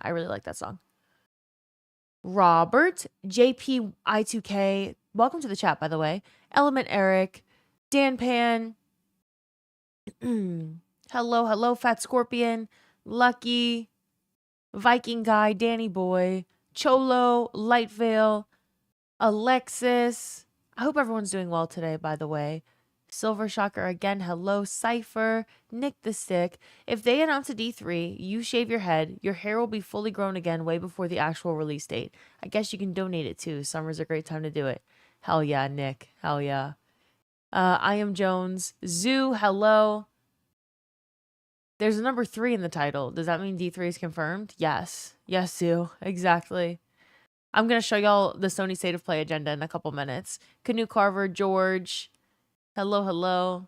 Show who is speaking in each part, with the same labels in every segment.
Speaker 1: I really like that song. Robert, JPI2K, welcome to the chat, by the way. Element Eric, Dan Pan, hello, Fat Scorpion, Lucky, Viking Guy, Danny Boy, Cholo, Lightvale, Alexis. I hope everyone's doing well today, by the way. Silver Shocker again, hello, Cypher, Nick the Stick. If they announce a D3, you shave your head, your hair will be fully grown again way before the actual release date. I guess you can donate it too. Summer's a great time to do it. Hell yeah, Nick. Hell yeah. I am Jones. Zoo, hello. There's a number 3 in the title. Does that mean D3 is confirmed? Yes. Yes, Zoo. Exactly. I'm going to show y'all the Sony State of Play agenda in a couple minutes. Canoe Carver, George. Hello.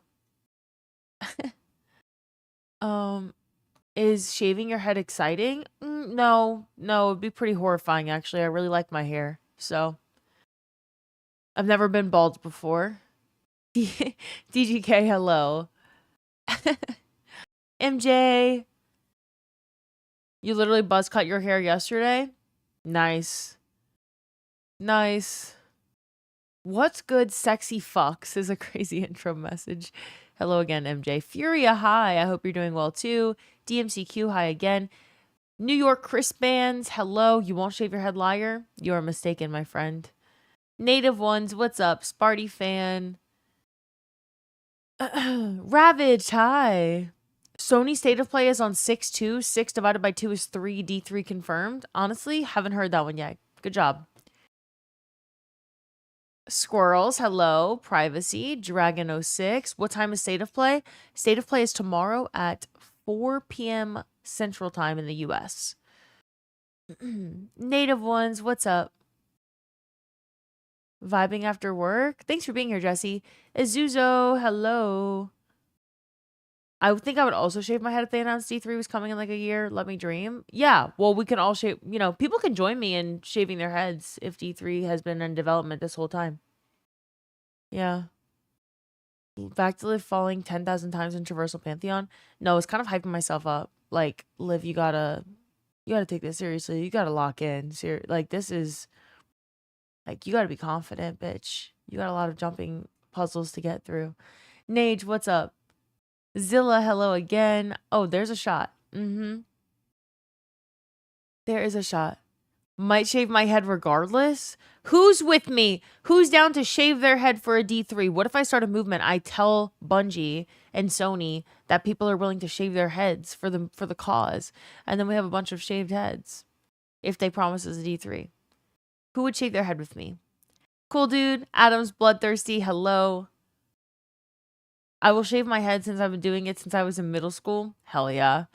Speaker 1: Is shaving your head exciting? No, it'd be pretty horrifying, actually. I really like my hair, so. I've never been bald before. DGK, hello. MJ, you literally buzz cut your hair yesterday? Nice. What's good, sexy fucks is a crazy intro message. Hello again, MJ. Furia, hi. I hope you're doing well too. DMCQ, hi again. New York Chris Bands, hello. You won't shave your head, liar? You are mistaken, my friend. Native Ones, what's up? Sparty fan. Ravaged, hi. Sony State of Play is on 6-2. 6 divided by 2 is 3. D3 confirmed. Honestly, haven't heard that one yet. Good job. Squirrels, hello. Privacy, Dragon06. What time is State of Play? State of Play is tomorrow at 4 p.m. Central Time in the U.S. Native Ones, what's up? Vibing after work? Thanks for being here, Jesse. Azuzo, hello. I would think I would also shave my head if they announced D3 was coming in like a year. Let me dream. Yeah, well, we can all shave. You know, people can join me in shaving their heads if D3 has been in development this whole time. Yeah. Back to Live falling 10,000 times in Traversal Pantheon. No, it's kind of hyping myself up. Like, Liv, you gotta take this seriously. You gotta lock in. Like, this is, like, you gotta be confident, bitch. You got a lot of jumping puzzles to get through. Nage, what's up? Zilla, hello again. Oh, there's a shot. There is a shot. Might shave my head regardless. Who's with me? Who's down to shave their head for a D3? What if I start a movement? I tell Bungie and Sony that people are willing to shave their heads for the cause. And then we have a bunch of shaved heads. If they promise us a D3. Who would shave their head with me? Cool dude. Adam's Bloodthirsty. Hello. I will shave my head since I've been doing it since I was in middle school. Hell yeah.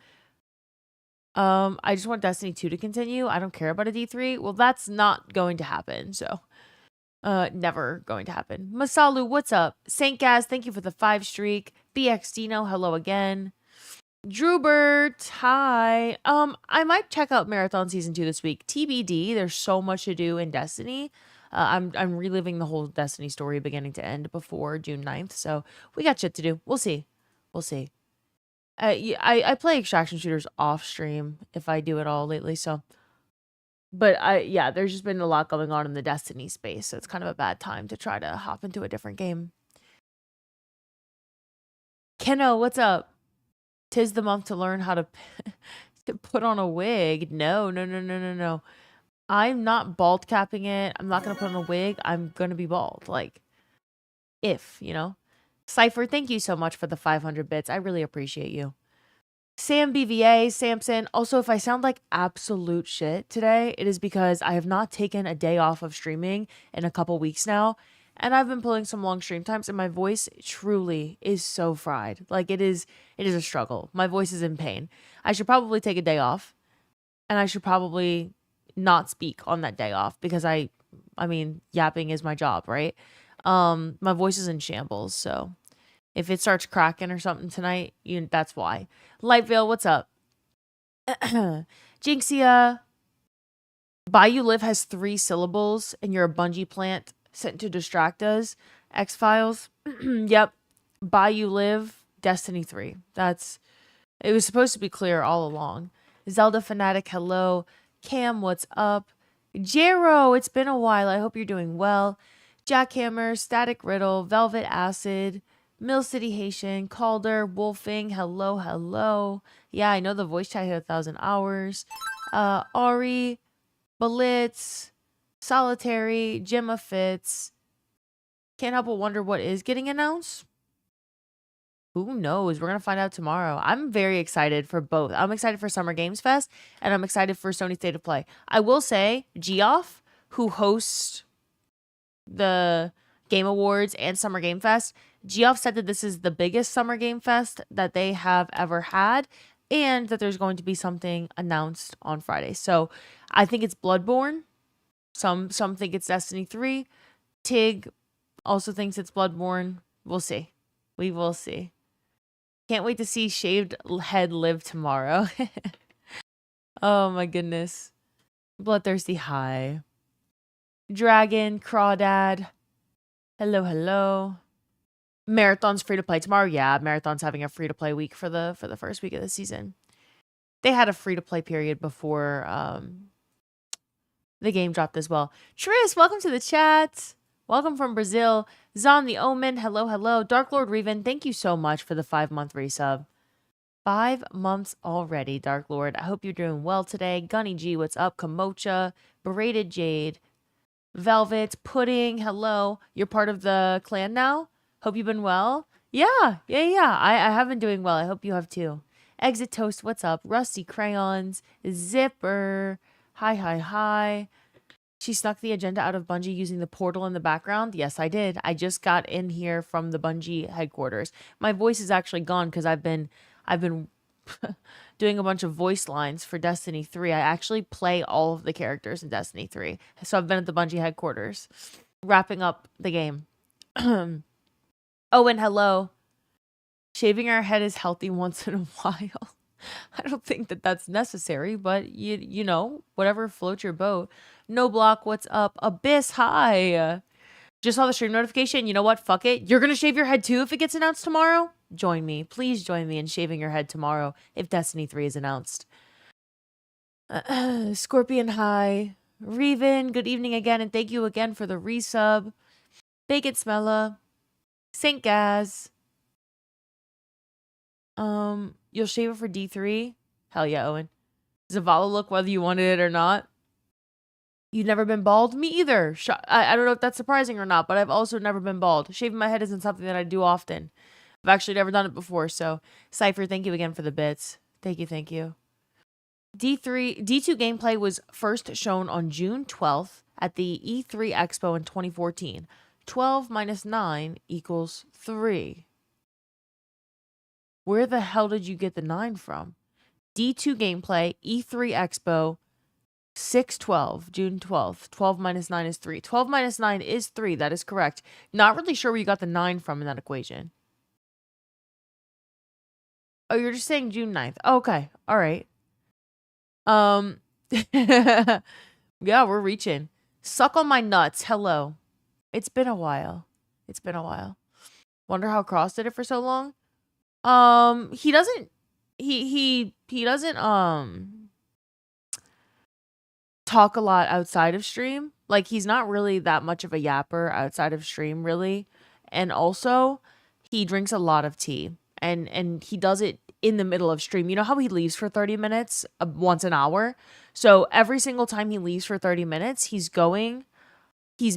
Speaker 1: I just want Destiny 2 to continue. I don't care about a D3. Well, that's not going to happen. So, never going to happen. Masalu, what's up? Saint Gaz, thank you for the 5 streak. BX Dino, hello again. Drewbert, hi. I might check out Marathon Season 2 this week. TBD, there's so much to do in Destiny. I'm reliving the whole Destiny story beginning to end before June 9th, so we got shit to do. We'll see. I play extraction shooters off stream if I do it all lately, so. But there's just been a lot going on in the Destiny space, so it's kind of a bad time to try to hop into a different game. Keno, what's up? 'Tis the month to learn how to put on a wig. No. I'm not bald capping it. I'm not going to put on a wig. I'm going to be bald. Like, if, you know. Cypher, thank you so much for the 500 bits. I really appreciate you. Sam BVA, Samson. Also, if I sound like absolute shit today, it is because I have not taken a day off of streaming in a couple weeks now. And I've been pulling some long stream times, and my voice truly is so fried. Like, it is a struggle. My voice is in pain. I should probably take a day off. And I should probably not speak on that day off because I mean, yapping is my job, right? My voice is in shambles, so if it starts cracking or something tonight, that's why. Lightvale, what's up? Jinxia, Bayou Live has 3 syllables, and you're a Bungie plant sent to distract us. X-Files, yep. Bayou Live, Destiny 3. It was supposed to be clear all along. Zelda Fanatic, hello. Cam, what's up? Jero, it's been a while. I hope you're doing well. Jackhammer, Static Riddle, Velvet Acid, Mill City Haitian, Calder, Wolfing, hello, hello. Yeah, I know the voice chat hit 1,000 hours. Ari, Blitz, Solitary, Gemma Fitz. Can't help but wonder what is getting announced. Who knows? We're going to find out tomorrow. I'm very excited for both. I'm excited for Summer Games Fest, and I'm excited for Sony State of Play. I will say, Geoff, who hosts the Game Awards and Summer Game Fest, Geoff said that this is the biggest Summer Game Fest that they have ever had, and that there's going to be something announced on Friday. So I think it's Bloodborne. Some think it's Destiny 3. Tig also thinks it's Bloodborne. We'll see. We will see. Can't wait to see Shaved Head live tomorrow. Oh my goodness. Bloodthirsty hi. Dragon, Crawdad. Hello, hello. Marathon's free to play tomorrow. Yeah, Marathon's having a free to play week for the first week of the season. They had a free to play period before the game dropped as well. Tris, welcome to the chat. Welcome from Brazil. Zon the Omen, hello, hello. Dark Lord Reven, thank you so much for the 5-month resub. 5 months already, Dark Lord. I hope you're doing well today. Gunny G, what's up? Kamocha, Berated Jade, Velvet, Pudding, hello. You're part of the clan now? Hope you've been well. Yeah. I have been doing well. I hope you have too. Exit Toast, what's up? Rusty Crayons, Zipper, hi. She snuck the agenda out of Bungie using the portal in the background. Yes, I did. I just got in here from the Bungie headquarters. My voice is actually gone because I've been doing a bunch of voice lines for Destiny 3. I actually play all of the characters in Destiny 3. So I've been at the Bungie headquarters wrapping up the game. Oh, and hello. Shaving our head is healthy once in a while. I don't think that that's necessary, but you know, whatever floats your boat. No Block, what's up? Abyss, hi. Just saw the stream notification. You know what? Fuck it. You're going to shave your head too if it gets announced tomorrow? Join me. Please join me in shaving your head tomorrow if Destiny 3 is announced. Scorpion, hi. Reven, good evening again, and thank you again for the resub. Bacon Smella. St. Gaz. You'll shave it for D3? Hell yeah, Owen. Zavala look whether you wanted it or not. You've never been bald? Me either. I don't know if that's surprising or not, but I've also never been bald. Shaving my head isn't something that I do often. I've actually never done it before, so Cypher, thank you again for the bits. Thank you. D2 gameplay was first shown on June 12th at the E3 Expo in 2014. 12 minus 9 equals 3. Where the hell did you get the 9 from? D2 gameplay, E3 Expo, 6/12, June 12th. 12 minus 9 is 3. 12 minus 9 is 3. That is correct. Not really sure where you got the 9 from in that equation. Oh, you're just saying June 9th. Oh, okay. All right. Yeah, we're reaching. Suck on my nuts. Hello. It's been a while. Wonder how Cross did it for so long. He doesn't talk a lot outside of stream. Like, he's not really that much of a yapper outside of stream, really. And also, he drinks a lot of tea. And he does it in the middle of stream. You know how he leaves for 30 minutes once an hour? So every single time he leaves for 30 minutes, he's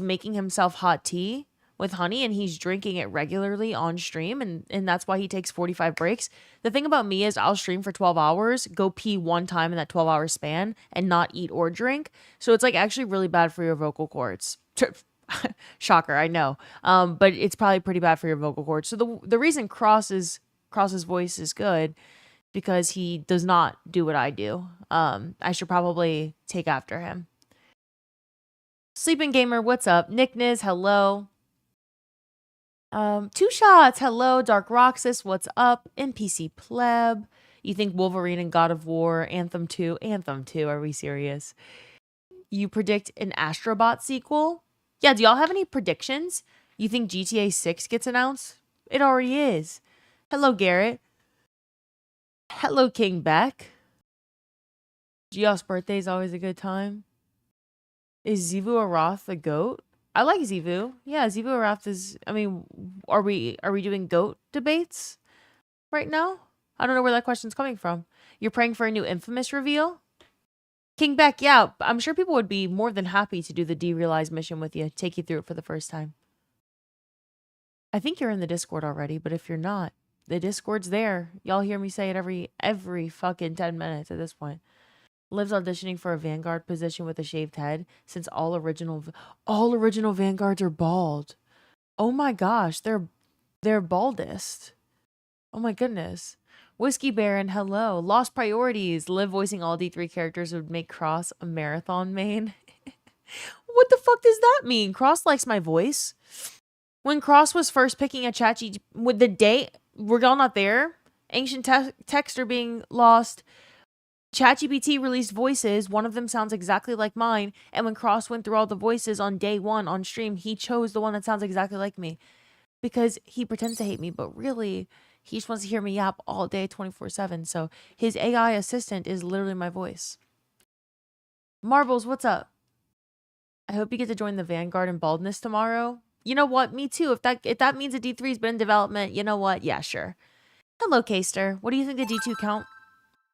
Speaker 1: making himself hot tea with honey, and he's drinking it regularly on stream, and that's why he takes 45 breaks. The thing about me is I'll stream for 12 hours, go pee one time in that 12-hour span, and not eat or drink. So it's like actually really bad for your vocal cords. Shocker, I know. But it's probably pretty bad for your vocal cords. So the reason Cross's voice is good because he does not do what I do. I should probably take after him. Sleeping Gamer, what's up? Nick Niz, hello. Two Shots, hello. Dark Roxas, what's up? NPC Pleb. You think Wolverine and God of War, Anthem 2? Anthem 2, are we serious? You predict an Astrobot sequel? Yeah, do y'all have any predictions? You think GTA 6 gets announced? It already is. Hello, Garrett. Hello, King Beck. Geoff's birthday is always a good time. Is Zivu Arath the goat? I like Zivu. Yeah, Zivu Arath is. I mean, are we doing goat debates right now? I don't know where that question's coming from. You're praying for a new Infamous reveal? King Beck, yeah, I'm sure people would be more than happy to do the Derealize mission with you, take you through it for the first time. I think you're in the Discord already, but if you're not, the Discord's there. Y'all hear me say it every fucking 10 minutes at this point. Liv's auditioning for a Vanguard position with a shaved head since all original Vanguards are bald. Oh my gosh, they're baldest. Oh my goodness. Whiskey Baron, hello. Lost Priorities. Liv voicing all D3 characters would make Cross a marathon main. What the fuck does that mean? Cross likes my voice. When Cross was first picking a ChatGPT, with the date, we're all not there. Ancient texts are being lost. ChatGPT released voices. One of them sounds exactly like mine. And when Cross went through all the voices on day one on stream, he chose the one that sounds exactly like me. Because he pretends to hate me, but really, he just wants to hear me yap all day 24/7. So his AI assistant is literally my voice. Marbles, what's up? I hope you get to join the Vanguard in baldness tomorrow. You know what? Me too. If that means a D3's been in development, you know what? Yeah, sure. Hello, Kaster. What do you think the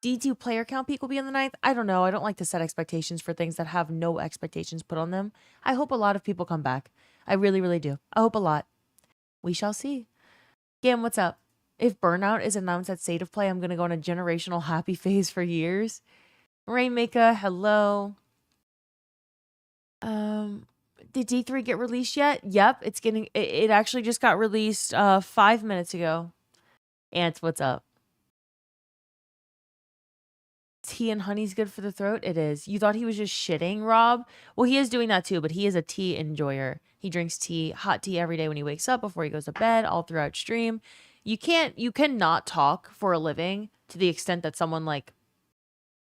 Speaker 1: D2 player count peak will be on the 9th? I don't know. I don't like to set expectations for things that have no expectations put on them. I hope a lot of people come back. I really, really do. I hope a lot. We shall see. Gam, what's up? If Burnout is announced at State of Play, I'm going to go on a generational happy phase for years. Rainmaker, hello. Did D3 get released yet? Yep, it actually just got released 5 minutes ago. Ants, what's up? Tea and honey's good for the throat? It is. You thought he was just shitting, Rob? Well, he is doing that too, but he is a tea enjoyer. He drinks tea, hot tea every day when he wakes up, before he goes to bed, all throughout stream. You cannot talk for a living to the extent that someone like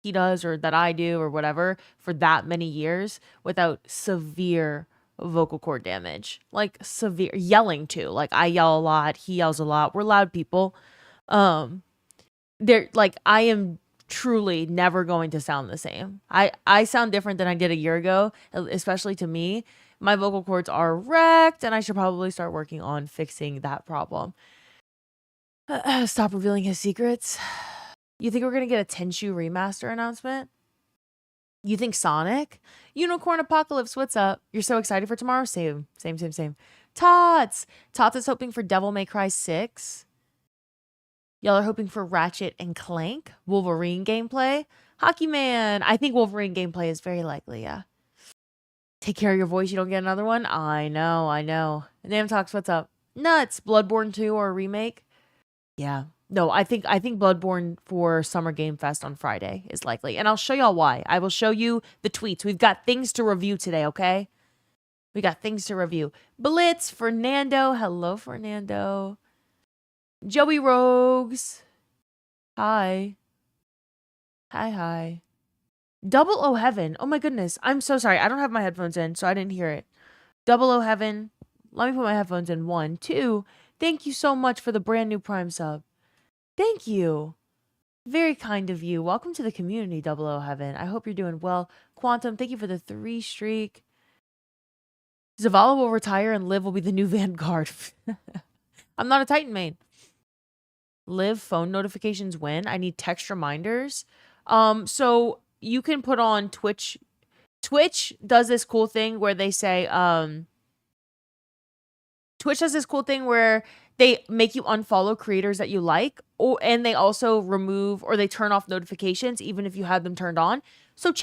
Speaker 1: he does or that I do or whatever for that many years without severe vocal cord damage. Like severe yelling too. Like I yell a lot, he yells a lot. We're loud people. They're like I am truly never going to sound the same. I sound different than I did a year ago, especially to me. My vocal cords are wrecked and I should probably start working on fixing that problem. Stop revealing his secrets. You think we're going to get a Tenchu remaster announcement? You think Sonic? Unicorn Apocalypse, what's up? You're so excited for tomorrow? Same. Tots is hoping for Devil May Cry 6. Y'all are hoping for Ratchet and Clank. Wolverine gameplay. Hockey Man. I think Wolverine gameplay is very likely, yeah. Take care of your voice, you don't get another one? I know. Nam Talks, what's up? Nuts. Bloodborne 2 or a remake? Yeah. No, I think Bloodborne for Summer Game Fest on Friday is likely. And I'll show y'all why. I will show you the tweets. We've got things to review today, okay? We got things to review. Blitz, Fernando. Hello, Fernando. Joey Rogues. Hi. Hi. Double O Heaven. Oh my goodness. I'm so sorry. I don't have my headphones in, so I didn't hear it. Double O Heaven. Let me put my headphones in. 1, 2. Thank you so much for the brand new Prime sub. Thank you. Very kind of you. Welcome to the community, Double O Heaven. I hope you're doing well. Quantum, thank you for the 3 streak. Zavala will retire and Liv will be the new Vanguard. I'm not a Titan main. Liv phone notifications when? I need text reminders. So you can put on Twitch. Twitch does this cool thing where they say, Twitch does this cool thing where they make you unfollow creators that you like, and they also remove or they turn off notifications even if you had them turned on. So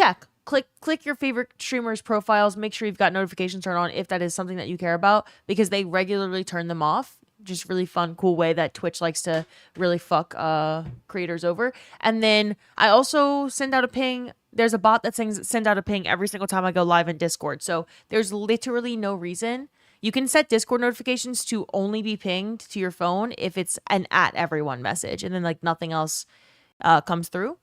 Speaker 1: click your favorite streamers' profiles, make sure you've got notifications turned on if that is something that you care about, because they regularly turn them off. Just really fun, cool way that Twitch likes to really fuck creators over. And then I also send out a ping. There's a bot that sends out a ping every single time I go live in Discord. So there's literally no reason. You can set Discord notifications to only be pinged to your phone if it's an @everyone message, and then like nothing else comes through.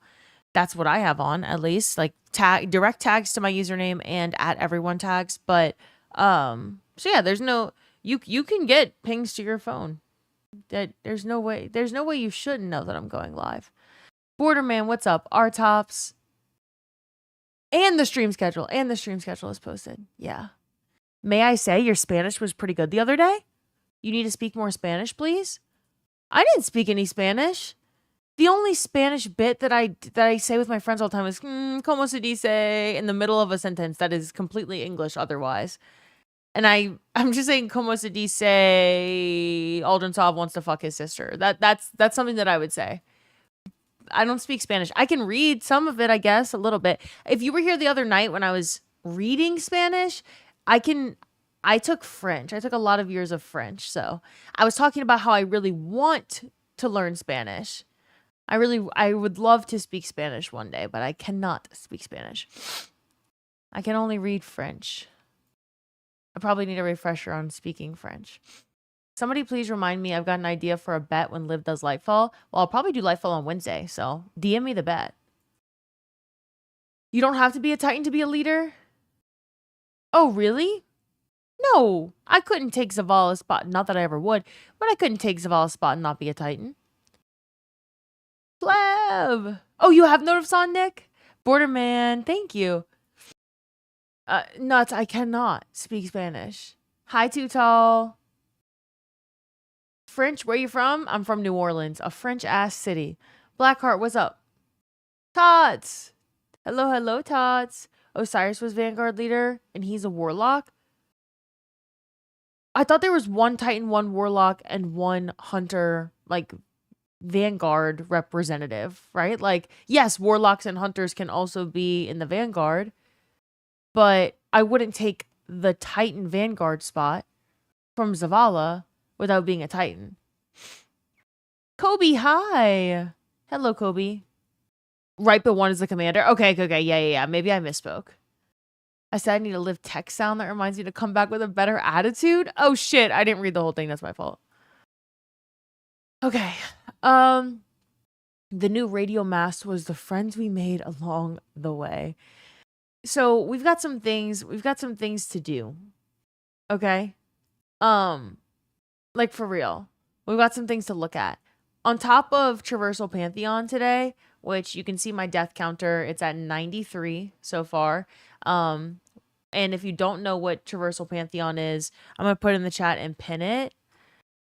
Speaker 1: That's what I have on, at least, like direct tags to my username and @everyone tags. But so yeah, there's no you can get pings to your phone. That there's no way you shouldn't know that I'm going live. Borderman, what's up? R Tops. And the stream schedule. And the stream schedule is posted. Yeah. May I say your Spanish was pretty good the other day? You need to speak more Spanish, please? I didn't speak any Spanish. The only Spanish bit that I say with my friends all the time is "Como se dice" in the middle of a sentence that is completely English otherwise. And I'm just saying "Como se dice" Aldrin Saab wants to fuck his sister. That's something that I would say. I don't speak Spanish. I can read some of it, I guess, a little bit. If you were here the other night when I was reading Spanish, I took French. I took a lot of years of French. So I was talking about how I really want to learn Spanish. I would love to speak Spanish one day, but I cannot speak Spanish. I can only read French. I probably need a refresher on speaking French. Somebody please remind me. I've got an idea for a bet when Liv does Lightfall. Well, I'll probably do Lightfall on Wednesday, so DM me the bet. You don't have to be a Titan to be a leader? Oh, really? No, I couldn't take Zavala's spot. Not that I ever would, but I couldn't take Zavala's spot and not be a Titan. Flev! Oh, you have notice on, Nick? Borderman, thank you. Nuts, I cannot speak Spanish. Hi, Too Tall. French, where you from? I'm from New Orleans, a French-ass city. Blackheart, what's up? Tots! Hello, hello, Tots. Osiris was Vanguard leader, and he's a Warlock? I thought there was one Titan, one Warlock, and one Hunter, like, Vanguard representative, right? Like, yes, Warlocks and Hunters can also be in the Vanguard, but I wouldn't take the Titan Vanguard spot from Zavala without being a Titan. Kobe, hi. Hello, Kobe. Right, but one is the commander. Okay. Yeah. Maybe I misspoke. I said I need a Liv tech sound that reminds me to come back with a better attitude. Oh, shit. I didn't read the whole thing. That's my fault. Okay. The new radio mast was the friends we made along the way. So we've got some things to do. Okay. Like for real. We've got some things to look at. On top of Traversal Pantheon today, which you can see my death counter, it's at 93 so far. And if you don't know what Traversal Pantheon is, I'm going to put it in the chat and pin it.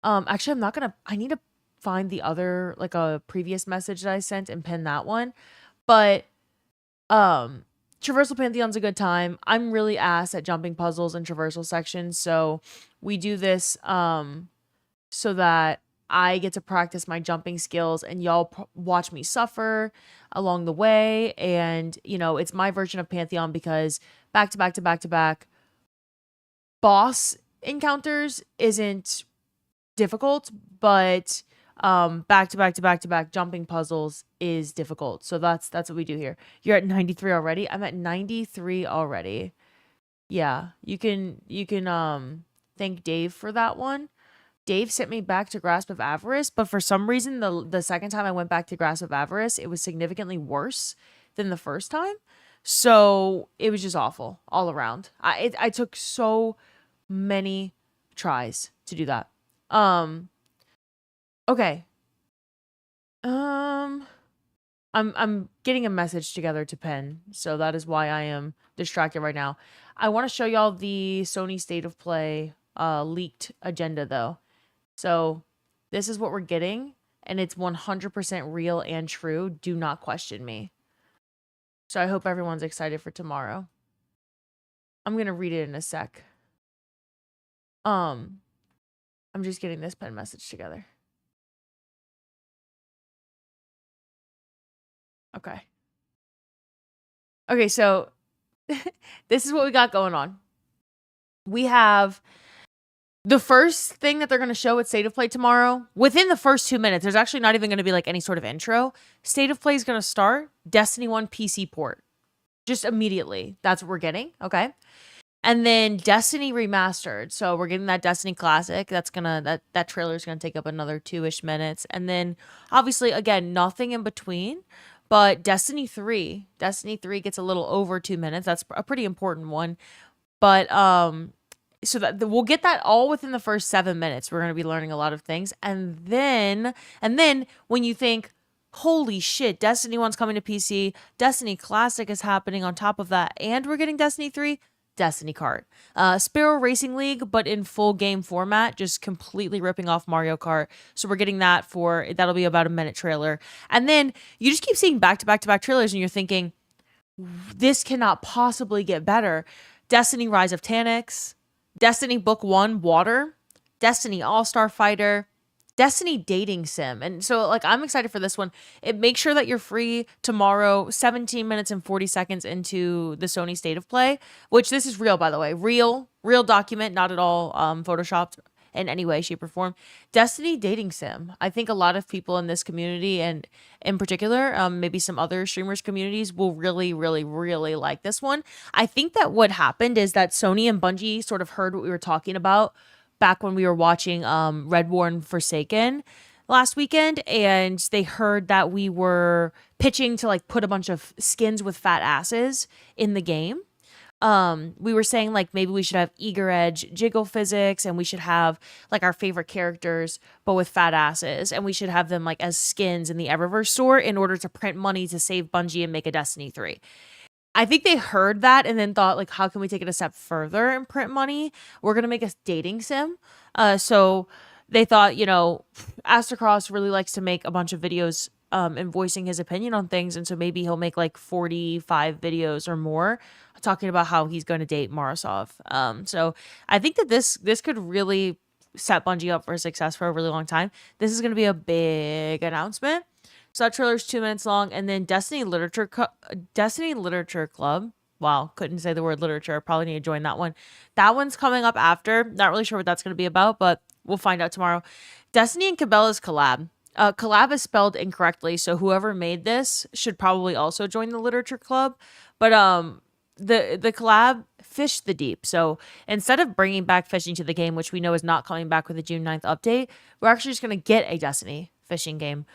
Speaker 1: Actually, I need to find the other, like a previous message that I sent and pin that one. But, Traversal Pantheon's a good time. I'm really ass at jumping puzzles and traversal sections. So we do this, so that I get to practice my jumping skills and y'all watch me suffer along the way. And, you know, it's my version of Pantheon because back to back boss encounters isn't difficult, but back to back jumping puzzles is difficult. So that's what we do here. You're at 93 already. I'm at 93 already. Yeah, you can thank Dave for that one. Dave sent me back to Grasp of Avarice, but for some reason, the second time I went back to Grasp of Avarice, it was significantly worse than the first time. So it was just awful all around. I took so many tries to do that. Okay. I'm getting a message together to pen, so that is why I am distracted right now. I want to show y'all the Sony State of Play leaked agenda though. So this is what we're getting, and it's 100% real and true. Do not question me. So I hope everyone's excited for tomorrow. I'm going to read it in a sec. I'm just getting this pen message together. Okay. Okay, so this is what we got going on. We have the first thing that they're going to show at State of Play tomorrow. Within the first 2 minutes, there's actually not even going to be like any sort of intro. State of Play is going to start Destiny 1 PC port. Just immediately. That's what we're getting. Okay. And then Destiny Remastered. So we're getting that Destiny Classic. That trailer is going to take up another 2-ish minutes. And then obviously, again, nothing in between. But Destiny 3 gets a little over 2 minutes. That's a pretty important one. But so that we'll get that all within the first 7 minutes. We're going to be learning a lot of things. And then when you think, Holy shit, Destiny 1's coming to PC. Destiny Classic is happening on top of that. And we're getting Destiny 3. Destiny Kart. Sparrow Racing League, but in full game format, just completely ripping off Mario Kart. So we're getting that that'll be about a minute trailer. And then you just keep seeing back to back to back trailers and you're thinking, this cannot possibly get better. Destiny Rise of Taniks, Destiny Book 1 Water, Destiny All-Star Fighter, Destiny Dating Sim. And so, like, I'm excited for this one. Make sure that you're free tomorrow, 17 minutes and 40 seconds into the Sony State of Play, which this is real, by the way. Real document, not at all photoshopped in any way, shape, or form. Destiny Dating Sim. I think a lot of people in this community, and in particular, maybe some other streamers to will really, really, really like this one. I think that what happened is that Sony and Bungie sort of heard what we were talking about back when we were watching Red War and Forsaken last weekend, and they heard that we were pitching to like put a bunch of skins with fat asses in the game. We were saying like maybe we should have eager edge jiggle physics, and we should have like our favorite characters but with fat asses, and we should have them like as skins in the Eververse store in order to print money to save Bungie and make a Destiny 3. I think they heard that and then thought, like, how can we take it a step further and print money? We're going to make a dating sim. So they thought, Astrocross really likes to make a bunch of videos and voicing his opinion on things. And so maybe he'll make like 45 videos or more talking about how he's going to date Morozov. So I think that this could really set Bungie up for success for a really long time. This is going to be a big announcement. So that trailer's 2 minutes long, and then Destiny Literature Club. Wow, couldn't say the word literature. Probably need to join that one. That one's coming up after. Not really sure what that's going to be about, but we'll find out tomorrow. Destiny and Cabela's collab. Collab is spelled incorrectly, so whoever made this should probably also join the Literature Club. But the collab, Fish the Deep. So instead of bringing back fishing to the game, which we know is not coming back with the June 9th update, we're actually just going to get a Destiny fishing game.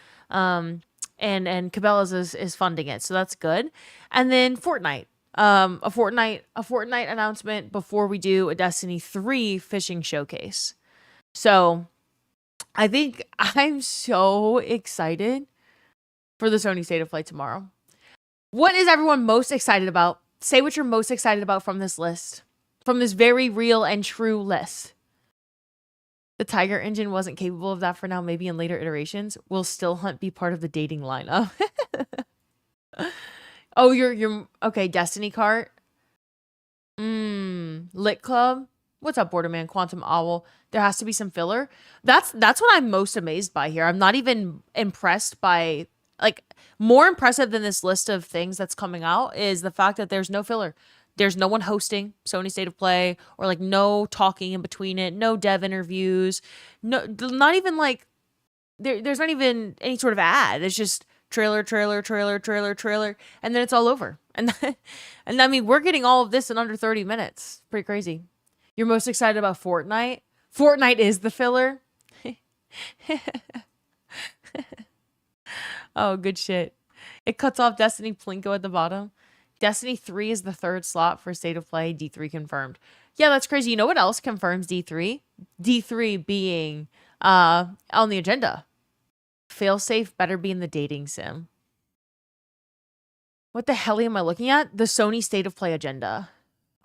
Speaker 1: And Cabela's is funding it, so that's good. And then Fortnite, a Fortnite announcement before we do a Destiny 3 fishing showcase. So I think I'm so excited for the Sony State of Play tomorrow. What is everyone most excited about? Say what you're most excited about from this list, from this very real and true list. The Tiger engine wasn't capable of that for now. Maybe in later iterations. Will Still Hunt be part of the dating lineup? Oh, you're okay. Destiny Cart. Lit Club. What's up, Borderman? Quantum Owl. There has to be some filler. That's what I'm most amazed by here. I'm not even impressed by, like, more impressive than this list of things that's coming out is the fact that there's no filler. There's no one hosting Sony State of Play, or like no talking in between it, no dev interviews, not even like there's not even any sort of ad. It's just trailer, and then it's all over. And I mean, we're getting all of this in under 30 minutes. Pretty crazy. You're most excited about Fortnite? Fortnite is the filler. Oh, good shit. It cuts off Destiny Plinko at the bottom. Destiny 3 is the third slot for State of Play. D3 confirmed. Yeah, that's crazy. You know what else confirms D3? D3 being on the agenda. Failsafe better be in the dating sim. What the hell am I looking at? The Sony State of Play agenda.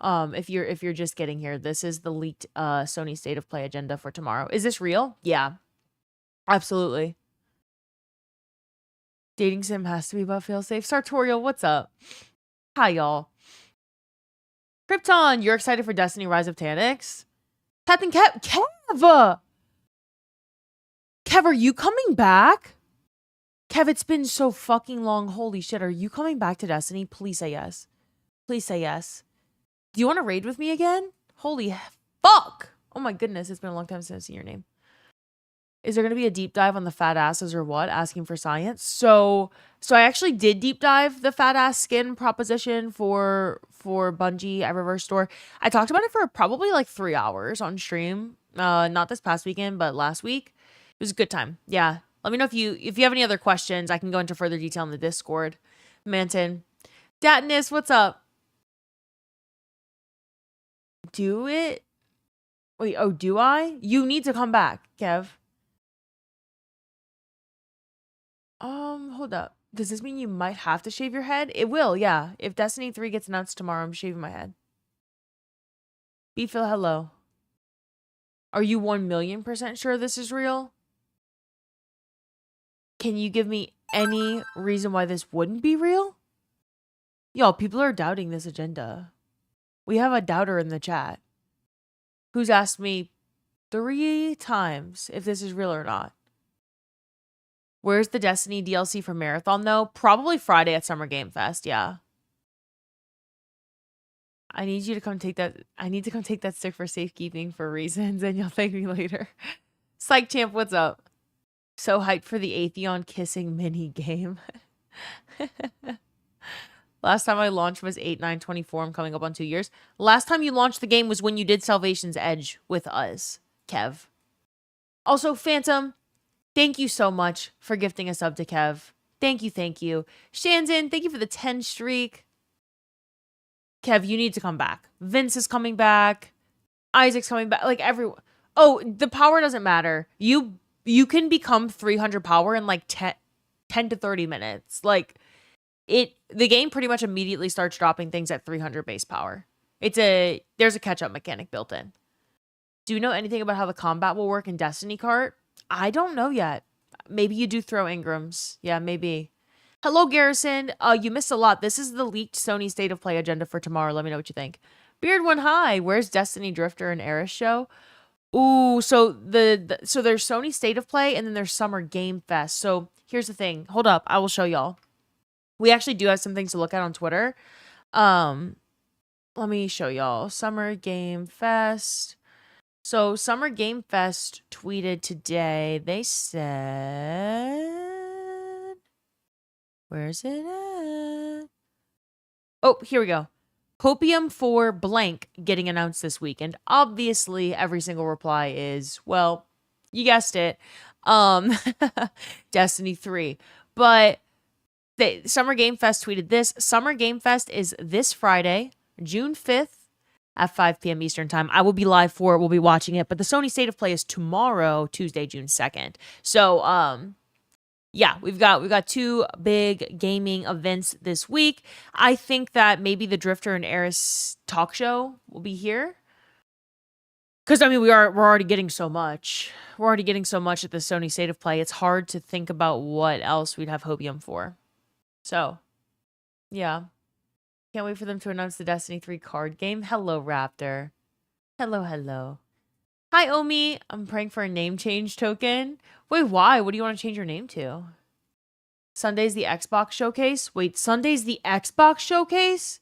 Speaker 1: If you're just getting here, this is the leaked Sony State of Play agenda for tomorrow. Is this real? Yeah. Absolutely. Dating sim has to be about failsafe. Sartorial, what's up? Hi, y'all. Krypton, you're excited for Destiny Rise of Taniks? Captain Kev! Kev, are you coming back? Kev, it's been so fucking long. Holy shit, are you coming back to Destiny? Please say yes. Please say yes. Do you want to raid with me again? Holy fuck! Oh my goodness, it's been a long time since I've seen your name. Is there going to be a deep dive on the fat asses or what? Asking for science. So I actually did deep dive the fat ass skin proposition for Bungie Eververse store. I talked about it for probably like 3 hours on stream. Not this past weekend, but last week. It was a good time. Yeah. Let me know if you have any other questions. I can go into further detail in the Discord. Manton. Datnus, what's up? Do it? Wait, oh, do I? You need to come back, Kev. Hold up. Does this mean you might have to shave your head? It will, yeah. If Destiny 3 gets announced tomorrow, I'm shaving my head. Phil, hello. Are you 1,000,000% sure this is real? Can you give me any reason why this wouldn't be real? Y'all, people are doubting this agenda. We have a doubter in the chat who's asked me 3 times if this is real or not. Where's the Destiny DLC for Marathon, though? Probably Friday at Summer Game Fest, yeah. I need you to come take that. I need to come take that stick for safekeeping for reasons, and you'll thank me later. Psych Champ, what's up? So hyped for the Atheon kissing mini game. Last time I launched was 8/9/24. I'm coming up on 2 years. Last time you launched the game was when you did Salvation's Edge with us, Kev. Also, Phantom, thank you so much for gifting a sub to Kev. Thank you, thank you. Shanzin, thank you for the 10 streak. Kev, you need to come back. Vince is coming back. Isaac's coming back. Like, everyone. Oh, the power doesn't matter. You can become 300 power in like 10 to 30 minutes. Like, the game pretty much immediately starts dropping things at 300 base power. There's a catch-up mechanic built in. Do you know anything about how the combat will work in Destiny Cart? I don't know yet. Maybe you do throw Ingrams. Yeah, maybe. Hello, Garrison. You missed a lot. This is the leaked Sony State of Play agenda for tomorrow. Let me know what you think. Beard One, hi. Where's Destiny Drifter and Eris show? Ooh, so so there's Sony State of Play and then there's Summer Game Fest. So here's the thing. Hold up. I will show y'all. We actually do have some things to look at on Twitter. Let me show y'all. Summer Game Fest. So Summer Game Fest tweeted today. They said, where's it at? Oh, here we go. Copium for blank getting announced this week. And obviously every single reply is, well, you guessed it. Destiny 3. But Summer Game Fest tweeted this. Summer Game Fest is this Friday, June 5th at 5 p.m. Eastern time. I will be live for it. We'll be watching it. But the Sony State of Play is tomorrow, Tuesday, June 2nd. So, yeah, we've got 2 big gaming events this week. I think that maybe the Drifter and Eris talk show will be here. Because, I mean, we're already getting so much. We're already getting so much at the Sony State of Play. It's hard to think about what else we'd have Hopium for. So, yeah. Can't wait for them to announce the Destiny 3 card game. Hello, Raptor. Hello, hello. Hi, Omi. I'm praying for a name change token. Wait, why? What do you want to change your name to? Sunday's the Xbox Showcase? Wait, Sunday's the Xbox Showcase?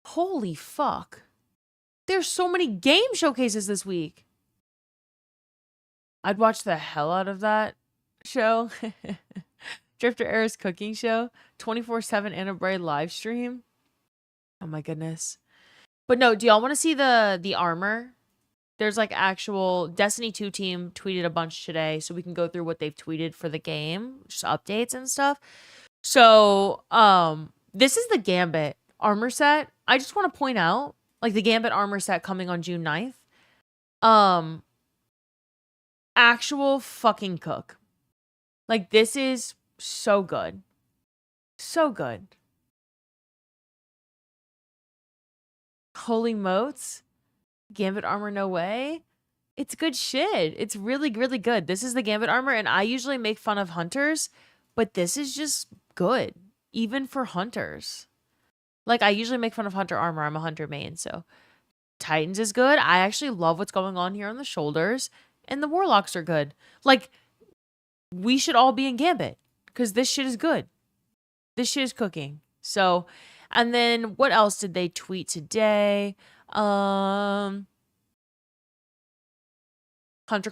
Speaker 1: Holy fuck. There's so many game showcases this week. I'd watch the hell out of that show. Drifter Era's cooking show. 24/7 Anna Bray live stream. Oh my goodness. But no, do y'all want to see the armor? There's like actual Destiny 2 team tweeted a bunch today, so we can go through what they've tweeted for the game, just updates and stuff. So, this is the Gambit armor set. I just want to point out, like, the Gambit armor set coming on June 9th. Actual fucking cook. Like, this is so good. So good. Holy moats. Gambit armor, no way. It's good shit. It's really, really good. This is the Gambit armor, and I usually make fun of hunters, but this is just good, even for hunters. Like, I usually make fun of hunter armor. I'm a hunter main, so Titans is good. I actually love what's going on here on the shoulders, and the Warlocks are good. Like, we should all be in Gambit, because this shit is good. This shit is cooking. So, and then what else did they tweet today? Hunter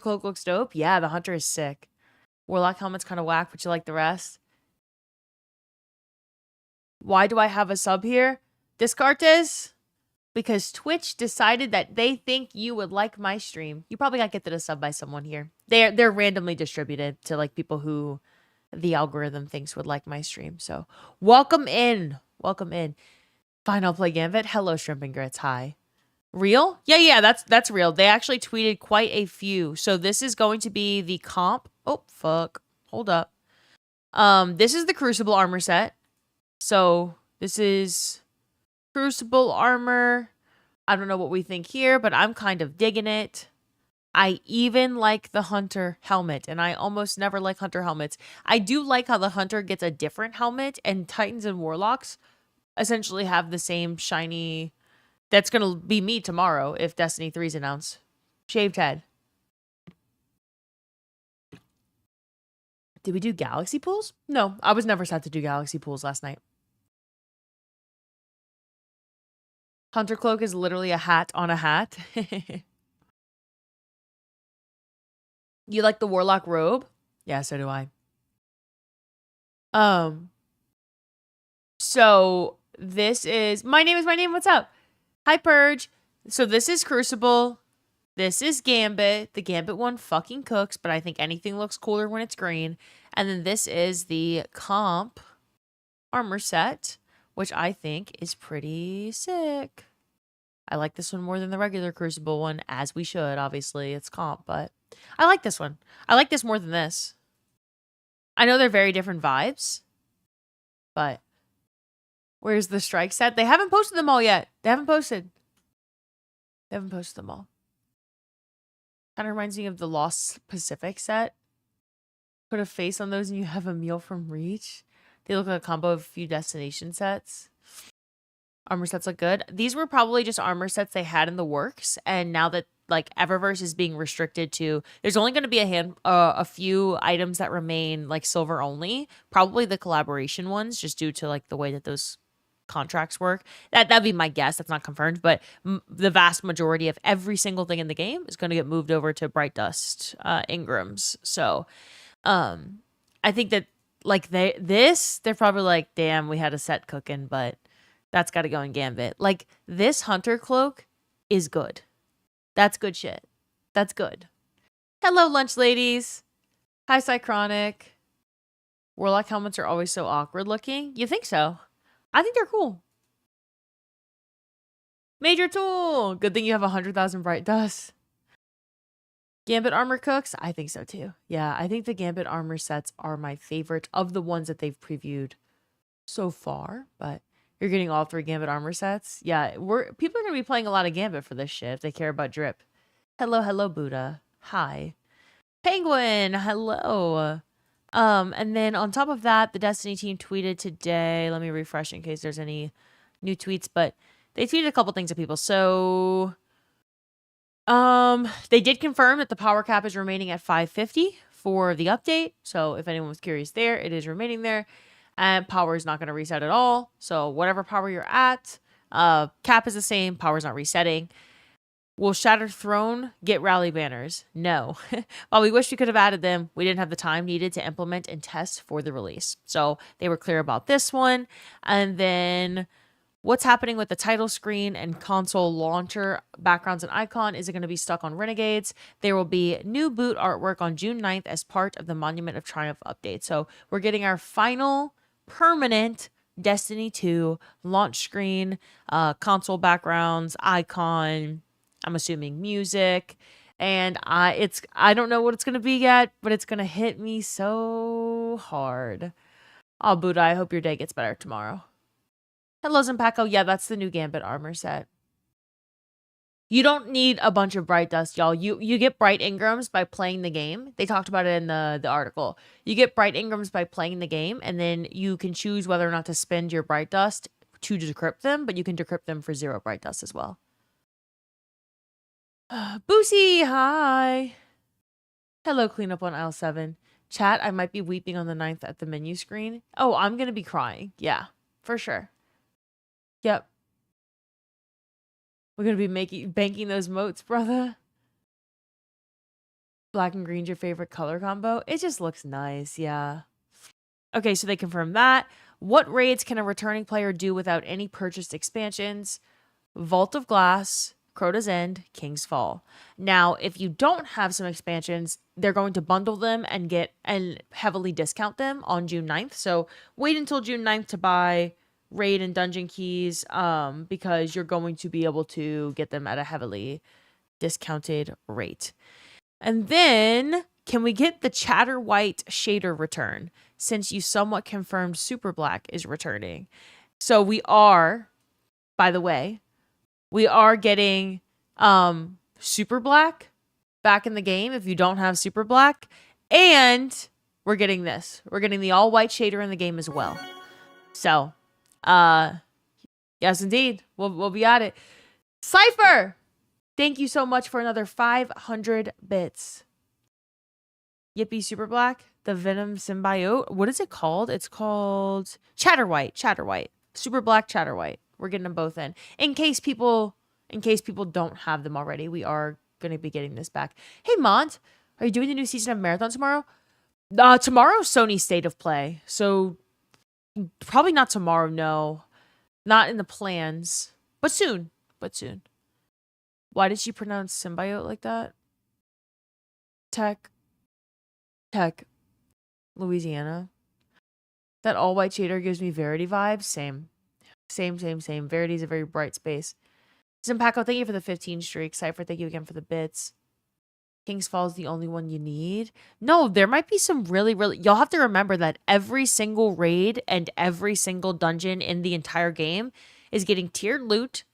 Speaker 1: cloak looks dope. Yeah, the hunter is sick. Warlock helmet's kind of whack, but you like the rest. Why do I have a sub here? Descartes? Because Twitch decided that they think you would like my stream. You probably got gifted a sub by someone here. They're randomly distributed to like people who the algorithm thinks would like my stream. So welcome in. Welcome in. Fine, I'll play Gambit. Hello, Shrimp and Grits. Hi. Real? Yeah, that's real. They actually tweeted quite a few. So this is going to be the comp. Oh, fuck. Hold up. This is the Crucible armor set. So this is Crucible armor. I don't know what we think here, but I'm kind of digging it. I even like the Hunter helmet, and I almost never like Hunter helmets. I do like how the Hunter gets a different helmet, and Titans and Warlocks essentially have the same shiny. That's going to be me tomorrow if Destiny 3 is announced. Shaved head. Did we do galaxy pools? No, I was never set to do galaxy pools last night. Hunter cloak is literally a hat on a hat. You like the Warlock robe? Yeah, so do I. So this is my name. What's up? Hi, Purge. So this is Crucible. This is Gambit. The Gambit one fucking cooks, but I think anything looks cooler when it's green. And then this is the comp armor set, which I think is pretty sick. I like this one more than the regular Crucible one, as we should. Obviously, it's comp, but I like this one. I like this more than this. I know they're very different vibes, but where's the strike set? They haven't posted them all yet. They haven't posted them all. Kind of reminds me of the Lost Pacific set. Put a face on those and you have a meal from Reach. They look like a combo of a few destination sets. Armor sets look good. These were probably just armor sets they had in the works, and now that like Eververse is being restricted to, there's only going to be a few items that remain like silver only. Probably the collaboration ones, just due to like the way that those contracts work. That'd be my guess. That's not confirmed, but the vast majority of every single thing in the game is going to get moved over to Bright Dust Ingrams. So, I think that like they're probably like, damn, we had a set cooking, but that's got to go in Gambit. Like, this Hunter cloak is good. That's good shit. That's good. Hello, lunch ladies. Hi, Cychronic. Warlock helmets are always so awkward looking. You think so? I think they're cool. Major Tool. Good thing you have 100,000 Bright Dust. Gambit armor cooks? I think so too. Yeah, I think the Gambit armor sets are my favorite of the ones that they've previewed so far, but you're getting all 3 Gambit armor sets. Yeah, people are going to be playing a lot of Gambit for this shit if they care about drip. Hello, Buddha. Hi. Penguin, hello. And then on top of that, the Destiny team tweeted today. Let me refresh in case there's any new tweets, but they tweeted a couple things at people. So, they did confirm that the power cap is remaining at 550 for the update. So if anyone was curious there, it is remaining there. And power is not going to reset at all. So whatever power you're at, cap is the same. Power is not resetting. Will Shattered Throne get rally banners? No. While we wish we could have added them, we didn't have the time needed to implement and test for the release. So they were clear about this one. And then what's happening with the title screen and console launcher backgrounds and icon? Is it going to be stuck on Renegades? There will be new boot artwork on June 9th as part of the Monument of Triumph update. So we're getting our final permanent Destiny 2 launch screen, console backgrounds, icon, I'm assuming music, and I don't know what it's gonna be yet, but it's gonna hit me so hard. Oh, Buddha, I hope your day gets better tomorrow. Hello, Zimpaco. Yeah, that's the new Gambit armor set. You don't need a bunch of Bright Dust, y'all. You get Bright Ingrams by playing the game. They talked about it in the article. You get Bright Ingrams by playing the game, and then you can choose whether or not to spend your Bright Dust to decrypt them, but you can decrypt them for 0 Bright Dust as well. Boosie, hi. Hello, cleanup on aisle 7. Chat, I might be weeping on the 9th at the menu screen. Oh, I'm going to be crying. Yeah, for sure. Yep. We're going to be banking those moats, brother. Black and green's your favorite color combo? It just looks nice, yeah. Okay, so they confirmed that. What raids can a returning player do without any purchased expansions? Vault of Glass, Crota's End, King's Fall. Now, if you don't have some expansions, they're going to bundle them and heavily discount them on June 9th. So wait until June 9th to buy raid and dungeon keys, because you're going to be able to get them at a heavily discounted rate. And then Can we get the chatter white shader return since you somewhat confirmed super black is returning? So we are, by the way, we are getting super black back in the game if you don't have super black, and we're getting this. We're getting the all white shader in the game as well. So, yes indeed. We'll be at it. Cypher, thank you so much for another 500 bits. Yippee super black, the Venom symbiote. What is it called? It's called chatter white. Super black chatter white. We're getting them both in case people don't have them already. We are going to be getting this back. Hey Mont, are you doing the new season of Marathon tomorrow? Tomorrow's Sony State of Play, so probably not tomorrow. No, not in the plans, but soon. Why did she pronounce symbiote like that? Tech, Louisiana. That all white shader gives me Verity vibes. Same. Verity is a very bright space. Zimpaco, thank you for the 15 streak. Cypher, thank you again for the bits. King's Fall is the only one you need. No, there might be some really... Y'all have to remember that every single raid and every single dungeon in the entire game is getting tiered loot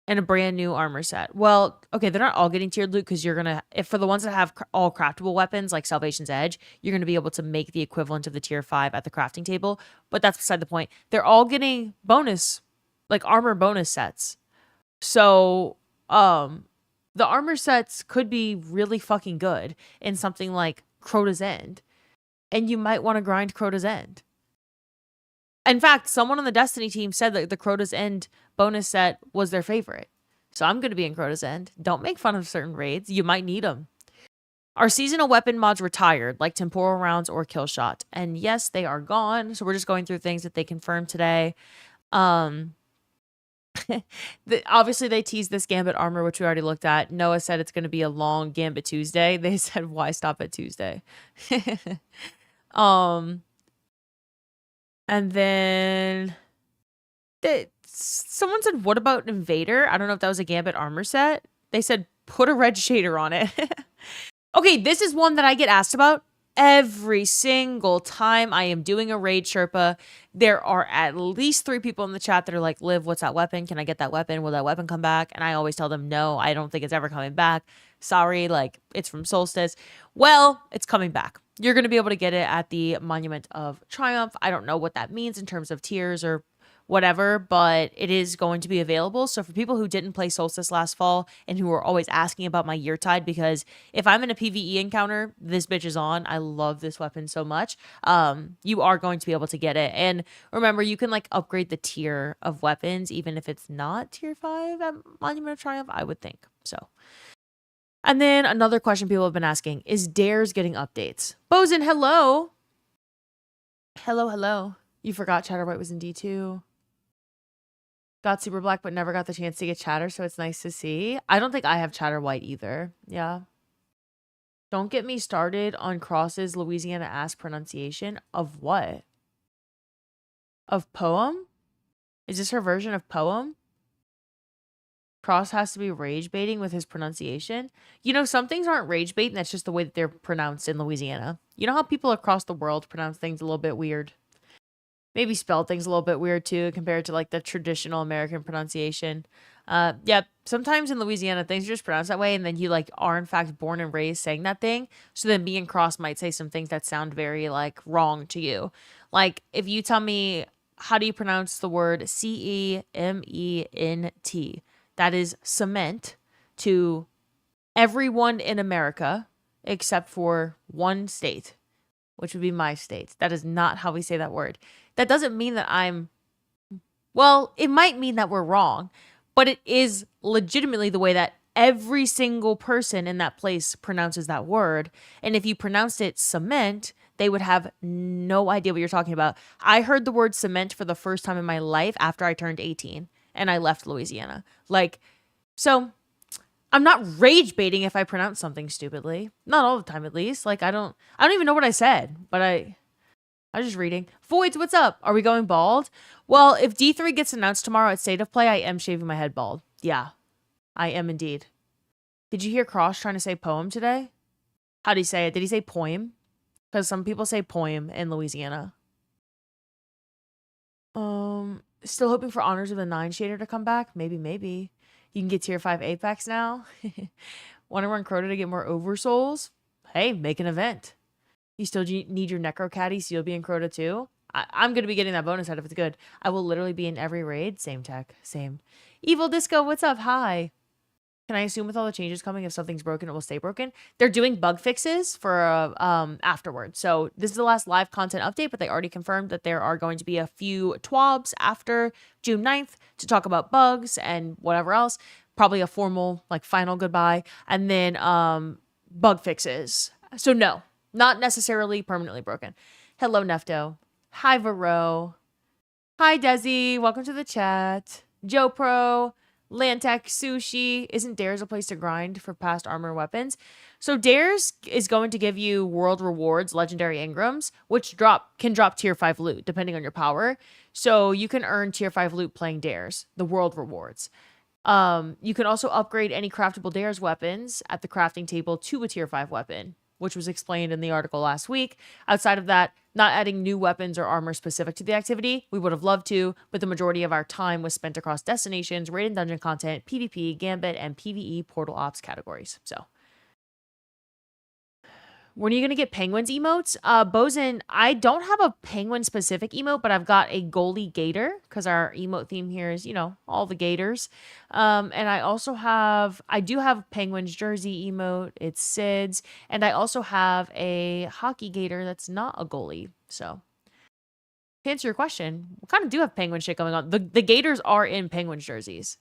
Speaker 1: and a brand new armor set. Well, okay, they're not all getting tiered loot because you're going to... If for the ones that have all craftable weapons like Salvation's Edge, you're going to be able to make the equivalent of the tier 5 at the crafting table. But that's beside the point. They're all getting bonus, like armor bonus sets. So, the armor sets could be really fucking good in something like Crota's End. And you might want to grind Crota's End. In fact, someone on the Destiny team said that the Crota's End bonus set was their favorite. So I'm going to be in Crota's End. Don't make fun of certain raids. You might need them. Our seasonal weapon mods retired, like temporal rounds or kill shot. And yes, they are gone. So we're just going through things that they confirmed today. Obviously they teased this Gambit armor, which we already looked at. Noah said it's going to be a long Gambit Tuesday. They said, why stop at Tuesday? And then someone said, what about Invader? I don't know if that was a Gambit armor set. They said, put a red shader on it. Okay, this is one that I get asked about every single time I am doing a raid Sherpa. There are at least 3 people in the chat that are like, Liv, what's that weapon? Can I get that weapon? Will that weapon come back? And I always tell them, no, I don't think it's ever coming back. Sorry, like, it's from Solstice. Well, it's coming back. You're going to be able to get it at the Monument of Triumph. I don't know what that means in terms of tiers or whatever, but it is going to be available. So for people who didn't play Solstice last fall and who are always asking about my Yeartide, because if I'm in a PvE encounter, this bitch is on. I love this weapon so much. You are going to be able to get it. And remember, you can like upgrade the tier of weapons, even if it's not tier 5 at Monument of Triumph, I would think. So, and then another question people have been asking is Dares getting updates? Bozen, hello. Hello. You forgot Chatterwhite was in D2. Got super black, but never got the chance to get chatter, so it's nice to see. I don't think I have chatter white either. Yeah. Don't get me started on Cross's Louisiana ass pronunciation of what? Of poem? Is this her version of poem? Cross has to be rage baiting with his pronunciation. You know, some things aren't rage bait, and that's just the way that they're pronounced in Louisiana. You know how people across the world pronounce things a little bit weird? Maybe spell things a little bit weird too, compared to like the traditional American pronunciation. Yeah, sometimes in Louisiana, things are just pronounced that way, and then you like are in fact born and raised saying that thing. So then me and Cross might say some things that sound very like wrong to you. Like if you tell me, how do you pronounce the word C-E-M-E-N-T? That is cement to everyone in America except for one state, which would be my state. That is not how we say that word. That doesn't mean that well, it might mean that we're wrong, but it is legitimately the way that every single person in that place pronounces that word. And if you pronounced it cement, they would have no idea what you're talking about. I heard the word cement for the first time in my life after I turned 18 and I left Louisiana. Like, so I'm not rage baiting if I pronounce something stupidly. Not all the time, at least. Like, I don't even know what I said, but I was just reading. Voids, what's up? Are we going bald? Well, if D3 gets announced tomorrow at State of Play, I am shaving my head bald. Yeah, I am indeed. Did you hear Cross trying to say poem today? How do you say it? Did he say poem? Because some people say poem in Louisiana. Still hoping for Honors of the Nine Shader to come back. Maybe. You can get tier 5 Apex now. Want to run Crota to get more oversouls? Hey, make an event. You still need your Necro Caddy, so you'll be in Crota too. I'm going to be getting that bonus head if it's good. I will literally be in every raid. Same tech. Same. Evil Disco, what's up? Hi. Can I assume with all the changes coming, if something's broken, it will stay broken? They're doing bug fixes for afterwards. So this is the last live content update, but they already confirmed that there are going to be a few TWABs after June 9th to talk about bugs and whatever else. Probably a formal, like, final goodbye. And then bug fixes. So no, not necessarily permanently broken. Hello, Nefto. Hi, Vero. Hi, Desi. Welcome to the chat. Joe Pro. Lantec Sushi. Isn't Dares a place to grind for past armor weapons? So Dares is going to give you world rewards, legendary Ingrams, which can drop tier 5 loot depending on your power. So you can earn tier 5 loot playing Dares, the world rewards. You can also upgrade any craftable Dares weapons at the crafting table to a tier 5 weapon, which was explained in the article last week. Outside of that, not adding new weapons or armor specific to the activity. We would have loved to, but the majority of our time was spent across destinations, raid and dungeon content, PvP, Gambit, and PvE portal ops categories. So, when are you going to get penguins emotes? Bozen, I don't have a penguin specific emote, but I've got a goalie gator because our emote theme here is, all the gators. And I do have penguins jersey emote. It's Sid's. And I also have a hockey gator that's not a goalie. So to answer your question, we kind of do have penguin shit going on. The gators are in penguins jerseys.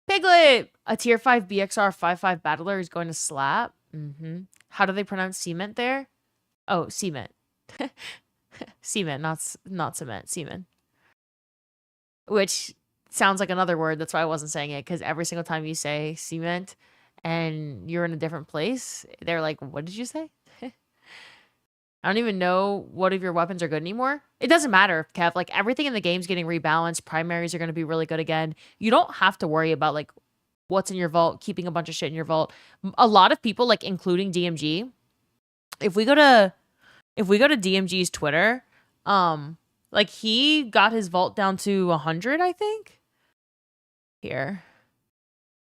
Speaker 1: Piglet, a tier 5 BXR 5/5 battler is going to slap. How do they pronounce cement there? Oh, cement. Cement, not cement. Cement. Which sounds like another word. That's why I wasn't saying it. Because every single time you say cement and you're in a different place, they're like, what did you say? I don't even know what of your weapons are good anymore. It doesn't matter, Kev. Like, everything in the game's getting rebalanced. Primaries are going to be really good again. You don't have to worry about, like, what's in your vault, keeping a bunch of shit in your vault. A lot of people, like, including DMG, if we go to DMG's Twitter, like, he got his vault down to 100, I think. Here.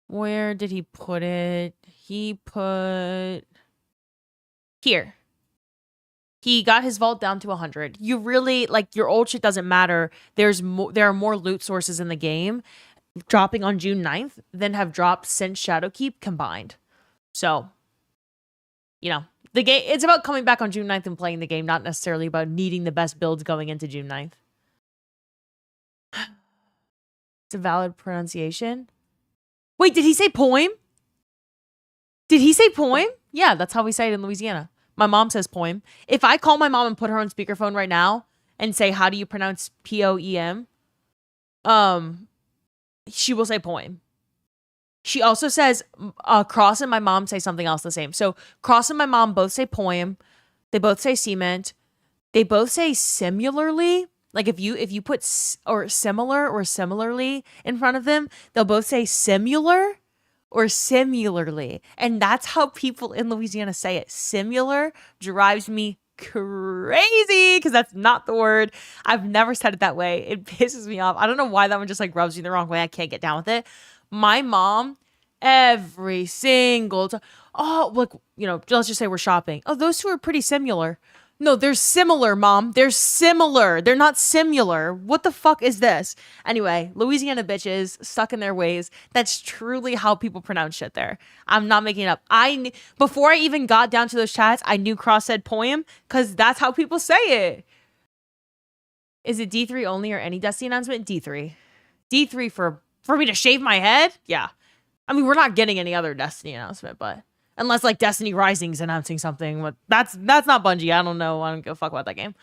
Speaker 1: Where did he put it? He put here. He got his vault down to 100. You really, like, your old shit doesn't matter. There are more loot sources in the game dropping on June 9th than have dropped since Shadowkeep combined. So, the game, it's about coming back on June 9th and playing the game, not necessarily about needing the best builds going into June 9th. It's a valid pronunciation. Wait, did he say poem? Did he say poem? Yeah, that's how we say it in Louisiana. My mom says poem. If I call my mom and put her on speakerphone right now and say, how do you pronounce POEM? She will say poem. She also says Cross and my mom say something else the same. So Cross and my mom both say poem. They both say cement. They both say similarly. Like, if you put or similar or similarly in front of them, they'll both say similar or similarly. And that's how people in Louisiana say it. Similar drives me crazy because that's not the word. I've never said it that way. It pisses me off. I don't know why that one just, like, rubs me the wrong way. I can't get down with it. My mom, every single time, look, let's just say we're shopping. Oh, those two are pretty similar. No, they're similar, Mom. They're similar. They're not similar. What the fuck is this? Anyway, Louisiana bitches stuck in their ways. That's truly how people pronounce shit there. I'm not making it up. Before I even got down to those chats, I knew Cross said poem because that's how people say it. Is it D3 only or any Destiny announcement? D3. D3 for me to shave my head? Yeah. I mean, we're not getting any other Destiny announcement, but unless, like, Destiny Rising's announcing something, but that's not Bungie. I don't know. I don't give a fuck about that game.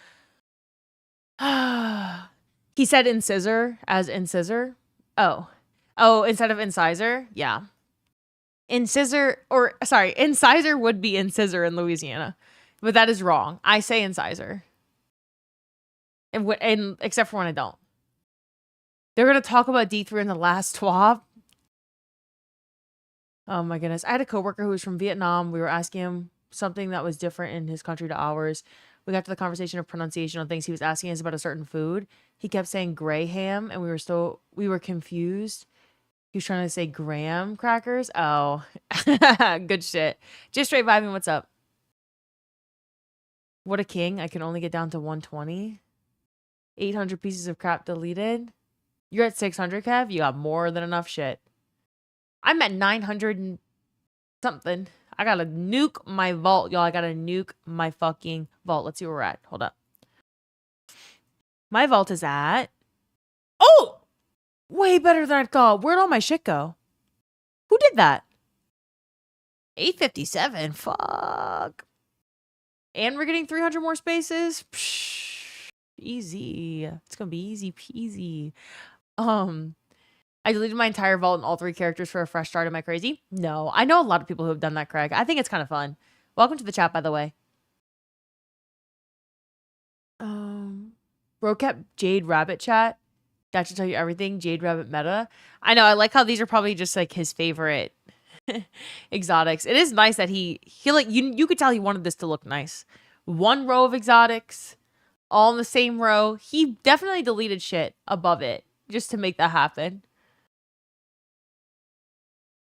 Speaker 1: He said incisor as incisor. Oh, instead of incisor? Yeah. Incisor would be incisor in Louisiana, but that is wrong. I say incisor. And except for when I don't. They're going to talk about D3 in the last TWAB. Oh my goodness. I had a coworker who was from Vietnam. We were asking him something that was different in his country to ours. We got to the conversation of pronunciation on things. He was asking us about a certain food. He kept saying gray ham, and we were confused. He was trying to say graham crackers. Oh, good shit. Just straight vibing. What's up? What a king. I can only get down to 120. 800 pieces of crap deleted. You're at 600, Kev? You got more than enough shit. I'm at 900 and something. I gotta nuke my vault, y'all. I gotta nuke my fucking vault. Let's see where we're at. Hold up. My vault is at... Oh! Way better than I thought. Where'd all my shit go? Who did that? 857. Fuck. And we're getting 300 more spaces. Psh, easy. It's gonna be easy peasy. I deleted my entire vault and all 3 characters for a fresh start. Am I crazy? No. I know a lot of people who have done that, Craig. I think it's kind of fun. Welcome to the chat, by the way. Bro kept Jade Rabbit chat. That should tell you everything. Jade Rabbit meta. I know. I like how these are probably just like his favorite exotics. It is nice that he like you could tell he wanted this to look nice. 1 row of exotics, all in the same row. He definitely deleted shit above it just to make that happen.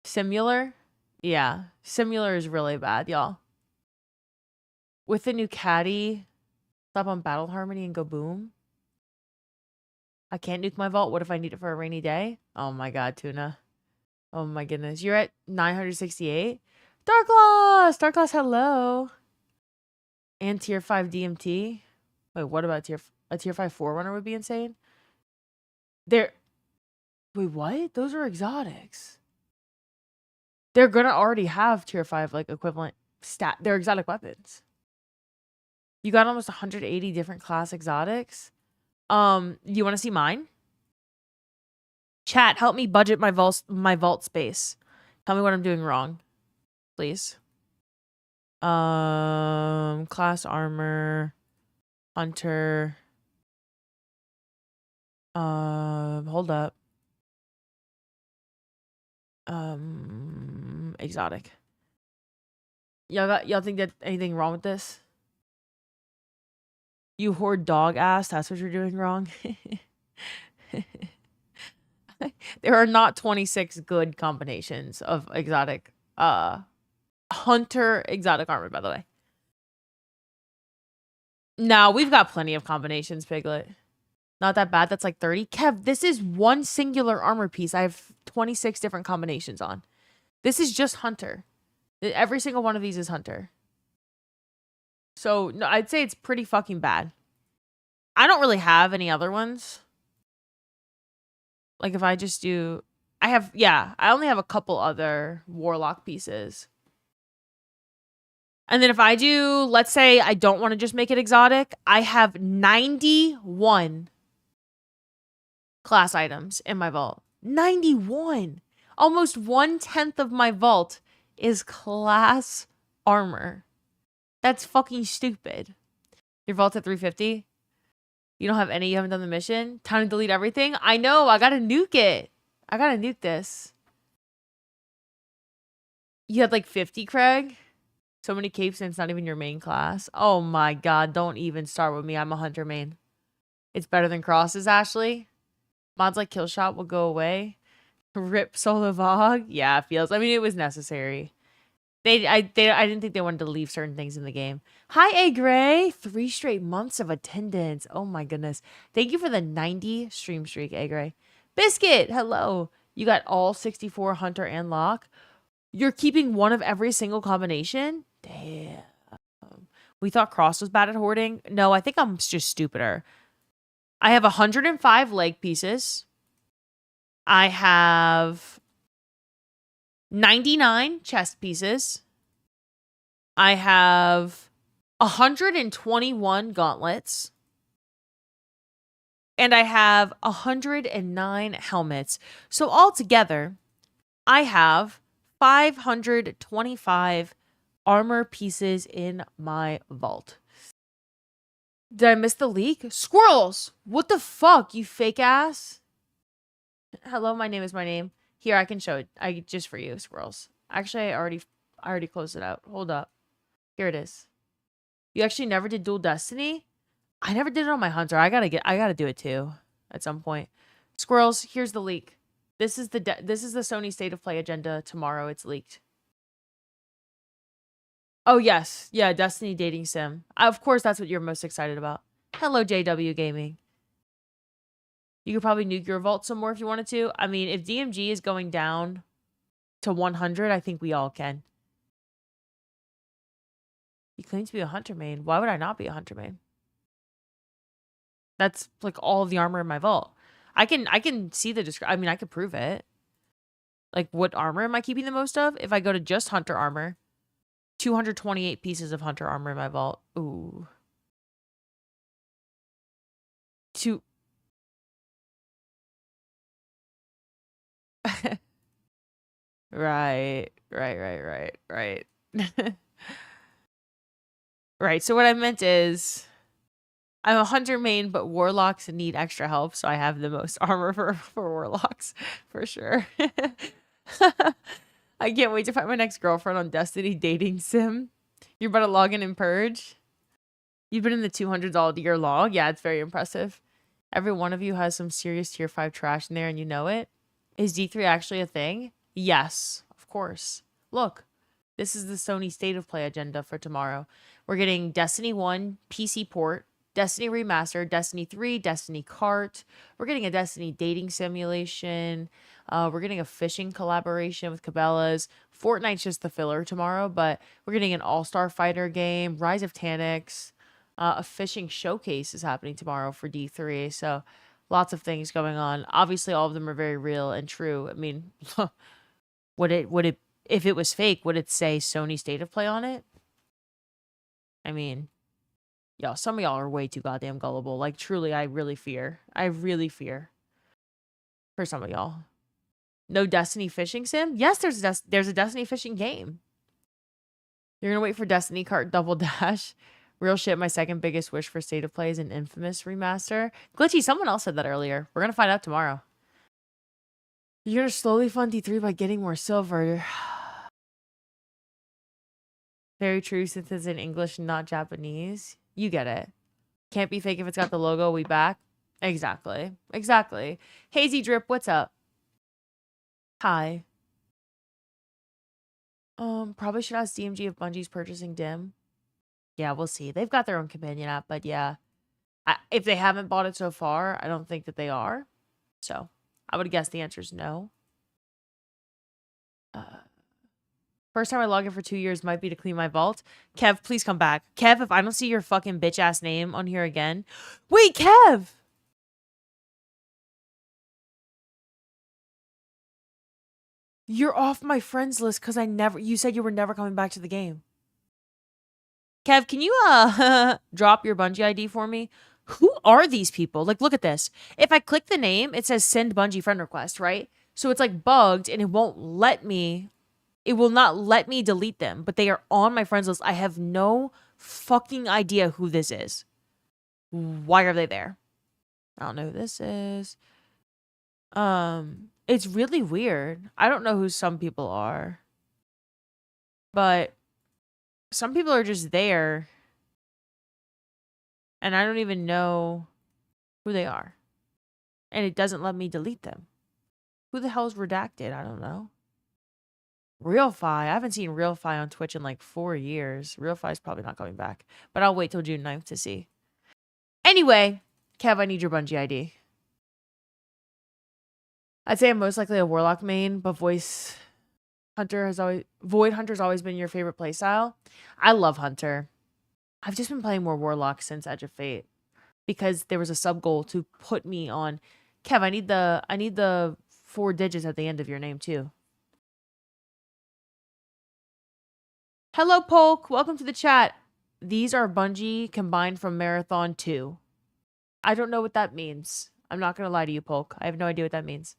Speaker 1: Simular? Yeah. Simular is really bad, y'all. With the new caddy, stop on Battle Harmony and go boom. I can't nuke my vault. What if I need it for a rainy day? Oh my god, Tuna. Oh my goodness. You're at 968? Dark Loss, hello. And tier 5 DMT. Wait, what about a tier 5 Forerunner would be insane? Wait, what? Those are exotics. They're gonna already have tier 5 like equivalent stat. They're exotic weapons. You got almost 180 different class exotics. You want to see mine? Chat, help me budget my vault space. Tell me what I'm doing wrong, please. Class armor, hunter. Hold up. Exotic. Y'all think that anything wrong with this? You hoard dog ass. That's what you're doing wrong. There are not 26 good combinations of exotic hunter exotic armor, by the way. No, we've got plenty of combinations, Piglet. Not that bad. That's like 30. Kev, this is one singular armor piece. I have 26 different combinations on. This is just hunter. Every single one of these is hunter. So, no, I'd say it's pretty fucking bad. I don't really have any other ones. Like, if I just do... I only have a couple other warlock pieces. And then if I do, let's say I don't want to just make it exotic, I have 91 class items in my vault. 91! Almost 1/10 of my vault is class armor. That's fucking stupid. Your vault's at 350? You don't have any, you haven't done the mission? Time to delete everything? I know, I gotta nuke it. I gotta nuke this. You had like 50, Craig? So many capes and it's not even your main class. Oh my god, don't even start with me. I'm a hunter main. It's better than crosses, Ashley. Mods like Killshot will go away. Rip Solo Vog. Yeah, it feels. I mean, it was necessary. I didn't think they wanted to leave certain things in the game. Hi, A Gray. 3 straight months of attendance. Oh my goodness. Thank you for the 90 stream streak, A Gray. Biscuit, hello. You got all 64 hunter and lock. You're keeping one of every single combination? Damn. We thought Cross was bad at hoarding. No, I think I'm just stupider. I have 105 leg pieces. I have 99 chest pieces. I have 121 gauntlets. And I have 109 helmets. So altogether, I have 525 armor pieces in my vault. Did I miss the leak? Squirrels! What the fuck, you fake ass? Hello, my name is my name. Here, I can show it. Just for you, squirrels. Actually, I already closed it out. Hold up. Here it is. You actually never did dual destiny? I never did it on my hunter. I gotta do it too at some point. Squirrels, here's the leak. This is the Sony State of Play agenda tomorrow. It's leaked. Oh yes, yeah, Destiny dating sim. Of course, that's what you're most excited about. Hello, JW Gaming. You could probably nuke your vault some more if you wanted to. I mean, if DMG is going down to 100, I think we all can. You claim to be a hunter main. Why would I not be a hunter main? That's like all of the armor in my vault. I can see the description. I mean, I could prove it. Like, what armor am I keeping the most of? If I go to just hunter armor, 228 pieces of hunter armor in my vault. Ooh. Right. Right. So what I meant is I'm a hunter main, but warlocks need extra help, so I have the most armor for warlocks, for sure. I can't wait to find my next girlfriend on Destiny dating sim. You're about to log in and purge? You've been in the 200s all year long? Yeah, it's very impressive. Every one of you has some serious tier 5 trash in there and you know it. Is D3 actually a thing? Yes, of course. Look, this is the Sony State of Play agenda for tomorrow. We're getting Destiny 1 PC port, Destiny Remaster, Destiny 3, Destiny Kart. We're getting a Destiny dating simulation. We're getting a fishing collaboration with Cabela's. Fortnite's just the filler tomorrow, but we're getting an All-Star Fighter game, Rise of Taniks. A fishing showcase is happening tomorrow for D3. So lots of things going on. Obviously, all of them are very real and true. I mean, would it if it was fake, would it say Sony State of Play on it? I mean, y'all, some of y'all are way too goddamn gullible. Like, truly, I really fear for some of y'all. No Destiny fishing sim? Yes, there's a Destiny fishing game. You're gonna wait for Destiny Kart Double Dash. Real shit, my second biggest wish for State of Play is an Infamous remaster. Glitchy, someone else said that earlier. We're gonna find out tomorrow. You're gonna slowly fund D3 by getting more silver. Very true, since it's in English and not Japanese. You get it. Can't be fake if it's got the logo. We back. Exactly. Hazy Drip, what's up? Hi. Probably should ask DMG if Bungie's purchasing Dim. Yeah, we'll see. They've got their own companion app, but yeah. If they haven't bought it so far, I don't think that they are. So, I would guess the answer is no. First time I log in for 2 years might be to clean my vault. Kev, please come back. Kev, if I don't see your fucking bitch-ass name on here again. Wait, Kev! You're off my friends list because you said you were never coming back to the game. Kev, can you drop your Bungie ID for me? Who are these people? Like, look at this. If I click the name, it says send Bungie friend request, right? So it's like bugged and it will not let me delete them, but they are on my friends list. I have no fucking idea who this is. Why are they there? I don't know who this is. It's really weird. I don't know who some people are. But some people are just there. And I don't even know who they are. And it doesn't let me delete them. Who the hell is redacted? I don't know. RealFi. I haven't seen RealFi on Twitch in like 4 years. RealFi is probably not coming back. But I'll wait till June 9th to see. Anyway, Kev, I need your Bungie ID. I'd say I'm most likely a Warlock main, but Void Hunter's always been your favorite playstyle. I love Hunter. I've just been playing more Warlock since Edge of Fate because there was a sub goal to put me on. Kev, I need the 4 digits at the end of your name too. Hello, Polk. Welcome to the chat. These are Bungie combined from Marathon 2. I don't know what that means. I'm not going to lie to you, Polk. I have no idea what that means.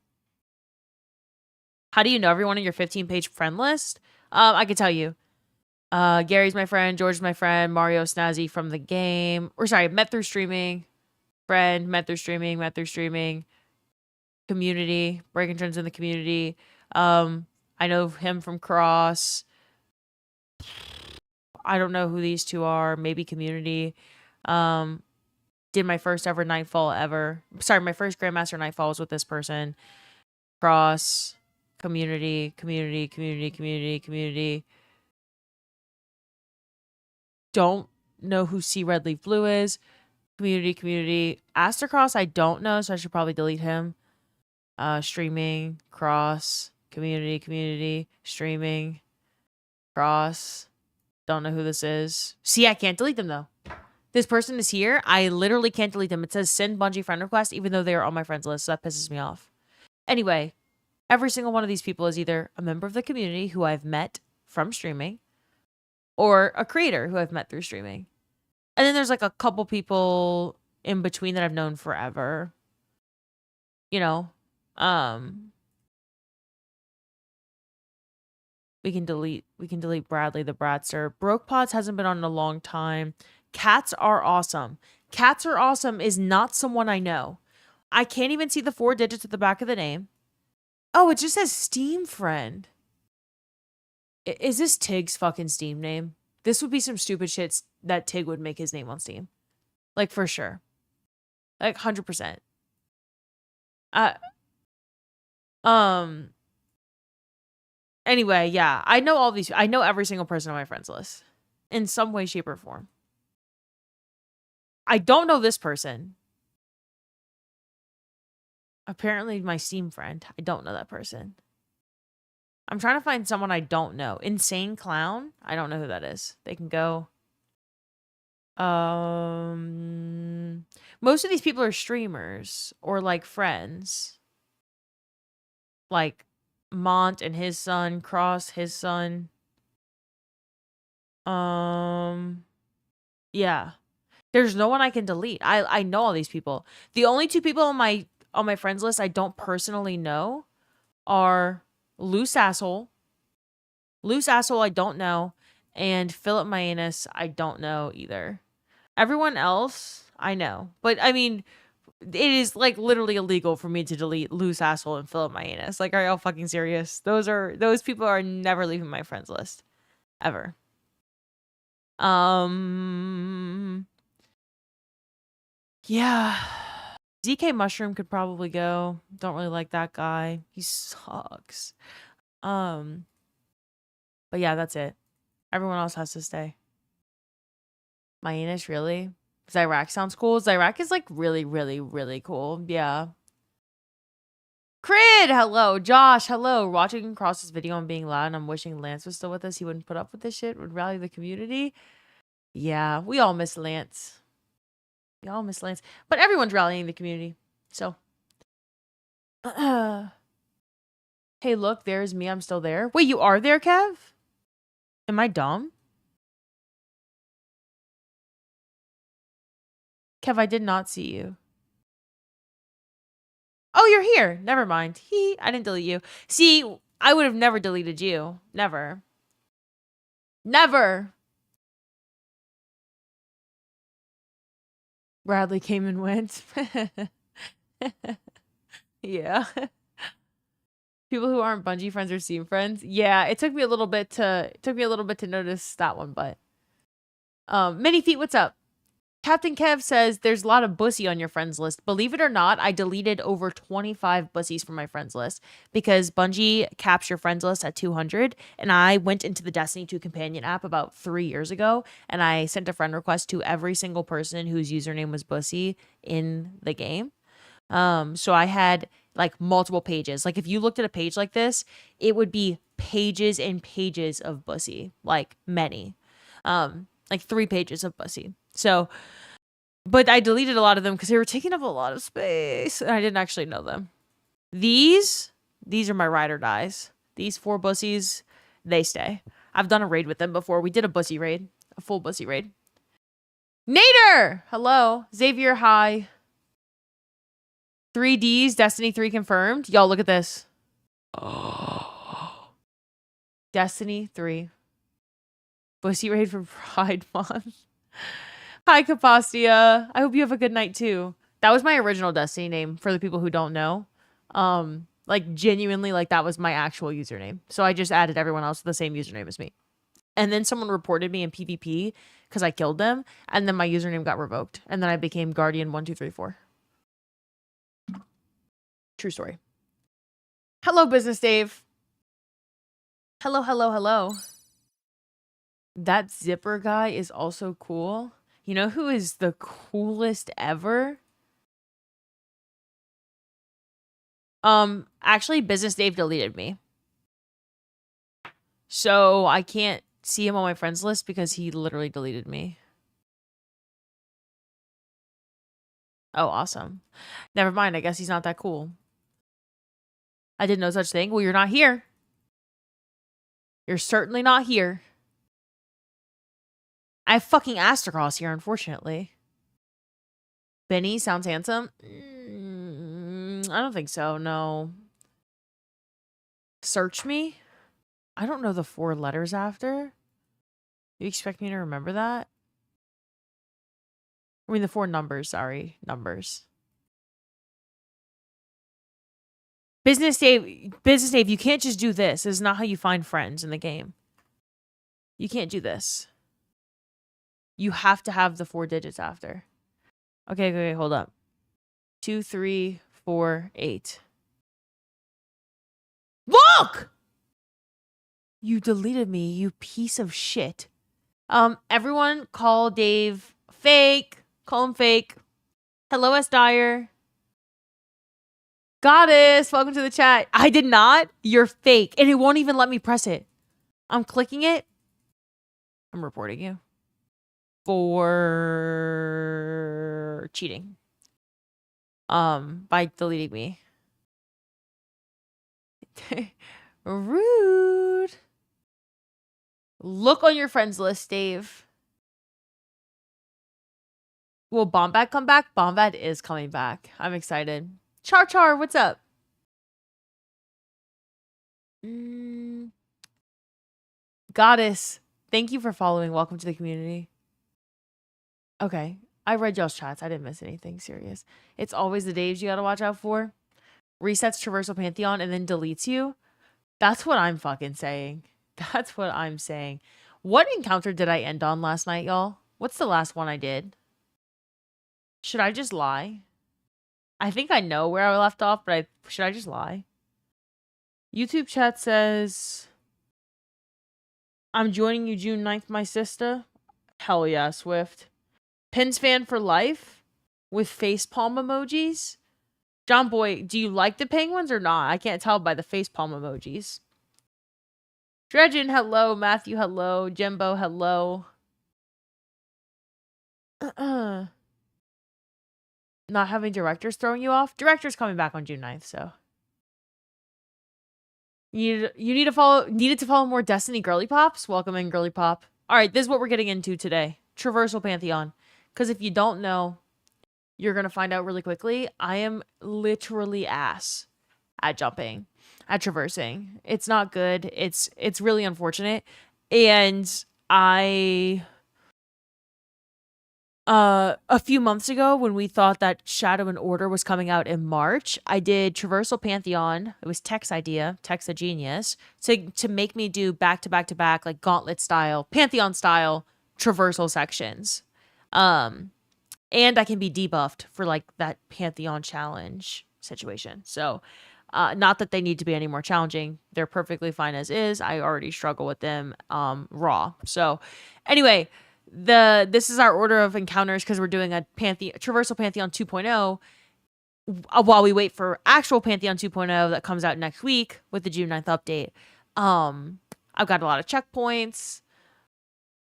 Speaker 1: How do you know everyone in your 15-page friend list? I can tell you. Gary's my friend. George's my friend. Mario Snazzy from the game. Or sorry, met through streaming. Friend, met through streaming. Community. Breaking trends in the community. I I know him from Cross. I don't know who these two are. Maybe Community. Did my first ever Nightfall ever. Sorry, my first Grandmaster Nightfall was with this person. Cross. Community. Don't know who C Red Leaf Blue is. Community. Astercross, I don't know, so I should probably delete him. Streaming. Cross. Community. Streaming. Cross. Don't know who this is. See, I can't delete them though. This person is here. I literally can't delete them. It says send Bungie friend request, even though they are on my friends list. So that pisses me off. Anyway, every single one of these people is either a member of the community who I've met from streaming or a creator who I've met through streaming. And then there's like a couple people in between that I've known forever. You know, we can delete Bradley the Bradster. Broke Pots hasn't been on in a long time. Cats are awesome. Cats are awesome is not someone I know. I can't even see the 4 digits at the back of the name. Oh, it just says Steam friend. Is this Tig's fucking Steam name? This would be some stupid shit that Tig would make his name on Steam. Like, for sure. Like, 100%. Anyway, yeah. I know all these. I know every single person on my friends list. In some way, shape, or form. I don't know this person. Apparently, my Steam friend. I don't know that person. I'm trying to find someone I don't know. Insane Clown? I don't know who that is. They can go. Most of these people are streamers or like friends. Like Mont and his son, Cross, his son. Yeah. There's no one I can delete. I know all these people. The only 2 people on my friends list I don't personally know are Loose Asshole. Loose Asshole I don't know. And Philip Mayanus I don't know either. Everyone else I know. But I mean, it is like literally illegal for me to delete Loose Asshole and Philip Mayanus. Like, are y'all fucking serious? Those people are never leaving my friends list. Ever. Yeah. ZK Mushroom could probably go. Don't really like that guy. He sucks. But yeah, that's it. Everyone else has to stay. Mayanus, really? Zyrak sounds cool. Zyrak is like really, really, really cool. Yeah. Crid, hello. Josh, hello. Watching Cross's video on being loud and I'm wishing Lance was still with us. He wouldn't put up with this shit. Would rally the community. Yeah, we all miss Lance. We all miss Lance. But everyone's rallying the community. So. Hey, look, there's me. I'm still there. Wait, you are there, Kev? Am I dumb? Kev, I did not see you. Oh, you're here. Never mind. I didn't delete you. See, I would have never deleted you. Never. Never. Bradley came and went. Yeah. People who aren't Bungie friends or Steam friends. Yeah, it took me a little bit to notice that one, but Mini Feet, what's up? Captain Kev says there's a lot of bussy on your friends list. Believe it or not, I deleted over 25 bussies from my friends list because Bungie caps your friends list at 200. And I went into the Destiny 2 companion app about 3 years ago and I sent a friend request to every single person whose username was bussy in the game. So I had like multiple pages. Like if you looked at a page like this, it would be pages and pages of bussy, like many, like 3 pages of bussy. So, but I deleted a lot of them because they were taking up a lot of space and I didn't actually know them. These are my ride or dies. These 4 bussies, they stay. I've done a raid with them before. We did a bussy raid, a full bussy raid. Nader, hello. Xavier, hi. 3Ds, Destiny 3 confirmed. Y'all, look at this. Oh. Destiny 3. Bussy raid for Pride Month. Hi, Capastia. I hope you have a good night, too. That was my original Destiny name, for the people who don't know. Like, genuinely, like, that was my actual username. So I just added everyone else with the same username as me. And then someone reported me in PvP because I killed them. And then my username got revoked. And then I became Guardian1234. True story. Hello, Business Dave. Hello, hello, hello. That zipper guy is also cool. You know who is the coolest ever? Actually, Business Dave deleted me. So I can't see him on my friends list because he literally deleted me. Oh, awesome. Never mind. I guess he's not that cool. I didn't know such thing. Well, you're not here. You're certainly not here. I have fucking Astrocross here, unfortunately. Benny sounds handsome. I don't think so. No. Search me? I don't know the 4 letters after. You expect me to remember that? I mean, the 4 numbers. Sorry. Numbers. Business Dave, you can't just do this. This is not how you find friends in the game. You can't do this. You have to have the 4 digits after. Okay, hold up. 2, 3, 4, 8. Look! You deleted me, you piece of shit. Everyone call Dave fake. Call him fake. Hello, S. Dyer. Goddess, welcome to the chat. I did not. You're fake. And it won't even let me press it. I'm clicking it. I'm reporting you for cheating. By deleting me. Rude. Look on your friends list, Dave. Will Bombat come back? Bombat is coming back. I'm excited. Char, what's up? Goddess, thank you for following. Welcome to the community. Okay. I read y'all's chats. I didn't miss anything serious. It's always the Daves you gotta watch out for. Resets Traversal Pantheon and then deletes you. That's what I'm fucking saying. That's what I'm saying. What encounter did I end on last night, y'all? What's the last one I did? Should I just lie? I think I know where I left off, but should I just lie? YouTube chat says, I'm joining you June 9th, my sister. Hell yeah, Swift. Pins fan for life with facepalm emojis. John Boy, do you like the penguins or not? I can't tell by the facepalm emojis. Dredgen, hello. Matthew, hello. Jimbo, hello. Not having directors throwing you off? Director's coming back on June 9th, so. You needed to follow more Destiny Girly Pops? Welcome in, Girly Pop. Alright, this is what we're getting into today. Traversal Pantheon. Because if you don't know, you're going to find out really quickly. I am literally ass at jumping, at traversing. It's not good. It's really unfortunate. And a few months ago, when we thought that Shadow and Order was coming out in March, I did Traversal Pantheon. It was Tech's idea, Tech's a genius, to make me do back to back, like Gauntlet style, Pantheon style traversal sections. And I can be debuffed for like that Pantheon challenge situation. So, not that they need to be any more challenging. They're perfectly fine as is. I already struggle with them raw. So, anyway, this is our order of encounters because we're doing a Traversal Pantheon 2.0 while we wait for actual Pantheon 2.0 that comes out next week with the June 9th update. I've got a lot of checkpoints.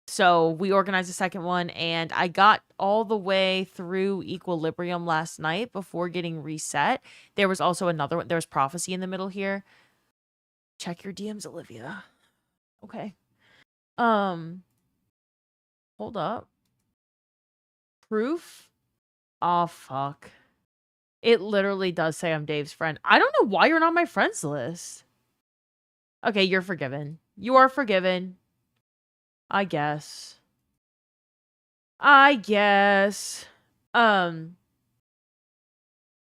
Speaker 1: So we organized the second one, and I got all the way through Equilibrium last night before getting reset. There was also another one. There was Prophecy in the middle here. Check your DMs, Olivia. Okay. Hold up. Proof? Oh, fuck. It literally does say I'm Dave's friend. I don't know why you're not on my friends list. Okay, you're forgiven. You are forgiven. I guess.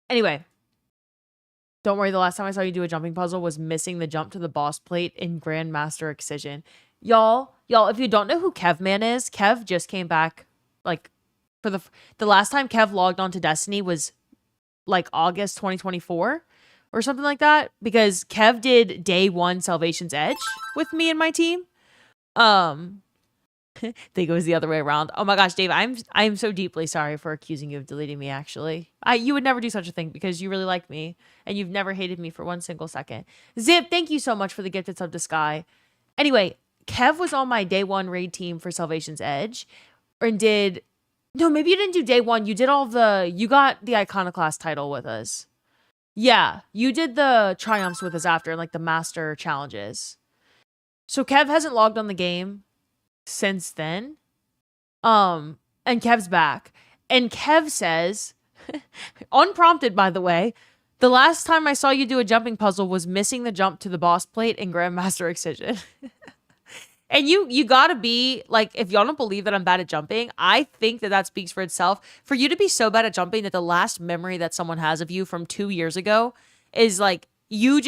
Speaker 1: Anyway. Don't worry, the last time I saw you do a jumping puzzle was missing the jump to the boss plate in Grandmaster Excision. Y'all, if you don't know who Kevman is, Kev just came back, like, for the last time Kev logged on to Destiny was, like, August 2024 or something like that, because Kev did day 1 Salvation's Edge with me and my team. I think it was the other way around. Oh my gosh, Dave, I'm so deeply sorry for accusing you of deleting me, actually. You would never do such a thing because you really like me and you've never hated me for 1 single second. Zip, thank you so much for the gifted sub to Sky. Anyway, Kev was on my day 1 raid team for Salvation's Edge and did... No, maybe you didn't do day 1. You did all the... You got the Iconoclast title with us. Yeah, you did the triumphs with us after, like the master challenges. So Kev hasn't logged on the game since then. And Kev's back. And Kev says, unprompted by the way, the last time I saw you do a jumping puzzle was missing the jump to the boss plate in Grandmaster Excision. And you gotta be, like, if y'all don't believe that I'm bad at jumping, I think that speaks for itself. For you to be so bad at jumping that the last memory that someone has of you from 2 years ago is, like, you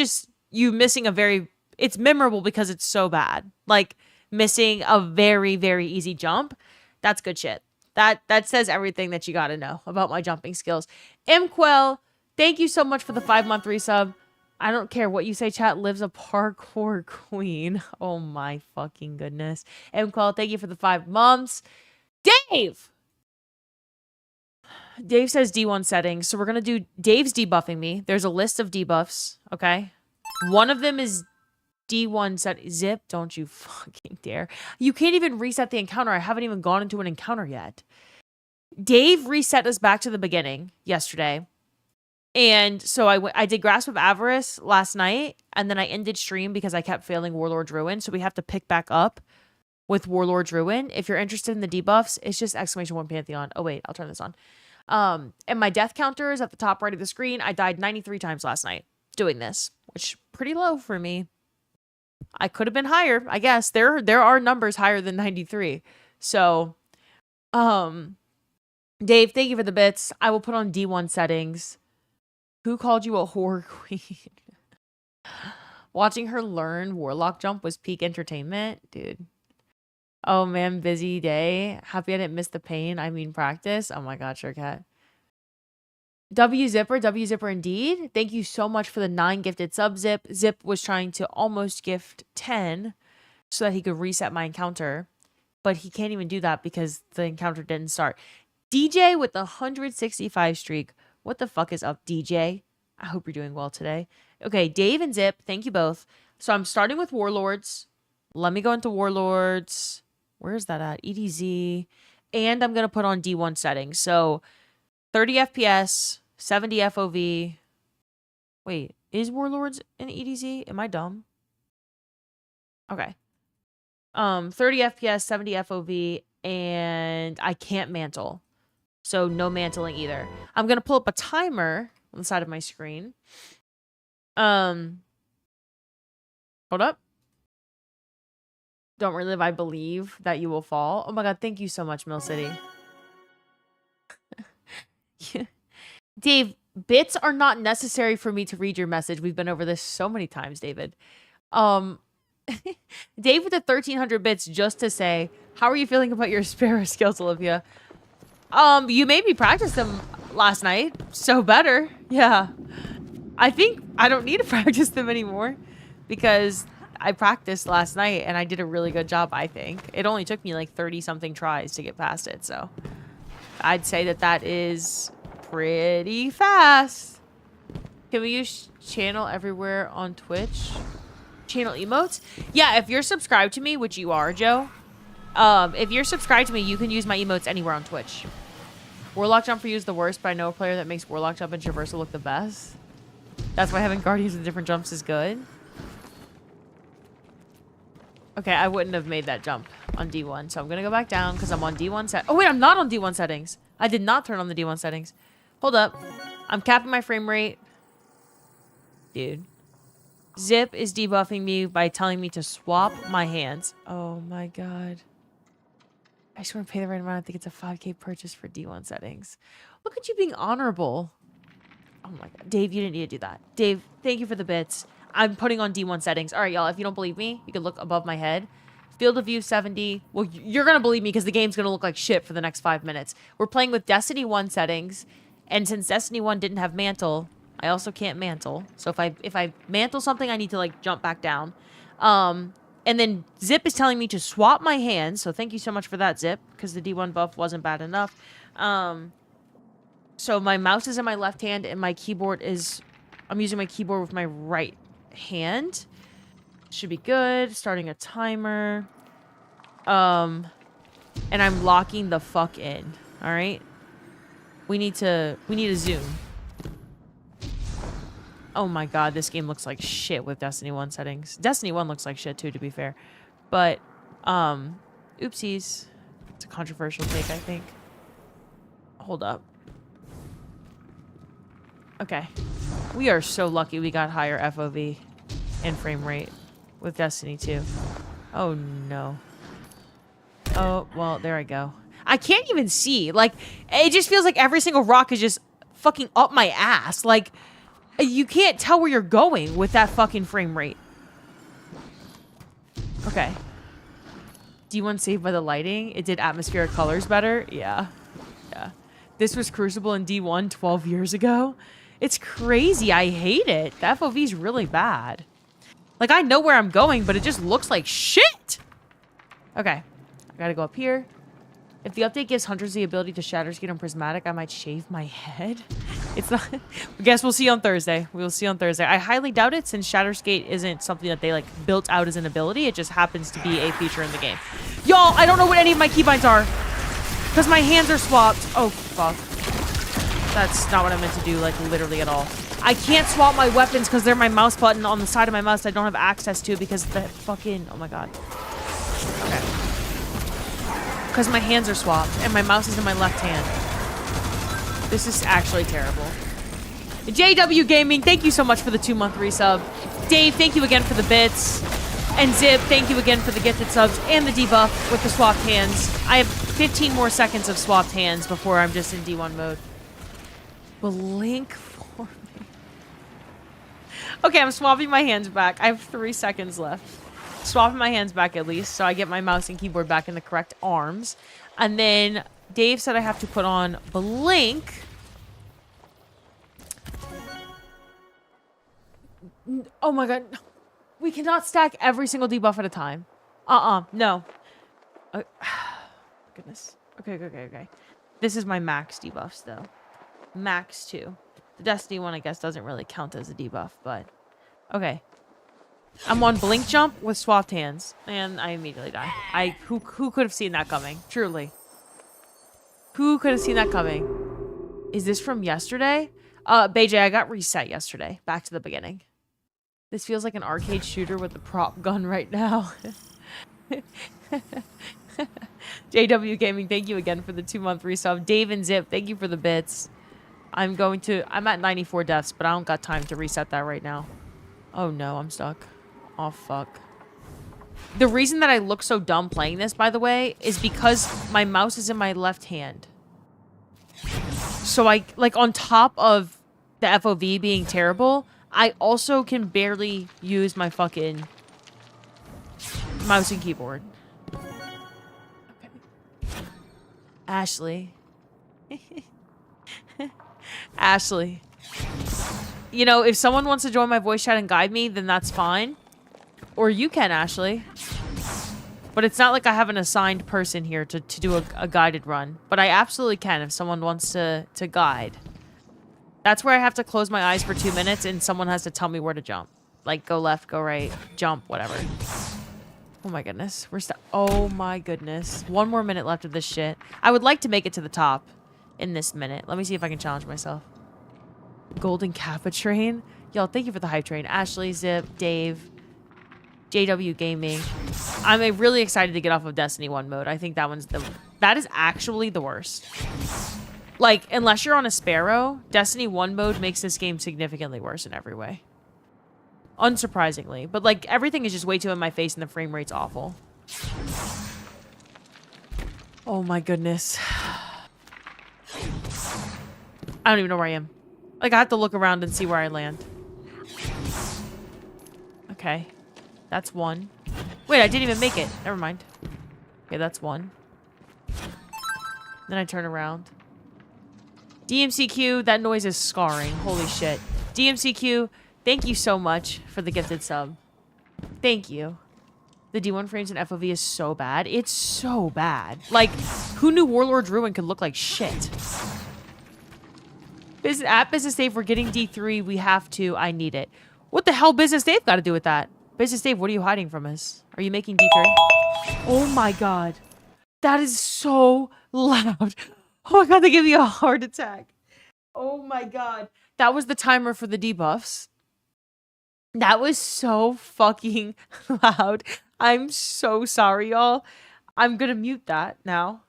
Speaker 1: missing a very... It's memorable because it's so bad. Like, missing a very, very easy jump. That's good shit. That says everything that you gotta know about my jumping skills. Mquell, thank you so much for the 5-month resub. I don't care what you say, chat. Lives a parkour queen. Oh my fucking goodness. Mquell, thank you for the 5 months. Dave! Dave says D1 settings. So we're gonna do... Dave's debuffing me. There's a list of debuffs, okay? One of them is D1 set. Zip, don't you fucking dare. You can't even reset the encounter. I haven't even gone into an encounter yet. Dave reset us back to the beginning yesterday. And so I did Grasp of Avarice last night, and then I ended stream because I kept failing Warlord's Ruin. So we have to pick back up with Warlord's Ruin. If you're interested in the debuffs, it's just !1 Pantheon. Oh wait, I'll turn this on. And my death counter is at the top right of the screen. I died 93 times last night doing this, which pretty low for me. I could have been higher, I guess. There are numbers higher than 93. So, Dave, thank you for the bits. I will put on D1 settings. Who called you a whore queen? Watching her learn Warlock jump was peak entertainment, dude. Oh man, busy day. Happy I didn't miss the pain. I mean practice. Oh my god, sure cat. W Zipper indeed. Thank you so much for the 9 gifted sub. Zip was trying to almost gift 10 so that he could reset my encounter, but he can't even do that because the encounter didn't start. DJ with the 165 streak. What the fuck is up, DJ? I hope you're doing well today. Okay, Dave and Zip, thank you both. So I'm starting with Warlords. Let me go into Warlords. Where is that at? EDZ. And I'm going to put on D1 settings. So 30 FPS, 70 FOV. Wait, is Warlords in EDZ? Am I dumb? Okay. 30 FPS, 70 FOV, and I can't mantle. So no mantling either. I'm going to pull up a timer on the side of my screen. Hold up. Don't relive, I believe that you will fall. Oh my god, thank you so much, Mill City. Dave, bits are not necessary for me to read your message. We've been over this so many times, David. Dave with the 1300 bits just to say, how are you feeling about your Sparrow skills, Olivia? You made me practice them last night, so better. Yeah. I think I don't need to practice them anymore because I practiced last night and I did a really good job, I think. It only took me like 30-something tries to get past it, so I'd say that is pretty fast. Can we use channel everywhere on Twitch? Channel emotes? Yeah, if you're subscribed to me, which you are, Joe, if you're subscribed to me, you can use my emotes anywhere on Twitch. Warlock jump for you is the worst, but I know a player that makes Warlock jump and Traversal look the best. That's why having Guardians with different jumps is good. Okay, I wouldn't have made that jump on D1, so I'm gonna go back down because I'm on D1 set. Oh wait, I'm not on D1 settings. I did not turn on the D1 settings. Hold up. I'm capping my frame rate. Dude. Zip is debuffing me by telling me to swap my hands. Oh my god. I just want to pay the right amount. I think it's a 5K purchase for D1 settings. Look at you being honorable. Oh my god. Dave, you didn't need to do that. Dave, thank you for the bits. I'm putting on D1 settings. All right, y'all, if you don't believe me, you can look above my head. Field of view 70. Well, you're going to believe me because the game's going to look like shit for the next 5 minutes. We're playing with Destiny 1 settings. And since Destiny 1 didn't have mantle, I also can't mantle. So if I mantle something, I need to, like, jump back down. And then Zip is telling me to swap my hands. So thank you so much for that, Zip, because the D1 buff wasn't bad enough. So my mouse is in my left hand and my keyboard is... I'm using my keyboard with my right hand. Should be good. Starting a timer. And I'm locking the fuck in. All right? We need to zoom. Oh my god, this game looks like shit with Destiny 1 settings. Destiny 1 looks like shit too, to be fair. But, oopsies. It's a controversial take, I think. Hold up. Okay. We are so lucky we got higher FOV and frame rate with Destiny 2. Oh, no. Oh, well, there I go. I can't even see. Like, it just feels like every single rock is just fucking up my ass. Like, you can't tell where you're going with that fucking frame rate. Okay. D1 saved by the lighting? It did atmospheric colors better? Yeah. Yeah. This was Crucible in D1 12 years ago? It's crazy. I hate it. The FOV is really bad. Like, I know where I'm going, but it just looks like shit. Okay. I gotta go up here. If the update gives hunters the ability to Shatterscape and Prismatic, I might shave my head. It's not... I guess we'll see on Thursday. We'll see on Thursday. I highly doubt it since Shatterscape isn't something that they, like, built out as an ability. It just happens to be a feature in the game. Y'all, I don't know what any of my keybinds are. Because my hands are swapped. Oh, fuck. That's not what I meant to do, like, literally at all. I can't swap my weapons because they're my mouse button on the side of my mouse I don't have access to because the fucking... Oh, my God. Okay. Because my hands are swapped and my mouse is in my left hand. This is actually terrible. JW Gaming, thank you so much for the 2-month resub. Dave, thank you again for the bits. And Zip, thank you again for the gifted subs and the debuff with the swapped hands. I have 15 more seconds of swapped hands before I'm just in D1 mode. Blink for me. Okay, I'm swapping my hands back. I have 3 seconds left. Swapping my hands back at least, so I get my mouse and keyboard back in the correct arms. And then Dave said I have to put on Blink. Oh my god. We cannot stack every single debuff at a time. No. Goodness. Okay. This is my max debuffs, though. Max 2. The Destiny one, I guess, doesn't really count as a debuff, but... Okay. I'm on Blink Jump with swapped hands, and I immediately die. Who could have seen that coming? Truly. Who could have seen that coming? Is this from yesterday? BJ, I got reset yesterday. Back to the beginning. This feels like an arcade shooter with a prop gun right now. JW Gaming, thank you again for the 2-month resub. Dave and Zip, thank you for the bits. I'm at 94 deaths, but I don't got time to reset that right now. Oh no, I'm stuck. Oh fuck. The reason that I look so dumb playing this, by the way, is because my mouse is in my left hand. So I, like, on top of the FOV being terrible, I also can barely use my fucking mouse and keyboard. Okay. Ashley. Ashley. You know, if someone wants to join my voice chat and guide me, then that's fine. Or you can, Ashley. But it's not like I have an assigned person here to do a guided run. But I absolutely can if someone wants to guide. That's where I have to close my eyes for 2 minutes and someone has to tell me where to jump. Like, go left, go right, jump, whatever. Oh my goodness. Oh my goodness. 1 more minute left of this shit. I would like to make it to the top in this minute. Let me see if I can challenge myself. Golden Kappa train. Y'all, thank you for the hype train. Ashley, Zip, Dave, JW Gaming. I'm really excited to get off of Destiny 1 mode. I think that is actually the worst. Like, unless you're on a Sparrow, Destiny 1 mode makes this game significantly worse in every way. Unsurprisingly. But, like, everything is just way too in my face and the frame rate's awful. Oh my goodness. I don't even know where I am. Like, I have to look around and see where I land. Okay. That's one. Wait, I didn't even make it. Never mind. Okay, that's one. Then I turn around. DMCQ, that noise is scarring. Holy shit. DMCQ, thank you so much for the gifted sub. Thank you. The D1 frames in FOV is so bad. It's so bad. Like, who knew Warlord's Ruin could look like shit? Business Dave, we're getting D3. We have to. I need it. What the hell Business Dave got to do with that? Business Dave, what are you hiding from us? Are you making D3? Oh my god. That is so loud. Oh my god, they give me a heart attack. Oh my god. That was the timer for the debuffs. That was so fucking loud. I'm so sorry, y'all. I'm gonna mute that now.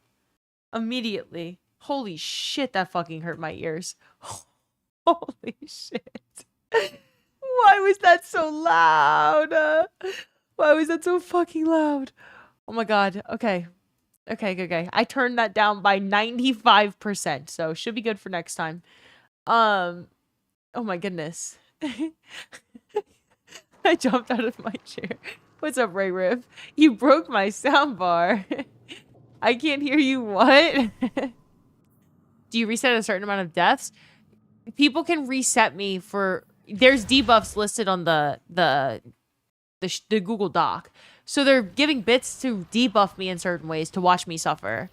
Speaker 1: Immediately. Holy shit, that fucking hurt my ears. Holy shit. Why was that so loud? Why was that so fucking loud? Oh my god. Okay. Okay. I turned that down by 95%, so should be good for next time. Oh my goodness. I jumped out of my chair. What's up, Ray Riff? You broke my soundbar. I can't hear you. What? Do you reset a certain amount of deaths? People can reset me for... There's debuffs listed on the Google Doc. So they're giving bits to debuff me in certain ways to watch me suffer.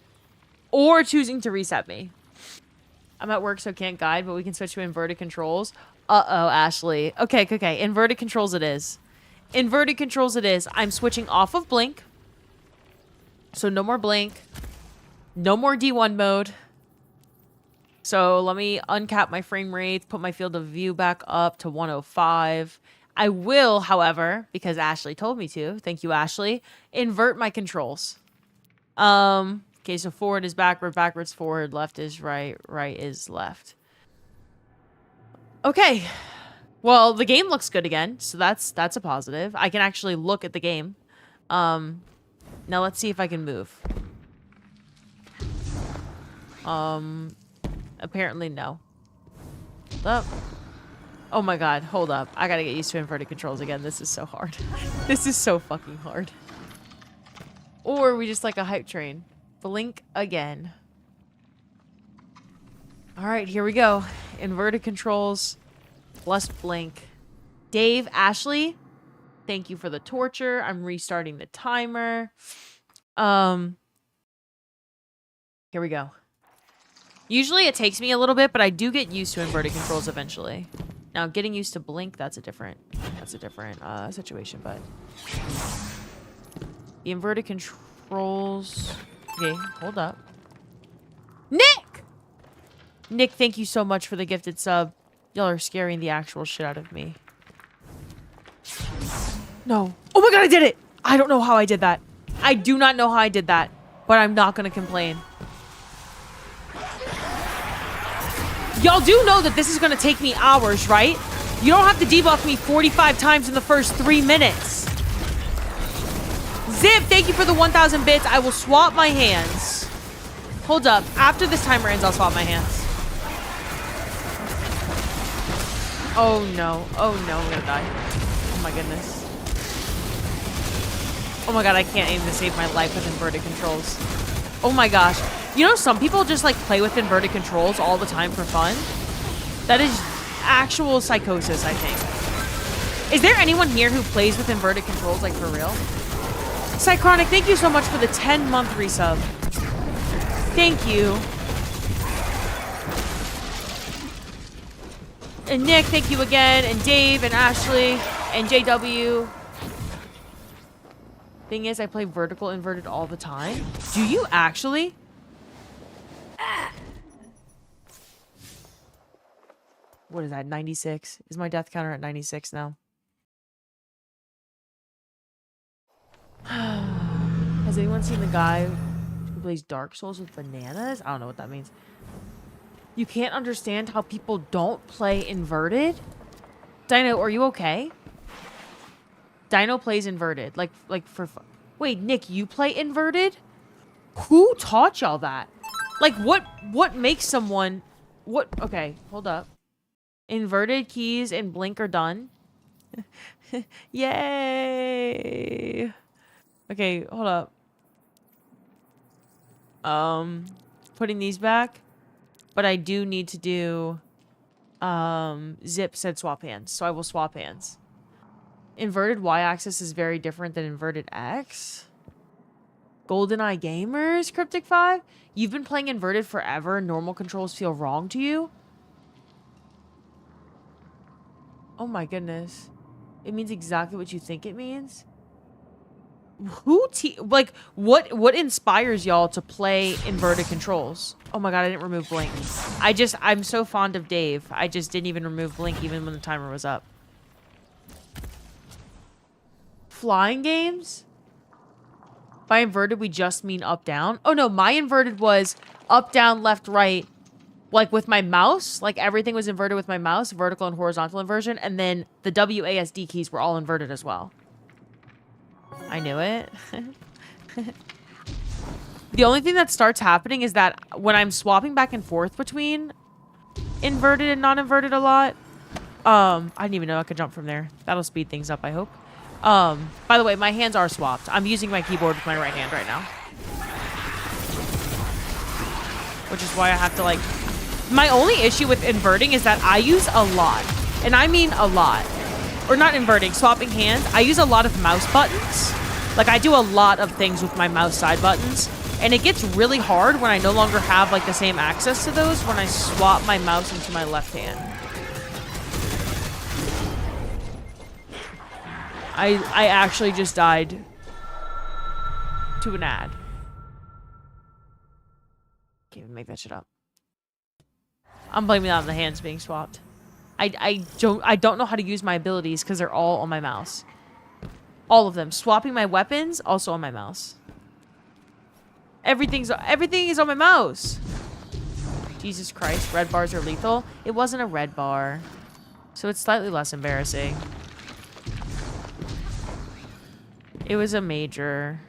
Speaker 1: Or choosing to reset me. I'm at work, so can't guide, but we can switch to inverted controls. Uh-oh, Ashley. Okay. Inverted controls it is. Inverted controls it is. I'm switching off of blink. So no more blink. No more D1 mode. So let me uncap my frame rate, put my field of view back up to 105. I will, however, because Ashley told me to, thank you, Ashley, invert my controls. Okay, so forward is backward, backwards forward, left is right, right is left. Okay. Well, the game looks good again, so that's a positive. I can actually look at the game. Now let's see if I can move. Apparently no. Hold up. Oh my god, hold up. I gotta get used to inverted controls again. This is so hard. This is so fucking hard. Or we just like a hype train. Blink again. Alright, here we go. Inverted controls. Plus blink. Dave, Ashley, thank you for the torture. I'm restarting the timer. Here we go. Usually it takes me a little bit, but I do get used to inverted controls eventually. Now, getting used to blink, that's a different situation, but... The inverted controls... Okay, hold up. Nick! Nick, thank you so much for the gifted sub. Y'all are scaring the actual shit out of me. No. Oh my god, I did it! I don't know how I did that. I do not know how I did that, but I'm not gonna complain. Y'all do know that this is gonna take me hours, right? You don't have to debuff me 45 times in the first 3 minutes. Zip, thank you for the 1,000 bits. I will swap my hands. Hold up. After this timer ends, I'll swap my hands. Oh no. Oh no, I'm gonna die. Oh my goodness. Oh my god, I can't aim to save my life with inverted controls. Oh my gosh. You know, some people just like play with inverted controls all the time for fun. That is actual psychosis, I think. Is there anyone here who plays with inverted controls, like for real? Psychronic, thank you so much for the 10-month resub. Thank you. And Nick, thank you again. And Dave and Ashley and JW. Thing is, I play vertical inverted all the time. Do you actually? What is that, 96? Is my death counter at 96 now? Has anyone seen the guy who plays Dark Souls with bananas? I don't know what that means. You can't understand how people don't play inverted? Dino, are you okay? Dino plays inverted. Like for fun. Wait, Nick, you play inverted? Who taught y'all that? Like, what makes someone... What? Okay, hold up. Inverted keys and blink are done. Yay! Okay, hold up. Putting these back. But I do need to do... Zip said swap hands, so I will swap hands. Inverted y-axis is very different than inverted x. GoldenEye Gamers, Cryptic5? You've been playing inverted forever and normal controls feel wrong to you? Oh my goodness. It means exactly what you think it means? Like, what inspires y'all to play inverted controls? Oh my god, I didn't remove blink. I'm so fond of Dave. I just didn't even remove blink even when the timer was up. Flying games? By inverted, we just mean up, down. Oh no, my inverted was up, down, left, right. Like with my mouse, like everything was inverted with my mouse, vertical and horizontal inversion. And then the WASD keys were all inverted as well. I knew it. The only thing that starts happening is that when I'm swapping back and forth between inverted and non-inverted a lot, I didn't even know I could jump from there. That'll speed things up, I hope. By the way, my hands are swapped. I'm using my keyboard with my right hand right now. Which is why I have to, like... My only issue with inverting is that I use a lot. And I mean a lot. Or not inverting, swapping hands. I use a lot of mouse buttons. Like, I do a lot of things with my mouse side buttons. And it gets really hard when I no longer have, like, the same access to those when I swap my mouse into my left hand. I actually just died to an ad. Can't even make that shit up. I'm blaming that on the hands being swapped. I don't know how to use my abilities because they're all on my mouse. All of them. Swapping my weapons, also on my mouse. Everything is on my mouse. Jesus Christ, red bars are lethal. It wasn't a red bar. So it's slightly less embarrassing. It was a major.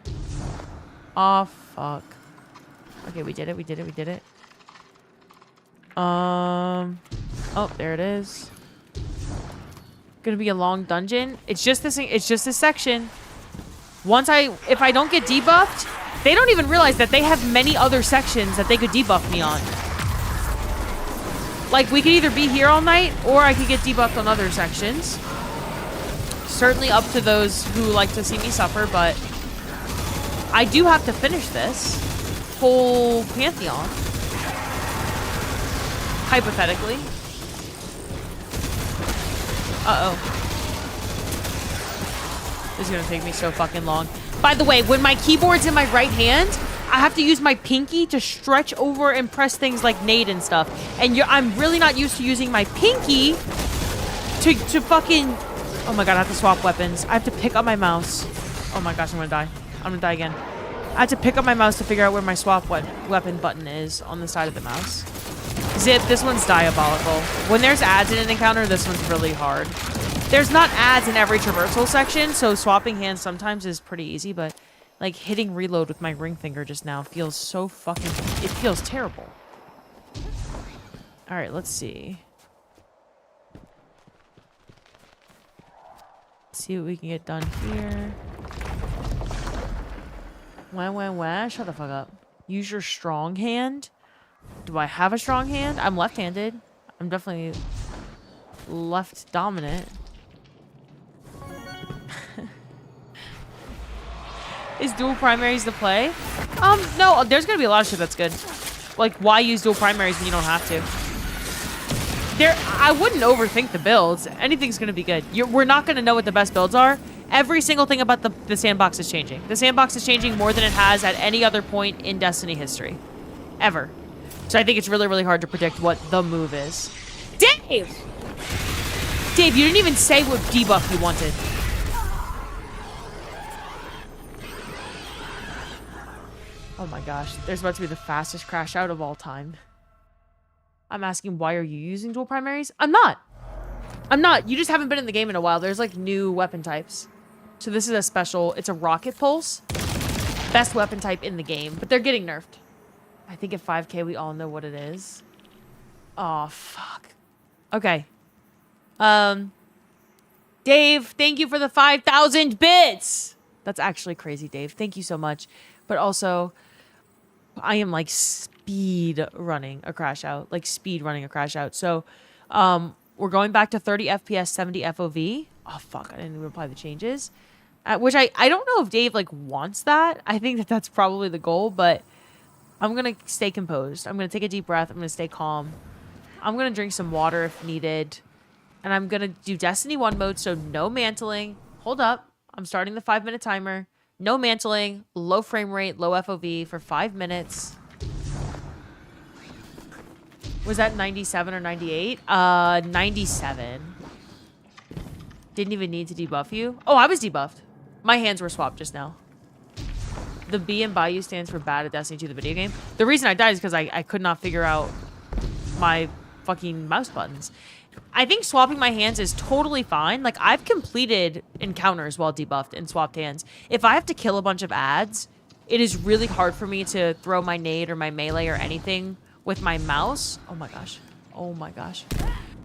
Speaker 1: Oh, fuck. Okay, we did it, we did it, we did it. Oh, there it is. Gonna be a long dungeon. It's just this section. If I don't get debuffed, they don't even realize that they have many other sections that they could debuff me on. Like, we could either be here all night, or I could get debuffed on other sections. Certainly up to those who like to see me suffer, but I do have to finish this whole Pantheon. Hypothetically. Uh-oh. This is gonna take me so fucking long. By the way, when my keyboard's in my right hand, I have to use my pinky to stretch over and press things like nade and stuff. And I'm really not used to using my pinky to fucking... Oh my god, I have to swap weapons. I have to pick up my mouse. Oh my gosh, I'm gonna die. I'm gonna die again. I have to pick up my mouse to figure out where my swap weapon button is on the side of the mouse. Zip, this one's diabolical. When there's ads in an encounter, this one's really hard. There's not ads in every traversal section, so swapping hands sometimes is pretty easy, but like hitting reload with my ring finger just now feels so fucking... It feels terrible. Alright, let's see. See what we can get done here. Wah. Shut the fuck up. Use your strong hand. Do I have a strong hand? I'm left-handed. I'm definitely left dominant. Is dual primaries the play? No, there's gonna be a lot of shit that's good. Like, why use dual primaries when you don't have to? I wouldn't overthink the builds. Anything's gonna be good. We're not gonna know what the best builds are. Every single thing about the sandbox is changing. The sandbox is changing more than it has at any other point in Destiny history. Ever. So I think it's really, really hard to predict what the move is. Dave! Dave, you didn't even say what debuff you wanted. Oh my gosh. There's about to be the fastest crash out of all time. I'm asking, why are you using dual primaries? I'm not. I'm not. You just haven't been in the game in a while. There's like new weapon types. So this is a special, it's a rocket pulse. Best weapon type in the game, but they're getting nerfed. I think at 5K we all know what it is. Oh, fuck. Okay. Dave, thank you for the 5,000 bits. That's actually crazy, Dave. Thank you so much. But also, I am like speed running a crash out. So, we're going back to 30 FPS, 70 FOV. Oh, fuck. I didn't even apply the changes. Which I don't know if Dave, like, wants that. I think that that's probably the goal, but I'm going to stay composed. I'm going to take a deep breath. I'm going to stay calm. I'm going to drink some water if needed. And I'm going to do Destiny 1 mode, so no mantling. Hold up. I'm starting the 5-minute timer. No mantling, low frame rate, low FOV for 5 minutes. Was that 97 or 98? 97. Didn't even need to debuff you. Oh, I was debuffed. My hands were swapped just now. The B in Bayou stands for bad at Destiny 2, the video game. The reason I died is because I could not figure out my fucking mouse buttons. I think swapping my hands is totally fine. Like, I've completed encounters while debuffed and swapped hands. If I have to kill a bunch of ads, it is really hard for me to throw my nade or my melee or anything with my mouse. Oh my gosh. Oh my gosh.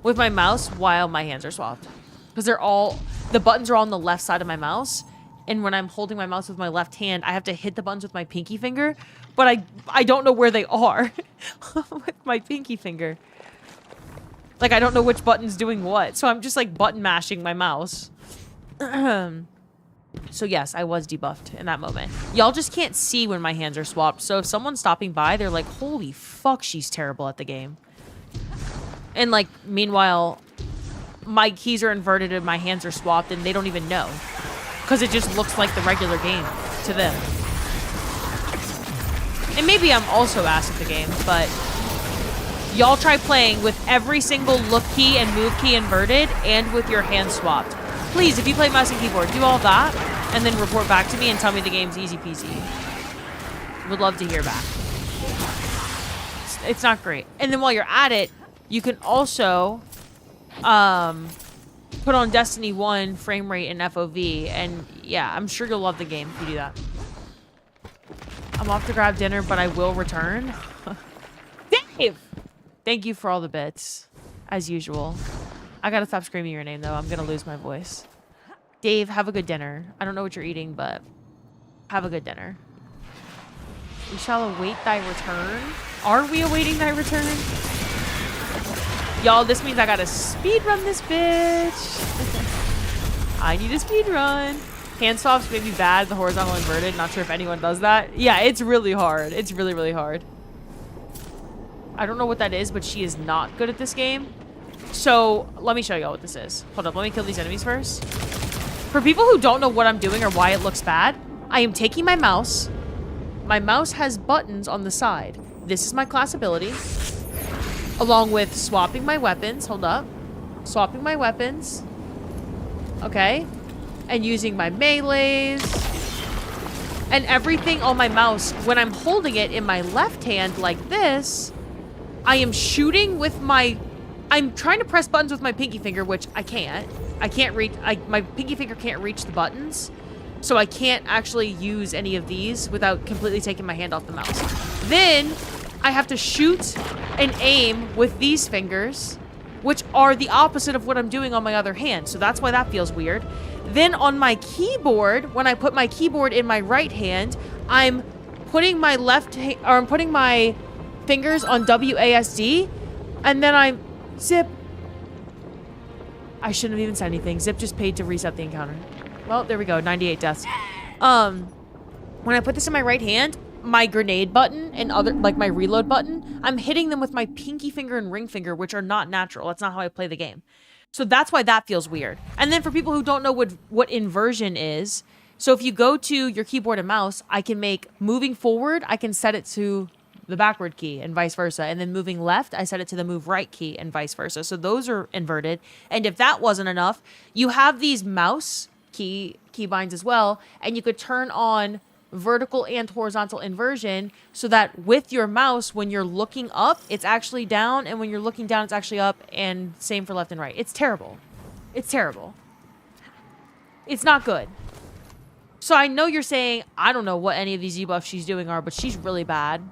Speaker 1: With my mouse while my hands are swapped. Because the buttons are all on the left side of my mouse. And when I'm holding my mouse with my left hand, I have to hit the buttons with my pinky finger. But I don't know where they are with my pinky finger. Like, I don't know which button's doing what. So I'm just, like, button mashing my mouse. So, yes, I was debuffed in that moment. Y'all just can't see when my hands are swapped. So if someone's stopping by, they're like, holy fuck, she's terrible at the game. And, like, meanwhile, my keys are inverted and my hands are swapped and they don't even know. Because it just looks like the regular game to them. And maybe I'm also ass at the game, but y'all try playing with every single look key and move key inverted and with your hands swapped. Please, if you play mouse and keyboard, do all that and then report back to me and tell me the game's easy peasy. Would love to hear back. It's not great. And then while you're at it, you can also put on Destiny 1 frame rate and FOV. And yeah, I'm sure you'll love the game if you do that. I'm off to grab dinner, but I will return. Dave! Thank you for all the bits, as usual. I gotta stop screaming your name, though. I'm gonna lose my voice. Dave, have a good dinner. I don't know what you're eating, but have a good dinner. We shall await thy return. Are we awaiting thy return? Y'all, this means I gotta speed run this bitch. I need a speed run. Hand swaps may be bad, the horizontal inverted. Not sure if anyone does that. Yeah, it's really hard. It's really, really hard. I don't know what that is, but she is not good at this game. So, let me show y'all what this is. Hold up, let me kill these enemies first. For people who don't know what I'm doing or why it looks bad, I am taking my mouse. My mouse has buttons on the side. This is my class ability. Along with swapping my weapons. Hold up. Swapping my weapons. Okay. And using my melees. And everything on my mouse, when I'm holding it in my left hand like this, I am shooting with my... I'm trying to press buttons with my pinky finger, which I can't. I can't reach... my pinky finger can't reach the buttons. So I can't actually use any of these without completely taking my hand off the mouse. Then I have to shoot and aim with these fingers, which are the opposite of what I'm doing on my other hand. So that's why that feels weird. Then on my keyboard, when I put my keyboard in my right hand, I'm putting my I'm putting my fingers on WASD, and then I'm zip. I shouldn't have even said anything. Zip just paid to reset the encounter. Well, there we go. 98 deaths. When I put this in my right hand, my grenade button and like my reload button, I'm hitting them with my pinky finger and ring finger, which are not natural. That's not how I play the game. So that's why that feels weird. And then for people who don't know what inversion is, so if you go to your keyboard and mouse, I can make moving forward, I can set it to the backward key and vice versa. And then moving left, I set it to the move right key and vice versa. So those are inverted. And if that wasn't enough, you have these mouse keybinds as well, and you could turn on vertical and horizontal inversion so that with your mouse, when you're looking up, it's actually down, and when you're looking down, it's actually up, and same for left and right. It's terrible. It's terrible. It's not good. So I know you're saying, I don't know what any of these debuffs she's doing are, but she's really bad.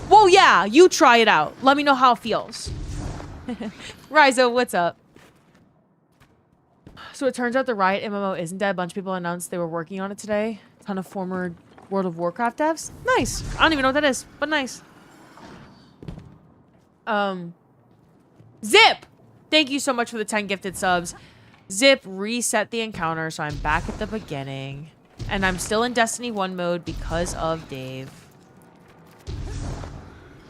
Speaker 1: Well, yeah, you try it out. Let me know how it feels. Rizo, what's up? So it turns out the Riot MMO isn't dead. A bunch of people announced they were working on it today. A ton of former World of Warcraft devs. Nice. I don't even know what that is, but nice. Zip! Thank you so much for the 10 gifted subs. Zip reset the encounter, so I'm back at the beginning. And I'm still in Destiny 1 mode because of Dave.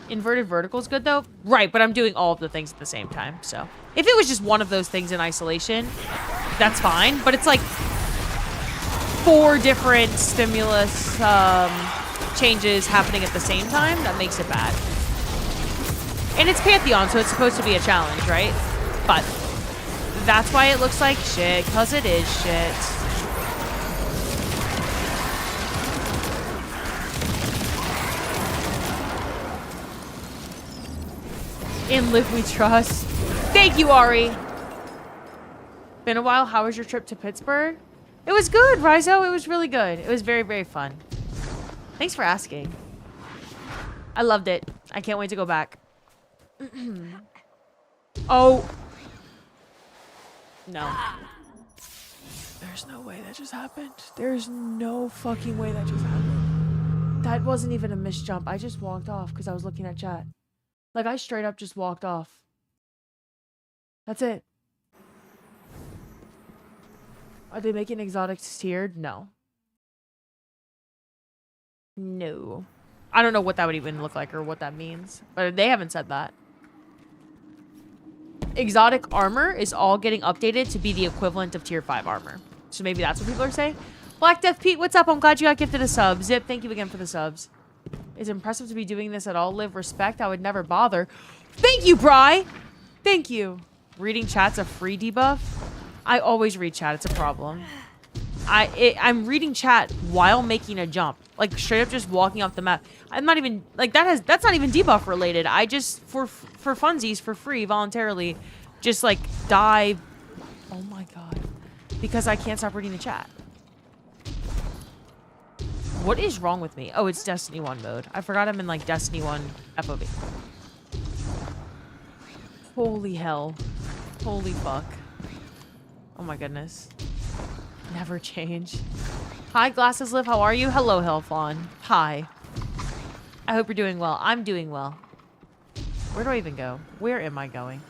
Speaker 1: Inverted vertical is good, though. Right, but I'm doing all of the things at the same time, so. If it was just one of those things in isolation, that's fine. But it's like 4 different stimulus changes happening at the same time. That makes it bad. And it's Pantheon, so it's supposed to be a challenge, right? But that's why it looks like shit, because it is shit. In Live We Trust. Thank you, Ari. Been a while. How was your trip to Pittsburgh? It was good, Rizo. It was really good. It was very, very fun. Thanks for asking. I loved it. I can't wait to go back. Oh. No. There's no way that just happened. There's no fucking way that just happened. That wasn't even a misjump. I just walked off because I was looking at chat. Like, I straight up just walked off. That's it. Are they making exotics tiered? No. No. I don't know what that would even look like or what that means. But they haven't said that. Exotic armor is all getting updated to be the equivalent of tier 5 armor. So maybe that's what people are saying. Black Death Pete, what's up? I'm glad you got gifted a sub. Zip, thank you again for the subs. It's impressive to be doing this at all. Live respect. I would never bother. Thank you, Bri. Thank you. Reading chat's a free debuff. I always read chat. It's a problem. I'm reading chat while making a jump. Like, straight up just walking off the map. I'm not even... Like, that's not even debuff related. I just, for funsies, for free, voluntarily, just, like, dive... Oh, my God. Because I can't stop reading the chat. What is wrong with me? Oh, it's Destiny 1 mode. I forgot I'm in, like, Destiny 1 FOV. Holy hell. Holy fuck. Oh, my goodness. Never change. Hi, Glasses Live. How are you? Hello, Hellfawn. Hi. I hope you're doing well. I'm doing well. Where do I even go? Where am I going?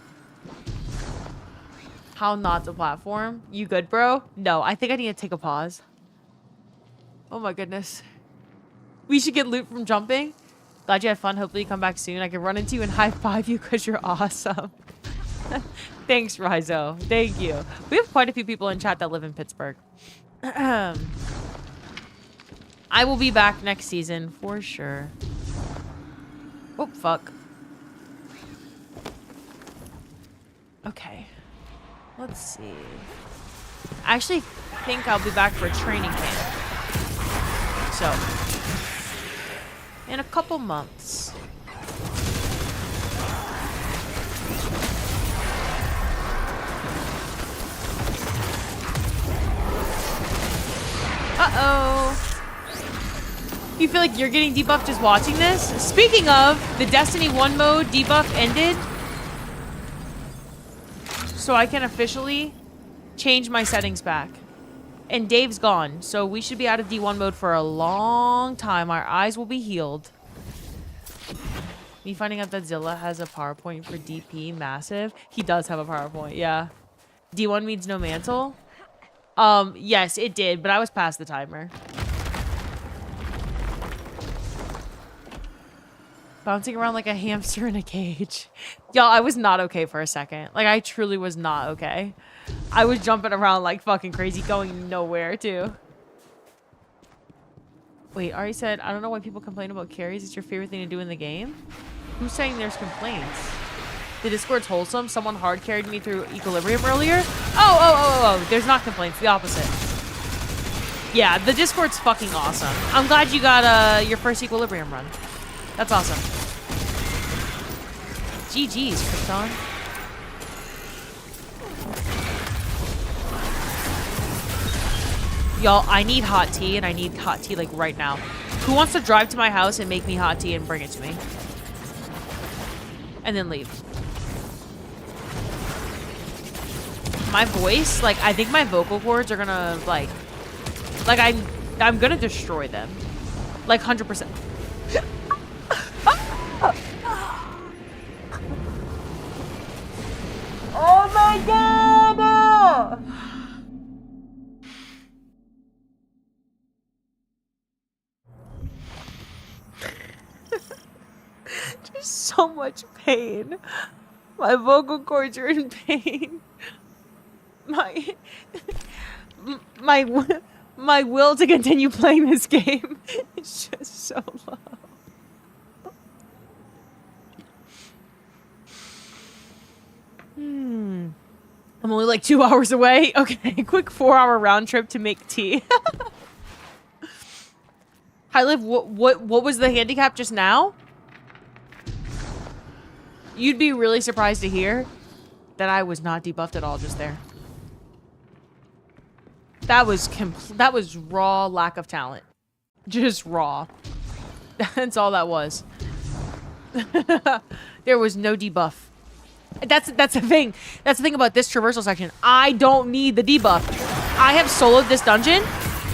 Speaker 1: How not the platform? You good, bro? No, I think I need to take a pause. Oh my goodness. We should get loot from jumping. Glad you had fun. Hopefully you come back soon. I can run into you and high five you because you're awesome. Thanks, Rizo. Thank you. We have quite a few people in chat that live in Pittsburgh. I will be back next season for sure. Oh, fuck. Okay. Let's see. I actually think I'll be back for training camp. So, in a couple months. Uh-oh. You feel like you're getting debuffed just watching this? Speaking of, the Destiny 1 mode debuff ended. So I can officially change my settings back. And Dave's gone, so we should be out of D1 mode for a long time. Our eyes will be healed. Me finding out that Zilla has a PowerPoint for DP, massive. He does have a PowerPoint, yeah. D1 means no mantle. Yes, it did, but I was past the timer. Bouncing around like a hamster in a cage. Y'all, I was not okay for a second. Like, I truly was not okay. I was jumping around like fucking crazy, going nowhere, too. Wait, Ari said, I don't know why people complain about carries. It's your favorite thing to do in the game? Who's saying there's complaints? The Discord's wholesome. Someone hard carried me through Equilibrium earlier. Oh. There's not complaints. The opposite. Yeah, the Discord's fucking awesome. I'm glad you got your first Equilibrium run. That's awesome. GG's, Krypton. Y'all, I need hot tea, and I need hot tea, like, right now. Who wants to drive to my house and make me hot tea and bring it to me? And then leave. my voice, like, I think my vocal cords are gonna, like I'm gonna destroy them. Like, 100%. Oh my god! Just so much pain. My vocal cords are in pain. My will to continue playing this game is just so low. I'm only like 2 hours away. Okay, quick 4-hour round trip to make tea. Hi Liv, what was the handicap just now? You'd be really surprised to hear that I was not debuffed at all just there. That was raw lack of talent. Just raw. That's all that was. There was no debuff. That's the thing. That's the thing about this traversal section. I don't need the debuff. I have soloed this dungeon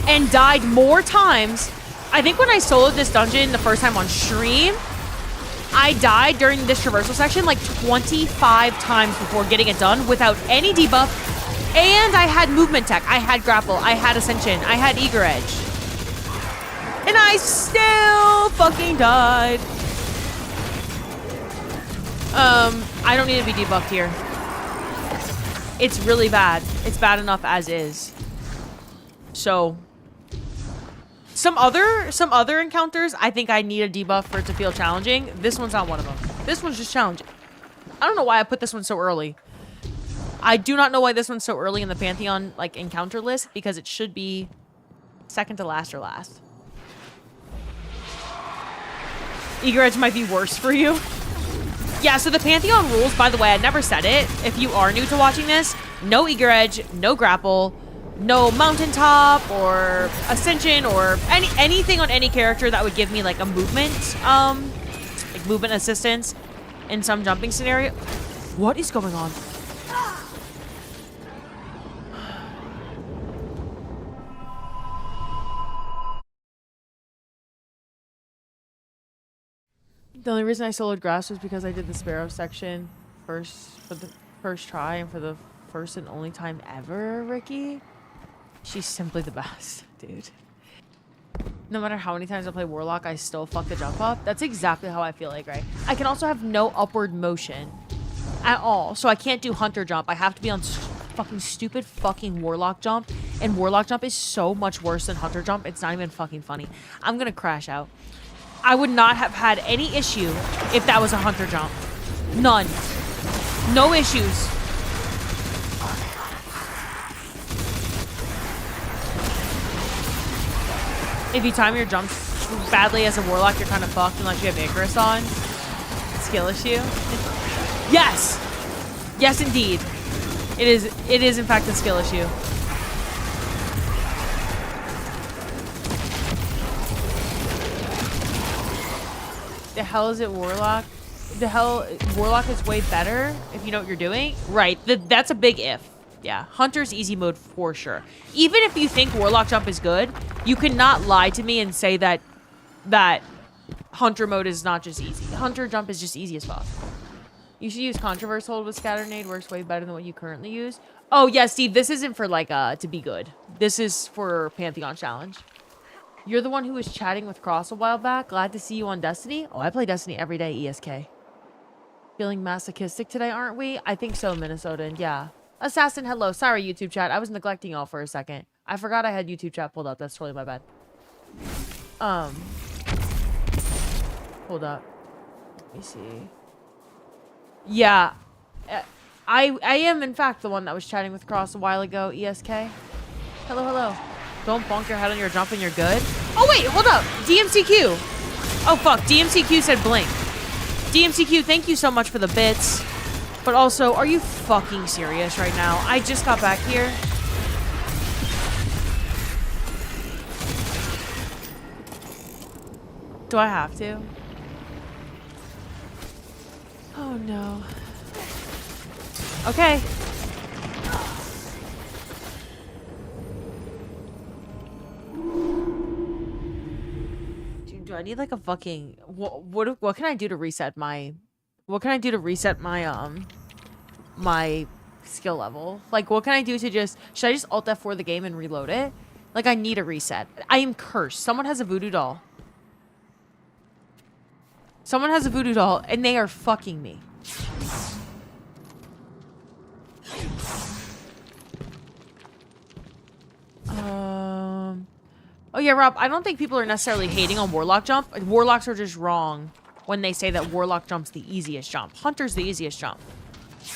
Speaker 1: and died more times. I think when I soloed this dungeon the first time on stream, I died during this traversal section like 25 times before getting it done without any debuff. And I had movement tech. I had grapple. I had ascension. I had eager edge. And I still fucking died. I don't need to be debuffed here. It's really bad. It's bad enough as is. So some other encounters, I think I need a debuff for it to feel challenging. This one's not one of them. This one's just challenging. I don't know why I put this one so early. I do not know why this one's so early in the Pantheon like encounter list, because it should be second to last or last. Eager edge might be worse for you. Yeah, so the Pantheon rules, by the way, I never said it. If you are new to watching this, no eager edge, no grapple, no mountaintop or ascension or anything on any character that would give me like a movement, like movement assistance in some jumping scenario. What is going on? The only reason I soloed grass was because I did the sparrow section first for the first try and for the first and only time ever, Ricky. She's simply the best, dude. No matter how many times I play Warlock, I still fuck the jump up. That's exactly how I feel like, right? I can also have no upward motion at all. So I can't do Hunter jump. I have to be on fucking stupid fucking Warlock jump. And Warlock jump is so much worse than Hunter jump. It's not even fucking funny. I'm gonna crash out. I would not have had any issue if that was a Hunter jump. None. No issues. If you time your jumps badly as a Warlock, you're kind of fucked unless you have Icarus on. Skill issue. Yes! Yes, indeed. It is in fact a skill issue. The hell is it Warlock? The hell, Warlock is way better if you know what you're doing. Right, that's a big if. Yeah, Hunter's easy mode for sure. Even if you think Warlock jump is good, you cannot lie to me and say that Hunter mode is not just easy. Hunter jump is just easy as fuck. You should use Controverse Hold with Scatter Nade. Works way better than what you currently use. Oh yeah, Steve, this isn't for like to be good. This is for Pantheon Challenge. You're the one who was chatting with Cross a while back. Glad to see you on Destiny. Oh, I play Destiny every day, ESK. Feeling masochistic today, aren't we? I think so, Minnesota, and yeah. Assassin, hello. Sorry, YouTube chat. I was neglecting y'all for a second. I forgot I had YouTube chat pulled up. That's totally my bad. Hold up. Let me see. Yeah. I am, in fact, the one that was chatting with Cross a while ago, ESK. Hello, hello. Don't bonk your head on your jump and you're good. Oh, wait, hold up. DMCQ. Oh, fuck. DMCQ said blink. DMCQ, thank you so much for the bits. But also, are you fucking serious right now? I just got back here. Do I have to? Oh, no. Okay. Do I need like a fucking what can I do to reset my my skill level? Like what can I do to just should I just alt F4 the game and reload it? Like I need a reset. I am cursed. Someone has a voodoo doll. Someone has a voodoo doll and they are fucking me. Oh yeah, Rob, I don't think people are necessarily hating on Warlock jump. Warlocks are just wrong when they say that Warlock jump's the easiest jump. Hunter's the easiest jump.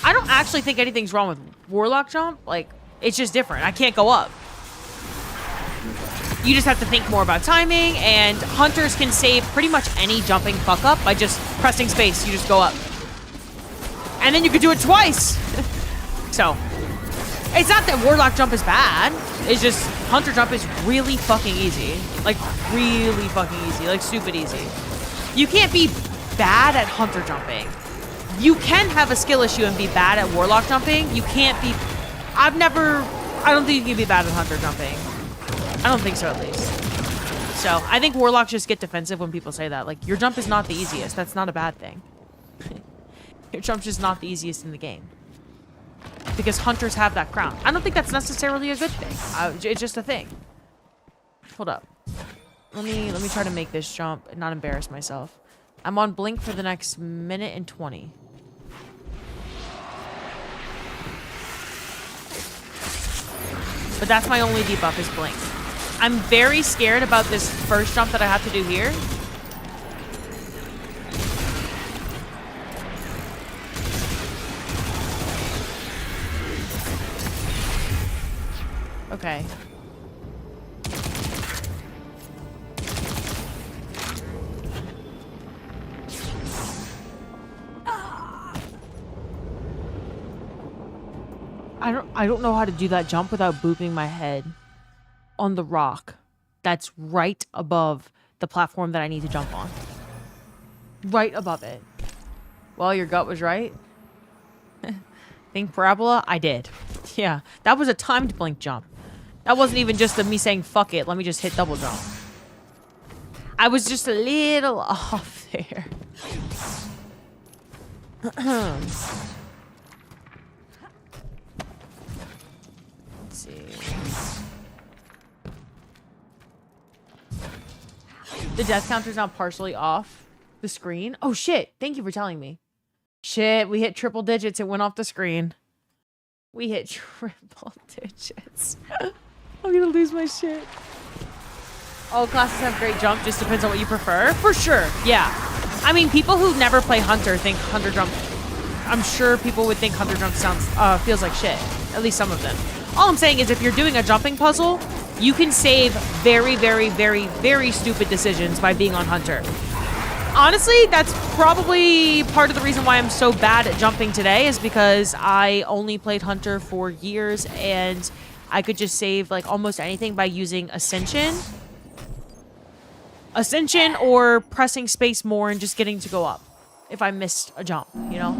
Speaker 1: I don't actually think anything's wrong with Warlock jump. Like, it's just different. I can't go up. You just have to think more about timing, and Hunters can save pretty much any jumping fuck up by just pressing space. You just go up. And then you could do it twice. So, it's not that Warlock jump is bad. It's just Hunter jump is really fucking easy. Like, really fucking easy. Like, stupid easy. You can't be bad at Hunter jumping. You can have a skill issue and be bad at Warlock jumping. You can't be... I don't think you can be bad at Hunter jumping. I don't think so, at least. So, I think Warlocks just get defensive when people say that. Like, your jump is not the easiest. That's not a bad thing. Your jump's just not the easiest in the game. Because Hunters have that crown. I don't think that's necessarily a good thing. It's just a thing. Hold up. Let me try to make this jump and not embarrass myself. I'm on blink for the next minute and 20. But that's my only debuff is blink. I'm very scared about this first jump that I have to do here. Okay. I don't know how to do that jump without booping my head on the rock that's right above the platform that I need to jump on. Right above it. Well, your gut was right. Think parabola? I did. Yeah, that was a timed blink jump. That wasn't even just me saying, fuck it, let me just hit double jump. I was just a little off there. Let's see. The death counter's now partially off the screen. Oh, shit. Thank you for telling me. Shit, we hit triple digits. It went off the screen. We hit triple digits. I'm gonna lose my shit. All classes have great jump. Just depends on what you prefer. For sure. Yeah. I mean, people who never play Hunter think Hunter jump... I'm sure people would think Hunter jump feels like shit. At least some of them. All I'm saying is if you're doing a jumping puzzle, you can save very, very, very, very stupid decisions by being on Hunter. Honestly, that's probably part of the reason why I'm so bad at jumping today is because I only played Hunter for years and I could just save like almost anything by using Ascension. Ascension or pressing space more and just getting to go up if I missed a jump, you know?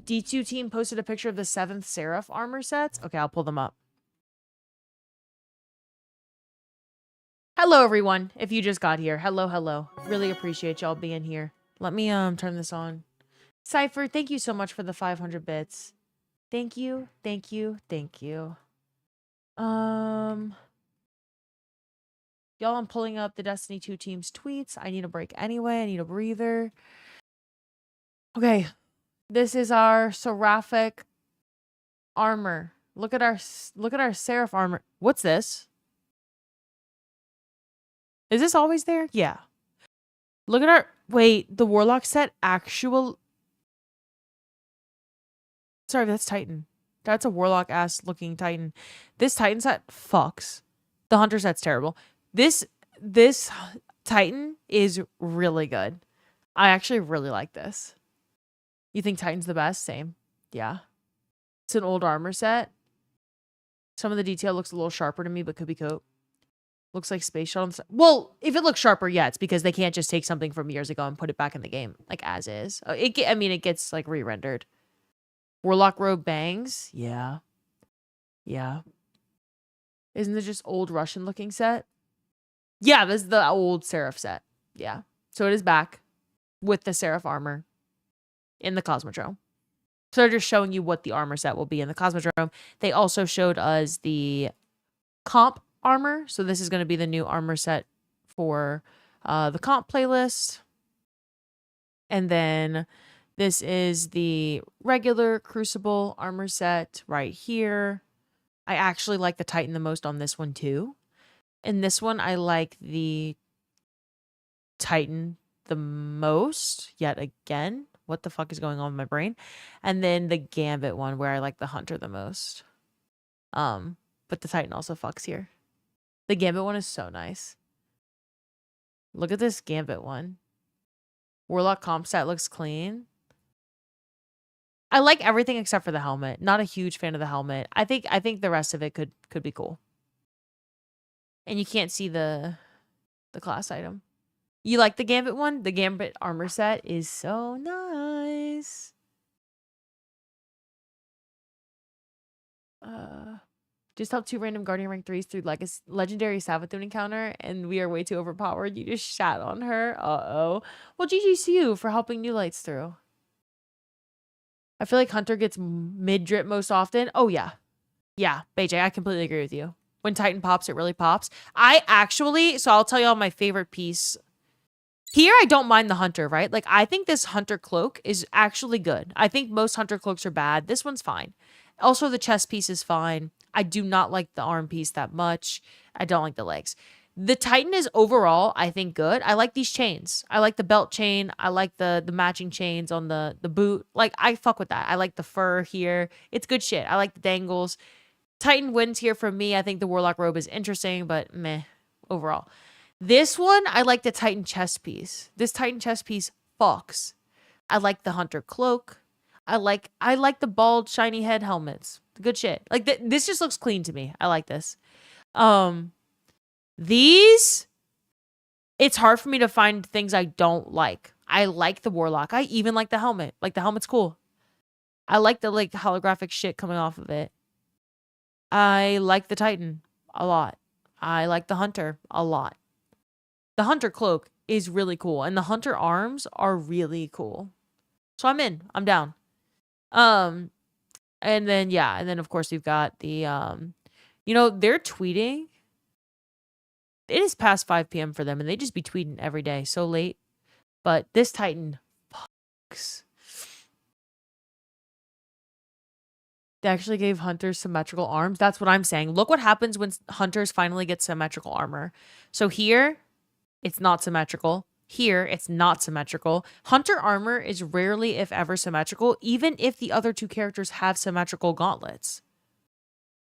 Speaker 1: D2 team posted a picture of the 7th Seraph armor sets. Okay, I'll pull them up. Hello, everyone. If you just got here. Hello, hello. Really appreciate y'all being here. Let me turn this on. Cypher, thank you so much for the 500 bits. Thank you, thank you, thank you. Y'all, I'm pulling up the Destiny 2 team's tweets. I need a break anyway. I need a breather. Okay. This is our Seraphic armor. Look at our Seraph armor. What's this? Is this always there? Yeah. Look at our... Wait, the Warlock set actual... Sorry, that's Titan. That's a Warlock-ass looking Titan. This Titan set fucks. The Hunter set's terrible. This Titan is really good. I actually really like this. You think Titan's the best? Same. Yeah. It's an old armor set. Some of the detail looks a little sharper to me, but could be coat. Looks like Space Shuttle. Well, if it looks sharper, yeah, it's because they can't just take something from years ago and put it back in the game, like as is. I mean, it gets like re-rendered. Warlock Rogue bangs. Yeah. Yeah. Isn't it just old Russian looking set? Yeah, this is the old Seraph set. Yeah. So it is back with the Seraph armor in the Cosmodrome. So they're just showing you what the armor set will be in the Cosmodrome. They also showed us the comp armor. So this is going to be the new armor set for the comp playlist. And then this is the regular Crucible armor set right here. I actually like the Titan the most on this one too. In this one, I like the Titan the most, yet again. What the fuck is going on with my brain? And then the Gambit one where I like the Hunter the most. But the Titan also fucks here. The Gambit one is so nice. Look at this Gambit one. Warlock comp set looks clean. I like everything except for the helmet. Not a huge fan of the helmet. I think the rest of it could be cool. And you can't see the class item. You like the Gambit one? The Gambit armor set is so nice. Just help 2 random Guardian rank 3s through legendary Savathun encounter, and we are way too overpowered. You just shat on her. Uh-oh. Well, GG's to you for helping New Lights through. I feel like Hunter gets mid-drip most often. Oh, yeah. Yeah, BJ, I completely agree with you. When Titan pops, it really pops. So I'll tell y'all my favorite piece. Here, I don't mind the Hunter, right? Like, I think this Hunter cloak is actually good. I think most Hunter cloaks are bad. This one's fine. Also, the chest piece is fine. I do not like the arm piece that much. I don't like the legs. The Titan is overall, I think, good. I like these chains. I like the belt chain. I like the matching chains on the boot. Like, I fuck with that. I like the fur here. It's good shit. I like the dangles. Titan wins here for me. I think the Warlock robe is interesting, but meh overall. This one, I like the Titan chest piece. This Titan chest piece fucks. I like the Hunter cloak. I like the bald, shiny head helmets. Good shit. Like, this just looks clean to me. I like this. These, it's hard for me to find things I don't like. I like the Warlock. I even like the helmet. Like, the helmet's cool. I like the, like, holographic shit coming off of it. I like the Titan a lot. I like the Hunter a lot. The Hunter cloak is really cool. And the Hunter arms are really cool. So I'm in. I'm down. And then, yeah. And then, of course, we've got the, they're tweeting. It is past 5 p.m. for them, and they just be tweeting every day. So late. But this Titan fucks. They actually gave Hunters symmetrical arms. That's what I'm saying. Look what happens when Hunters finally get symmetrical armor. So here, it's not symmetrical. Here, it's not symmetrical. Hunter armor is rarely, if ever, symmetrical, even if the other two characters have symmetrical gauntlets.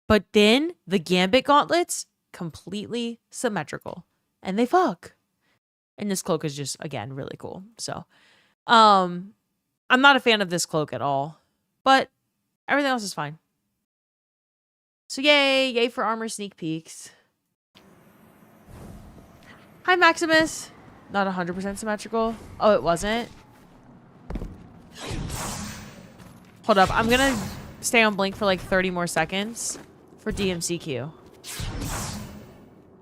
Speaker 1: But then, the Gambit gauntlets, completely symmetrical. And they fuck. And this cloak is just, again, really cool. So, I'm not a fan of this cloak at all. But everything else is fine. So, yay. Yay for armor sneak peeks. Hi, Maximus. Not 100% symmetrical. Oh, it wasn't? Hold up. I'm gonna stay on blink for like 30 more seconds for DMCQ.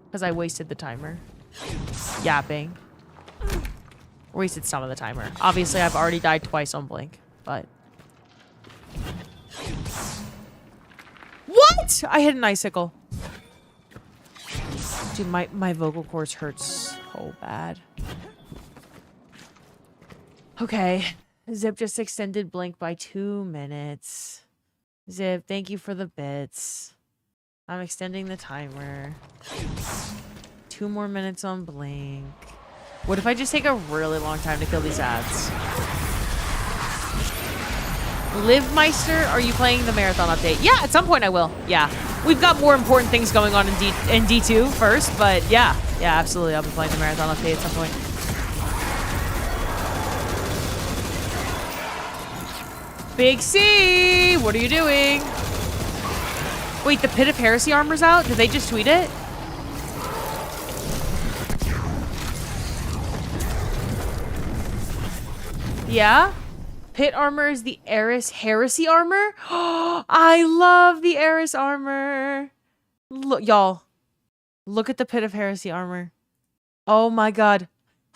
Speaker 1: Because I wasted the timer. Yapping. Wasted some of the timer. Obviously, I've already died twice on blink, but... What? I hit an icicle. Dude, my vocal cords hurt so bad. Okay. Zip just extended blink by 2 minutes. Zip, thank you for the bits. I'm extending the timer. 2 more minutes on blink. What if I just take a really long time to kill these ads? Live Meister, are you playing the marathon update? Yeah, at some point I will. Yeah. We've got more important things going on in D2 first, but yeah. Yeah, absolutely. I'll be playing the marathon update at some point. Big C! What are you doing? Wait, the Pit of Heresy armor's out? Did they just tweet it? Yeah? Pit armor is the Eris Heresy armor? I love the Eris armor. Look, y'all. Look at the Pit of Heresy armor. Oh my god.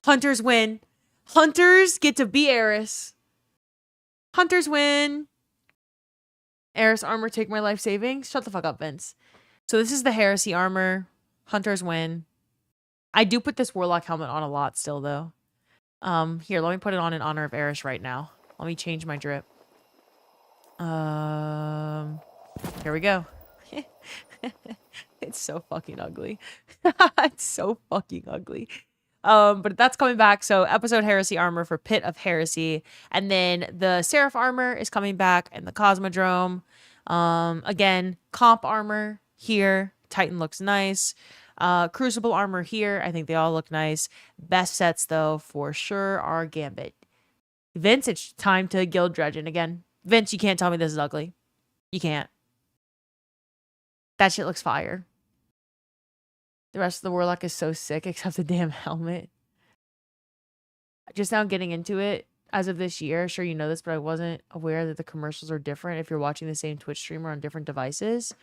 Speaker 1: Hunters win. Hunters get to be Eris. Hunters win. Eris armor, take my life savings. Shut the fuck up, Vince. So this is the Heresy armor. Hunters win. I do put this Warlock helmet on a lot still, though. Here, let me put it on in honor of Eris right now. Let me change my drip. Here we go. It's so fucking ugly. It's so fucking ugly. But that's coming back. So episode Heresy armor for Pit of Heresy. And then the Seraph armor is coming back and the Cosmodrome. Again, comp armor here. Titan looks nice. Crucible armor here. I think they all look nice. Best sets, though, for sure are Gambit. Vince, it's time to guild dredging again. Vince, you can't tell me this is ugly. You can't. That shit looks fire. The rest of the Warlock is so sick, except the damn helmet. Just now getting into it as of this year. Sure, you know this, but I wasn't aware that the commercials are different if you're watching the same Twitch streamer on different devices.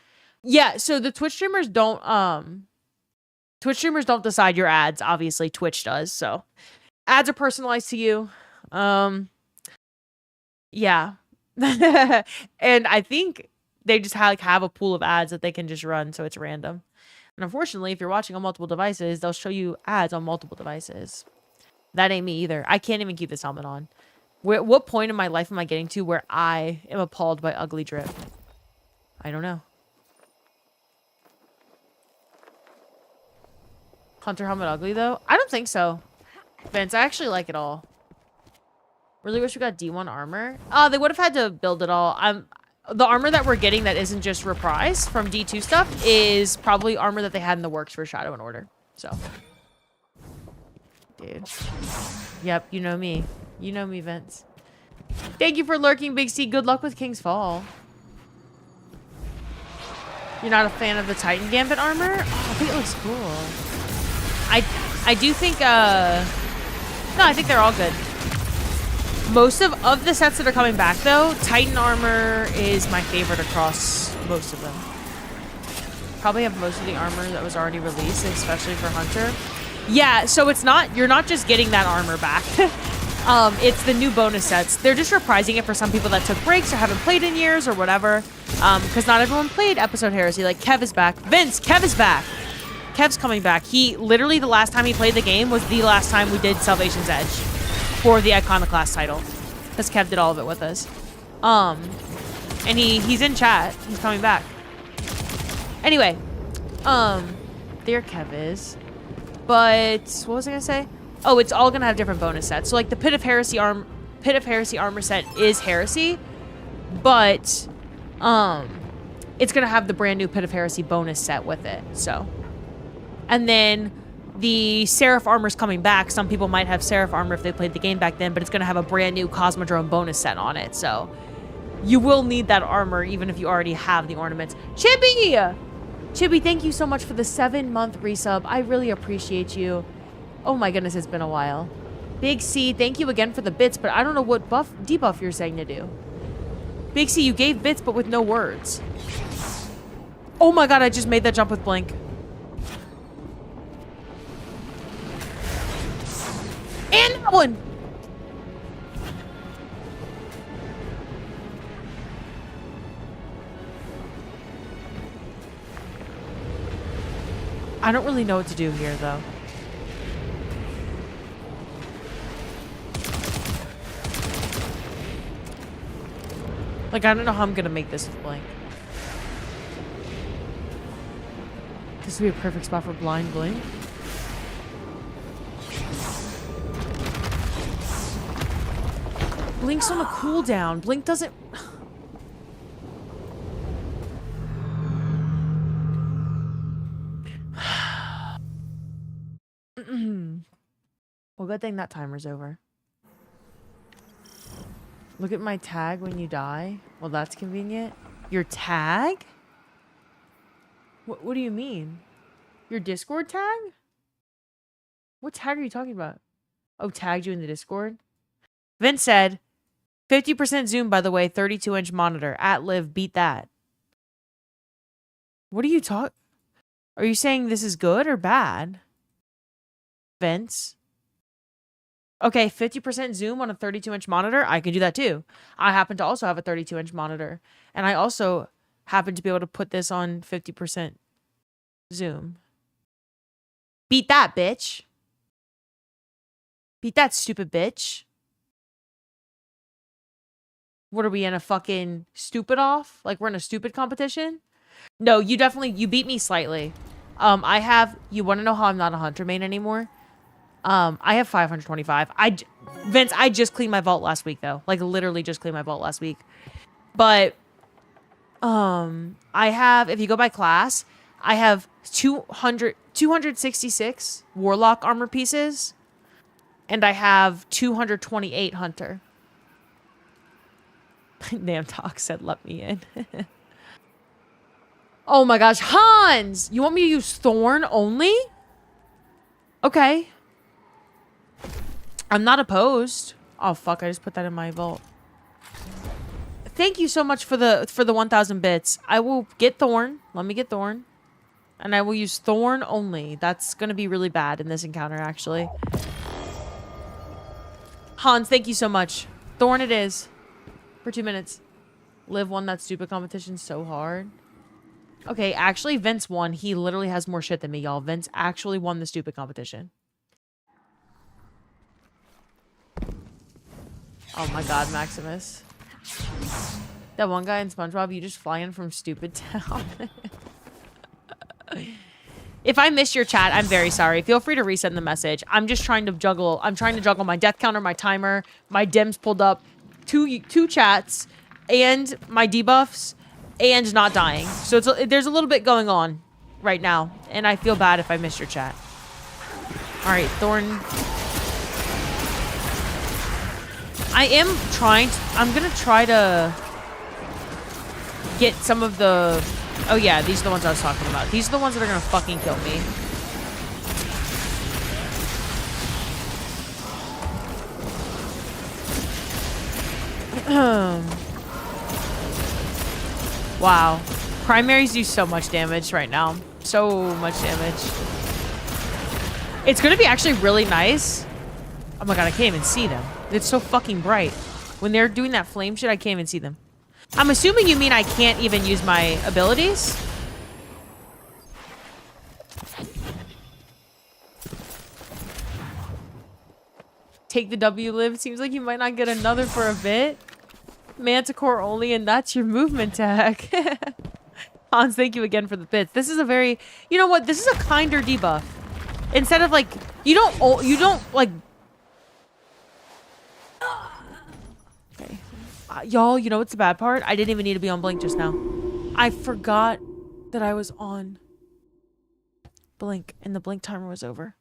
Speaker 1: Yeah, so the Twitch streamers don't decide your ads. Obviously, Twitch does. So ads are personalized to you. Yeah. And I think they just have a pool of ads that they can just run, so it's random. And unfortunately, if you're watching on multiple devices, they'll show you ads on multiple devices. That ain't me either. I can't even keep this helmet on. What point in my life am I getting to where I am appalled by ugly drip? I don't know. Hunter helmet ugly, though? I don't think so. Vince, I actually like it all. Really wish we got D1 armor. They would have had to build it all. The armor that we're getting that isn't just reprise from D2 stuff is probably armor that they had in the works for Shadow and Order. So. Dude. Yep, you know me. You know me, Vince. Thank you for lurking, Big C. Good luck with King's Fall. You're not a fan of the Titan Gambit armor? Oh, I think it looks cool. I do think, no, I think they're all good. Most of the sets that are coming back, though, Titan armor is my favorite across most of them. Probably have most of the armor that was already released, especially for Hunter. Yeah, so you're not just getting that armor back. It's the new bonus sets. They're just reprising it for some people that took breaks or haven't played in years or whatever. Because not everyone played episode Heresy. Like, Kev is back. Vince, Kev is back. Kev's coming back. He, literally, the last time he played the game was the last time we did Salvation's Edge for the Iconoclast title. Because Kev did all of it with us. And he's in chat. He's coming back. Anyway. There Kev is. But, what was I going to say? Oh, it's all going to have different bonus sets. So, like, the Pit of Heresy armor set is Heresy. But, it's going to have the brand new Pit of Heresy bonus set with it. So. And then the Seraph armor's coming back. Some people might have Seraph armor if they played the game back then, but it's going to have a brand new Cosmodrome bonus set on it. So you will need that armor even if you already have the ornaments. Chibi! Chibi, thank you so much for the 7-month resub. I really appreciate you. Oh my goodness, it's been a while. Big C, thank you again for the bits, but I don't know what debuff you're saying to do. Big C, you gave bits, but with no words. Oh my god, I just made that jump with Blink. And that one! I don't really know what to do here, though. Like, I don't know how I'm gonna make this with Blink. This would be a perfect spot for blind Blink. Blink's on a cooldown. Blink doesn't... Well, good thing that timer's over. Look at my tag when you die. Well, that's convenient. Your tag? What do you mean? Your Discord tag? What tag are you talking about? Oh, tagged you in the Discord? Vince said, 50% zoom, by the way, 32-inch monitor. At live, beat that. What are you talking? Are you saying this is good or bad? Vince. Okay, 50% zoom on a 32-inch monitor. I can do that too. I happen to also have a 32-inch monitor. And I also happen to be able to put this on 50% zoom. Beat that, bitch. Beat that, stupid bitch. What are we in, a fucking stupid off? Like we're in a stupid competition? No, you beat me slightly. You want to know how I'm not a hunter main anymore? I have 525. Vince, I just cleaned my vault last week though. Like literally just cleaned my vault last week. But, I have, if you go by class, I have 266 warlock armor pieces. And I have 228 hunter. Damn Talk said, let me in. Oh my gosh, Hans! You want me to use Thorn only? Okay. I'm not opposed. Oh fuck, I just put that in my vault. Thank you so much for the 1,000 bits. I will get Thorn. Let me get Thorn. And I will use Thorn only. That's gonna be really bad in this encounter, actually. Hans, thank you so much. Thorn it is. For 2 minutes. Liv won that stupid competition so hard. Okay, actually, Vince won. He literally has more shit than me, y'all. Vince actually won the stupid competition. Oh my god, Maximus. That one guy in SpongeBob, you just fly in from stupid town. If I missed your chat, I'm very sorry. Feel free to resend the message. I'm just trying to juggle. I'm trying to juggle my death counter, my timer, my dims pulled up, two chats, and my debuffs, and not dying. So there's a little bit going on right now, and I feel bad if I missed your chat. All right, Thorn. I'm gonna try to get some of the... Oh yeah, these are the ones I was talking about. These are the ones that are gonna fucking kill me. Wow. Primaries do so much damage right now. So much damage. It's gonna be actually really nice. Oh my god, I can't even see them. It's so fucking bright. When they're doing that flame shit, I can't even see them. I'm assuming you mean I can't even use my abilities? Take the W, Liv. Seems like you might not get another for a bit. Manticore only, and that's your movement tag. Hans, thank you again for the bits. This is a very... You know what? This is a kinder debuff. Instead of, like... You don't, like... Okay. Y'all, you know what's the bad part? I didn't even need to be on Blink just now. I forgot that I was on Blink, and the Blink timer was over.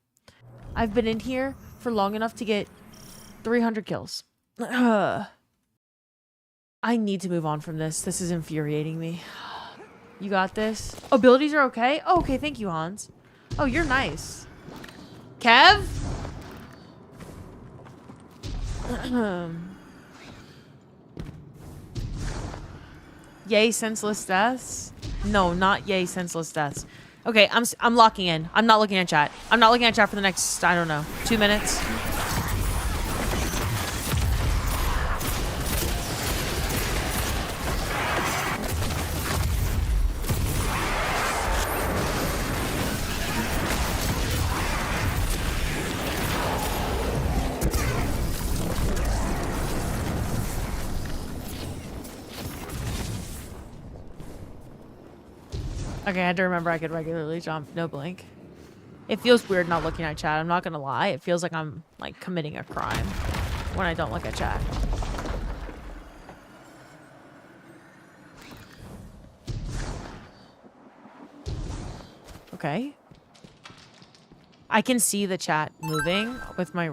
Speaker 1: I've been in here for long enough to get 300 kills. I need to move on from this. This is infuriating me. You got this? Abilities are okay? Oh, okay, thank you, Hans. Oh, you're nice. Kev? Yay, senseless deaths? No, not yay, senseless deaths. Okay, I'm locking in. I'm not looking at chat. I'm not looking at chat for the next, I don't know, 2 minutes. Okay, I had to remember I could regularly jump. No blink. It feels weird not looking at chat. I'm not gonna lie. It feels like I'm, like, committing a crime when I don't look at chat. Okay. I can see the chat moving with my...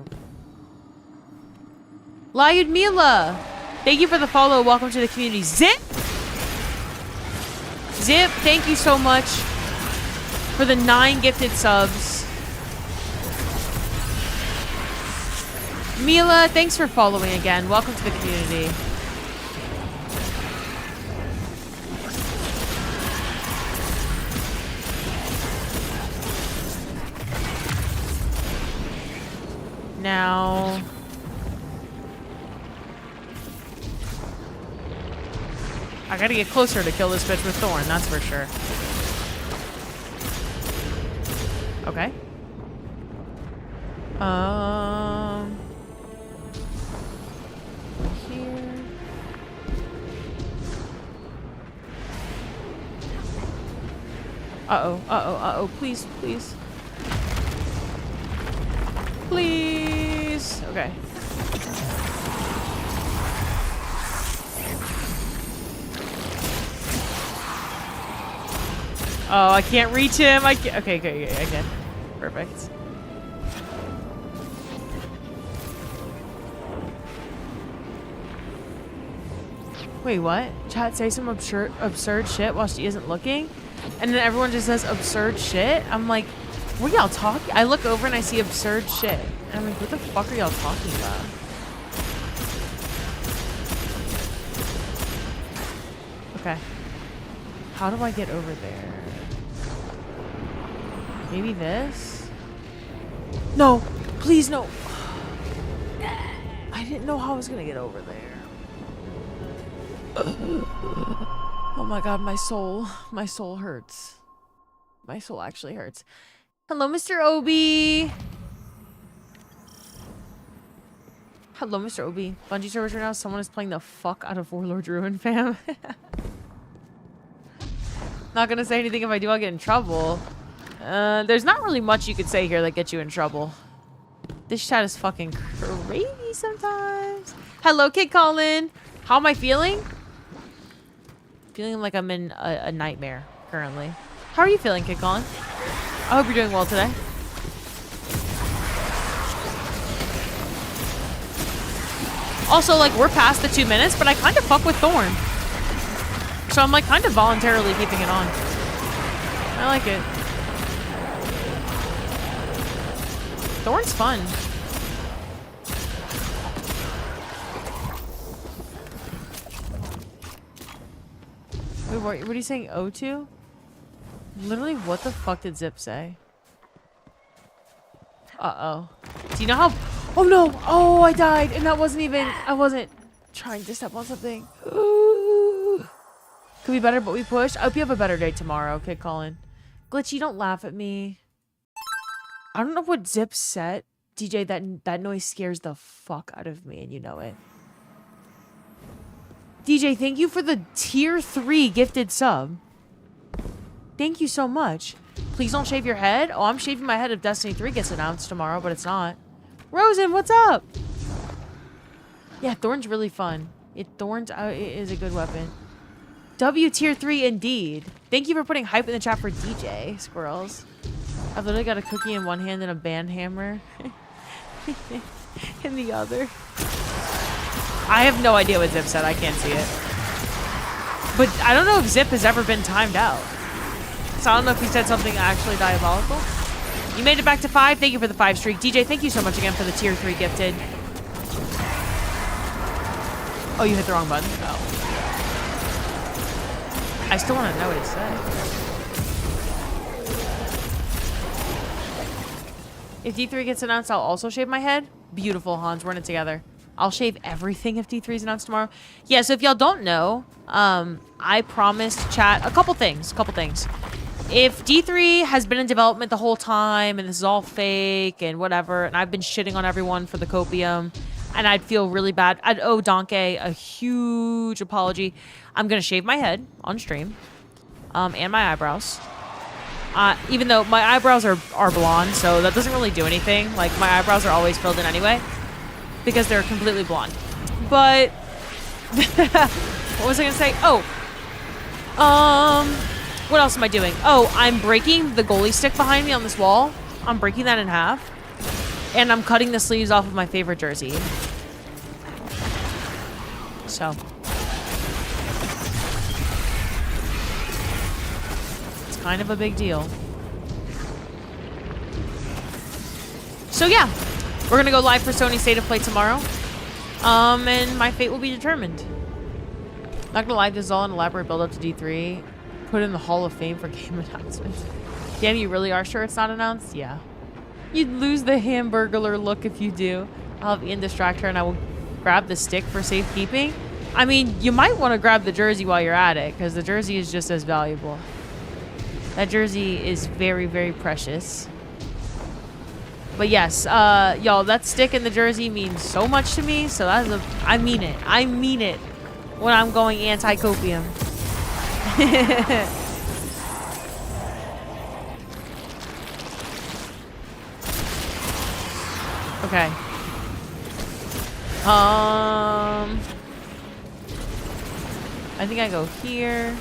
Speaker 1: Lyudmila! Thank you for the follow. Welcome to the community. Zip! Zip, thank you so much for the 9 gifted subs. Mila, thanks for following again. Welcome to the community. Now... I gotta get closer to kill this bitch with Thorn, that's for sure. Okay. Here. Uh-oh, please, please. Please! Okay. Oh, I can't reach him. I can't. Okay, I can. Perfect. Wait, what? Chat say some absurd shit while she isn't looking? And then everyone just says absurd shit? I'm like, what are y'all talking? I look over and I see absurd shit. And I'm like, what the fuck are y'all talking about? Okay. How do I get over there? Maybe this? No! Please, no! I didn't know how I was gonna get over there. Oh my god, my soul. My soul hurts. My soul actually hurts. Hello, Mr. Obi! Hello, Mr. Obi. Bungie servers right now, someone is playing the fuck out of Warlord Ruin, fam. Not gonna say anything. If I do, I'll get in trouble. There's not really much you could say here that gets you in trouble. This chat is fucking crazy sometimes. Hello, Kid Colin. How am I feeling? Feeling like I'm in a nightmare currently. How are you feeling, Kid Colin? I hope you're doing well today. Also, like, we're past the 2 minutes, but I kind of fuck with Thorn. So I'm, like, kind of voluntarily keeping it on. I like it. Thorn's fun. Wait, what are you saying O2? Literally, what the fuck did Zip say? Uh-oh. Do you know how... Oh, no! Oh, I died! And that wasn't even... I wasn't trying to step on something. Ooh. Could be better, but we pushed. I hope you have a better day tomorrow, Kid Colin. Glitchy, don't laugh at me. I don't know what Zip said. DJ, that noise scares the fuck out of me, and you know it. DJ, thank you for the tier 3 gifted sub. Thank you so much. Please don't shave your head. Oh, I'm shaving my head if Destiny 3 gets announced tomorrow, but it's not. Rosen, what's up? Yeah, Thorn's really fun. Thorn's is a good weapon. W tier 3 indeed. Thank you for putting hype in the chat for DJ, squirrels. I've literally got a cookie in one hand and a band hammer in the other. I have no idea what Zip said. I can't see it. But I don't know if Zip has ever been timed out. So I don't know if he said something actually diabolical. You made it back to 5. Thank you for the 5 streak. DJ, thank you so much again for the tier 3 gifted. Oh, you hit the wrong button? Oh. I still want to know what he said. If D3 gets announced, I'll also shave my head. Beautiful, Hans. We're in it together. I'll shave everything if D3 is announced tomorrow. Yeah, so if y'all don't know, I promised chat a couple things. If D3 has been in development the whole time and this is all fake and whatever, and I've been shitting on everyone for the copium, and I'd feel really bad. I'd owe Donkey a huge apology. I'm going to shave my head on stream and my eyebrows. Even though my eyebrows are blonde, so that doesn't really do anything. Like, my eyebrows are always filled in anyway because they're completely blonde. But what was I going to say? Oh. What else am I doing? Oh, I'm breaking the goalie stick behind me on this wall. I'm breaking that in half. And I'm cutting the sleeves off of my favorite jersey. So. It's kind of a big deal. So yeah. We're going to go live for Sony State of Play tomorrow. And my fate will be determined. Not going to lie, this is all an elaborate build-up to D3. Put in the Hall of Fame for game announcements. Damn, you really are sure it's not announced? Yeah. You'd lose the hamburglar look if you do. I'll have Ian distract her and I will grab the stick for safekeeping. I mean, you might want to grab the jersey while you're at it, because the jersey is just as valuable. That jersey is very, very precious. But yes, y'all, that stick and the jersey means so much to me. So that's a, I mean it. I mean it when I'm going anti-copium. Okay. I think I go here.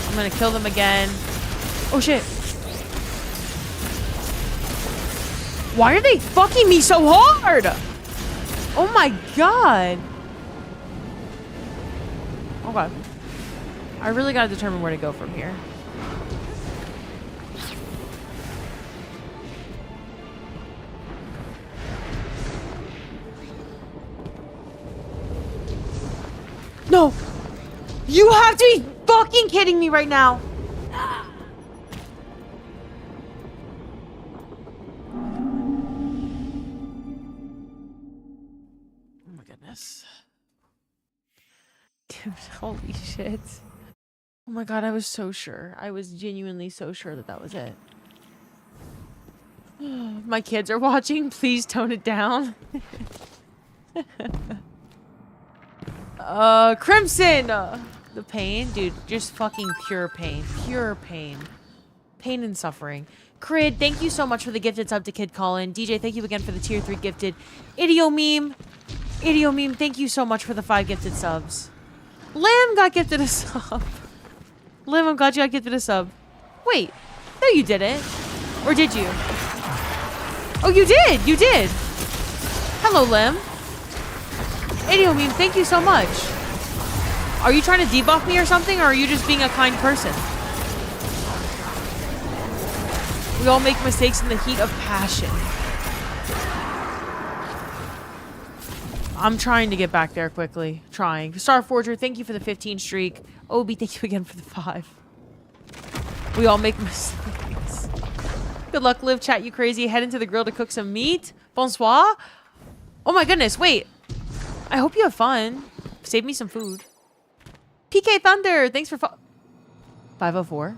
Speaker 1: I'm gonna kill them again. Oh shit. Why are they fucking me so hard? Oh my god. Okay. I really gotta determine where to go from here. No! You have to be fucking kidding me right now! Oh my goodness. Dude, holy shit. Oh my god, I was so sure. I was genuinely so sure that that was it. My kids are watching. Please tone it down. Crimson! The pain? Dude, just fucking pure pain. Pure pain. Pain and suffering. Crid, thank you so much for the gifted sub to Kid Colin. DJ, thank you again for the tier 3 gifted. Idio Meme, thank you so much for the 5 gifted subs. Lim got gifted a sub. Lim, I'm glad you got gifted a sub. Wait. No, you didn't. Or did you? Oh, you did! You did! Hello, Lim. Idio Meme, thank you so much. Are you trying to debuff me or something, or are you just being a kind person? We all make mistakes in the heat of passion. I'm trying to get back there quickly. Trying. Starforger, thank you for the 15 streak. Obi, thank you again for the 5. We all make mistakes. Good luck, Live Chat, you crazy. Head into the grill to cook some meat. Bonsoir. Oh my goodness, wait. I hope you have fun. Save me some food. PK Thunder, thanks for 504.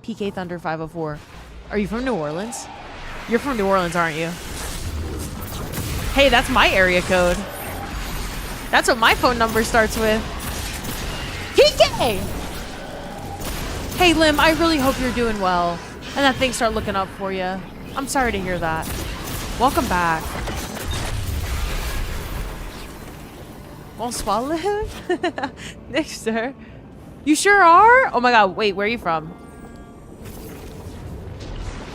Speaker 1: PK Thunder 504. Are you from New Orleans? You're from New Orleans, aren't you? Hey, that's my area code. That's what my phone number starts with. PK! Hey, Lim, I really hope you're doing well. And that things start looking up for you. I'm sorry to hear that. Welcome back. Bonsoir, Liv? Nixter. You sure are? Oh my god, wait, where are you from?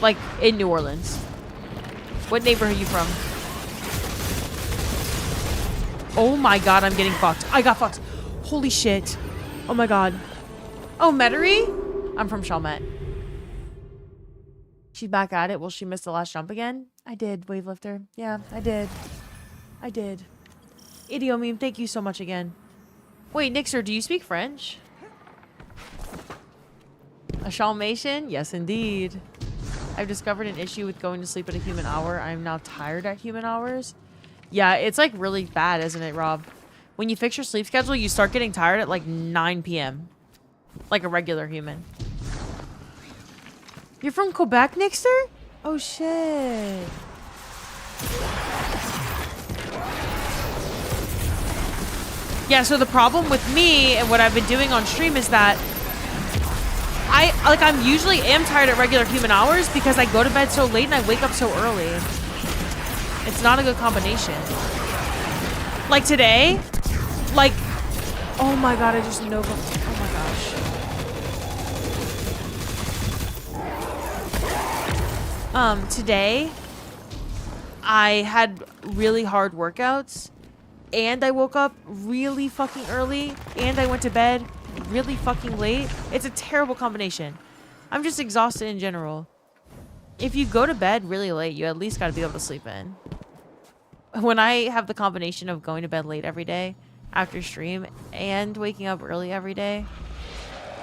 Speaker 1: Like, in New Orleans. What neighborhood are you from? Oh my god, I'm getting fucked. I got fucked. Holy shit. Oh my god. Oh, Metairie? I'm from Chalmette. She's back at it. Will she miss the last jump again? I did, Wavelifter. Yeah, I did. I did. Idio Meme, thank you so much again. Wait, Nixer, do you speak French? A Shalmation? Yes, indeed. I've discovered an issue with going to sleep at a human hour. I'm now tired at human hours. Yeah, it's like really bad, isn't it, Rob? When you fix your sleep schedule, you start getting tired at like 9 p.m. Like a regular human. You're from Quebec, Nixter? Oh, shit. Yeah, so the problem with me and what I've been doing on stream is that I'm usually am tired at regular human hours because I go to bed so late and I wake up so early. It's not a good combination. Like today, like, oh my god, I just know. Oh my gosh. Today, I had really hard workouts. And I woke up really fucking early. And I went to bed really fucking late. It's a terrible combination. I'm just exhausted in general. If you go to bed really late, you at least got to be able to sleep in. When I have the combination of going to bed late every day after stream and waking up early every day,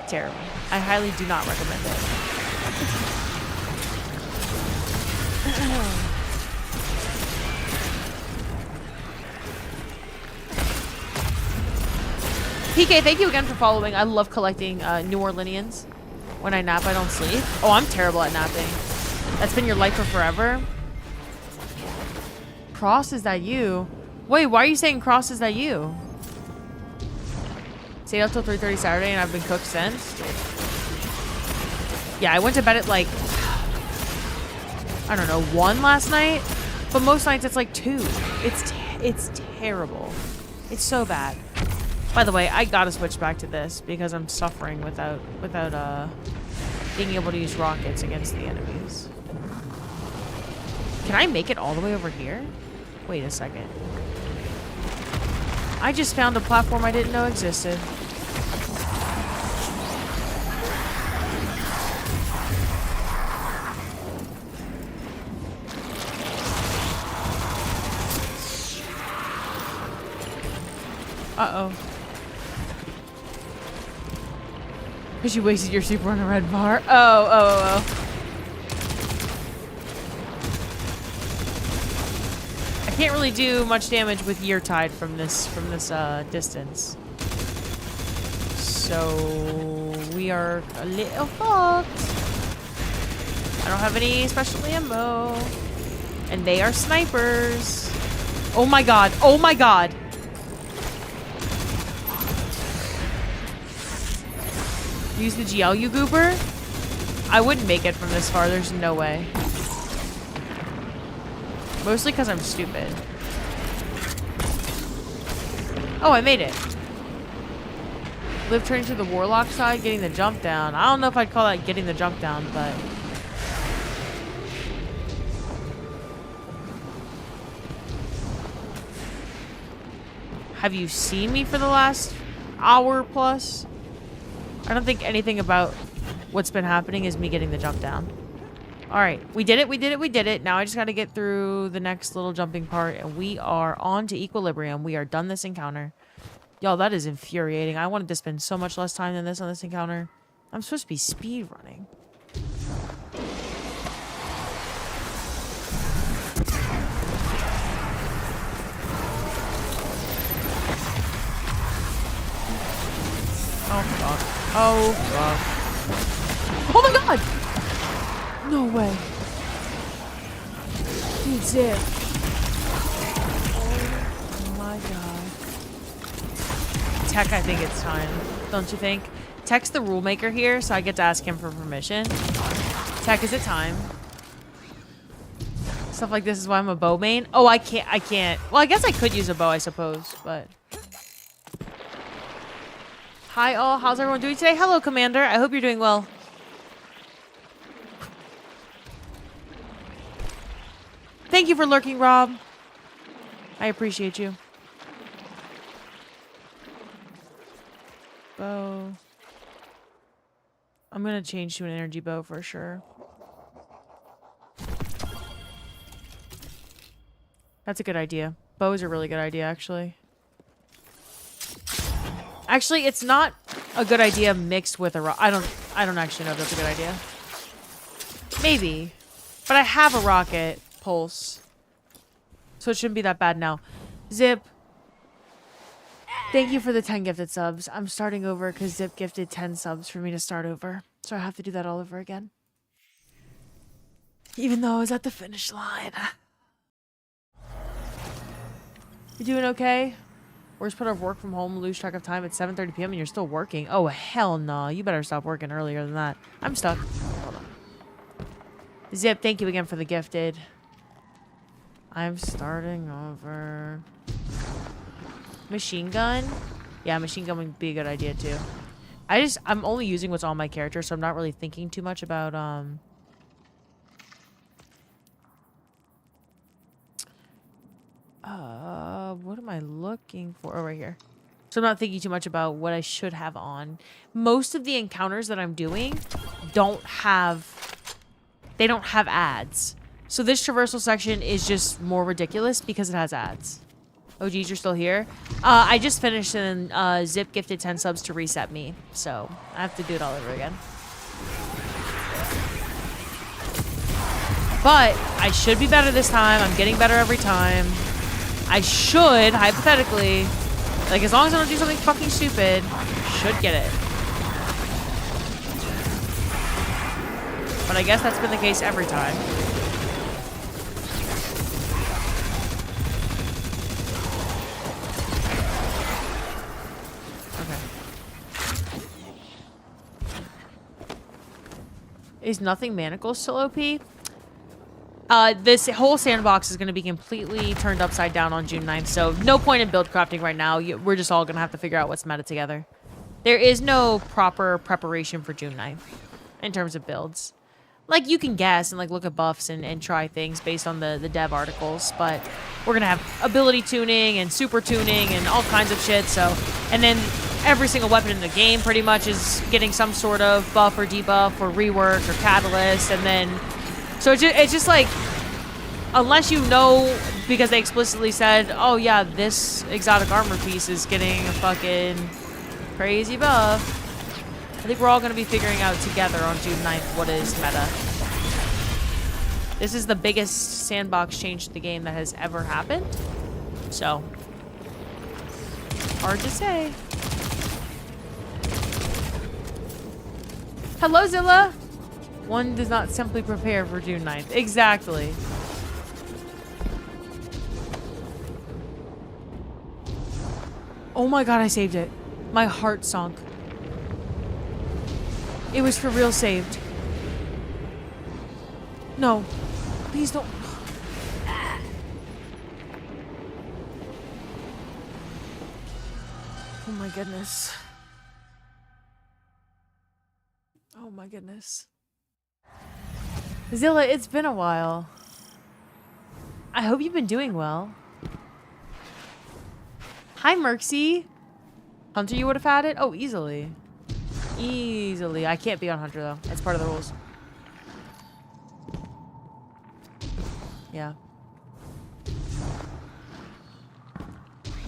Speaker 1: terrible. I highly do not recommend it. PK, thank you again for following. I love collecting New Orleanians. When I nap, I don't sleep. Oh, I'm terrible at napping. That's been your life for forever? Cross, is that you? Wait, why are you saying Cross, is that you? Stayed up till 3:30 Saturday and I've been cooked since. Yeah, I went to bed at like, I don't know, 1 last night. But most nights it's like 2. It's terrible. It's so bad. By the way, I gotta switch back to this because I'm suffering without being able to use rockets against the enemies. Can I make it all the way over here? Wait a second. I just found a platform I didn't know existed. Uh-oh. Because you wasted your super on a red bar. Oh. I can't really do much damage with Year Tide from this distance. So we are a little fucked. I don't have any special ammo. And they are snipers. Oh my god. Oh my god. Use the GL, you goober? I wouldn't make it from this far. There's no way. Mostly because I'm stupid. Oh, I made it. Live turning to the Warlock side, getting the jump down. I don't know if I'd call that getting the jump down, but... Have you seen me for the last hour plus? I don't think anything about what's been happening is me getting the jump down. Alright, we did it. Now I just gotta get through the next little jumping part, and we are on to Equilibrium. We are done this encounter. Y'all, that is infuriating. I wanted to spend so much less time than this on this encounter. I'm supposed to be speed running. Oh, fuck. Oh, fuck. Oh, my God! No way. Dude, Zip. Oh, my God. Tech, I think it's time. Don't you think? Tech's the rule maker here, so I get to ask him for permission. Tech, is it time? Stuff like this is why I'm a bow main. Oh, I can't. Well, I guess I could use a bow, I suppose, but... Hi all, how's everyone doing today? Hello, Commander. I hope you're doing well. Thank you for lurking, Rob. I appreciate you. Bow. I'm gonna change to an energy bow for sure. That's a good idea. Bow is a really good idea, actually. Actually, it's not a good idea mixed with a rocket. I don't actually know if that's a good idea. Maybe. But I have a rocket pulse. So it shouldn't be that bad now. Zip. Thank you for the 10 gifted subs. I'm starting over because Zip gifted 10 subs for me to start over. So I have to do that all over again. Even though I was at the finish line. You doing okay? Worst part of work from home, lose track of time at 7:30 p.m. and you're still working. Oh, hell no. You better stop working earlier than that. I'm stuck. Hold on. Zip, thank you again for the gifted. I'm starting over. Machine gun? Yeah, machine gun would be a good idea too. I'm only using what's on my character, so I'm not really thinking too much about, what am I looking for? Oh, right here. So I'm not thinking too much about what I should have on. Most of the encounters that I'm doing don't have ads. So this traversal section is just more ridiculous because it has ads. Oh, geez, you're still here? I just finished and Zip gifted 10 subs to reset me. So I have to do it all over again. But I should be better this time. I'm getting better every time. I should, hypothetically, like as long as I don't do something fucking stupid, should get it. But I guess that's been the case every time. Is nothing manacles still OP? This whole sandbox is going to be completely turned upside down on June 9th, so no point in build crafting right now. We're just all going to have to figure out what's meta together. There is no proper preparation for June 9th in terms of builds. Like, you can guess and, like, look at buffs and try things based on the dev articles, but we're going to have ability tuning and super tuning and all kinds of shit, so... And then every single weapon in the game pretty much is getting some sort of buff or debuff or rework or catalyst, and then... So it's just like... Unless you know, because they explicitly said, oh yeah, this exotic armor piece is getting a fucking crazy buff... I think we're all going to be figuring out together on June 9th what is meta. This is the biggest sandbox change to the game that has ever happened. So, hard to say. Hello, Zilla! One does not simply prepare for June 9th. Exactly. Oh my god, I saved it. My heart sunk. It was for real saved. No. Please don't. Oh my goodness. Oh my goodness. Zilla, it's been a while. I hope you've been doing well. Hi, Merxy. Hunter, you would have had it? Oh, easily. Easily. I can't be on Hunter, though. That's part of the rules. Yeah.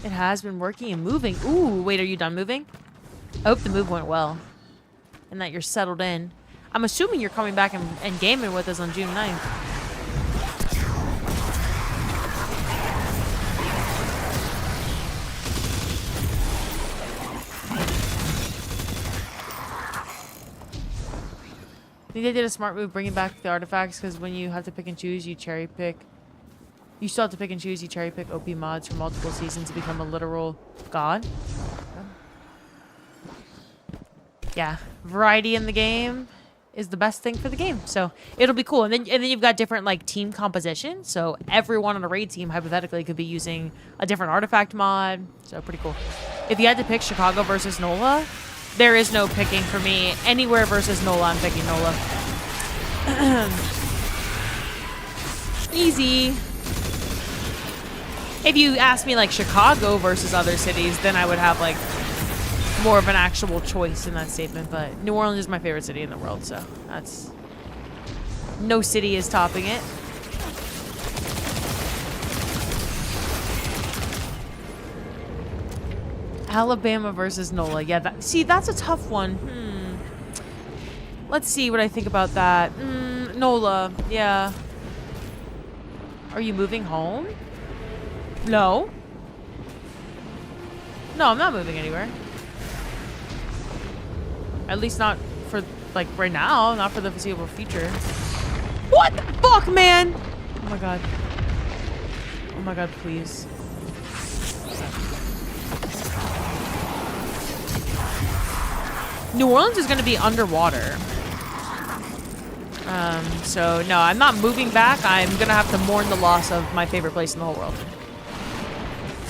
Speaker 1: It has been working and moving. Ooh, wait, are you done moving? I hope the move went well. And that you're settled in. I'm assuming you're coming back and gaming with us on June 9th. I think they did a smart move bringing back the artifacts, because when you have to pick and choose, you cherry pick. You still have to pick and choose, you cherry pick OP mods for multiple seasons to become a literal god. Yeah, variety in the game is the best thing for the game, so it'll be cool. And then you've got different like team composition, so everyone on a raid team hypothetically could be using a different artifact mod, so pretty cool. If you had to pick Chicago versus NOLA, there is no picking for me. Anywhere versus NOLA, I'm picking NOLA. Easy. If you ask me like Chicago versus other cities, then I would have like more of an actual choice in that statement. But New Orleans is my favorite city in the world, so that's... No city is topping it. Alabama versus NOLA. Yeah, that's a tough one. Let's see what I think about that. NOLA. Yeah. Are you moving home? No. No, I'm not moving anywhere. At least not for, like, right now. Not for the foreseeable future. What the fuck, man? Oh my god. Oh my god, please. New Orleans is going to be underwater. So, no, I'm not moving back. I'm going to have to mourn the loss of my favorite place in the whole world.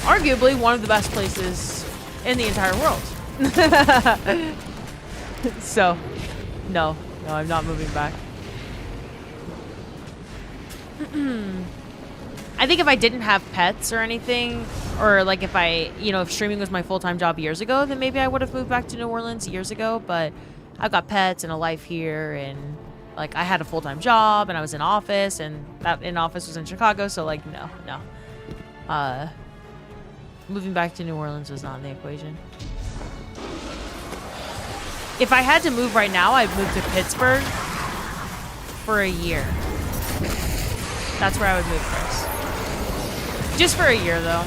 Speaker 1: Arguably one of the best places in the entire world. So, no, I'm not moving back. I think if I didn't have pets or anything, or like if if streaming was my full-time job years ago, then maybe I would have moved back to New Orleans years ago, but I've got pets and a life here, and like I had a full-time job and I was in office, and that in office was in Chicago, so like no. Moving back to New Orleans was not in the equation. If I had to move right now, I'd move to Pittsburgh for a year. That's where I would move first. Just for a year, though.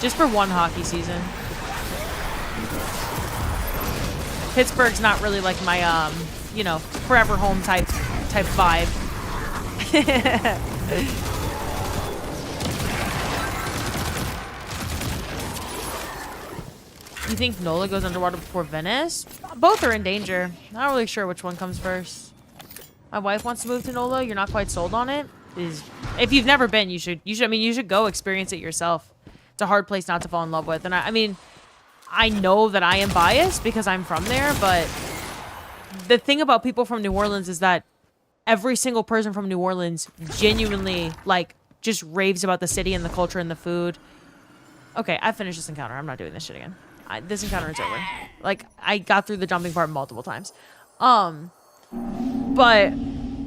Speaker 1: Just for one hockey season. Pittsburgh's not really like my, you know, forever home type vibe. You think NOLA goes underwater before Venice? Both are in danger. Not really sure which one comes first. My wife wants to move to NOLA. You're not quite sold on it. If you've never been, you should go experience it yourself. It's a hard place not to fall in love with. And I mean, I know that I am biased because I'm from there, but the thing about people from New Orleans is that every single person from New Orleans genuinely, like, just raves about the city and the culture and the food. Okay, I finished this encounter. I'm not doing this shit again. This encounter is over. Like, I got through the jumping part multiple times. But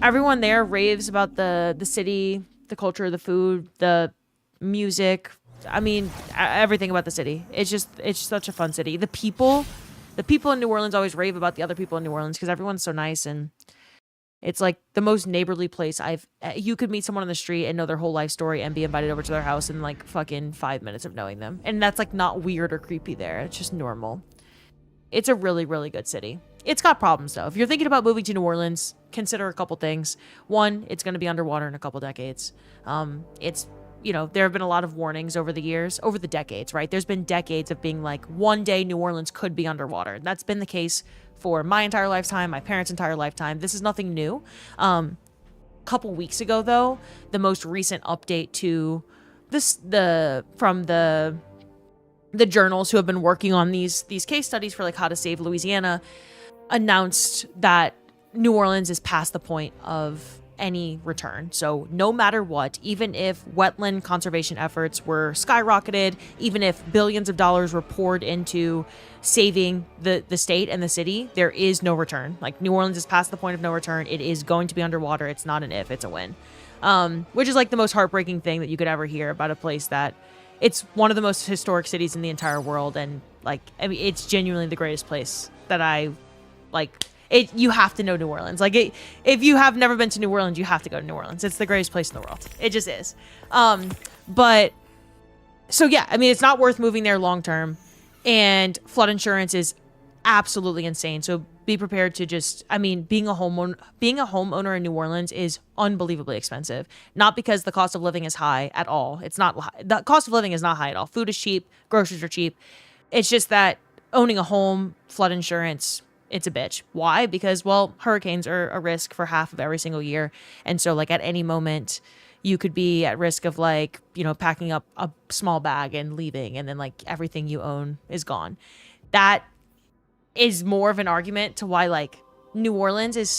Speaker 1: everyone there raves about the city, the culture, the food, the music. I mean, everything about the city. It's such a fun city. The people in New Orleans always rave about the other people in New Orleans because everyone's so nice, and it's like the most neighborly place you could meet someone on the street and know their whole life story and be invited over to their house in like fucking 5 minutes of knowing them. And that's like not weird or creepy there. It's just normal. It's a really, really good city. It's got problems though. If you're thinking about moving to New Orleans, consider a couple things. One, it's going to be underwater in a couple decades. You know, there have been a lot of warnings over the decades, right? There's been decades of being like, one day New Orleans could be underwater. That's been the case for my entire lifetime, my parents' entire lifetime. This is nothing new. Couple weeks ago, though, the most recent update to from the journals who have been working on these case studies for like how to save Louisiana announced that New Orleans is past the point of any return. So no matter what, even if wetland conservation efforts were skyrocketed, even if billions of dollars were poured into saving the state and the city, there is no return. Like, New Orleans is past the point of no return. It is going to be underwater. It's not an if, it's a when. Which is like the most heartbreaking thing that you could ever hear about a place that it's one of the most historic cities in the entire world. And like, I mean, it's genuinely the greatest place that I like. You have to know New Orleans. Like, if you have never been to New Orleans, you have to go to New Orleans. It's the greatest place in the world. It just is. But so yeah, I mean, it's not worth moving there long term, and flood insurance is absolutely insane. So be prepared to just, I mean, being a homeowner in New Orleans is unbelievably expensive. Not because the cost of living is high at all. It's not. The cost of living is not high at all. Food is cheap. Groceries are cheap. It's just that owning a home, flood insurance, it's a bitch. Why? Because, well, hurricanes are a risk for half of every single year. And so, like, at any moment, you could be at risk of, like, you know, packing up a small bag and leaving, and then, like, everything you own is gone. That is more of an argument to why, like, New Orleans leaves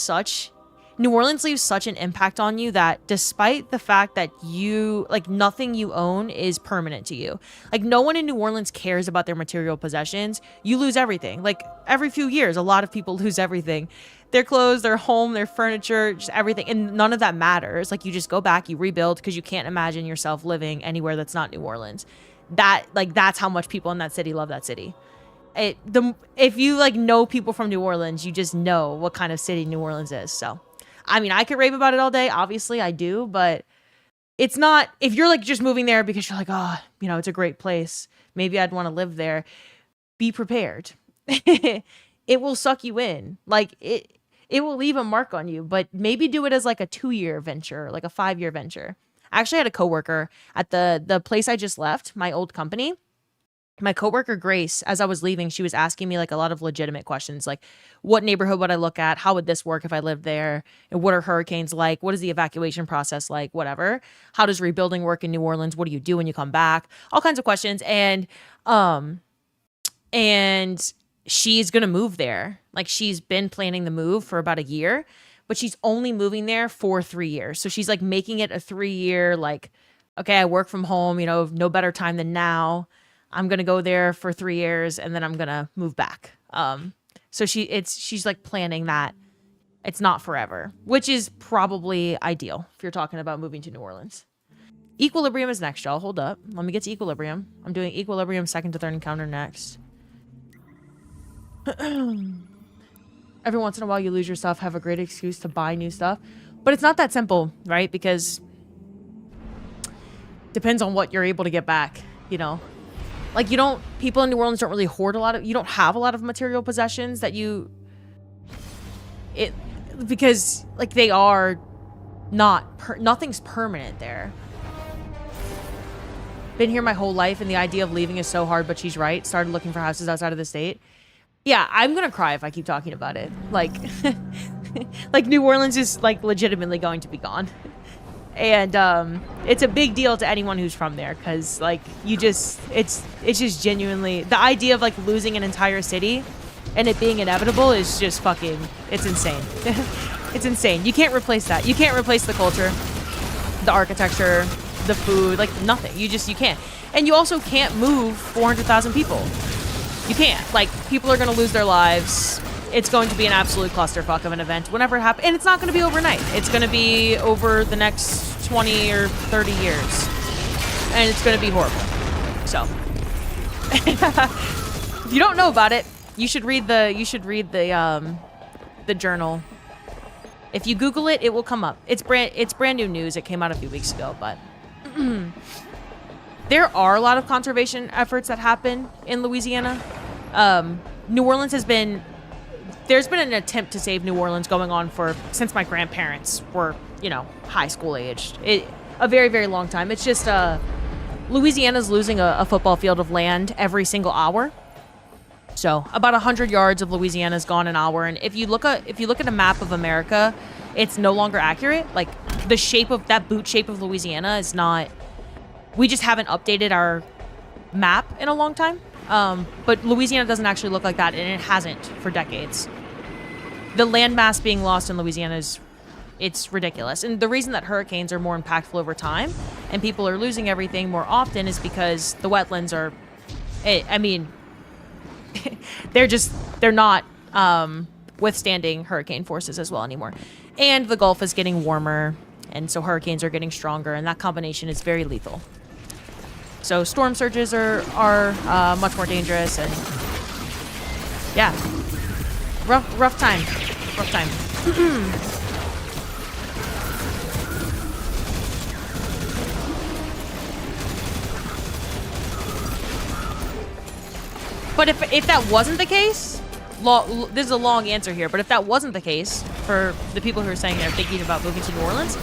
Speaker 1: such an impact on you that despite the fact that you, like, nothing you own is permanent to you. Like, no one in New Orleans cares about their material possessions. You lose everything. Like, every few years, a lot of people lose everything. Their clothes, their home, their furniture, just everything. And none of that matters. Like, you just go back, you rebuild, because you can't imagine yourself living anywhere that's not New Orleans. That's how much people in that city love that city. If you, like, know people from New Orleans, you just know what kind of city New Orleans is. So, I mean, I could rave about it all day. Obviously, I do, but it's not, if you're like just moving there because you're like, oh, you know, it's a great place, maybe I'd want to live there. Be prepared. It will suck you in. Like, it will leave a mark on you, but maybe do it as like a 2-year venture, like a 5-year venture. I actually had a coworker at the place I just left, my old company. My coworker Grace, as I was leaving, she was asking me like a lot of legitimate questions, like, what neighborhood would I look at? How would this work if I lived there? And what are hurricanes like? What is the evacuation process like? Whatever. How does rebuilding work in New Orleans? What do you do when you come back? All kinds of questions. And she's gonna move there. Like, she's been planning the move for about a year, but she's only moving there for 3 years. So she's like making it a 3-year, like, okay, I work from home, you know, no better time than now. I'm going to go there for 3 years and then I'm going to move back. So she's like planning that it's not forever, which is probably ideal if you're talking about moving to New Orleans. Equilibrium is next, y'all. Hold up. Let me get to Equilibrium. I'm doing Equilibrium second to third encounter next. Every once in a while you lose your stuff, have a great excuse to buy new stuff. But it's not that simple, right? Because Depends on what you're able to get back, you know? Like, people in New Orleans don't really hoard you don't have a lot of material possessions that because, like, they are nothing's permanent there. Been here my whole life, and the idea of leaving is so hard, but she's right. Started looking for houses outside of the state. Yeah, I'm gonna cry if I keep talking about it. Like, like, New Orleans is, like, legitimately going to be gone. And, it's a big deal to anyone who's from there, because, like, it's just genuinely, the idea of, like, losing an entire city and it being inevitable is just fucking, it's insane. It's insane. You can't replace that. You can't replace the culture, the architecture, the food, like, nothing. You can't. And you also can't move 400,000 people. You can't. Like, people are going to lose their lives. It's going to be an absolute clusterfuck of an event whenever it happens. And it's not going to be overnight. It's going to be over the next 20 or 30 years. And it's going to be horrible. So, if you don't know about it, you should read the journal. If you Google it, it will come up. It's brand new news. It came out a few weeks ago, but there are a lot of conservation efforts that happen in Louisiana. New Orleans there's been an attempt to save New Orleans going on since my grandparents were, high school aged. A very, very long time. It's just, Louisiana's losing a football field of land every single hour. So about 100 yards of Louisiana's gone an hour. And if you look at a map of America, it's no longer accurate. Like, the shape of that boot shape of Louisiana is not, we just haven't updated our map in a long time. But Louisiana doesn't actually look like that, and it hasn't for decades. The landmass being lost in Louisiana it's ridiculous. And the reason that hurricanes are more impactful over time and people are losing everything more often is because the wetlands are, they're not withstanding hurricane forces as well anymore. And the Gulf is getting warmer, and so hurricanes are getting stronger, and that combination is very lethal. So storm surges are much more dangerous, and yeah, rough time. But if that wasn't the case, this is a long answer here, but if that wasn't the case for the people who are saying they're thinking about moving to New Orleans,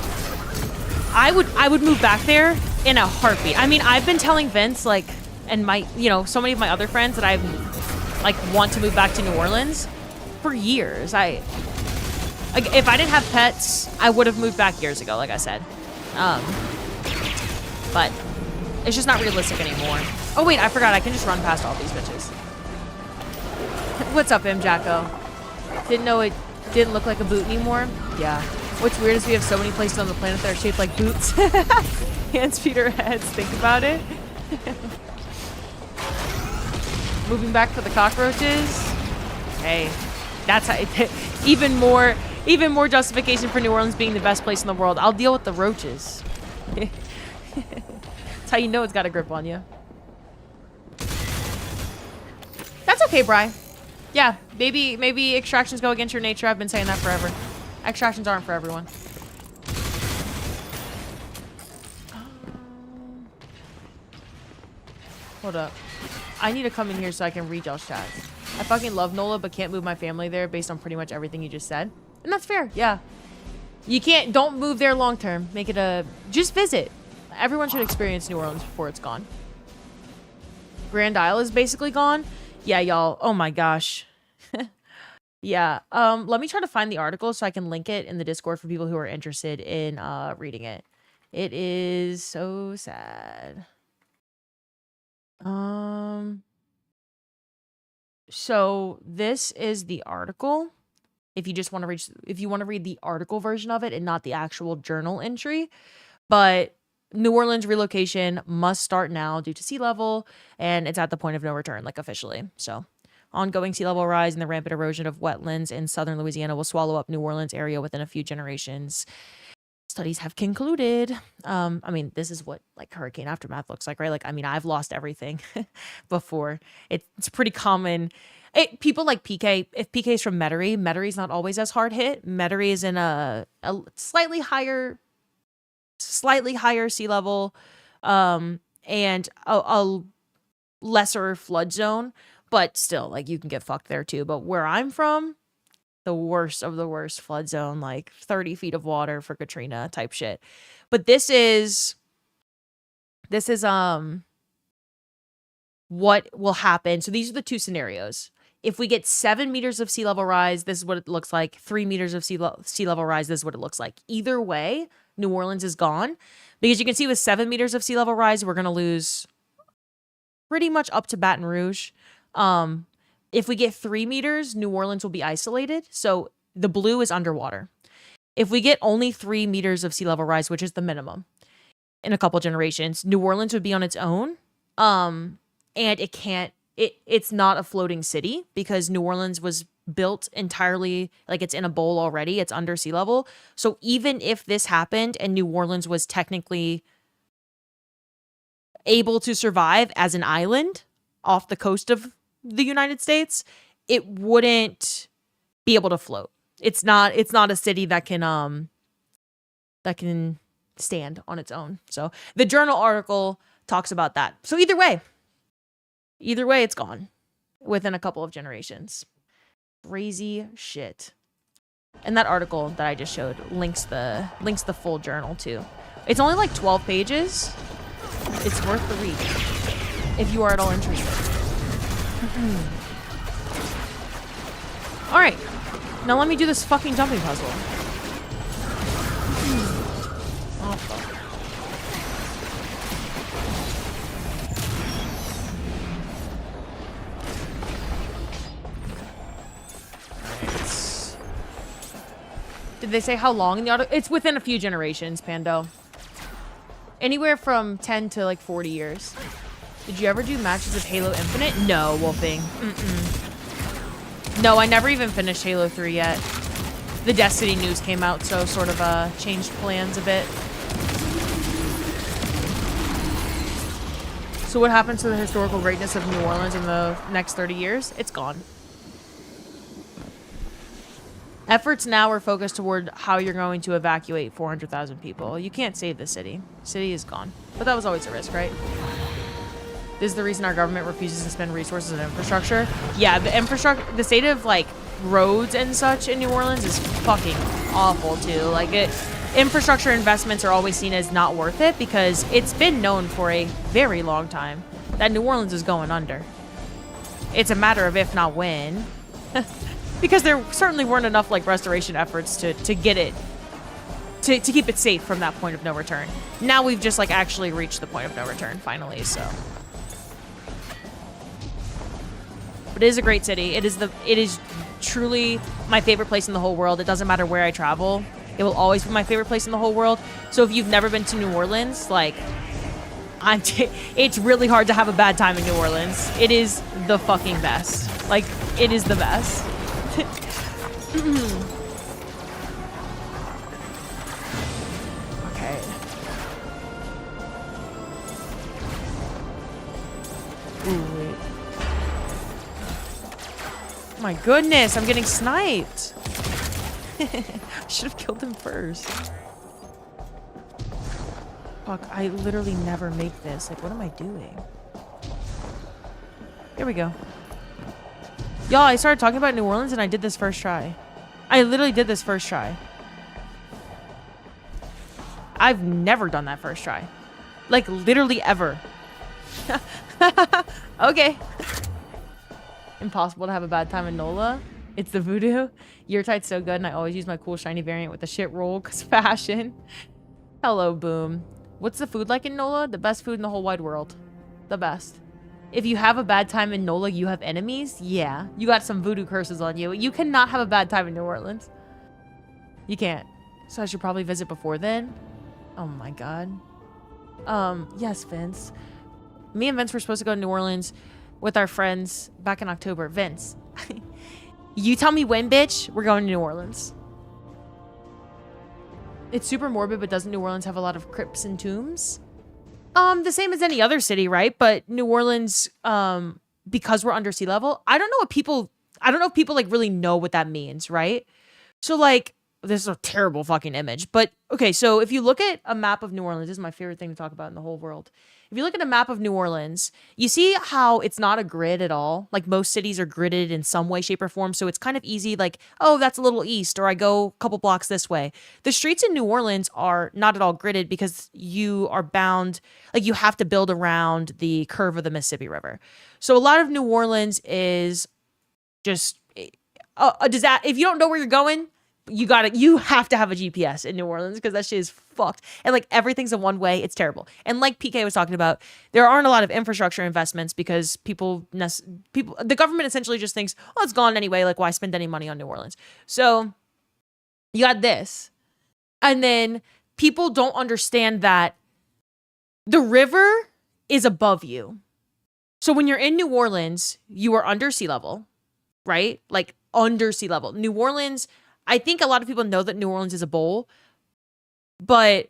Speaker 1: I would move back there in a heartbeat. I mean, I've been telling Vince, like, and so many of my other friends that I, like, want to move back to New Orleans for years. If I didn't have pets, I would have moved back years ago, like I said. But it's just not realistic anymore. Oh wait, I forgot. I can just run past all these bitches. What's up, M. Jacko? Didn't know it didn't look like a boot anymore? Yeah. What's weird is we have so many places on the planet that are shaped like boots. Hands, feet, or heads. Think about it. Moving back for the cockroaches. Hey, that's how even more justification for New Orleans being the best place in the world. I'll deal with the roaches. That's how you know it's got a grip on you. That's okay, Bri. Yeah, maybe extractions go against your nature. I've been saying that forever. Extractions aren't for everyone. Hold up. I need to come in here so I can read y'all's chats. I fucking love NOLA, but can't move my family there based on pretty much everything you just said. And that's fair, yeah. You can't, don't move there long term. Make it just visit. Everyone should experience New Orleans before it's gone. Grand Isle is basically gone. Yeah, y'all. Oh my gosh. Yeah. Let me try to find the article so I can link it in the Discord for people who are interested in reading it. It is so sad. So this is the article. If you just want to read the article version of it and not the actual journal entry, but New Orleans relocation must start now due to sea level, and it's at the point of no return, like officially. So ongoing sea level rise and the rampant erosion of wetlands in southern Louisiana will swallow up New Orleans area within a few generations. Studies have concluded. I mean, this is what like hurricane aftermath looks like, right? Like, I mean, I've lost everything before. It's pretty common. People like PK, if PK's from Metairie, Metairie's not always as hard hit. Metairie is in a slightly higher sea level. and a lesser flood zone, but still, like, you can get fucked there too. But where I'm from, the worst of the worst flood zone, like 30 feet of water for Katrina type shit. But this is what will happen. So these are the two scenarios. If we get 7 meters of sea level rise, this is what it looks like. 3 meters of sea level rise, this is what it looks like. Either way, New Orleans is gone. Because you can see with 7 meters of sea level rise, we're going to lose pretty much up to Baton Rouge. If we get 3 meters, New Orleans will be isolated. So the blue is underwater. If we get only 3 meters of sea level rise, which is the minimum in a couple generations, New Orleans would be on its own. And it's not a floating city because New Orleans was built entirely, like, it's in a bowl already. It's under sea level. So even if this happened and New Orleans was technically able to survive as an island off the coast of the United States, it wouldn't be able to float. It's not a city that can stand on its own. So the journal article talks about that. So either way, it's gone within a couple of generations. Crazy shit. And that article that I just showed links the full journal too. It's only like 12 pages. It's worth the read if you are at all interested. All right, now let me do this fucking jumping puzzle. Oh fuck. Did they say how long in the auto? It's within a few generations, Pando. Anywhere from 10 to like 40 years. Did you ever do matches of Halo Infinite? No, Wolfing. No, I never even finished Halo 3 yet. The Destiny news came out, so sort of changed plans a bit. So what happens to the historical greatness of New Orleans in the next 30 years? It's gone. Efforts now are focused toward how you're going to evacuate 400,000 people. You can't save the city. City is gone. But that was always a risk, right? This is the reason our government refuses to spend resources on infrastructure. Yeah, the state of like roads and such in New Orleans is fucking awful too. Like infrastructure investments are always seen as not worth it because it's been known for a very long time that New Orleans is going under. It's a matter of if not when. Because there certainly weren't enough like restoration efforts to get it to keep it safe from that point of no return. Now we've just like actually reached the point of no return finally, so. But it is a great city. It is truly my favorite place in the whole world. It doesn't matter where I travel. It will always be my favorite place in the whole world. So if you've never been to New Orleans, like it's really hard to have a bad time in New Orleans. It is the fucking best. Like it is the best. Okay. Ooh, wait. My goodness, I'm getting sniped. I should have killed him first. Fuck, I literally never make this. Like, what am I doing? Here we go. Y'all, I started talking about New Orleans and I did this first try. I literally did this first try. I've never done that first try. Like, literally ever. Okay. Impossible to have a bad time in NOLA. It's the voodoo. Your tight's so good and I always use my cool shiny variant with the shit roll because fashion. Hello, Boom. What's the food like in NOLA? The best food in the whole wide world. The best. If you have a bad time in NOLA, you have enemies? Yeah. You got some voodoo curses on you. You cannot have a bad time in New Orleans. You can't. So I should probably visit before then? Oh my god. Yes, Vince. Me and Vince were supposed to go to New Orleans with our friends back in October. Vince. You tell me when, bitch. We're going to New Orleans. It's super morbid, but doesn't New Orleans have a lot of crypts and tombs? The same as any other city, right? But New Orleans, because we're under sea level, I don't know if people like really know what that means, right? So like this is a terrible fucking image. But okay, so if you look at a map of New Orleans, this is my favorite thing to talk about in the whole world. If you look at a map of New Orleans, you see how it's not a grid at all. Like most cities are gridded in some way, shape, or form. So it's kind of easy, like, oh, that's a little east, or I go a couple blocks this way. The streets in New Orleans are not at all gridded because you are bound, like you have to build around the curve of the Mississippi River. So a lot of New Orleans is just a disaster. If you don't know where you're going, you have to have a GPS in New Orleans because that shit is fucked. And like everything's a one way. It's terrible. And like PK was talking about, there aren't a lot of infrastructure investments because the government essentially just thinks, oh, it's gone anyway. Like why spend any money on New Orleans? So you got this. And then people don't understand that the river is above you. So when you're in New Orleans, you are under sea level, right? Like under sea level. New Orleans, I think a lot of people know that New Orleans is a bowl, but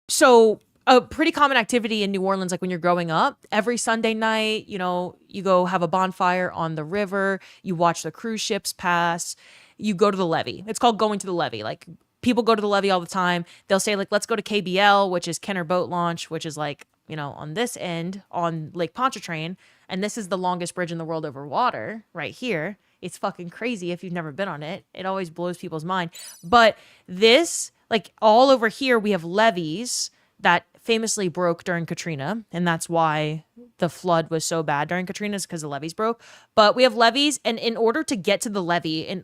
Speaker 1: so a pretty common activity in New Orleans, like when you're growing up, every Sunday night, you know, you go have a bonfire on the river, you watch the cruise ships pass, you go to the levee. It's called going to the levee. Like people go to the levee all the time. They'll say like, let's go to KBL, which is Kenner Boat Launch, which is like, you know, on this end on Lake Pontchartrain. And this is the longest bridge in the world over water right here. It's fucking crazy if you've never been on it. It always blows people's mind. But this, like all over here, we have levees that famously broke during Katrina. And that's why the flood was so bad during Katrina, is because the levees broke. But we have levees. And in order to get to the levee,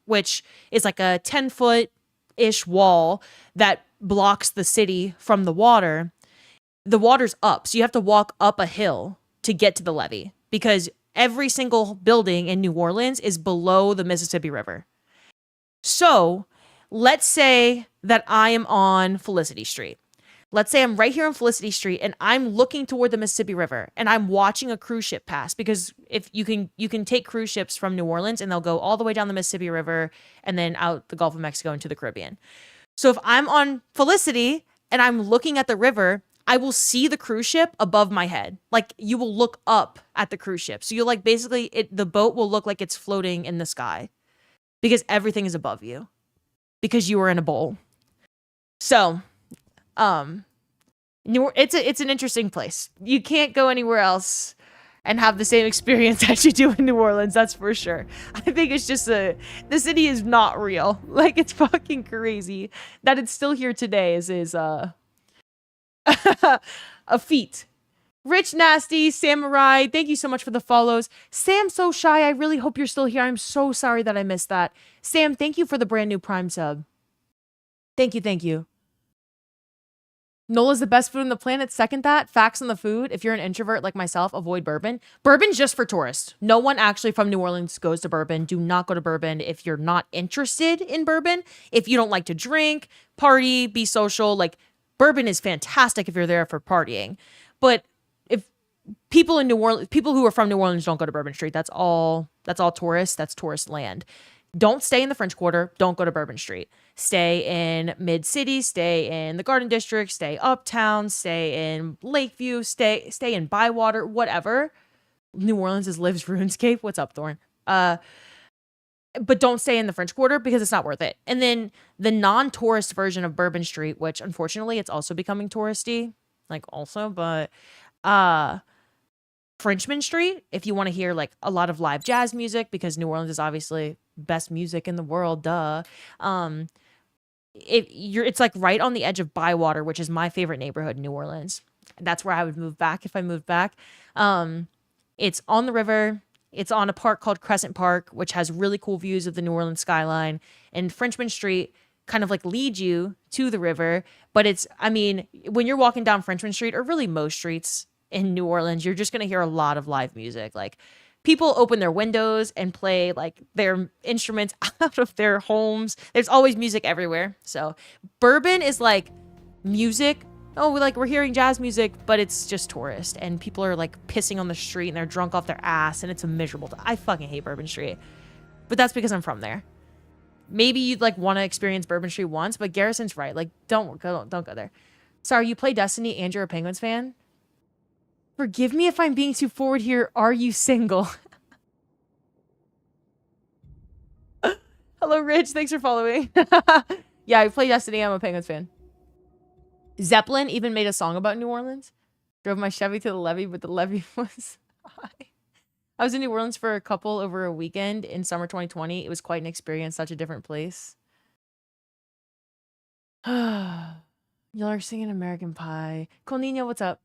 Speaker 1: which is like a 10-foot-ish wall that blocks the city from the water's up. So you have to walk up a hill to get to the levee because every single building in New Orleans is below the Mississippi River. So let's say that I am on Felicity Street. Let's say I'm right here on Felicity Street and I'm looking toward the Mississippi River and I'm watching a cruise ship pass, because if you can take cruise ships from New Orleans and they'll go all the way down the Mississippi River and then out the Gulf of Mexico into the Caribbean. So if I'm on Felicity and I'm looking at the river, I will see the cruise ship above my head. Like you will look up at the cruise ship. So you'll like basically the boat will look like it's floating in the sky because everything is above you because you were in a bowl. So, it's an interesting place. You can't go anywhere else and have the same experience as you do in New Orleans. That's for sure. I think it's just the city is not real. Like it's fucking crazy that it's still here today is a feat. Rich Nasty, Samurai, thank you so much for the follows. Sam So Shy, I really hope you're still here. I'm so sorry that I missed that. Sam, thank you for the brand new Prime sub. Thank you. Nola's the best food on the planet. Second that. Facts on the food. If you're an introvert like myself, avoid Bourbon. Bourbon's just for tourists. No one actually from New Orleans goes to Bourbon. Do not go to Bourbon if you're not interested in Bourbon. If you don't like to drink, party, be social, like Bourbon is fantastic if you're there for partying. But if people in New Orleans, people who are from New Orleans don't go to Bourbon Street. That's all tourists. That's tourist land. Don't stay in the French Quarter. Don't go to Bourbon Street. Stay in Mid-City. Stay in the Garden District. Stay uptown. Stay in Lakeview. Stay in Bywater. Whatever. New Orleans is Liv's RuneScape. What's up, Thorn? But don't stay in the French Quarter because it's not worth it. And then the non-tourist version of Bourbon Street, which unfortunately it's also becoming touristy, but Frenchman Street, if you want to hear like a lot of live jazz music, because New Orleans is obviously best music in the world, duh. It's like right on the edge of Bywater, which is my favorite neighborhood in New Orleans. That's where I would move back if I moved back. It's on the river. It's on a park called Crescent Park, which has really cool views of the New Orleans skyline. And Frenchman Street kind of like leads you to the river. But when you're walking down Frenchman Street, or really most streets in New Orleans, you're just going to hear a lot of live music. Like people open their windows and play like their instruments out of their homes. There's always music everywhere. So Bourbon is like music. Oh, we're hearing jazz music, but it's just tourist, and people are like pissing on the street and they're drunk off their ass, and it's a miserable. I fucking hate Bourbon Street, but that's because I'm from there. Maybe you'd like want to experience Bourbon Street once, but Garrison's right. Like, don't go there. Sorry, you play Destiny and you're a Penguins fan? Forgive me if I'm being too forward here. Are you single? Hello, Rich. Thanks for following. Yeah, I play Destiny. I'm a Penguins fan. Zeppelin even made a song about New Orleans. Drove my Chevy to the levee, but the levee was high. I was in New Orleans for a couple over a weekend in summer 2020. It was quite an experience, such a different place. Y'all are singing American Pie. Colnino, what's up?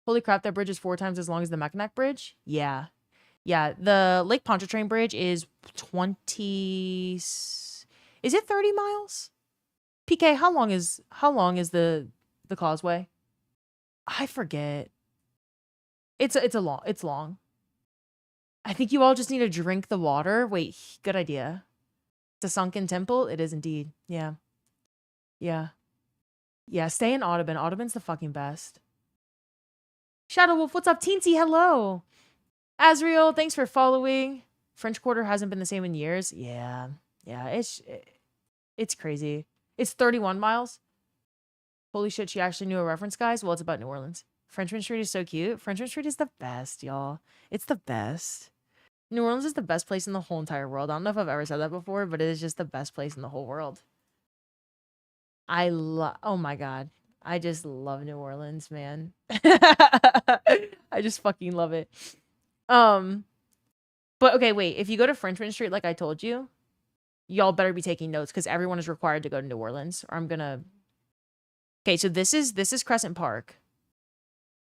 Speaker 1: Holy crap, that bridge is 4 times as long as the Mackinac Bridge? Yeah. Yeah, the Lake Pontchartrain Bridge is 20... Is it 30 miles? PK, how long is the causeway? I forget. It's long. I think you all just need to drink the water. Wait, good idea. It's a sunken temple? It is indeed. Yeah. Yeah. Yeah, stay in Audubon. Audubon's the fucking best. Shadow Wolf, what's up? Teensy, hello. Azriel, thanks for following. French Quarter hasn't been the same in years. Yeah. Yeah, it's crazy. It's 31 miles. Holy shit, she actually knew a reference, guys. Well, it's about New Orleans. Frenchman Street is so cute. Frenchman Street is the best, y'all. It's the best. New Orleans is the best place in the whole entire world. I don't know if I've ever said that before, but it is just the best place in the whole world. Oh my God. I just love New Orleans, man. I just fucking love it. But okay, wait. If you go to Frenchman Street, like I told you, y'all better be taking notes because everyone is required to go to New Orleans or I'm gonna... Okay, so this is Crescent Park.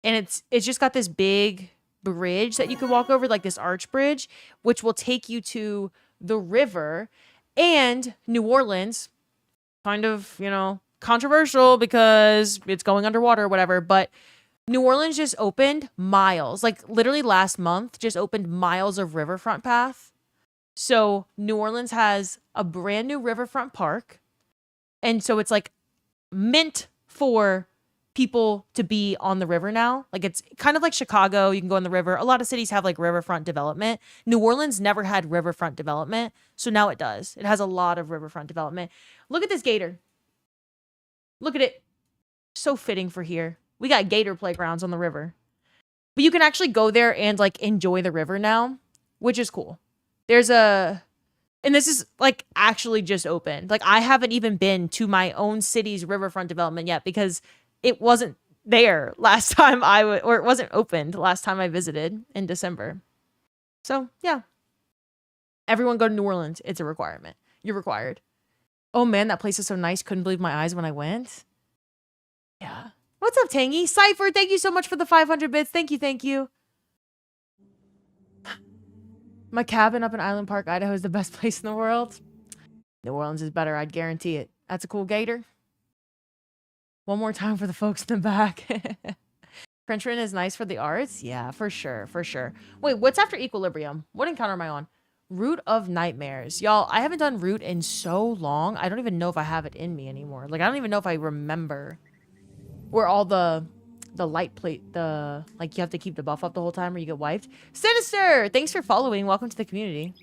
Speaker 1: And it's just got this big bridge that you can walk over, like this arch bridge, which will take you to the river. And New Orleans, kind of, you know, controversial because it's going underwater or whatever, but New Orleans just opened miles, like literally last month, just opened miles of riverfront path. So New Orleans has a brand new riverfront park. And so it's like mint for people to be on the river now. Like it's kind of like Chicago. You can go on the river. A lot of cities have like riverfront development. New Orleans never had riverfront development. So now it does. It has a lot of riverfront development. Look at this gator. Look at it. So fitting for here. We got gator playgrounds on the river. But you can actually go there and like enjoy the river now, which is cool. And this is like actually just opened. Like I haven't even been to my own city's riverfront development yet because it wasn't there last time or it wasn't opened last time I visited in December. So yeah, everyone go to New Orleans. It's a requirement. You're required. Oh man, that place is so nice. Couldn't believe my eyes when I went. Yeah. What's up, Tangy? Cypher, thank you so much for the 500 bits. Thank you. My cabin up in Island Park, Idaho is the best place in the world. New Orleans is better, I'd guarantee it. That's a cool gator. One more time for the folks in the back. Frenchman is nice for the arts? Yeah, for sure. Wait, what's after Equilibrium? What encounter am I on? Root of Nightmares. Y'all, I haven't done Root in so long. I don't even know if I have it in me anymore. Like, I don't even know if I remember where all the light plate, like you have to keep the buff up the whole time or you get wiped. Sinister! Thanks for following. Welcome to the community.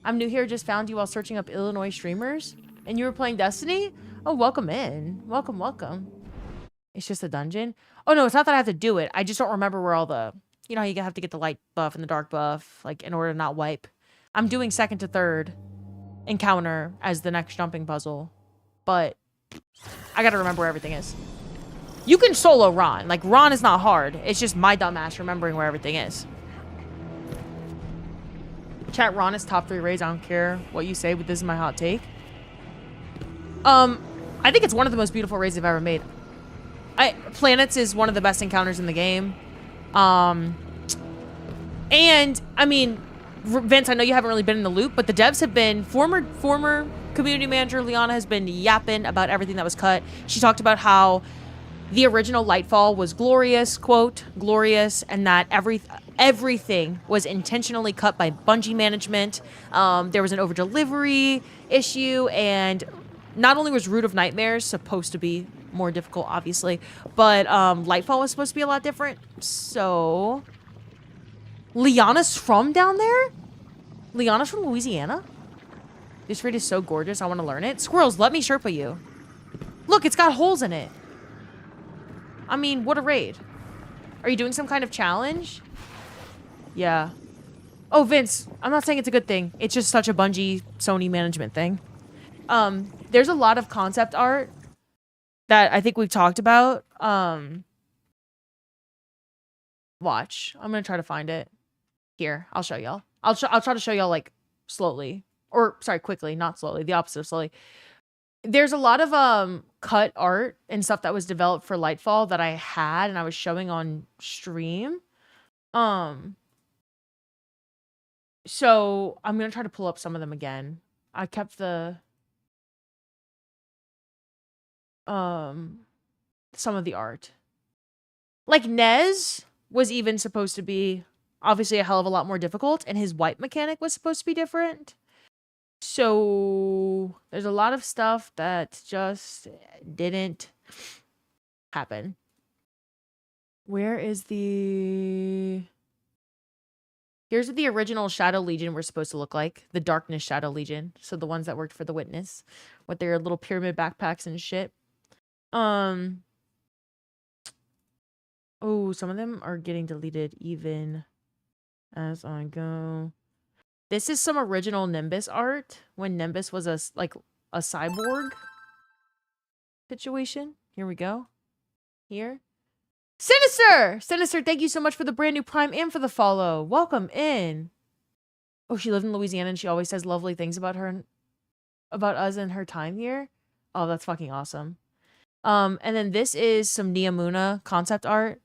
Speaker 1: I'm new here. Just found you while searching up Illinois streamers. And you were playing Destiny? Oh, welcome in. Welcome. It's just a dungeon? Oh, no, it's not that I have to do it. I just don't remember where all the... You know, you have to get the light buff and the dark buff, like, in order to not wipe. I'm doing second to third encounter as the next jumping puzzle. But I gotta remember where everything is. You can solo Ron. Like, Ron is not hard. It's just my dumbass remembering where everything is. Chat, Ron is top 3 raids. I don't care what you say, but this is my hot take. I think it's one of the most beautiful raids I've ever made. Planets is one of the best encounters in the game. And, I mean, Vince, I know you haven't really been in the loop, but the devs have been... Former community manager Liana has been yapping about everything that was cut. She talked about how the original Lightfall was glorious, quote, glorious, and that everything was intentionally cut by Bungie management. There was an over-delivery issue, and not only was Root of Nightmares supposed to be more difficult, obviously, but Lightfall was supposed to be a lot different. So, Liana's from down there? Liana's from Louisiana? This raid is so gorgeous, I want to learn it. Squirrels, let me Sherpa you. Look, it's got holes in it. I mean, what a raid. Are you doing some kind of challenge? Yeah. Oh, Vince, I'm not saying it's a good thing. It's just such a Bungie Sony management thing. There's a lot of concept art that I think we've talked about. Watch. I'm gonna try to find it. Here, I'll show y'all. I'll try to show y'all like slowly. Or sorry, quickly, not slowly. The opposite of slowly. There's a lot of cut art and stuff that was developed for Lightfall that I had and I was showing on stream. So I'm gonna try to pull up some of them again. I kept the some of the art. Like Nez was even supposed to be obviously a hell of a lot more difficult, and his wipe mechanic was supposed to be different. So there's a lot of stuff that just didn't happen. Where is the... Here's what the original Shadow Legion were supposed to look like. The Darkness Shadow Legion. So the ones that worked for the Witness. With their little pyramid backpacks and shit. Oh, some of them are getting deleted even as I go. This is some original Nimbus art. When Nimbus was a cyborg situation. Here we go. Here. Sinister! Sinister, thank you so much for the brand new Prime and for the follow. Welcome in. Oh, she lived in Louisiana and she always says lovely things about her and about us and her time here. Oh, that's fucking awesome. And then this is some Neomuna concept art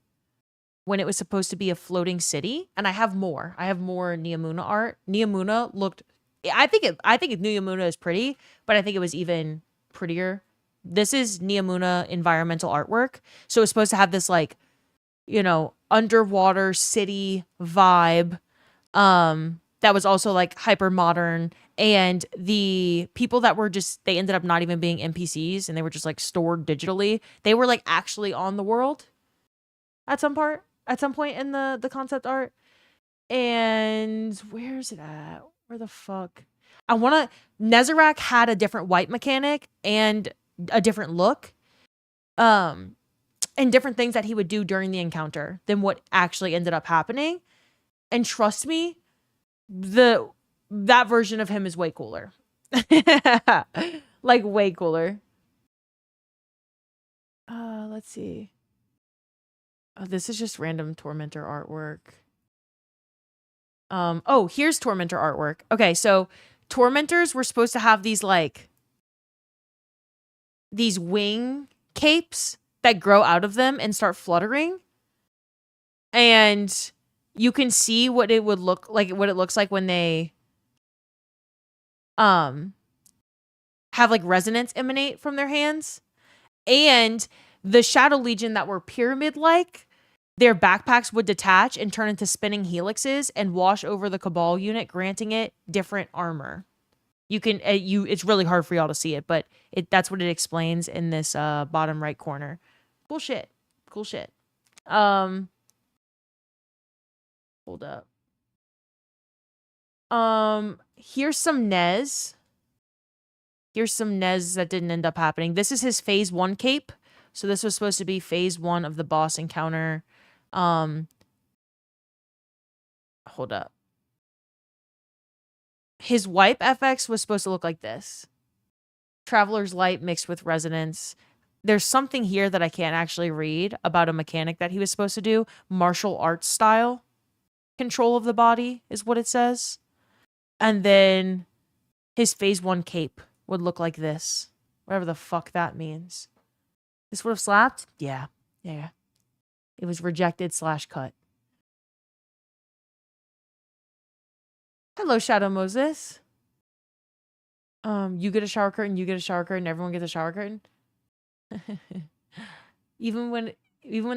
Speaker 1: when it was supposed to be a floating city. And I have more. I have more Neomuna art. Neomuna looked... I think Neomuna is pretty, but I think it was even prettier. This is Neomuna environmental artwork. So it's supposed to have this, like, you know, underwater city vibe. That was also, like, hyper modern. And the people that were just... They ended up not even being NPCs, and they were just, like, stored digitally. They were, like, actually on the world at some point in the concept art. And where's it at? Where the fuck? I want to... Nezarec had a different wipe mechanic and a different look. And different things that he would do during the encounter than what actually ended up happening. And trust me, that version of him is way cooler. Like, way cooler. Let's see. Oh, this is just random Tormentor artwork. Oh, here's Tormentor artwork. Okay, so Tormentors were supposed to have these, like, these wing capes that grow out of them and start fluttering. And you can see what it would look like, what it looks like when they have, like, resonance emanate from their hands. And the Shadow Legion that were pyramid-like, their backpacks would detach and turn into spinning helixes and wash over the Cabal unit, granting it different armor. You can it's really hard for y'all to see it, but that's what it explains in this bottom right corner. Cool shit. Cool shit. Hold up. Here's some Nez. Here's some Nez that didn't end up happening. This is his phase 1 cape. So this was supposed to be phase 1 of the boss encounter. Hold up. His wipe FX was supposed to look like this. Traveler's Light mixed with Resonance. There's something here that I can't actually read about a mechanic that he was supposed to do. Martial arts style. Control of the body is what it says. And then his phase 1 cape would look like this. Whatever the fuck that means. This would have slapped? Yeah. Yeah. It was rejected / cut. Hello, Shadow Moses. You get a shower curtain, you get a shower curtain, everyone gets a shower curtain. Even when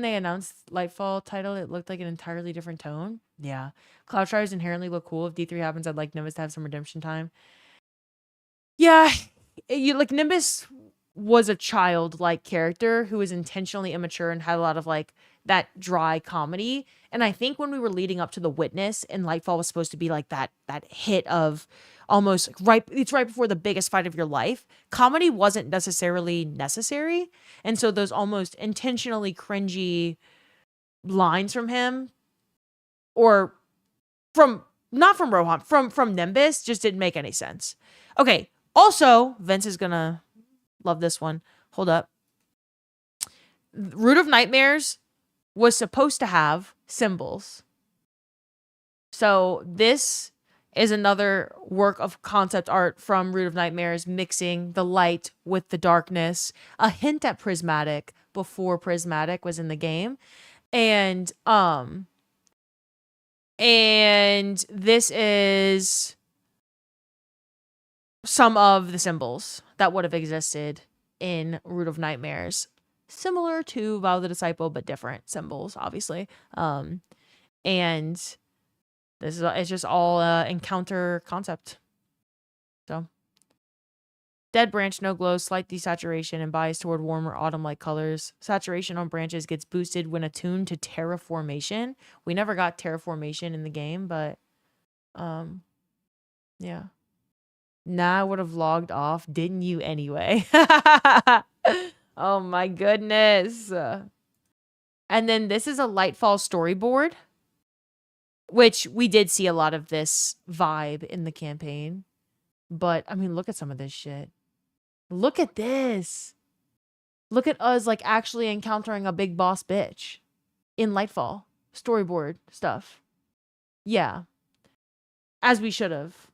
Speaker 1: they announced Lightfall title, it looked like an entirely different tone. Yeah. Cloud Shires inherently look cool. If D3 happens, I'd like Nimbus to have some redemption time. Yeah. Nimbus was a childlike character who was intentionally immature and had a lot of, like, that dry comedy. And I think when we were leading up to The Witness and Lightfall was supposed to be like that hit of almost it's right before the biggest fight of your life, comedy wasn't necessarily necessary. And so those almost intentionally cringy lines from him, or not from Rohan, from Nimbus, just didn't make any sense. Okay, Also, Vince is gonna love this one. Hold up. Root of Nightmares was supposed to have symbols. So this is another work of concept art from Root of Nightmares, mixing the light with the darkness, a hint at Prismatic before Prismatic was in the game. And this is some of the symbols that would have existed in Root of Nightmares, similar to Vow of the Disciple, but different symbols, obviously. And this is it's just all encounter concept. So, dead branch, no glow, slight desaturation, and bias toward warmer autumn-like colors. Saturation on branches gets boosted when attuned to terraformation. We never got terraformation in the game, but yeah. Nah, I would have logged off, didn't you anyway? Oh my goodness. And then this is a Lightfall storyboard, which we did see a lot of this vibe in the campaign. But, I mean, look at some of this shit. Look at this. Look at us, like, actually encountering a big boss bitch in Lightfall storyboard stuff. Yeah. As we should have.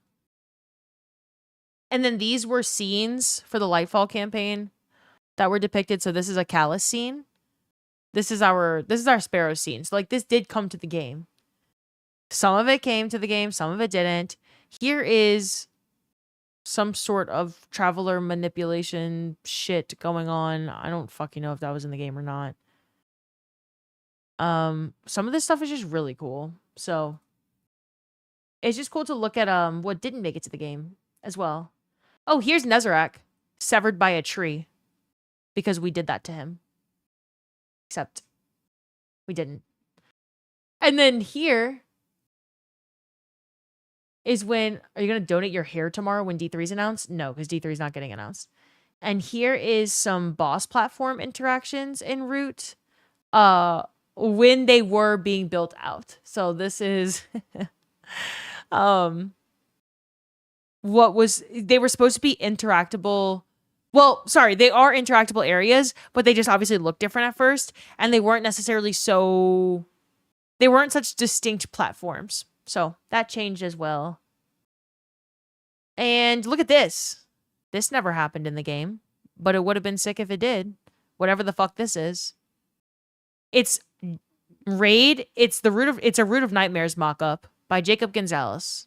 Speaker 1: And then these were scenes for the Lightfall campaign that were depicted. So this is a Callus scene. This is our Sparrow scene. So like this did come to the game. Some of it came to the game, some of it didn't. Here is some sort of traveler manipulation shit going on. I don't fucking know if that was in the game or not. Some of this stuff is just really cool. So it's just cool to look at what didn't make it to the game as well. Oh, here's Nezarec, severed by a tree. Because we did that to him. Except we didn't. And then here is when... Are you going to donate your hair tomorrow when D3 is announced? No, because D3 is not getting announced. And here is some boss platform interactions en route when they were being built out. So this is... what was... They were supposed to be interactable... Well, sorry, they are interactable areas, but they just obviously look different at first, and they weren't necessarily so... They weren't such distinct platforms. So that changed as well. And look at this. This never happened in the game, but it would have been sick if it did. Whatever the fuck this is. It's Raid. It's a Root of Nightmares mock-up by Jacob Gonzalez.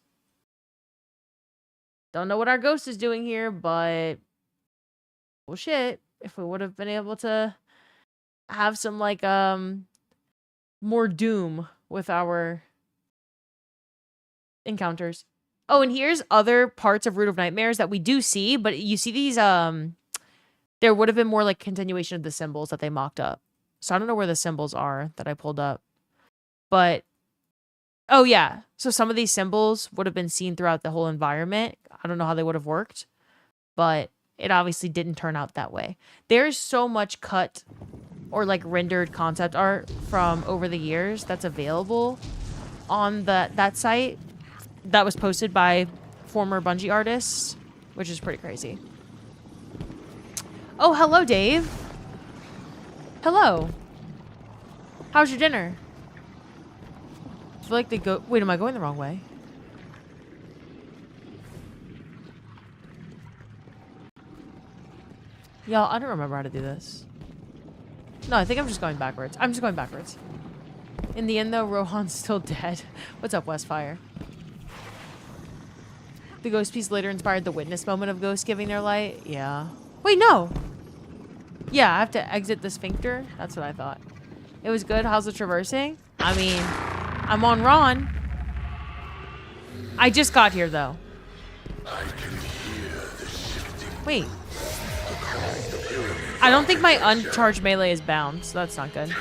Speaker 1: Don't know what our ghost is doing here, but... Well, shit. If we would have been able to have some, like, more doom with our encounters. Oh, and here's other parts of Root of Nightmares that we do see, but you see these, there would have been more, like, continuation of the symbols that they mocked up. So I don't know where the symbols are that I pulled up. But, oh, yeah. So some of these symbols would have been seen throughout the whole environment. I don't know how they would have worked, but it obviously didn't turn out that way. There's so much cut or like rendered concept art from over the years that's available on that site that was posted by former Bungie artists, which is pretty crazy. Oh, hello, Dave. Hello. How's your dinner? I feel like they go... Wait, am I going the wrong way? Y'all, I don't remember how to do this. No, I think I'm just going backwards. I'm just going backwards. In the end, though, Rohan's still dead. What's up, Westfire? The ghost piece later inspired the witness moment of ghosts giving their light. Yeah. Wait, no. Yeah, I have to exit the sphincter. That's what I thought. It was good. How's the traversing? I mean, I'm on Ron. I just got here, though.
Speaker 2: I can hear the shifting.
Speaker 1: Wait. I don't think my uncharged melee is bound, so that's not good.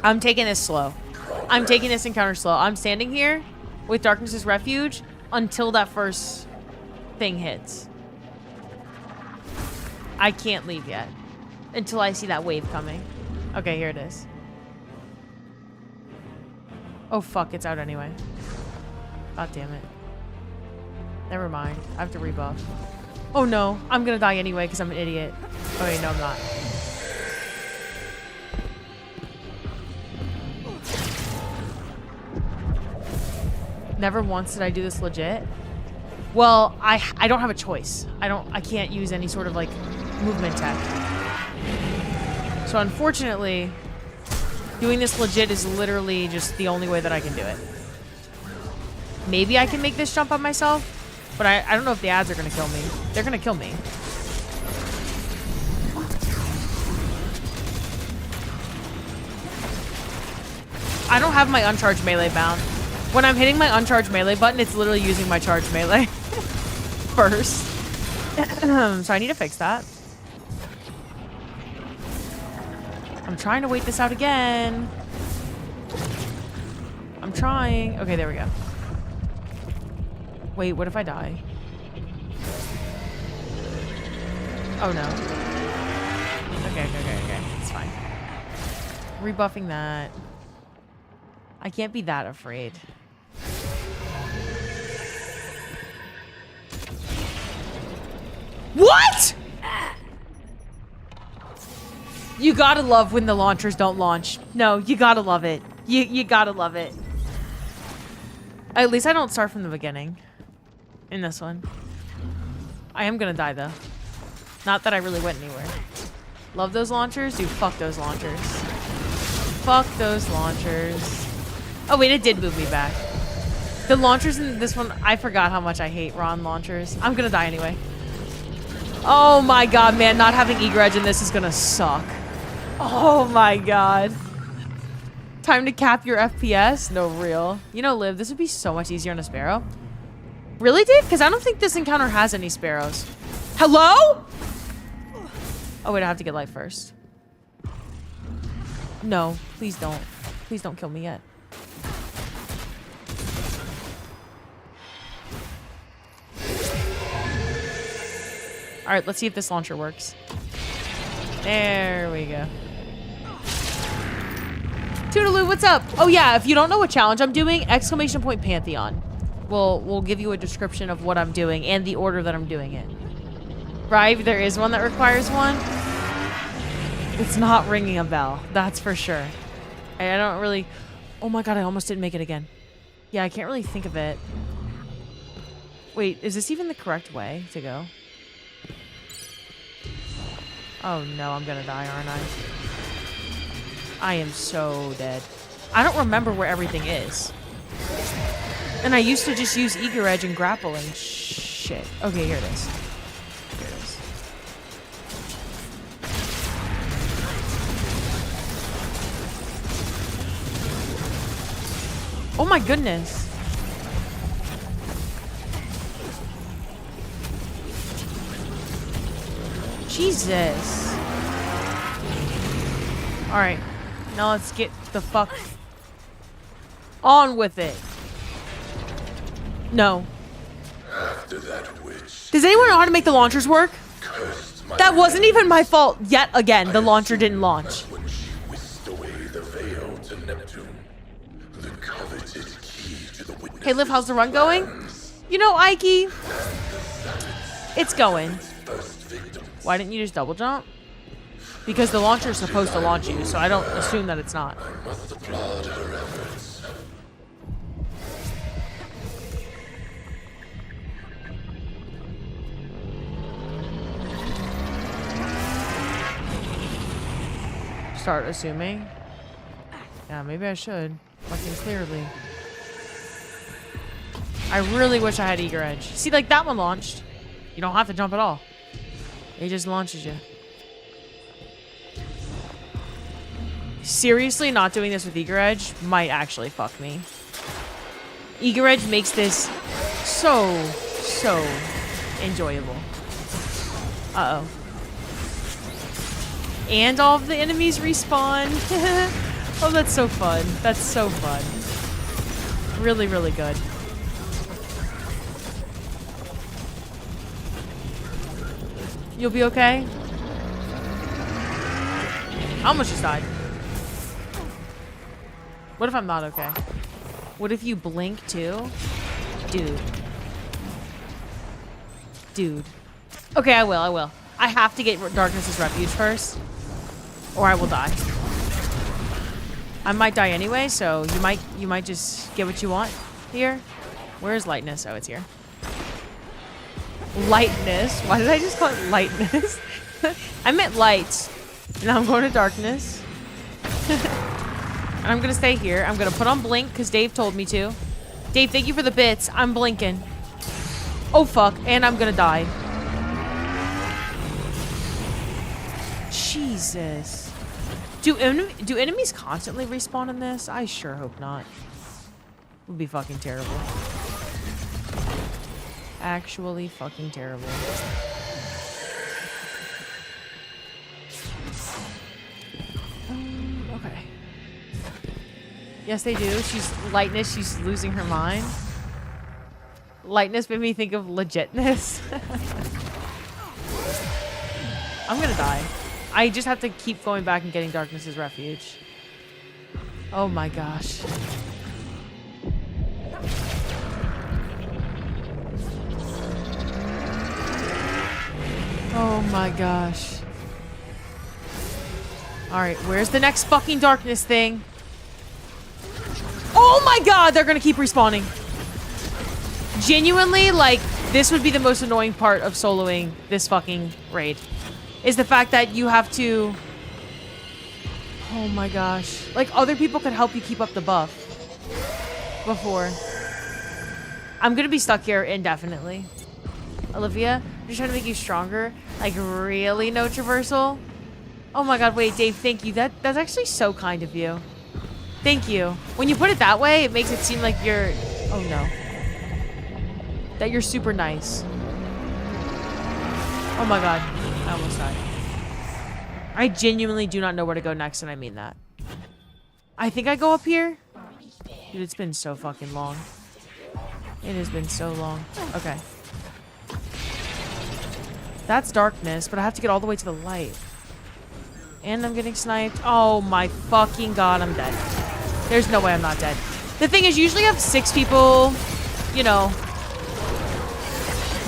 Speaker 1: I'm taking this slow. I'm taking this encounter slow. I'm standing here with Darkness's Refuge until that first thing hits. I can't leave yet until I see that wave coming. Okay, here it is. Oh fuck, it's out anyway. God damn it. Never mind. I have to rebuff. Oh no, I'm gonna die anyway because I'm an idiot. Oh wait, no, I'm not. Never once did I do this legit. Well, I don't have a choice. I can't use any sort of like movement tech. So unfortunately, doing this legit is literally just the only way that I can do it. Maybe I can make this jump on myself, but I don't know if the ads are gonna kill me. They're gonna kill me. I don't have my uncharged melee bound. When I'm hitting my uncharged melee button, it's literally using my charged melee first. So I need to fix that. I'm trying to wait this out again. I'm trying. Okay, there we go. Wait, what if I die? Oh no. Okay. It's fine. Rebuffing that. I can't be that afraid. What? You gotta love when the launchers don't launch. No, you gotta love it. You gotta love it. At least I don't start from the beginning. In this one. I am gonna die though. Not that I really went anywhere. Love those launchers? Dude, fuck those launchers. Fuck those launchers. Oh wait, it did move me back. The launchers in this one, I forgot how much I hate Ron launchers. I'm gonna die anyway. Oh my god, man, not having eager edge in this is gonna suck. Oh my god. Time to cap your FPS? No, real. You know, Liv, this would be so much easier on a sparrow. Really, Dave? Because I don't think this encounter has any sparrows. Hello? Oh wait, I have to get light first. No, please don't. Please don't kill me yet. Alright, let's see if this launcher works. There we go. Toodaloo, what's up? Oh yeah, if you don't know what challenge I'm doing, ! Pantheon. We'll give you a description of what I'm doing and the order that I'm doing it. Right? There is one that requires one. It's not ringing a bell, that's for sure. I don't really... Oh my god, I almost didn't make it again. Yeah, I can't really think of it. Wait, is this even the correct way to go? Oh no, I'm gonna die, aren't I? I am so dead. I don't remember where everything is. And I used to just use eager edge and grapple and shit. Okay, here it is. Here it is. Oh my goodness. Jesus. Alright. Now let's get the fuck on with it. No.
Speaker 2: After that witch,
Speaker 1: Does anyone know how to make the launchers work? That wasn't even my fault. Yet again, the launcher didn't launch.
Speaker 2: when she whisked away the veil to Neptune, the coveted key to the witness.
Speaker 1: Hey, Liv, how's the run going? You know, Ikey, it's going. Why didn't you just double jump? Because the launcher is supposed to launch you, so I don't assume that it's not.
Speaker 2: I must applaud her efforts.
Speaker 1: Start assuming. Yeah, maybe I should. Fucking clearly. I really wish I had eager edge. See, like that one launched. You don't have to jump at all. It just launches you. Seriously, not doing this with eager edge might actually fuck me. Eager edge makes this so enjoyable. Uh-oh. And all of the enemies respawn. Oh, that's so fun. That's so fun. Really, really good. You'll be okay? I almost just died. What if I'm not okay? What if you blink too? Dude. Dude. Okay, I will. I have to get Darkness's Refuge first, or I will die. I might die anyway, so you might just get what you want here. Where's Lightness? Oh, it's here. Lightness? Why did I just call it Lightness? I meant light. Now I'm going to Darkness. And I'm gonna stay here. I'm gonna put on Blink because Dave told me to. Dave, thank you for the bits. I'm blinking. Oh fuck, and I'm gonna die. Jesus. Do enemies constantly respawn in this? I sure hope not. Would be fucking terrible. Actually fucking terrible. Okay. Yes, they do. Lightness, she's losing her mind. Lightness made me think of legitness. I'm gonna die. I just have to keep going back and getting Darkness's Refuge. Oh my gosh. Oh my gosh. Alright, where's the next fucking Darkness thing? Oh my god, they're gonna keep respawning. Genuinely, like, this would be the most annoying part of soloing this fucking raid. Is the fact that you have to... Oh my gosh. Like, other people could help you keep up the buff. Before. I'm gonna be stuck here indefinitely. Olivia, I'm just trying to make you stronger. Like, really no traversal? Oh my god, wait, Dave, thank you. That's actually so kind of you. Thank you. When you put it that way, it makes it seem like you're... Oh no. That you're super nice. Oh my god. I almost died. I genuinely do not know where to go next, and I mean that. I think I go up here. Dude, it's been so fucking long. It has been so long. Okay. That's Darkness, but I have to get all the way to the light. And I'm getting sniped. Oh my fucking god, I'm dead. There's no way I'm not dead. The thing is, you usually have 6 people, you know,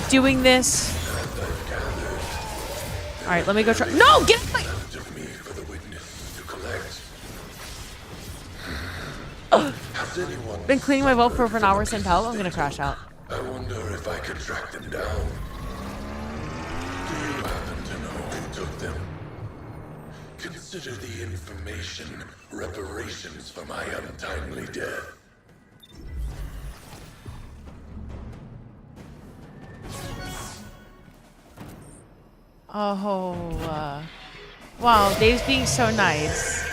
Speaker 1: doing this. Alright, let me go try. No! Get my... Been cleaning my vault for over an hour since help. I'm gonna crash out.
Speaker 2: I wonder if I could track them down. Do you happen to know who took them? Consider the information reparations for my untimely death.
Speaker 1: Oh, wow, Dave's being so nice.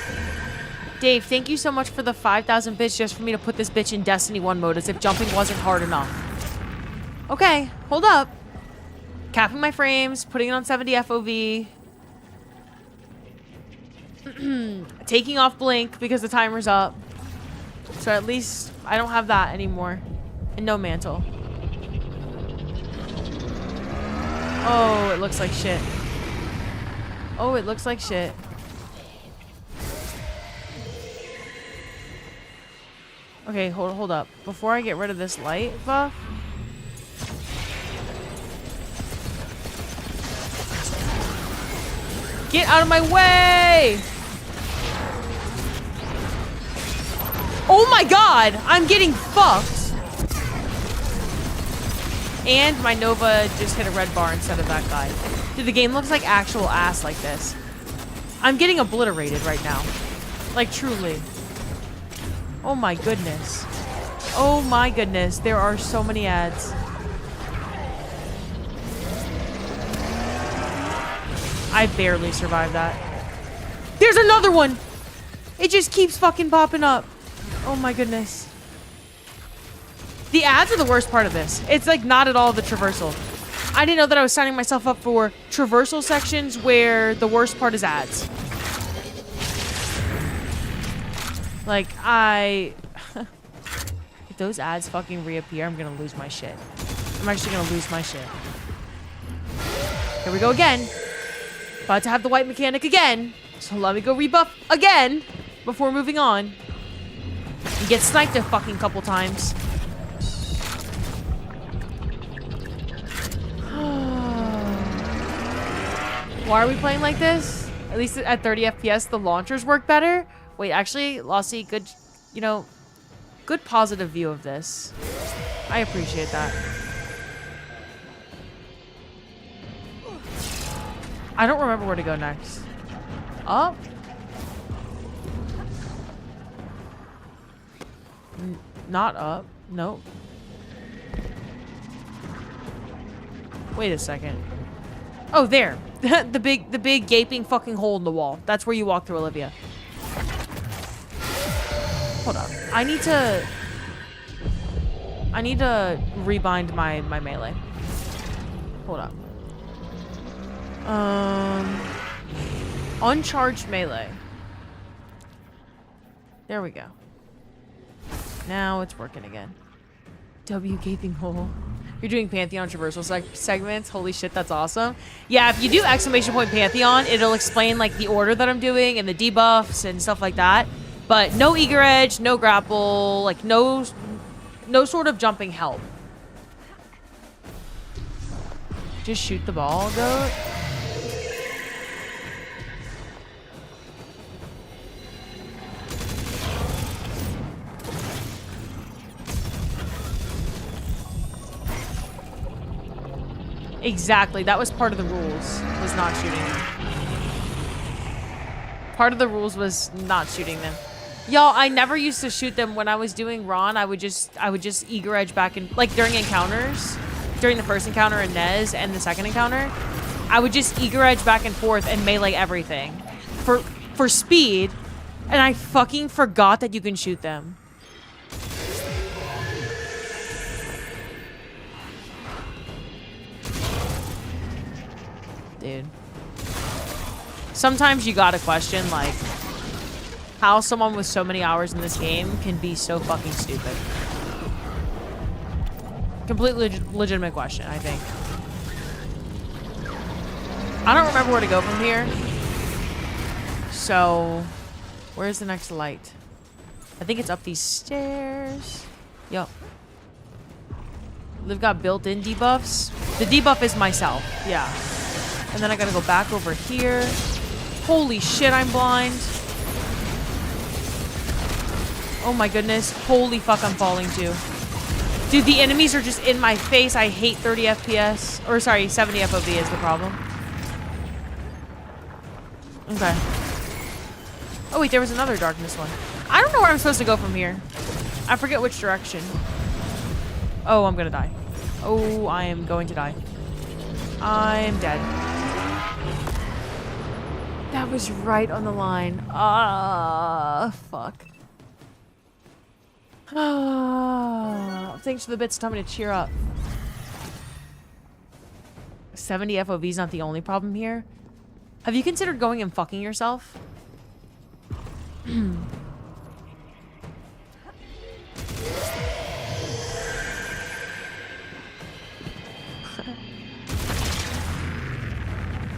Speaker 1: Dave, thank you so much for the 5,000 bits just for me to put this bitch in Destiny 1 mode as if jumping wasn't hard enough. Okay, hold up. Capping my frames, putting it on 70 FOV. Taking off Blink because the timer's up. So at least I don't have that anymore. And no mantle. Oh, it looks like shit. Oh, it looks like shit. Okay, hold up. Before I get rid of this light buff. Get out of my way! Oh my god! I'm getting fucked! And my Nova just hit a red bar instead of that guy. Dude, the game looks like actual ass like this. I'm getting obliterated right now. Like, truly. Oh my goodness. Oh my goodness. There are so many ads. I barely survived that. There's another one! It just keeps fucking popping up. Oh my goodness. The ads are the worst part of this. It's like not at all the traversal. I didn't know that I was signing myself up for traversal sections where the worst part is ads. Like, if those ads fucking reappear, I'm gonna lose my shit. I'm actually gonna lose my shit. Here we go again. About to have the white mechanic again. So let me go rebuff again before moving on. You get sniped a fucking couple times. Why are we playing like this? At least at 30 FPS, the launchers work better. Wait, actually, Lassie, good, you know, good positive view of this. I appreciate that. I don't remember where to go next. Up? Not up. Nope. Wait a second. Oh, there. the big gaping fucking hole in the wall. That's where you walk through, Olivia. Hold up. I need to rebind my melee. Hold up. Uncharged melee. There we go. Now it's working again. W gaping hole. You're doing Pantheon traversal segments. Holy shit, that's awesome. Yeah, if you do exclamation point Pantheon, it'll explain like the order that I'm doing and the debuffs and stuff like that. But no eager edge, no grapple, like no sort of jumping help. Just shoot the ball, goat. Exactly, that was part of the rules, was not shooting them. Part of the rules was not shooting them. Y'all, I never used to shoot them when I was doing Ron. I would just eager edge back and like during encounters, during the first encounter in Nez and the second encounter, I would just eager edge back and forth and melee everything for speed, and I fucking forgot that you can shoot them. Dude. Sometimes you gotta question, like, how someone with so many hours in this game can be so fucking stupid. Completely legitimate question, I think. I don't remember where to go from here. So, where's the next light? I think it's up these stairs. Yup. They've got built-in debuffs. The debuff is myself, yeah. And then I gotta go back over here. Holy shit, I'm blind. Oh my goodness. Holy fuck, I'm falling too. Dude, the enemies are just in my face. I hate 30 FPS. Or sorry, 70 FOV is the problem. Okay. Oh wait, there was another darkness one. I don't know where I'm supposed to go from here. I forget which direction. Oh, I'm gonna die. Oh, I am going to die. I'm dead. That was right on the line. Ah, fuck. Ah, thanks for the bits. Tell me to cheer up. 70 FOV is not the only problem here. Have you considered going and fucking yourself?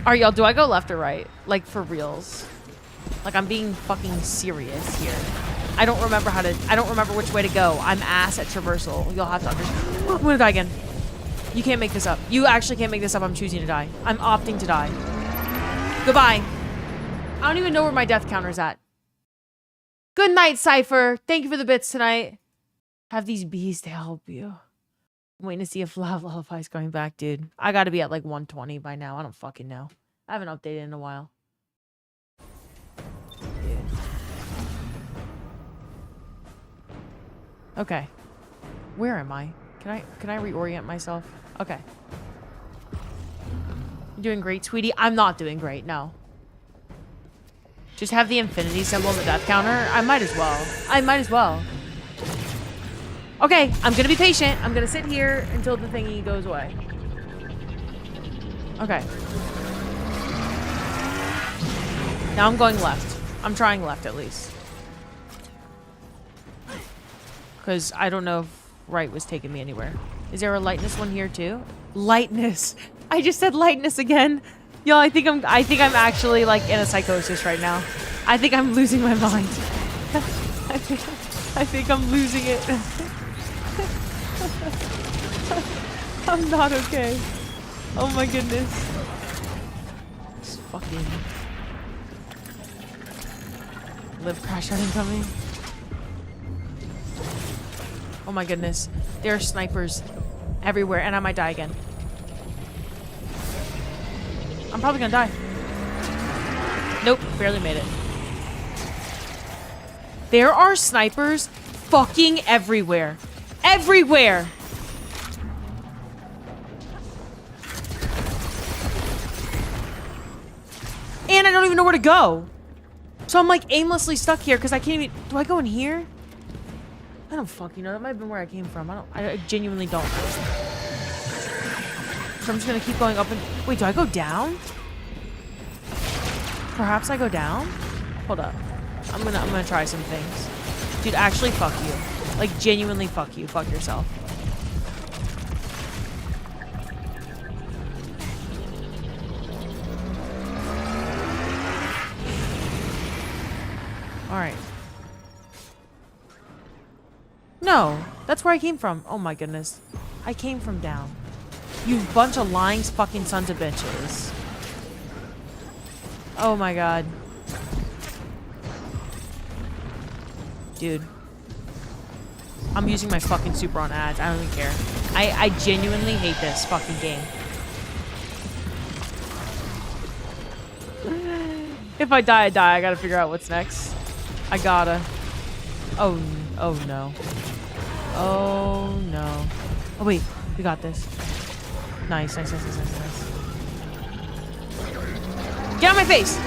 Speaker 1: Alright, y'all, do I go left or right? Like, for reals. Like, I'm being fucking serious here. I don't remember which way to go. I'm ass at traversal. You'll have to understand. I'm gonna die again. You can't make this up. You actually can't make this up. I'm choosing to die. I'm opting to die. Goodbye. I don't even know where my death counter's at. Good night, Cypher. Thank you for the bits tonight. Have these bees to help you. I'm waiting to see if Love Lullaby's going back, dude. I gotta be at like 120 by now. I don't fucking know. I haven't updated in a while. Dude. Okay. Where am I? Can I reorient myself? Okay. You're doing great, sweetie. I'm not doing great, no. Just have the infinity symbol in the death counter. I might as well. I might as well. Okay, I'm gonna be patient. I'm gonna sit here until the thingy goes away. Okay. Now I'm going left. I'm trying left at least. Because I don't know if right was taking me anywhere. Is there a lightness one here too? Lightness. I just said lightness again. Yo, I think I'm actually like in a psychosis right now. I think I'm losing my mind. I think I'm losing it. I'm not okay. Oh my goodness. fucking live crash out incoming. Oh my goodness. There are snipers everywhere, and I might die again. I'm probably gonna die. Nope, barely made it. There are snipers fucking everywhere. Everywhere! And I don't even know where to go. So I'm like aimlessly stuck here because I can't even... Do I go in here? I don't fucking know. That might have been where I came from. I genuinely don't. So I'm just gonna keep going up and... Wait, do I go down? Perhaps I go down? Hold up. I'm gonna try some things. Dude, actually fuck you. Like genuinely fuck you. Fuck yourself. Alright. No, that's where I came from. Oh my goodness. I came from down. You bunch of lying fucking sons of bitches. Oh my god. Dude. I'm using my fucking super on ads. I don't even care. I genuinely hate this fucking game. If I die, I die. I gotta figure out what's next. I gotta. Oh no. Oh no. Oh wait, we got this. Nice. Get out of my face!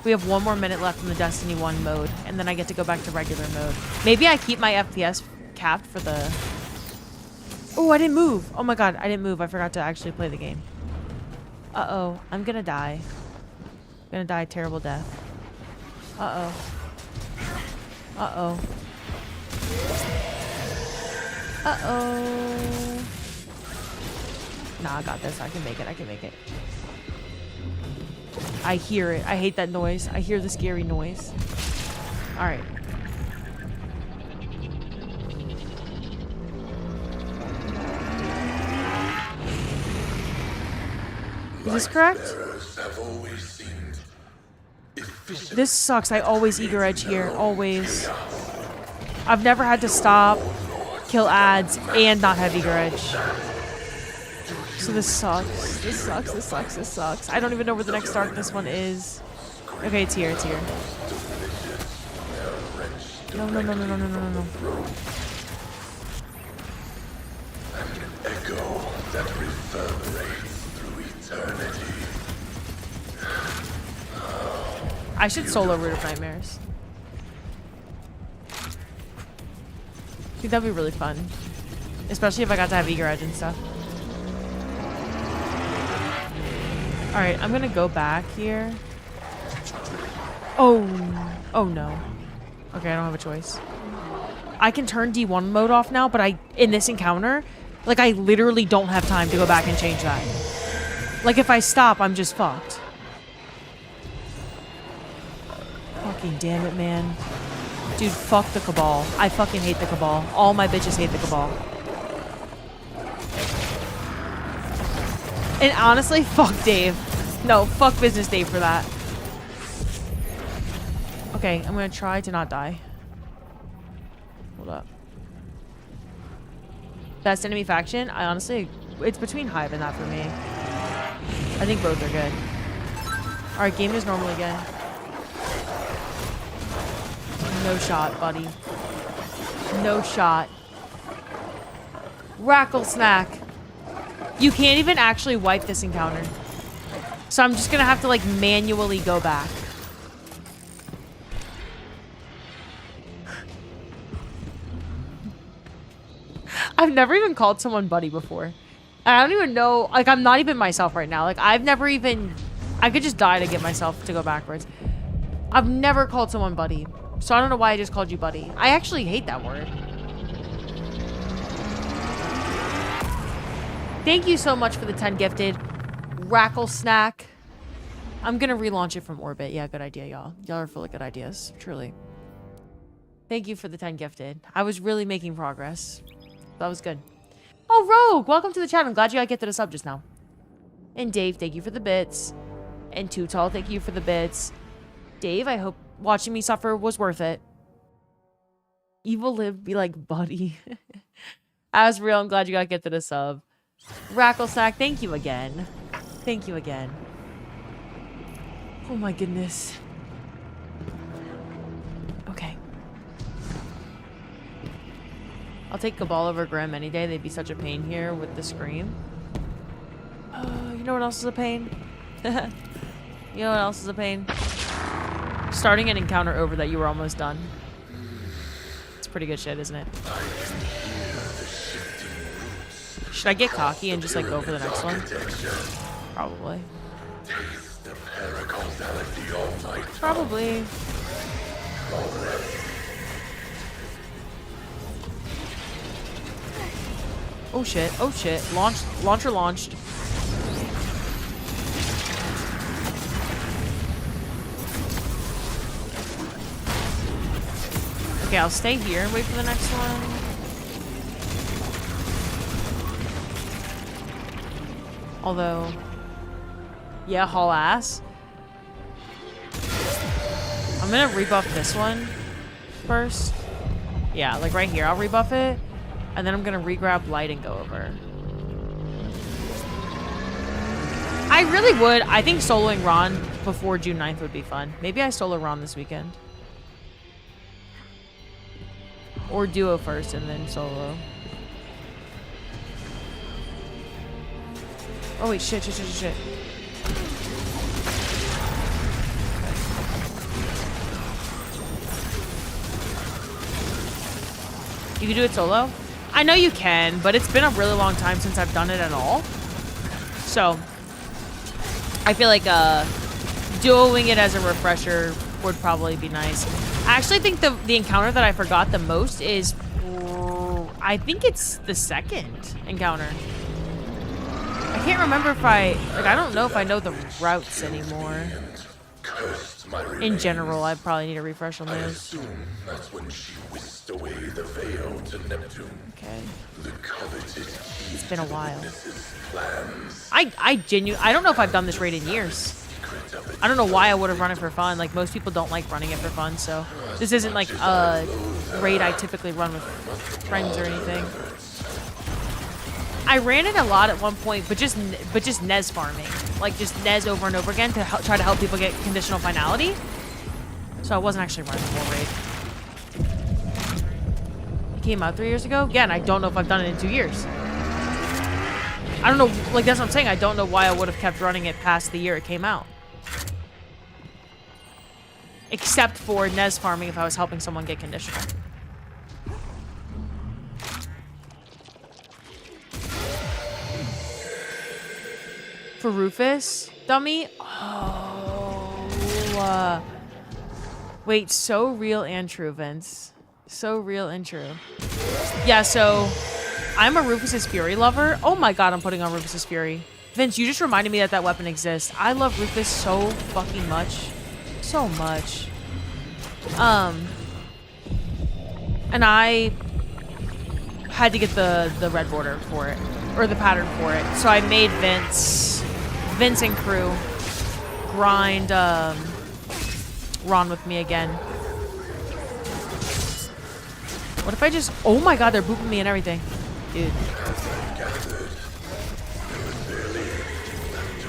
Speaker 1: We have 1 more minute left in the Destiny 1 mode, and then I get to go back to regular mode. Maybe I keep my FPS capped for the... Oh, I didn't move. Oh my god, I didn't move. I forgot to actually play the game. Uh-oh. I'm gonna die. I'm gonna die a terrible death. Uh-oh. Uh-oh. Uh-oh. Nah, I got this. I can make it. I hear it. I hate that noise. I hear the scary noise. Alright. Is this correct? This sucks. I always eager edge here. Always. I've never had to stop, kill ads, and not have eager edge. So this sucks. This sucks. I don't even know where the next darkness one is. Okay, it's here. No.
Speaker 2: An echo that reverberates through eternity.
Speaker 1: I should solo Root of Nightmares. I think that'd be really fun. Especially if I got to have eager edge and stuff. Alright, I'm gonna go back here. Oh no. Okay, I don't have a choice. I can turn D1 mode off now, but in this encounter, like I literally don't have time to go back and change that. Like if I stop, I'm just fucked. Fucking damn it, man. Dude, fuck the Cabal. I fucking hate the Cabal. All my bitches hate the Cabal. And honestly, fuck Dave. No, fuck Business Dave for that. Okay, I'm gonna try to not die. Hold up. Best enemy faction? I honestly... It's between Hive and that for me. I think both are good. Alright, game is normal again. No shot, buddy. No shot. Rackle snack. You can't even actually wipe this encounter. So I'm just gonna have to like manually go back. I've never even called someone buddy before. I don't even know, like I'm not even myself right now. Like I've never even, I could just die to get myself to go backwards. I've never called someone buddy. So I don't know why I just called you buddy. I actually hate that word. Thank you so much for the 10 gifted. Rackle snack. I'm gonna relaunch it from orbit. Yeah, good idea, y'all. Y'all are full of good ideas, truly. Thank you for the 10 gifted. I was really making progress. That was good. Oh, Rogue, welcome to the chat. I'm glad you got get to the sub just now. And Dave, thank you for the bits. And Too Tall, thank you for the bits. Dave, I hope watching me suffer was worth it. Evil Live, be like, buddy. As real, I'm glad you got get to the sub. Racklesack, thank you again. Thank you again. Oh my goodness. Okay. I'll take Cabal over Grim any day. They'd be such a pain here with the Scream. You know what else is a pain? You know what else is a pain? Starting an encounter over that you were almost done. It's pretty good shit, isn't it? Should I get cocky and just like go for the next one? Probably. Probably. Oh shit, oh shit. Launcher launched. Okay, I'll stay here and wait for the next one. Although, yeah, haul ass. I'm gonna rebuff this one first. Yeah, like right here, I'll rebuff it. And then I'm gonna regrab light and go over. I really would. I think soloing Ron before June 9th would be fun. Maybe I solo Ron this weekend. Or duo first and then solo. Oh wait, shit. You can do it solo? I know you can, but it's been a really long time since I've done it at all. So, I feel like duoing it as a refresher would probably be nice. I actually think the encounter that I forgot the most is, I think it's the second encounter. I can't remember if I don't know if I know the routes anymore. In general, I probably need a refresh on those.
Speaker 2: That's when she whisked away the veil to Neptune.
Speaker 1: Okay.
Speaker 2: The coveted
Speaker 1: It's been a while.
Speaker 2: plans.
Speaker 1: I don't know if I've done this raid in years. I don't know why I would have run it for fun. Like, most people don't like running it for fun, so this isn't like a raid I typically run with friends or anything. I ran it a lot at one point, but just Nez farming. Like, just Nez over and over again to try to help people get conditional finality. So I wasn't actually running the whole raid. It came out 3 years ago? Yeah, and I don't know if I've done it in 2 years. I don't know, like, that's what I'm saying. I don't know why I would have kept running it past the year it came out. Except for Nez farming if I was helping someone get conditional. For Rufus, dummy? Oh. Wait, so real and true, Vince. So real and true. Yeah, so I'm a Rufus's Fury lover. Oh my god, I'm putting on Rufus's Fury. Vince, you just reminded me that that weapon exists. I love Rufus so fucking much. So much. And I had to get the red border for it. Or the pattern for it. So I made Vince and crew grind Ron with me again. What if I just... Oh my god, they're booping me and everything. Dude.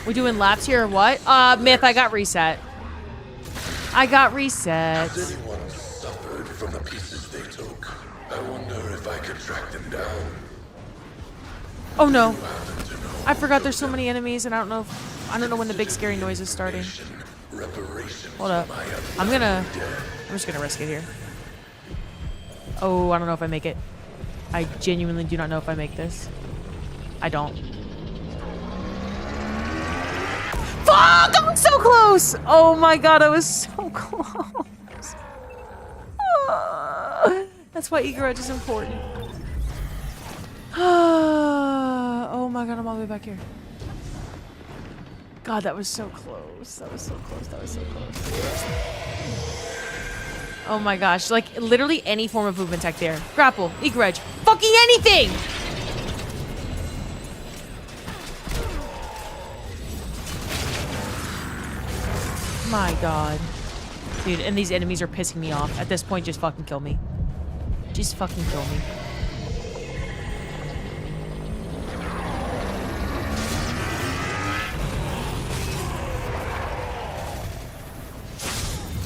Speaker 1: We doing laps here or what? Myth, I got reset. I got reset.
Speaker 2: Has anyone suffered from the pieces they took? I wonder if I could track them down.
Speaker 1: Oh no. I forgot there's so many enemies and I don't know when the big scary noise is starting. Hold up. I'm just gonna risk it here. Oh, I don't know if I make it. I genuinely do not know if I make this. I don't. Fuck! I was so close! Oh my god, I was so close. That's why Eager Edge is important. Oh my god, I'm all the way back here. God, that was so close. That was so close. That was so close. Oh my gosh. Like, literally any form of movement tech there. Grapple. Eager Edge. Fuck fucking anything! My god. Dude, and these enemies are pissing me off. At this point, just fucking kill me. Just fucking kill me.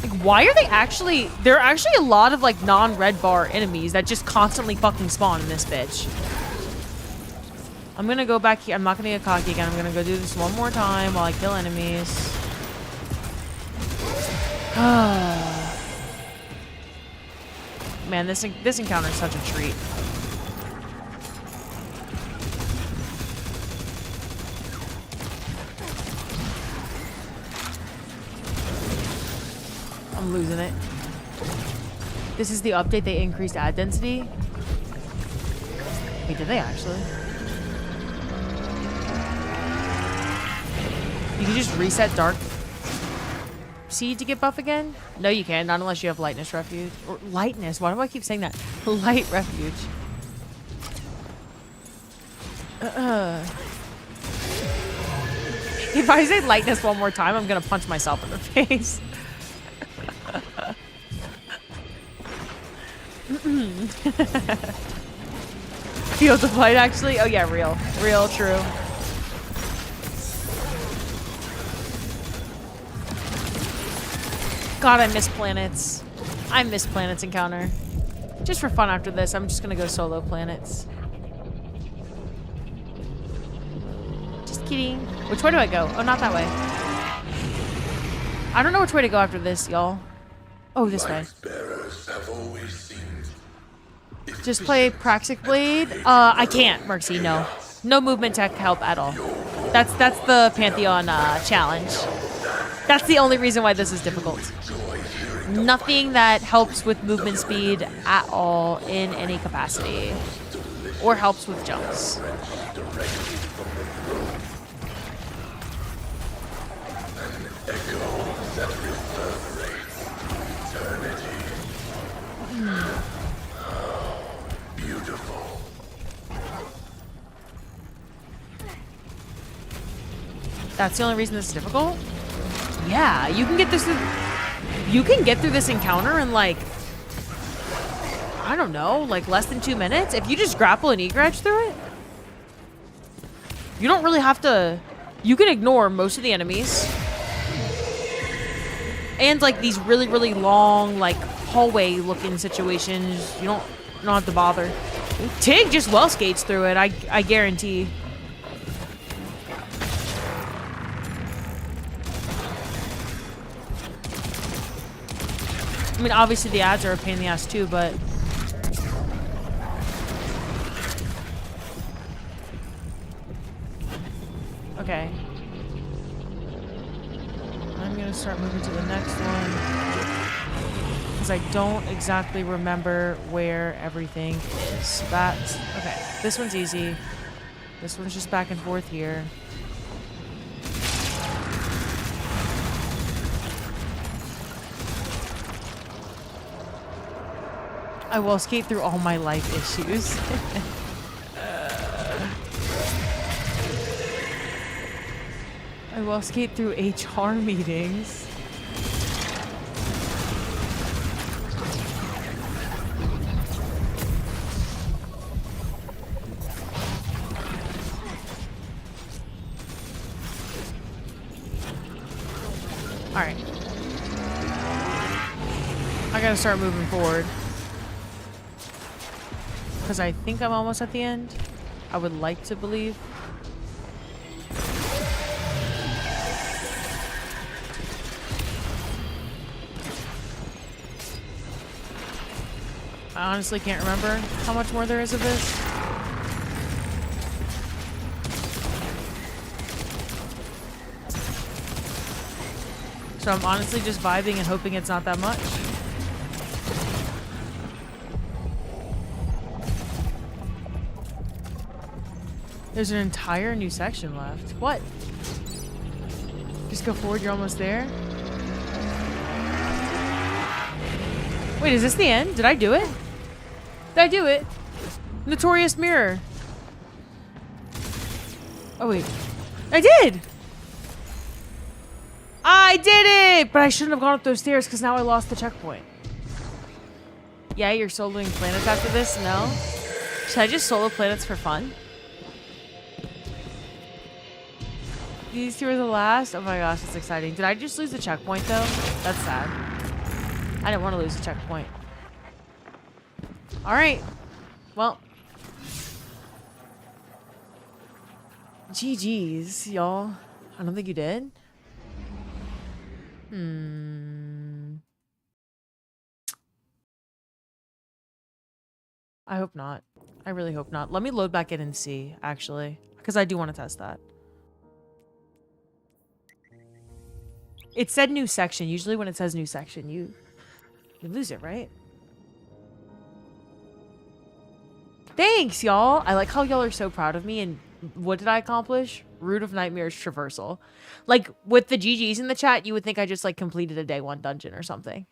Speaker 1: Like, why are they actually... There are actually a lot of, like, non-red bar enemies that just constantly fucking spawn in this bitch. I'm gonna go back here. I'm not gonna get cocky again. I'm gonna go do this one more time while I kill enemies. Man, this encounter is such a treat. I'm losing it. This is the update. They increased ad density. Wait, did they actually? You can just reset Dark Seed to get buff again? No, you can't. Not unless you have Lightness Refuge. Or Lightness. Why do I keep saying that? Light Refuge. If I say Lightness one more time, I'm gonna punch myself in the face. Fields of Light, actually? Oh, yeah, real. Real, true. God, I miss planets. I miss planets encounter. Just for fun after this, I'm just gonna go solo planets. Just kidding. Which way do I go? Oh, not that way. I don't know which way to go after this, y'all. Oh, this way. Just play Praxic Blade? I can't, Mercy, no. No movement tech help at all. That's the Pantheon challenge. That's the only reason why this is difficult. Nothing that helps with movement speed at all in any capacity. Or helps with jumps. That's the only reason this is difficult? Yeah, you can get this... You can get through this encounter in, like... I don't know, like less than 2 minutes? If you just grapple and egress through it? You don't really have to... You can ignore most of the enemies. And, like, these really, really long, like, hallway-looking situations. You don't have to bother. Tig just well skates through it, I guarantee. I mean, obviously the ads are a pain in the ass too, but... Okay. I'm gonna start moving to the next one. Because I don't exactly remember where everything is. That's... Okay, this one's easy. This one's just back and forth here. I will escape through all my life issues. I will escape through HR meetings. Alright. I gotta start moving forward. Because I think I'm almost at the end. I would like to believe. I honestly can't remember how much more there is of this. So I'm honestly just vibing and hoping it's not that much. There's an entire new section left. What? Just go forward, you're almost there? Wait, is this the end? Did I do it? Did I do it? Notorious mirror. Oh, wait. I did! I did it! But I shouldn't have gone up those stairs because now I lost the checkpoint. Yeah, you're soloing planets after this? No? Should I just solo planets for fun? These two are the last? Oh my gosh, that's exciting. Did I just lose the checkpoint though? That's sad. I didn't want to lose the checkpoint. Alright. Well. GG's, y'all. I don't think you did. I hope not. I really hope not. Let me load back in and see, actually. Because I do want to test that. It said new section. Usually when it says new section, you lose it, right? Thanks, y'all. I like how y'all are so proud of me. And what did I accomplish? Root of Nightmares traversal. Like, with the GGs in the chat, you would think I just, like, completed a day 1 dungeon or something.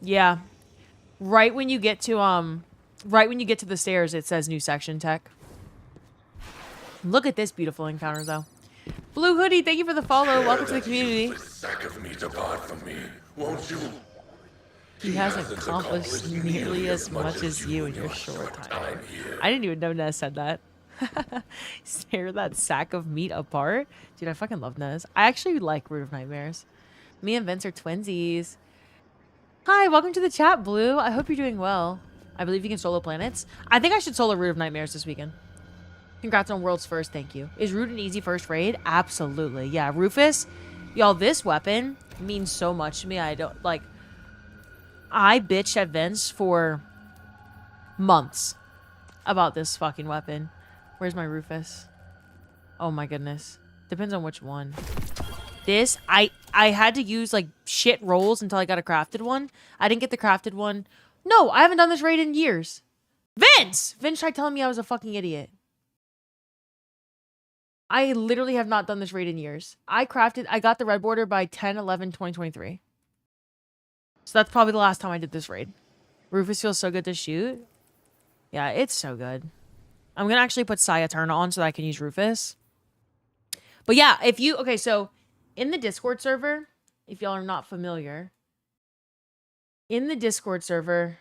Speaker 1: Yeah. Right when you get to the stairs, it says new section tech. Look at this beautiful encounter, though. Blue Hoodie, thank you for the follow. Welcome to the community.
Speaker 2: Sack of meat apart from me, won't you?
Speaker 1: He hasn't accomplished nearly as much as you in your short time. I didn't even know Nez said that. Tear that sack of meat apart. Dude, I fucking love Nez. I actually like Root of Nightmares. Me and Vince are twinsies. Hi, welcome to the chat, Blue. I hope you're doing well. I believe you can solo planets. I think I should solo Root of Nightmares this weekend. Congrats on World's First, thank you. Is Root an easy first raid? Absolutely. Yeah, Rufus. Y'all, this weapon means so much to me. I bitched at Vince for months about this fucking weapon. Where's my Rufus? Oh my goodness. Depends on which one. This, I had to use like shit rolls until I got a crafted one. I didn't get the crafted one. No, I haven't done this raid in years. Vince! Vince tried telling me I was a fucking idiot. I literally have not done this raid in years. I got the red border by 10/11/2023. So that's probably the last time I did this raid. Rufus feels so good to shoot. Yeah, it's so good. I'm going to actually put Saya Eterna on so that I can use Rufus. But yeah, so in the Discord server, if y'all are not familiar, in the Discord server,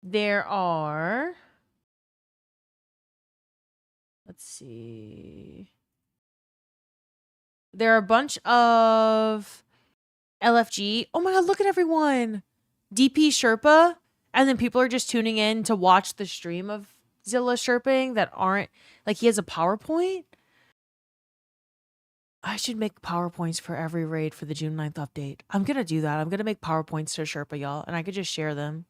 Speaker 1: there are, let's see. There are a bunch of LFG. Oh my god, look at everyone. DP Sherpa. And then people are just tuning in to watch the stream of Zilla Sherping that aren't, like, he has a PowerPoint. I should make PowerPoints for every raid for the June 9th update. I'm going to do that. I'm going to make PowerPoints to Sherpa, y'all. And I could just share them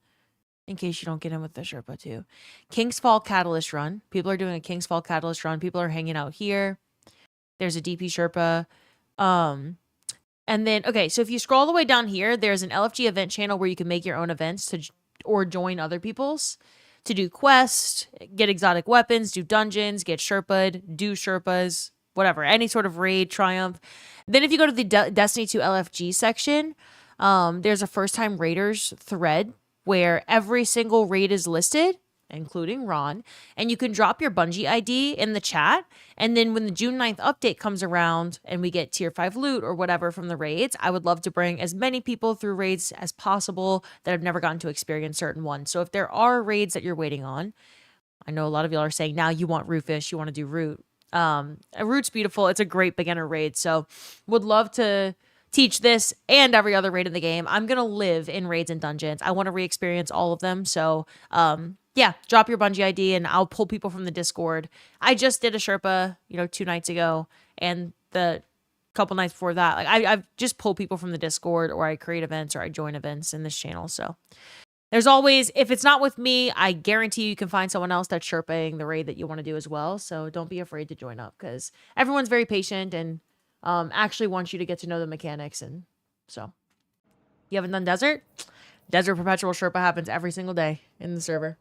Speaker 1: in case you don't get in with the Sherpa too. King's Fall Catalyst Run. People are doing a King's Fall Catalyst Run. People are hanging out here. There's a DP Sherpa. And then, okay, so if you scroll all the way down here, there's an LFG event channel where you can make your own events or join other people's to do quests, get exotic weapons, do dungeons, get Sherpa'd, do Sherpas, whatever, any sort of raid, triumph. Then if you go to the Destiny 2 LFG section, there's a first-time raiders thread where every single raid is listed, including Ron, and you can drop your Bungie ID in the chat, and then when the June 9th update comes around and we get tier 5 loot or whatever from the raids, I would love to bring as many people through raids as possible that have never gotten to experience certain ones. So if there are raids that you're waiting on, I know a lot of y'all are saying now you want Rufus, you want to do Root. Root's beautiful. It's a great beginner raid, so would love to teach this and every other raid in the game. I'm going to live in raids and dungeons. I want to re-experience all of them. So, yeah, drop your Bungie ID and I'll pull people from the Discord. I just did a Sherpa, 2 nights ago, and the couple nights before that, like I've just pulled people from the Discord, or I create events or I join events in this channel. So there's always, if it's not with me, I guarantee you can find someone else that's Sherpaing the raid that you want to do as well. So don't be afraid to join up because everyone's very patient and actually wants you to get to know the mechanics. And so you haven't done Desert? Desert Perpetual Sherpa happens every single day in the server.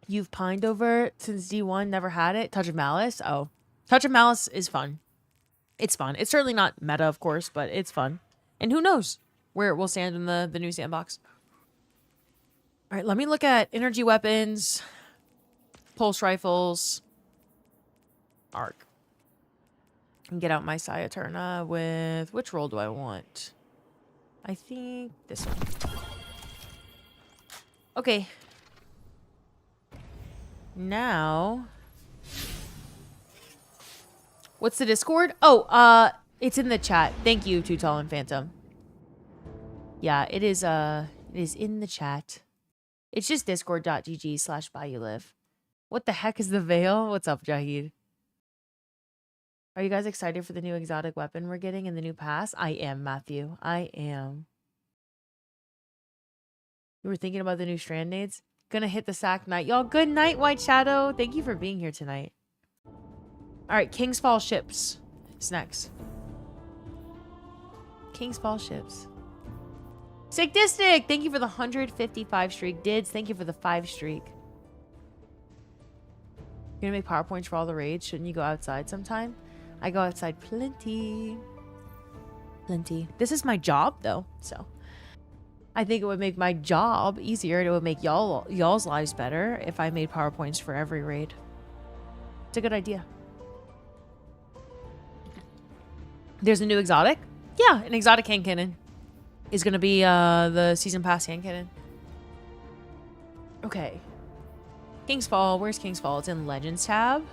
Speaker 1: you've pined over since D1, never had it? Touch of Malice? Oh. Touch of Malice is fun. It's fun. It's certainly not meta, of course, but it's fun. And who knows where it will stand in the new sandbox. All right, let me look at energy weapons, pulse rifles, arc. And get out my Sciaturna with... Which roll do I want? I think this one. Okay. Now... What's the Discord? Oh, it's in the chat. Thank you, Too Tall and Phantom. Yeah, it is in the chat. It's just discord.gg/BuyYouLive. What the heck is the veil? What's up, Jahid? Are you guys excited for the new exotic weapon we're getting in the new pass? I am, Matthew. I am. You were thinking about the new strand nades? Gonna hit the sack night. Y'all, good night, White Shadow. Thank you for being here tonight. All right, King's Fall ships. It's next. King's Fall ships. Sadistic! Thank you for the 155 streak. Dids, thank you for the 5 streak. You're gonna make PowerPoints for all the raids. Shouldn't you go outside sometime? I go outside plenty. Plenty. This is my job, though, so... I think it would make my job easier. It would make y'all's lives better if I made PowerPoints for every raid. It's a good idea. There's a new exotic? Yeah, an exotic hand cannon is going to be the season pass hand cannon. Okay. King's Fall. Where's King's Fall? It's in Legends tab.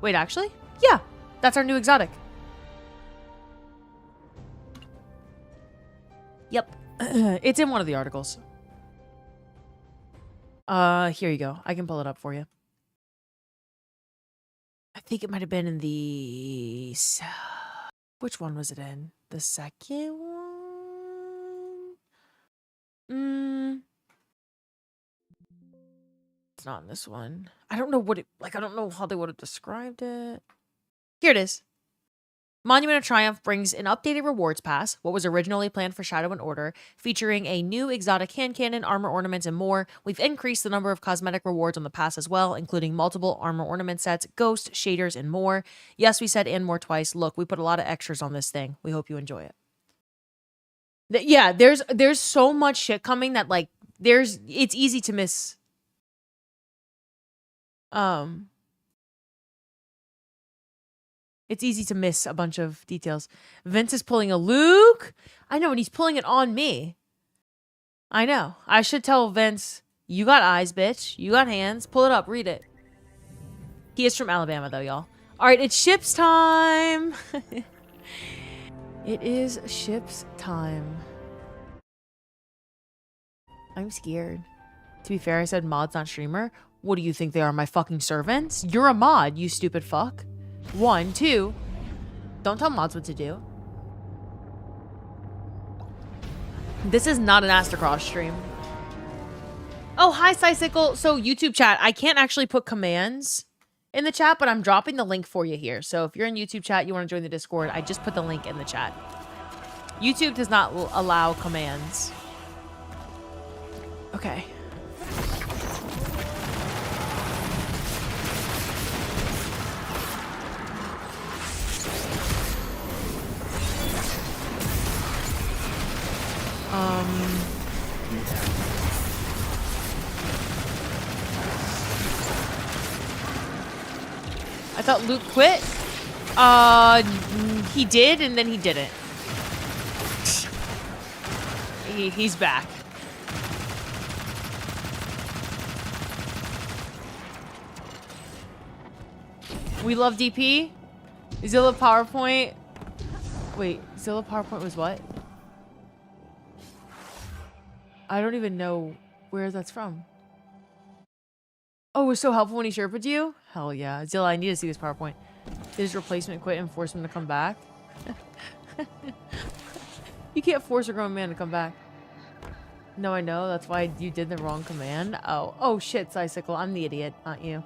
Speaker 1: Wait, actually? Yeah, that's our new exotic. Yep. It's in one of the articles. Here you go. I can pull it up for you. I think it might have been in the... Which one was it in? The second one? It's not in this one. I don't know what it... Like, I don't know how they would have described it. Here it is. Monument of Triumph brings an updated rewards pass, what was originally planned for Shadow and Order, featuring a new exotic hand cannon, armor ornaments, and more. We've increased the number of cosmetic rewards on the pass as well, including multiple armor ornament sets, ghost, shaders, and more. Yes, we said and more twice. Look, we put a lot of extras on this thing. We hope you enjoy it. Yeah, there's so much shit coming that, like, it's easy to miss. It's easy to miss a bunch of details. Vince is pulling a Luke. I know, and he's pulling it on me. I know. I should tell Vince, you got eyes, bitch. You got hands. Pull it up. Read it. He is from Alabama, though, y'all. All right, it's ships time. It is ships time. I'm scared. To be fair, I said mod's not streamer. What do you think they are, my fucking servants? You're a mod, you stupid fuck. 1, 2. Don't tell mods what to do. This is not an Astrocross stream. Oh, hi, Cycle. So, YouTube chat, I can't actually put commands in the chat, but I'm dropping the link for you here. So, if you're in YouTube chat, you want to join the Discord, I just put the link in the chat. YouTube does not allow commands. Okay. I thought Luke quit. He did, and then he didn't. He's back. We love DP. Zilla PowerPoint. Wait, Zilla PowerPoint was what? I don't even know where that's from. Oh, it was so helpful when he Sherpa'd you? Hell yeah. Zilla, I need to see this PowerPoint. Did his replacement quit and force him to come back? You can't force a grown man to come back. No, I know. That's why you did the wrong command. Oh shit, Cycle. I'm the idiot, not you.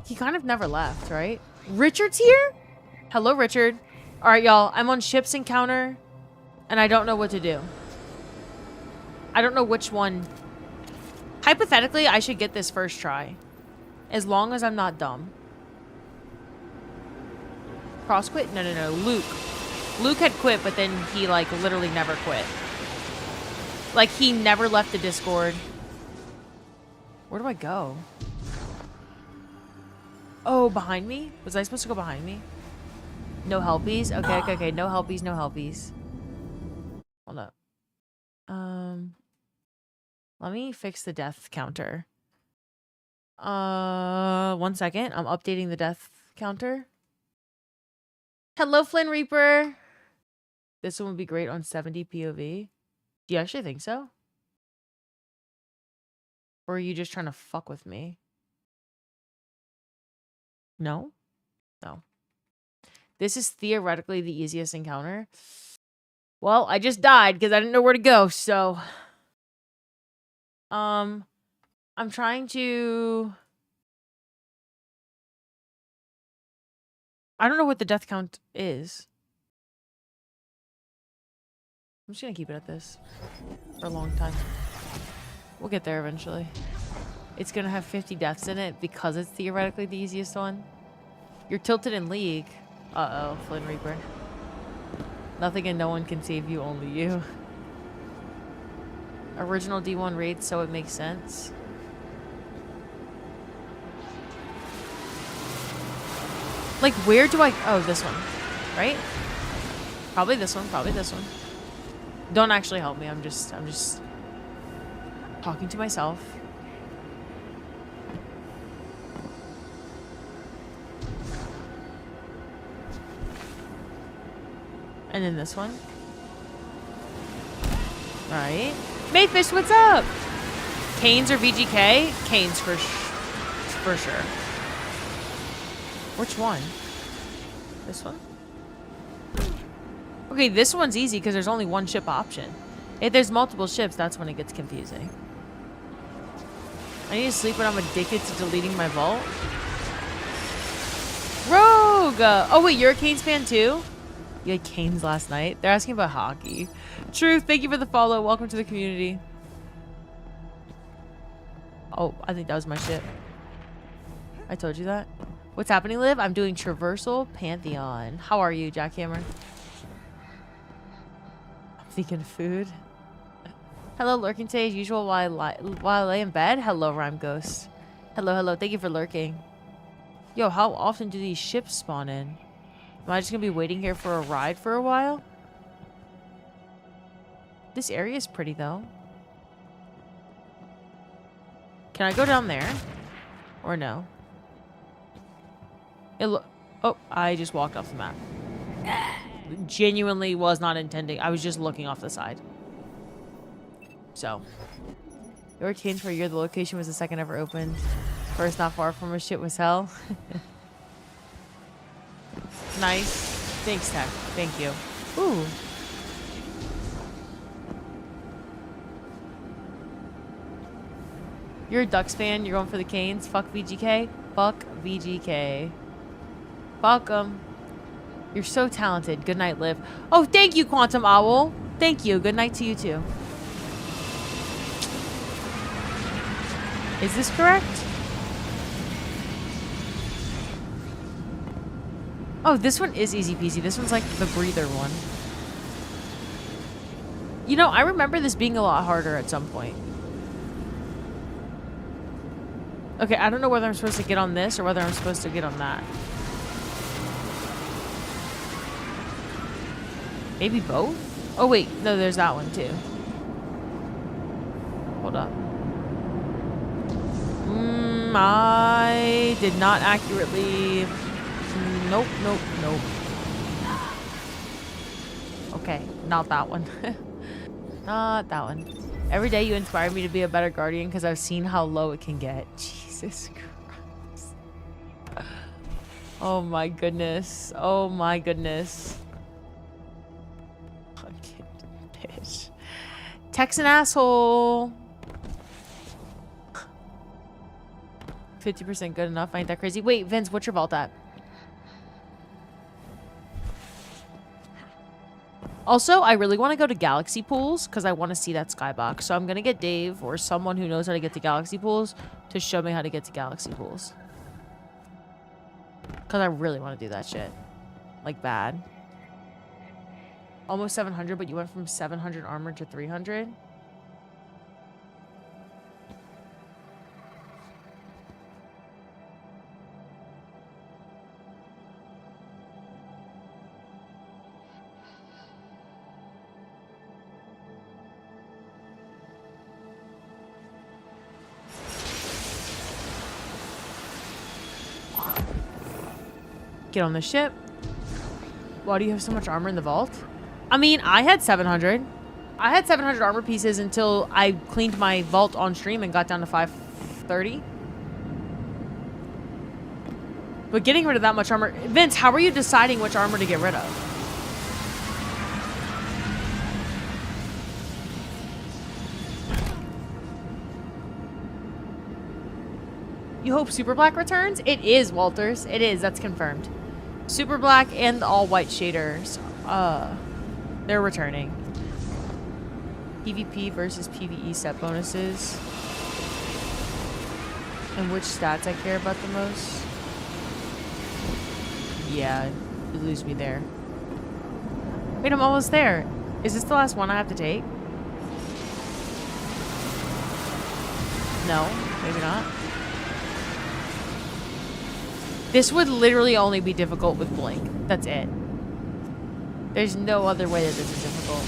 Speaker 1: He kind of never left, right? Richard's here? Hello, Richard. All right, y'all. I'm on ship's encounter, and I don't know what to do. I don't know which one Hypothetically, I should get this first try. As long as I'm not dumb. Cross quit? No, no, no. Luke. Luke had quit, but then he, like, literally never quit. Like, he never left the Discord. Where do I go? Oh, behind me? Was I supposed to go behind me? No helpies? Okay, okay, okay. No helpies, no helpies. Hold up. Let me fix the death counter. 1 second. I'm updating the death counter. Hello, Flynn Reaper. This one would be great on 70 POV. Do you actually think so? Or are you just trying to fuck with me? No? No. This is theoretically the easiest encounter. Well, I just died because I didn't know where to go, so... I'm trying to... I don't know what the death count is. I'm just gonna keep it at this for a long time. We'll get there eventually. It's gonna have 50 deaths in it because it's theoretically the easiest one. You're tilted in League. Uh-oh, Flynn Reaper. Nothing and no one can save you, only you. Original D1 raid, so it makes sense. Like, where do I... Oh, this one. Right? Probably this one. Probably this one. Don't actually help me. I'm just talking to myself. And then this one. Right. Mayfish, what's up? Canes or VGK? Canes for sure. Which one? This one? Okay, this one's easy because there's only one ship option. If there's multiple ships, that's when it gets confusing. I need to sleep when I'm addicted to deleting my vault. Rogue! Oh wait, you're a Canes fan too? You had Canes last night? They're asking about hockey. Truth, thank you for the follow. Welcome to the community. Oh, I think that was my ship. I told you that. What's happening, Liv? I'm doing Traversal Pantheon. How are you, Jackhammer? I'm thinking of food. Hello, lurking today as usual while I lay in bed. Hello, Rhyme Ghost. Hello, hello. Thank you for lurking. Yo, how often do these ships spawn in? Am I just gonna be waiting here for a ride for a while? This area is pretty, though. Can I go down there? Or no? Oh, I just walked off the map. Genuinely was not intending. I was just looking off the side. So. Your change for a year. The location was the second ever opened. First, not far from where shit was hell. Nice. Thanks, Tech. Thank you. Ooh. You're a Ducks fan. You're going for the Canes. Fuck VGK. Fuck VGK. Fuck 'em. You're so talented. Good night, Liv. Oh, thank you, Quantum Owl. Thank you. Good night to you, too. Is this correct? Oh, this one is easy peasy. This one's like the breather one. You know, I remember this being a lot harder at some point. Okay, I don't know whether I'm supposed to get on this or whether I'm supposed to get on that. Maybe both? Oh, wait. No, there's that one, too. Hold up. I did not accurately... Nope, nope, nope. Okay, not that one. Not that one. Every day you inspire me to be a better guardian because I've seen how low it can get. Jesus Christ. Oh my goodness. Oh my goodness. Fucking bitch. Texan asshole. 50% good enough. Ain't that crazy? Wait, Vince, what's your vault at? Also, I really want to go to Galaxy Pools because I want to see that skybox. So I'm going to get Dave or someone who knows how to get to Galaxy Pools to show me how to get to Galaxy Pools. Because I really want to do that shit. Like, bad. Almost 700, but you went from 700 armor to 300? Get on the ship. Why do you have so much armor in the vault? I mean, I had 700. I had 700 armor pieces until I cleaned my vault on stream and got down to 530. But getting rid of that much armor... Vince, how are you deciding which armor to get rid of? You hope Super Black returns? It is, Walters. It is. That's confirmed. Super Black and the all-white shaders. They're returning. PvP versus PvE set bonuses. And which stats I care about the most? Yeah, you lose me there. Wait, I'm almost there. Is this the last one I have to take? No, maybe not. This would literally only be difficult with Blink. That's it. There's no other way that this is difficult.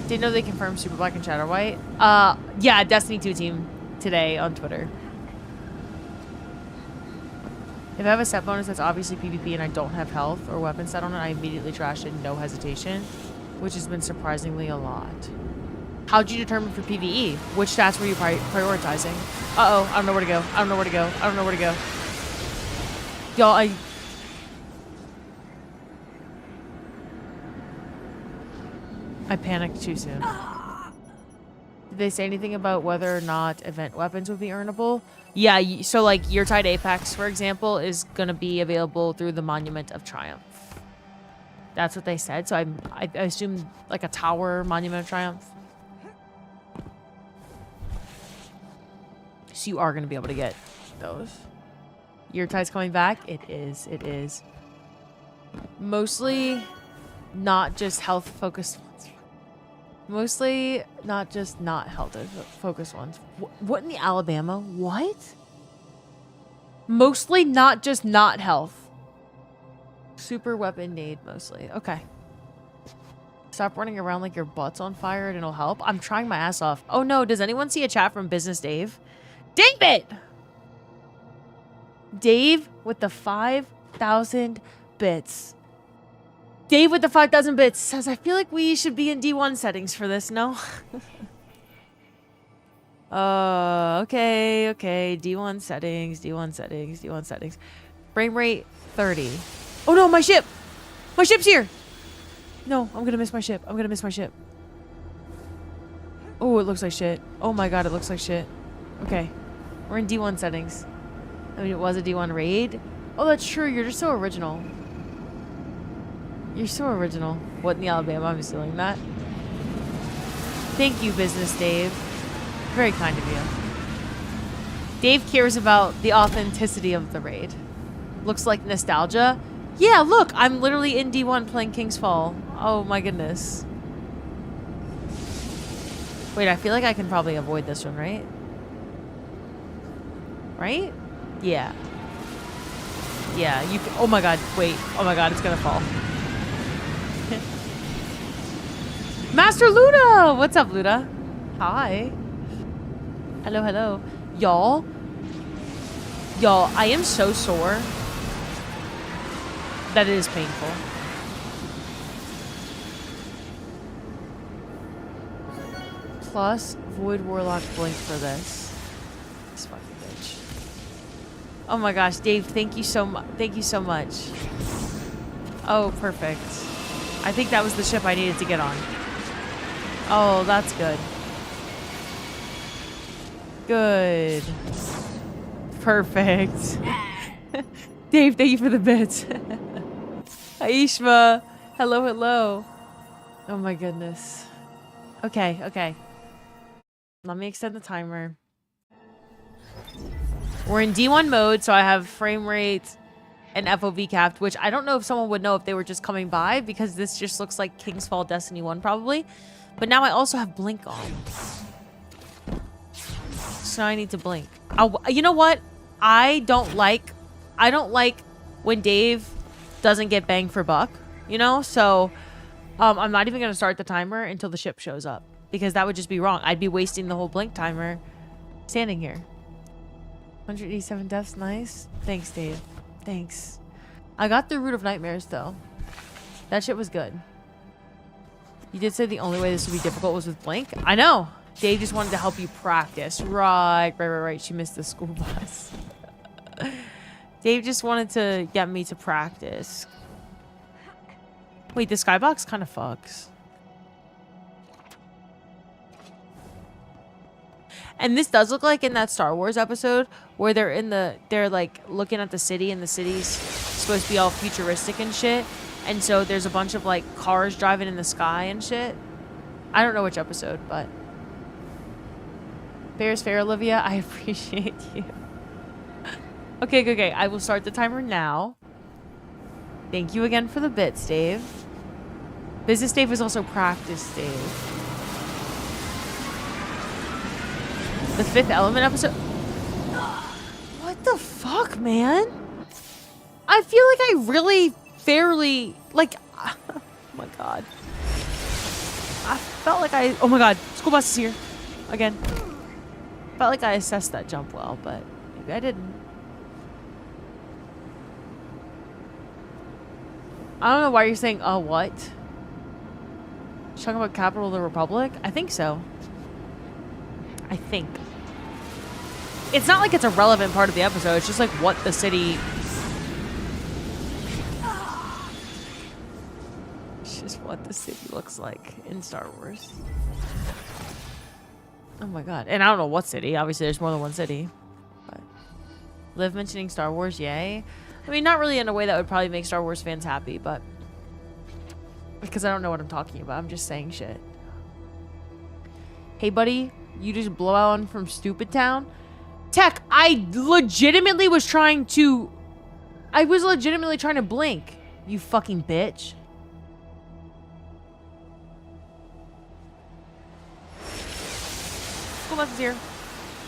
Speaker 1: Didn't know they confirmed Super Black and Shadow White. Yeah, Destiny 2 team today on Twitter. If I have a set bonus that's obviously PvP and I don't have health or weapon set on it, I immediately trash it, no hesitation, which has been surprisingly a lot. How'd you determine for PvE? Which stats were you prioritizing? Uh-oh, I don't know where to go. I don't know where to go. I don't know where to go. Y'all, I panicked too soon. Did they say anything about whether or not event weapons would be earnable? Yeah, so like your Tide Apex, for example, is going to be available through the Monument of Triumph. That's what they said. So I assume like a tower Monument of Triumph. So you are going to be able to get those. Your Tide's coming back? It is. It is. Mostly not just health focused ones. Mostly not just not health focused ones. What in the Alabama? What? Mostly not just not health. Super weapon nade mostly. Okay. Stop running around like your butt's on fire and it'll help. I'm trying my ass off. Oh no, does anyone see a chat from Business Dave? David! Dave with the 5,000 bits. Dave with the 5,000 bits says, I feel like we should be in D1 settings for this, no? Okay. D1 settings, D1 settings, D1 settings. Frame rate 30. Oh no, my ship! My ship's here! No, I'm gonna miss my ship. I'm gonna miss my ship. Oh, it looks like shit. Oh my god, it looks like shit. Okay. We're in D1 settings. I mean, it was a D1 raid. Oh, that's true. You're just so original. You're so original. What in the Alabama? I'm stealing that. Thank you, Business Dave. Very kind of you. Dave cares about the authenticity of the raid. Looks like nostalgia. Yeah, look. I'm literally in D1 playing King's Fall. Oh, my goodness. Wait, I feel like I can probably avoid this one, right? Right? Yeah. Yeah, you can, oh my god, wait. Oh my god, it's gonna fall. Master Luda! What's up, Luda? Hi. Hello, hello. Y'all, I am so sore that it is painful. Plus, Void Warlock Blink for this. This fucking bitch. Oh my gosh, Dave, thank you so much. Thank you so much. Oh, perfect. I think that was the ship I needed to get on. Oh, that's good. Good. Perfect. Dave, thank you for the bits. Aishma, Hello, hello. Oh my goodness. Okay, okay. Let me extend the timer. We're in D1 mode, so I have frame rate and FOV capped, which I don't know if someone would know if they were just coming by, because this just looks like King's Fall Destiny 1 probably. But now I also have blink on. So now I need to blink. You know what? I don't like when Dave doesn't get bang for buck, you know? So I'm not even going to start the timer until the ship shows up, because that would just be wrong. I'd be wasting the whole blink timer standing here. 187 deaths, nice. Thanks, Dave. Thanks. I got the Root of Nightmares, though. That shit was good. You did say the only way this would be difficult was with blink? I know. Dave just wanted to help you practice. Right. She missed the school bus. Dave just wanted to get me to practice. Wait, the skybox kind of fucks. And this does look like in that Star Wars episode where they're like looking at the city, and the city's supposed to be all futuristic and shit. And so there's a bunch of like cars driving in the sky and shit. I don't know which episode, but fair is fair, Olivia. I appreciate you. Okay, okay. I will start the timer now. Thank you again for the bits, Dave. Business Dave is also practice Dave. The Fifth Element episode. What the fuck, man? I feel like I really fairly like. Oh my god. I felt like I. Oh my god. School bus is here again. Felt like I assessed that jump well, but maybe I didn't. I don't know why you're saying, what? Talking about Capital of the Republic? I think so. I think. It's not like it's a relevant part of the episode. It's just like what the city... It's just what the city looks like in Star Wars. Oh my god. And I don't know what city. Obviously, there's more than one city. But Liv mentioning Star Wars, yay. I mean, not really in a way that would probably make Star Wars fans happy, but... Because I don't know what I'm talking about. I'm just saying shit. Hey, buddy. You just blow out from Stupid Town? Tech, I legitimately was trying to... I was legitimately trying to blink. You fucking bitch. School bus is here.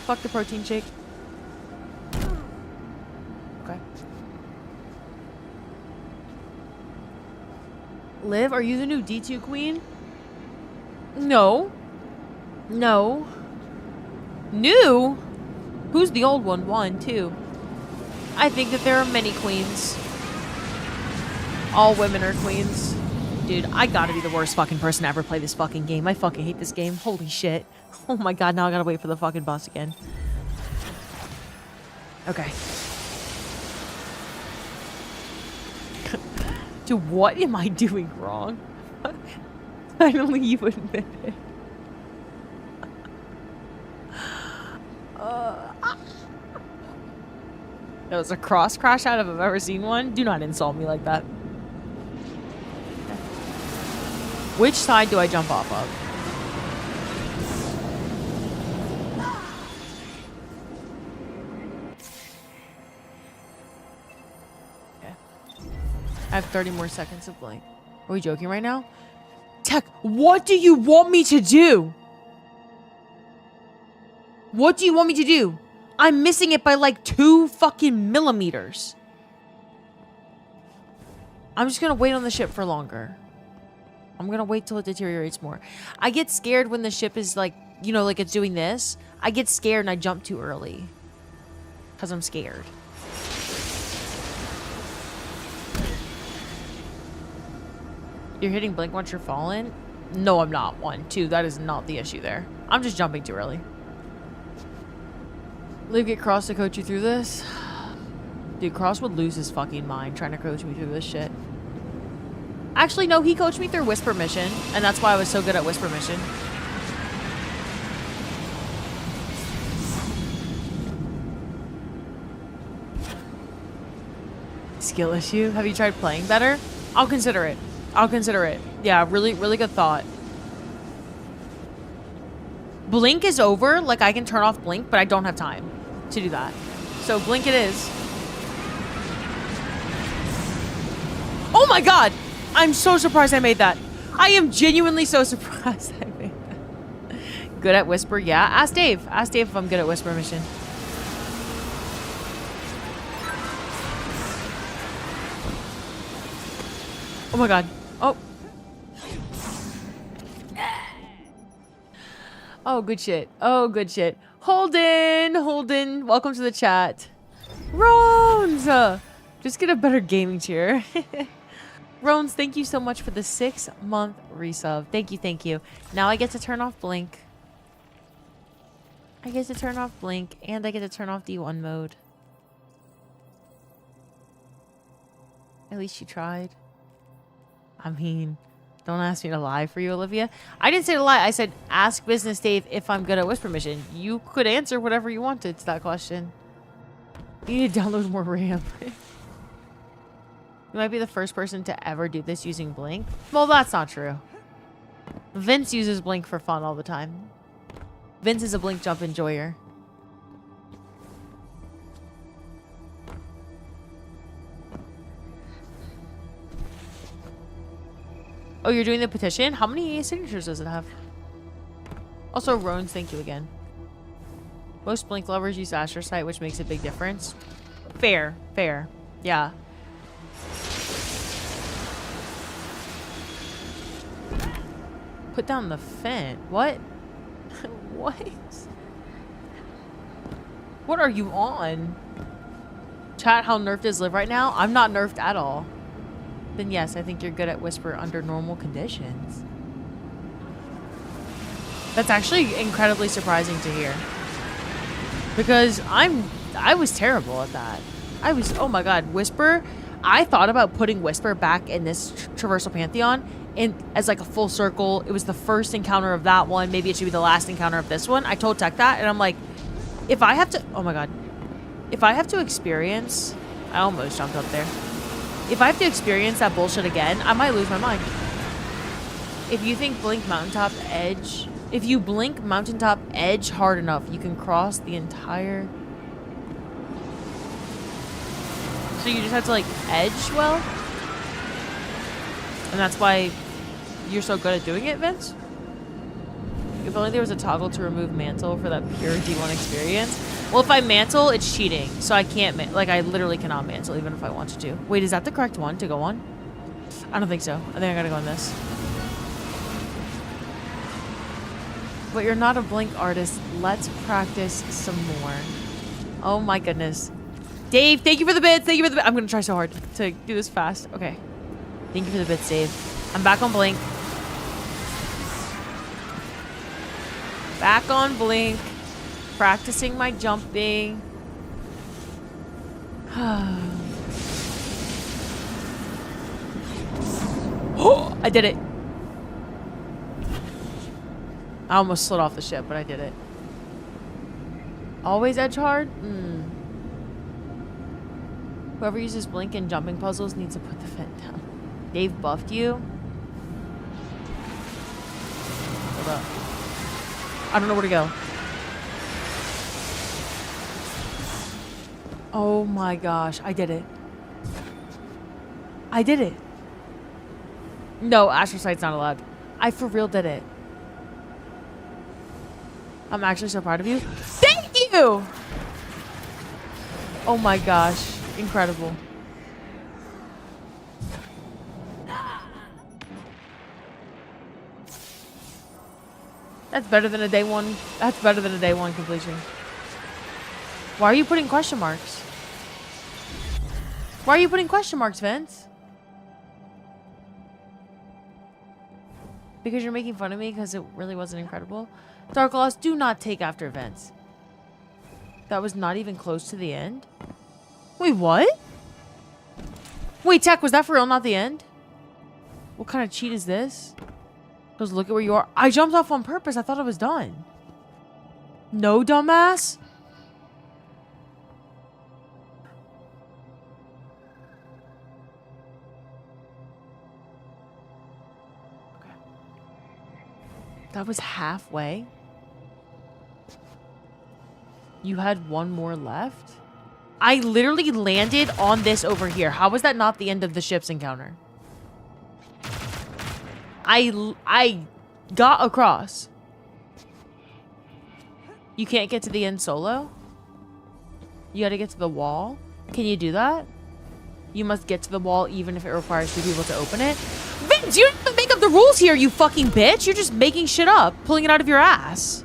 Speaker 1: Fuck the protein shake. Okay. Liv, are you the new D2 queen? No. No. New? Who's the old one? 1, 2. I think that there are many queens. All women are queens. Dude, I gotta be the worst fucking person to ever play this fucking game. I fucking hate this game. Holy shit. Oh my god, now I gotta wait for the fucking bus again. Okay. Dude, what am I doing wrong? Finally, you admit it. That was a cross crash out if I've ever seen one. Do not insult me like that. Which side do I jump off of? Okay. I have 30 more seconds of blink. Are we joking right now? Tech, what do you want me to do? What do you want me to do? I'm missing it by like 2 fucking millimeters. I'm just gonna wait on the ship for longer. I'm gonna wait till it deteriorates more. I get scared when the ship is like, you know, like it's doing this. I get scared and I jump too early. Because I'm scared. You're hitting blink once you're falling? No, I'm not. 1, 2. That is not the issue there. I'm just jumping too early. Liv, get Cross to coach you through this? Dude, Cross would lose his fucking mind trying to coach me through this shit. Actually, no, he coached me through Whisper Mission, and that's why I was so good at Whisper Mission. Skill issue? Have you tried playing better? I'll consider it. I'll consider it. Yeah, really, really good thought. Blink is over. Like, I can turn off blink, but I don't have time to do that. So, blink it is. Oh my god! I'm so surprised I made that. I am genuinely so surprised I made that. Good at whisper? Yeah. Ask Dave. Ask Dave if I'm good at whisper mission. Oh my god. Oh. Oh, good shit. Oh, good shit. Holden! Holden, welcome to the chat. Rones! Just get a better gaming chair. Rones, thank you so much for the 6-month resub. Thank you, thank you. Now I get to turn off blink. I get to turn off blink, and I get to turn off D1 mode. At least you tried. I mean, don't ask me to lie for you, Olivia. I didn't say to lie. I said, ask Business Dave if I'm good at whisper mission. You could answer whatever you wanted to that question. You need to download more RAM. You might be the first person to ever do this using blink. Well, that's not true. Vince uses blink for fun all the time. Vince is a blink jump enjoyer. Oh, you're doing the petition? How many signatures does it have? Also, Roans, thank you again. Most blink lovers use astrocyte, which makes a big difference. Fair, fair. Yeah. Put down the fence. What? What? What are you on? Chat, how nerfed is Liv right now? I'm not nerfed at all. Then yes, I think you're good at whisper under normal conditions. That's actually incredibly surprising to hear. Because I was terrible at that. Oh my god, whisper. I thought about putting whisper back in this traversal pantheon as like a full circle. It was the first encounter of that one. Maybe it should be the last encounter of this one. I told Tech that, and I'm like, if I have to, oh my god. If I have to experience, I almost jumped up there. If I have to experience that bullshit again, I might lose my mind. If you think blink mountaintop edge, if you blink mountaintop edge hard enough, you can cross the entire... So you just have to like edge well? And that's why you're so good at doing it, Vince? If only there was a toggle to remove mantle for that pure D1 experience. Well, if I mantle, it's cheating. So I can't, like, I literally cannot mantle even if I wanted to. Wait, is that the correct one to go on? I don't think so. I think I gotta go on this. But you're not a blink artist. Let's practice some more. Oh my goodness. Dave, thank you for the bits. Thank you for the bits. I'm gonna try so hard to do this fast. Okay. Thank you for the bits, Dave. I'm back on blink. Back on blink. Practicing my jumping. Oh, I did it. I almost slid off the ship, but I did it. Always edge hard? Whoever uses blink and jumping puzzles needs to put the vent down. Dave buffed you? Hold up. I don't know where to go. Oh my gosh, I did it. I did it. No, astrocyte's not allowed. I for real did it. I'm actually so proud of you. Thank you! Oh my gosh, incredible. That's better than a day one. That's better than a day one completion. Why are you putting question marks? Why are you putting question marks, Vince? Because you're making fun of me because it really wasn't incredible? Dark Laws, do not take after Vince. That was not even close to the end? Wait, what? Wait, Tech, was that for real not the end? What kind of cheat is this? Just look at where you are. I jumped off on purpose. I thought I was done. No, dumbass? That was halfway. You had one more left? I literally landed on this over here. How was that not the end of the ship's encounter? I got across. You can't get to the end solo? You gotta get to the wall? Can you do that? You must get to the wall even if it requires 2 people to open it? Vince, you didn't make up the rules here, you fucking bitch! You're just making shit up, pulling it out of your ass.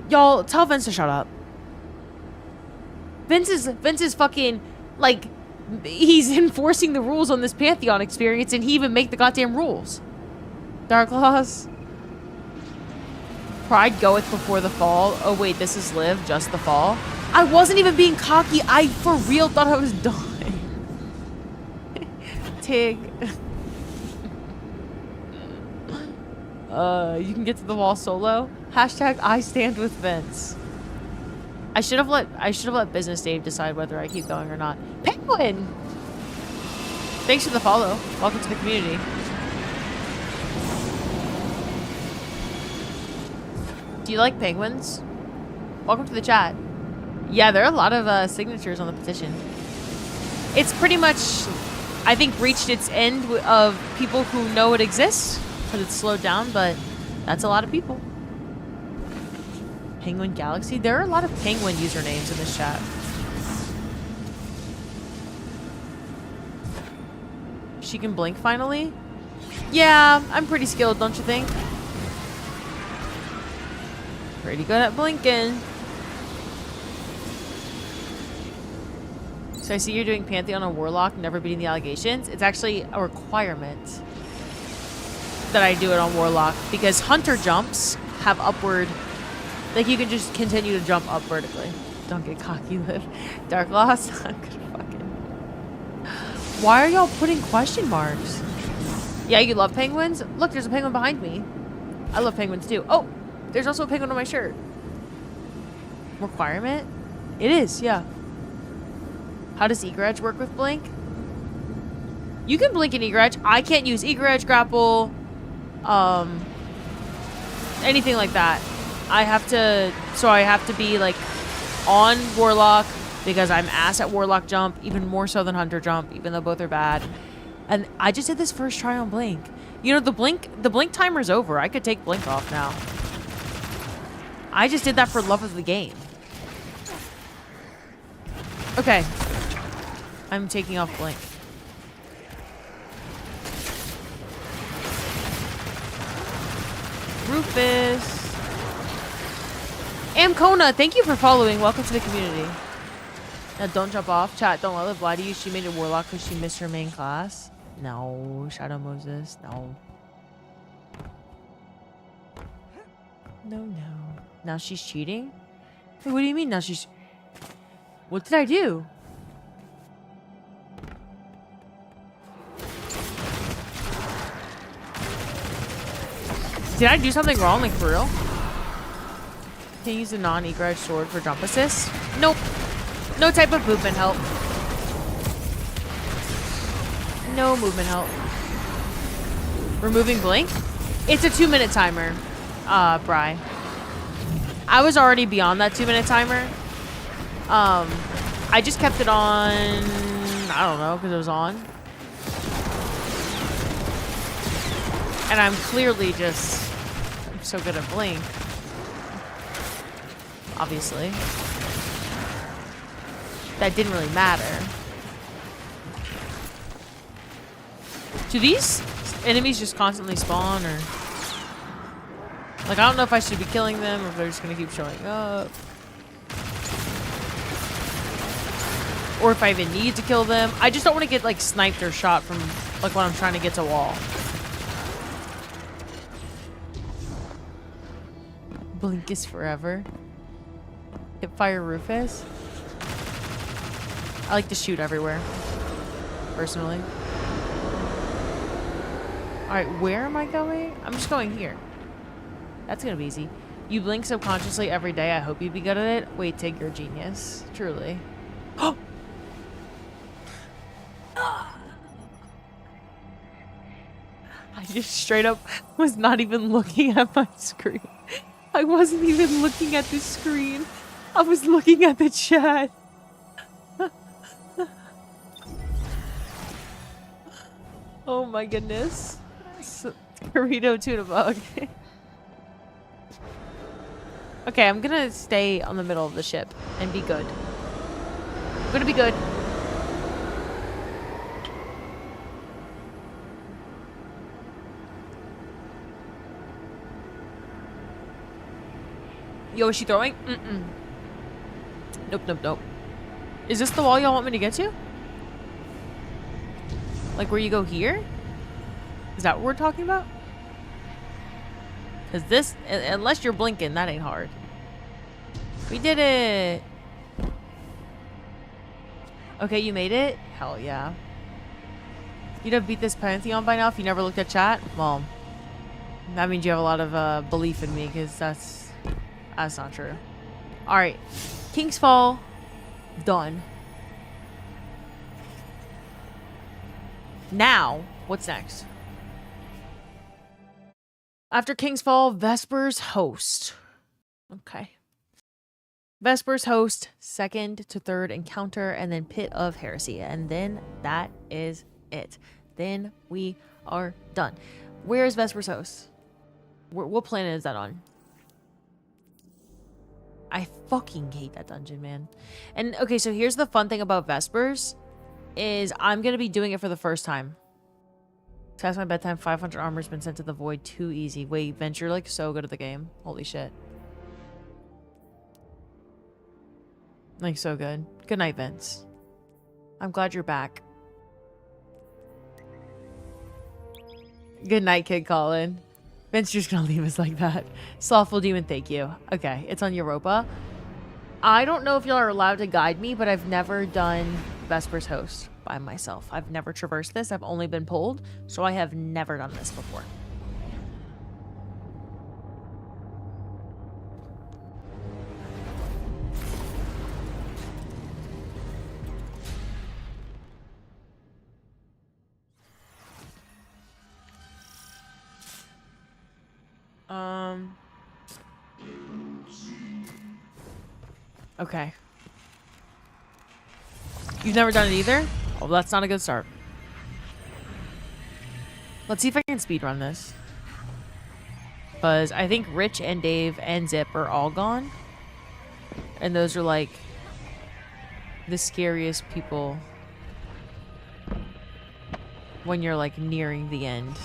Speaker 1: Y'all, tell Vince to shut up. Vince is fucking, like, he's enforcing the rules on this Pantheon experience, and he even make the goddamn rules. Dark Laws. Pride goeth before the fall. Oh wait, this is live, just the fall. I wasn't even being cocky. I for real thought I was dying. Tig. You can get to the wall solo. Hashtag I stand with Vince. I should have let Business Dave decide whether I keep going or not. Penguin! Thanks for the follow. Welcome to the community. Do you like penguins? Welcome to the chat. Yeah, there are a lot of signatures on the petition. It's pretty much, I think, reached its end of people who know it exists, because it's slowed down, but that's a lot of people. Penguin Galaxy? There are a lot of penguin usernames in this chat. She can blink finally? Yeah, I'm pretty skilled, don't you think? Pretty good at blinking. So I see you're doing Pantheon on Warlock, never beating the allegations. It's actually a requirement that I do it on Warlock because Hunter jumps have upward. Like, you can just continue to jump up vertically. Don't get cocky, Liv. Dark Lost? I'm gonna fucking... Why are y'all putting question marks? Yeah, you love penguins? Look, there's a penguin behind me. I love penguins too. Oh, there's also a penguin on my shirt. Requirement? It is, yeah. How does Eager-Edge work with Blink? You can blink in Eager-Edge. I can't use Eager-Edge, Grapple, anything like that. I have to be like on Warlock because I'm ass at Warlock jump, even more so than Hunter jump, even though both are bad. And I just did this first try on Blink. You know, the blink timer's over. I could take Blink off now. I just did that for love of the game. Okay. I'm taking off Blink. Rufus. Amkona, thank you for following. Welcome to the community. Now don't jump off. Chat, don't let Liv lie to you. She made a Warlock because she missed her main class. No. Shadow Moses. No. No. Now she's cheating? Wait, what do you mean now she's... What did I do? Did I do something wrong, like for real? Can you use a non-Eager-Edge sword for jump assist? Nope. No type of movement help. No movement help. Removing Blink? It's a 2-minute timer, Bri. I was already beyond that 2-minute timer. I just kept it on, I don't know, because it was on. And I'm clearly just, I'm so good at Blink. Obviously. That didn't really matter. Do these enemies just constantly spawn, or... Like, I don't know if I should be killing them, or if they're just gonna keep showing up. Or if I even need to kill them. I just don't want to get, like, sniped or shot from, like, when I'm trying to get to wall. Blink is forever. Hipfire Rufus. I like to shoot everywhere. Personally. Alright, where am I going? I'm just going here. That's gonna be easy. You blink subconsciously every day. I hope you'd be good at it. Wait, Tig, you're a genius. Truly. I just straight up was not even looking at my screen. I wasn't even looking at the screen. I was looking at the chat. Oh my goodness. Burrito tuna bug. Okay, I'm gonna stay on the middle of the ship and be good. I'm gonna be good. Yo, is she throwing? Mm-mm. Nope, nope, nope. Is this the wall y'all want me to get to? Like where you go here? Is that what we're talking about? Because this, unless you're blinking, that ain't hard. We did it. Okay, you made it? Hell yeah. You'd have beat this Pantheon by now if you never looked at chat? Well, that means you have a lot of belief in me, because that's not true. Alright. King's Fall. Done. Now, what's next? After King's Fall, Vesper's Host. Okay. Vesper's Host, second to third encounter, and then Pit of Heresy. And then that is it. Then we are done. Where is Vesper's Host? What planet is that on? I fucking hate that dungeon, man. And okay, so here's the fun thing about Vespers is I'm going to be doing it for the first time. Past my bedtime, 500 armor's been sent to the void. Too easy. Wait, Vince, you're like so good at the game. Holy shit. Like so good. Good night, Vince. I'm glad you're back. Good night, Kid Colin. Vince, you're just gonna leave us like that. Slothful Demon, thank you. Okay, it's on Europa. I don't know if y'all are allowed to guide me, but I've never done Vesper's Host by myself. I've never traversed this. I've only been pulled, so I have never done this before. Okay. You've never done it either? Oh, that's not a good start. Let's see if I can speedrun this. Because I think Rich and Dave and Zip are all gone. And those are like the scariest people when you're like nearing the end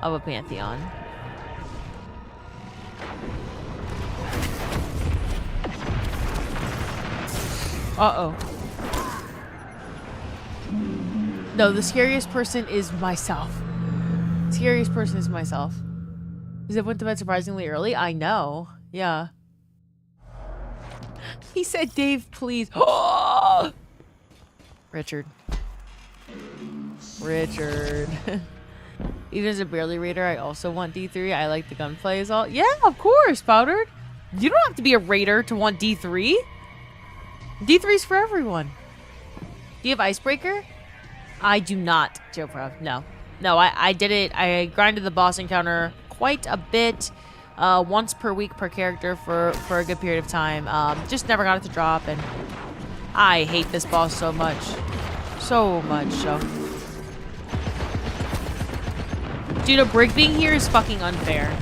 Speaker 1: of a Pantheon. Uh-oh. No, the scariest person is myself. The scariest person is myself. Zip went to bed surprisingly early? I know. Yeah. He said, Dave, please. Richard. Richard. Even as a barely raider, I also want D3. I like the gunplay as all. Yeah, of course, Powdered. You don't have to be a raider to want D3. D3's for everyone. Do you have Icebreaker? I do not, Joe Pro. No. No, I did it. I grinded the boss encounter quite a bit. Once per week per character for a good period of time. Just never got it to drop, and I hate this boss so much. So much so. Dude, a Brig being here is fucking unfair.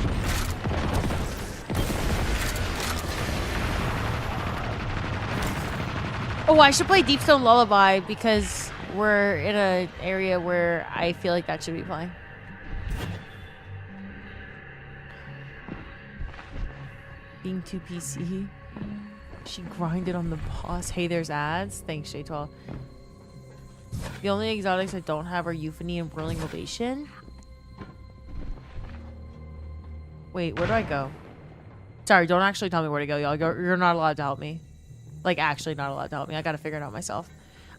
Speaker 1: Oh, I should play Deepstone Lullaby because we're in an area where I feel like that should be playing. Being too PC. She grinded on the boss. Hey, there's ads. Thanks, J12. The only exotics I don't have are Euphony and Whirling Ovation. Wait, where do I go? Sorry, don't actually tell me where to go, y'all. You're not allowed to help me. Like, actually not allowed to help me. I gotta figure it out myself.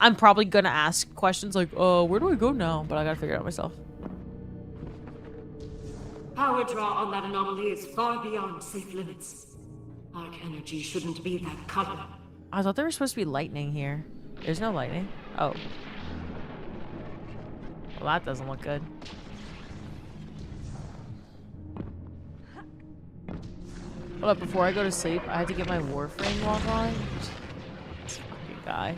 Speaker 1: I'm probably gonna ask questions like, where do I go now? But I gotta figure it out myself.
Speaker 3: Power draw on that anomaly is far beyond safe limits. Arc energy shouldn't be that color.
Speaker 1: I thought there was supposed to be lightning here. There's no lightning. Oh. Well, that doesn't look good. Hold up, before I go to sleep, I had to get my Warframe log on. This fucking guy.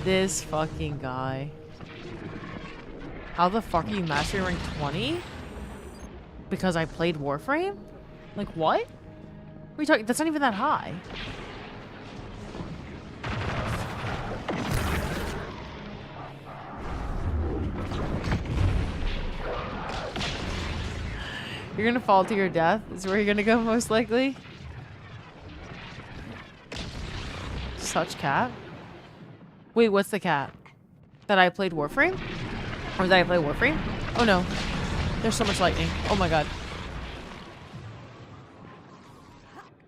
Speaker 1: This fucking guy. How the fuck are you mastery rank 20? Because I played Warframe? Like, what? What are you talking? That's not even that high. You're gonna fall to your death? Is where you're gonna go most likely? Such cap? Wait, what's the cap? That I played Warframe? Or that I play Warframe? Oh no. There's so much lightning. Oh my god.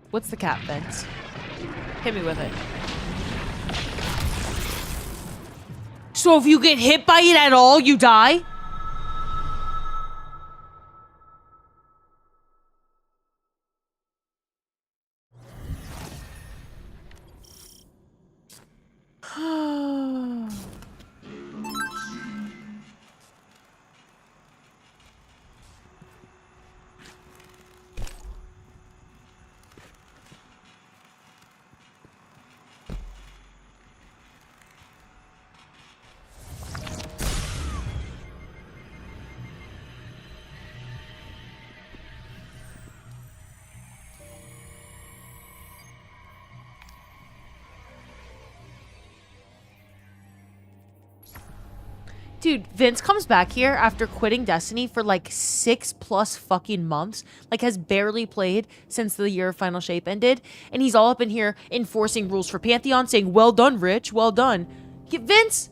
Speaker 1: What's the cap, Vince? Hit me with it. So if you get hit by it at all, you die? Dude, Vince comes back here after quitting Destiny for like 6+ fucking months. Like, has barely played since the year of Final Shape ended. And he's all up in here enforcing rules for Pantheon, saying, well done, Rich, well done. Vince,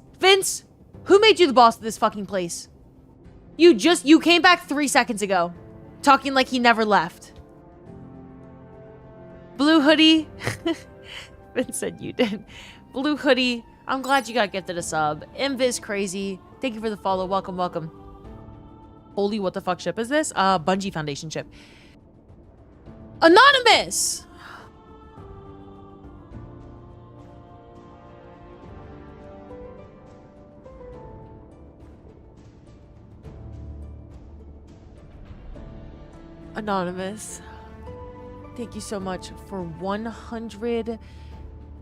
Speaker 1: who made you the boss of this fucking place? You came back 3 seconds ago, talking like he never left. Blue Hoodie. Vince said you did. Blue Hoodie, I'm glad you got gifted a sub. Invis Crazy, thank you for the follow. Welcome, welcome. Holy, what the fuck ship is this? Bungie Foundation ship. Anonymous! Anonymous. Thank you so much for 100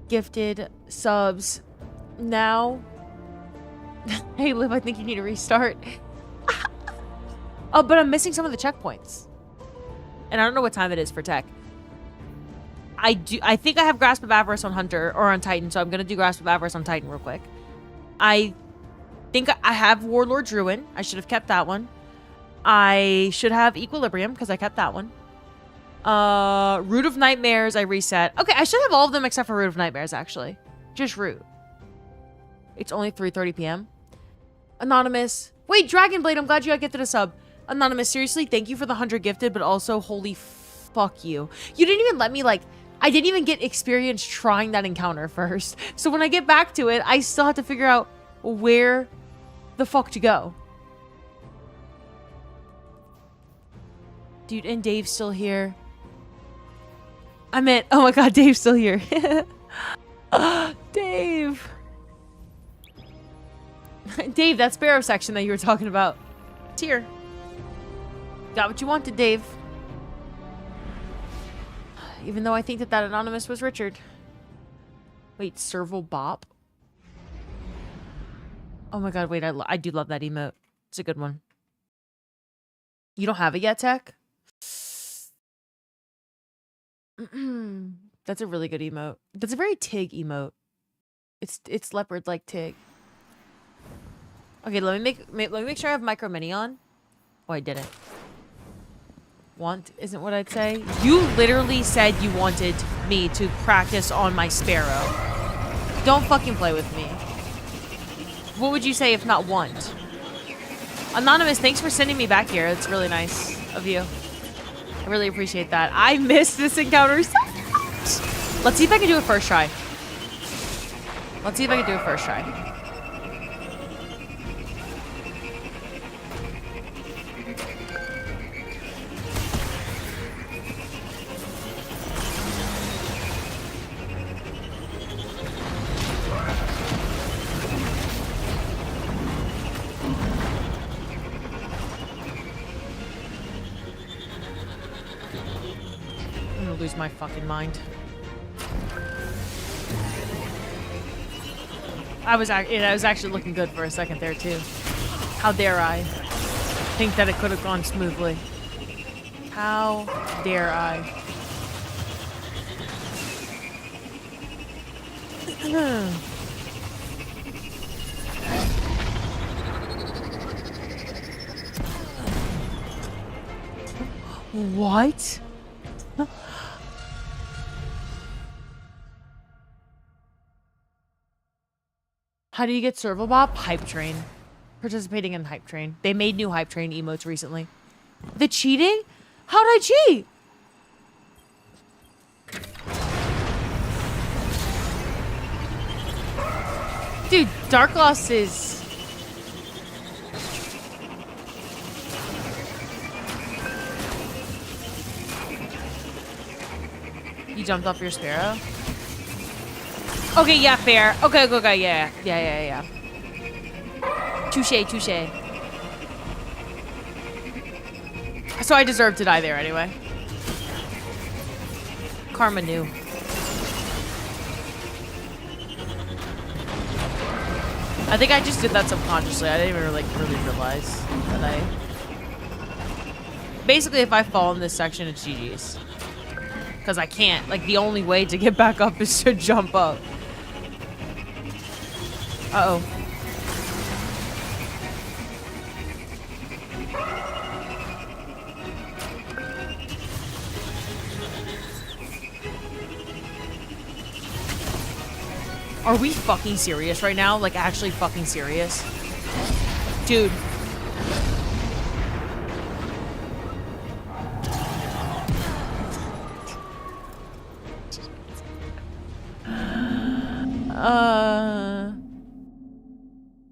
Speaker 1: gifted subs. Now, hey Liv, I think you need to restart. Oh, but I'm missing some of the checkpoints, and I don't know what time it is for tech. I think I have Grasp of Avarice on Hunter or on Titan, so I'm gonna do Grasp of Avarice on Titan real quick. I think I have Warlord's Ruin. I should have kept that one. I should have Equilibrium because I kept that one. Root of Nightmares, I reset. Okay, I should have all of them except for Root of Nightmares, actually. Just Root. It's only 3:30 p.m. Anonymous. Wait, Dragonblade, I'm glad you got gifted a sub. Anonymous, seriously, thank you for the 100 gifted, but also, holy fuck you. You didn't even let me, like, I didn't even get experience trying that encounter first. So when I get back to it, I still have to figure out where the fuck to go. Dude, and Dave's still here. I meant, oh my god, Dave's still here. Dave. Dave, that Sparrow section that you were talking about. It's here. Got what you wanted, Dave. Even though I think that Anonymous was Richard. Wait, Serval Bop? Oh my god, wait, I do love that emote. It's a good one. You don't have it yet, Tech? That's a really good emote. That's a very Tig emote. It's leopard like Tig. Okay, let me make sure I have Micro Mini on. Oh, I didn't. Want isn't what I'd say. You literally said you wanted me to practice on my Sparrow. Don't fucking play with me. What would you say if not want? Anonymous, thanks for sending me back here. It's really nice of you. I really appreciate that. I missed this encounter so much. Let's see if I can do it first try. Let's see if I can do it first try. lose my fucking mind. I was actually looking good for a second there too. How dare I think that it could have gone smoothly? How dare I? What? How do you get Serval Bop? Hype Train. Participating in Hype Train. They made new Hype Train emotes recently. The cheating? How'd I cheat? Dude, Dark Loss is... You jumped off your Sparrow? Okay, yeah, fair. Okay, yeah. Touche. So I deserve to die there anyway. Karma knew. I think I just did that subconsciously. I didn't even really realize that I... Basically, if I fall in this section, it's GG's. Because I can't. Like, the only way to get back up is to jump up. Uh-oh. Are we fucking serious right now? Like, actually fucking serious? Dude.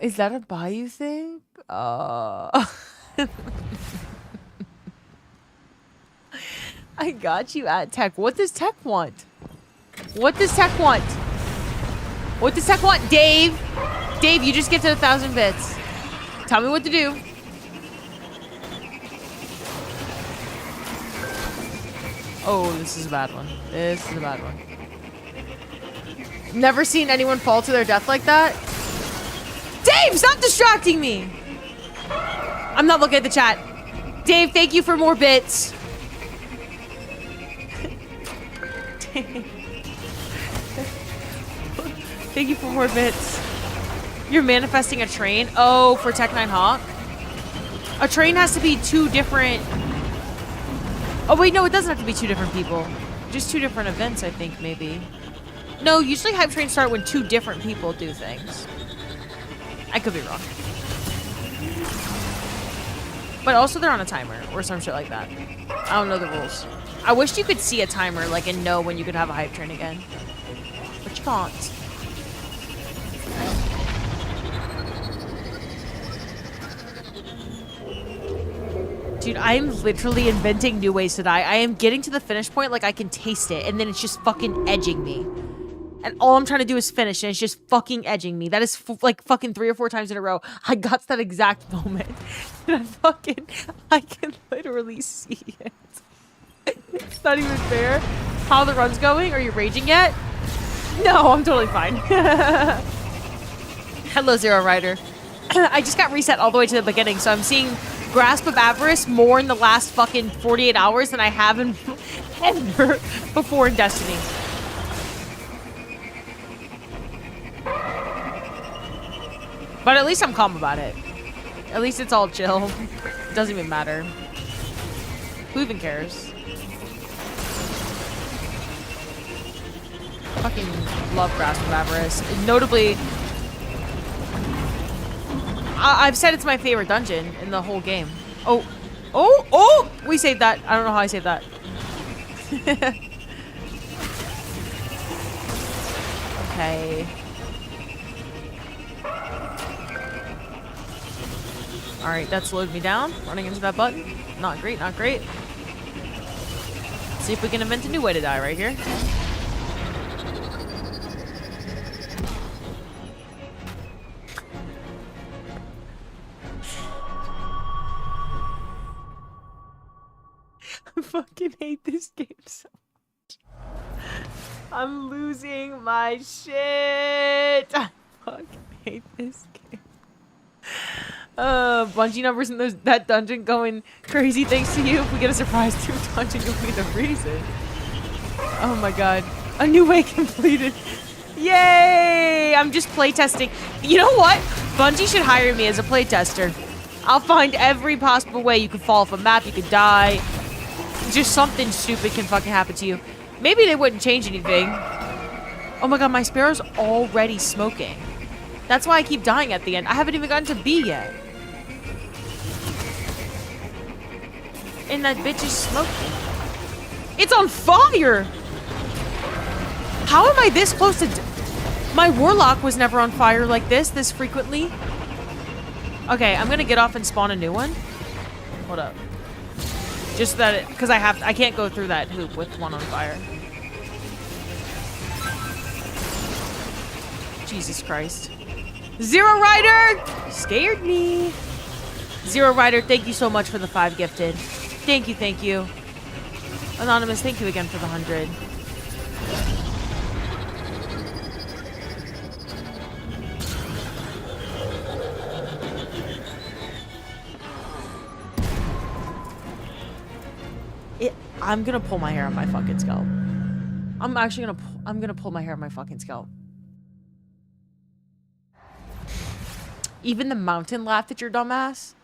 Speaker 1: Is that a Bayou thing? I got you at Tech. What does Tech want? What does Tech want? What does Tech want? Dave! Dave, you just gifted 1,000 bits. Tell me what to do. Oh, this is a bad one. This is a bad one. Never seen anyone fall to their death like that. Dave, stop distracting me! I'm not looking at the chat. Dave, thank you for more bits. Thank you for more bits. You're manifesting a train? Oh, for Tech 9 Hawk? A train has to be 2 different... Oh, wait, no, it doesn't have to be 2 different people. Just 2 different events, I think, maybe. No, usually hype trains start when 2 different people do things. I could be wrong. But also they're on a timer or some shit like that. I don't know the rules. I wish you could see a timer, like, and know when you could have a hype train again. But you can't. Dude, I'm literally inventing new ways to die. I am getting to the finish point like I can taste it, and then it's just fucking edging me. And all I'm trying to do is finish, and it's just fucking edging me. That is like fucking 3 or 4 times in a row. I got to that exact moment. And I can literally see it. It's not even fair. How the run's going? Are you raging yet? No, I'm totally fine. Hello, Zero Rider. I just got reset all the way to the beginning, so I'm seeing Grasp of Avarice more in the last fucking 48 hours than I have in ever before in Destiny. But at least I'm calm about it. At least it's all chill. It doesn't even matter. Who even cares? Fucking love Grasp of Avarice. Notably, I've said it's my favorite dungeon in the whole game. Oh! Oh! Oh! We saved that. I don't know how I saved that. Okay. Alright, that slowed me down. Running into that button. Not great, not great. Let's see if we can invent a new way to die right here. I fucking hate this game so much. I'm losing my shit. I fucking hate this game. Bungie numbers in that dungeon going crazy thanks to you. If we get a surprise 2 dungeon, you'll be the reason. Oh my god. A new way completed. Yay! I'm just playtesting. You know what? Bungie should hire me as a playtester. I'll find every possible way you could fall off a map, you could die. Just something stupid can fucking happen to you. Maybe they wouldn't change anything. Oh my god, my sparrow's already smoking. That's why I keep dying at the end. I haven't even gotten to B yet. And that bitch is smoking. It's on fire! How am I this close to... My warlock was never on fire like this frequently. Okay, I'm gonna get off and spawn a new one. Hold up. Just that, because I can't go through that hoop with one on fire. Jesus Christ. Zero Rider! Scared me. Zero Rider, thank you so much for the 5 gifted. Thank you, thank you. Anonymous, thank you again for the 100. I'm gonna pull my hair on my fucking scalp. I'm gonna pull my hair on my fucking scalp. Even the mountain laughed at your dumbass.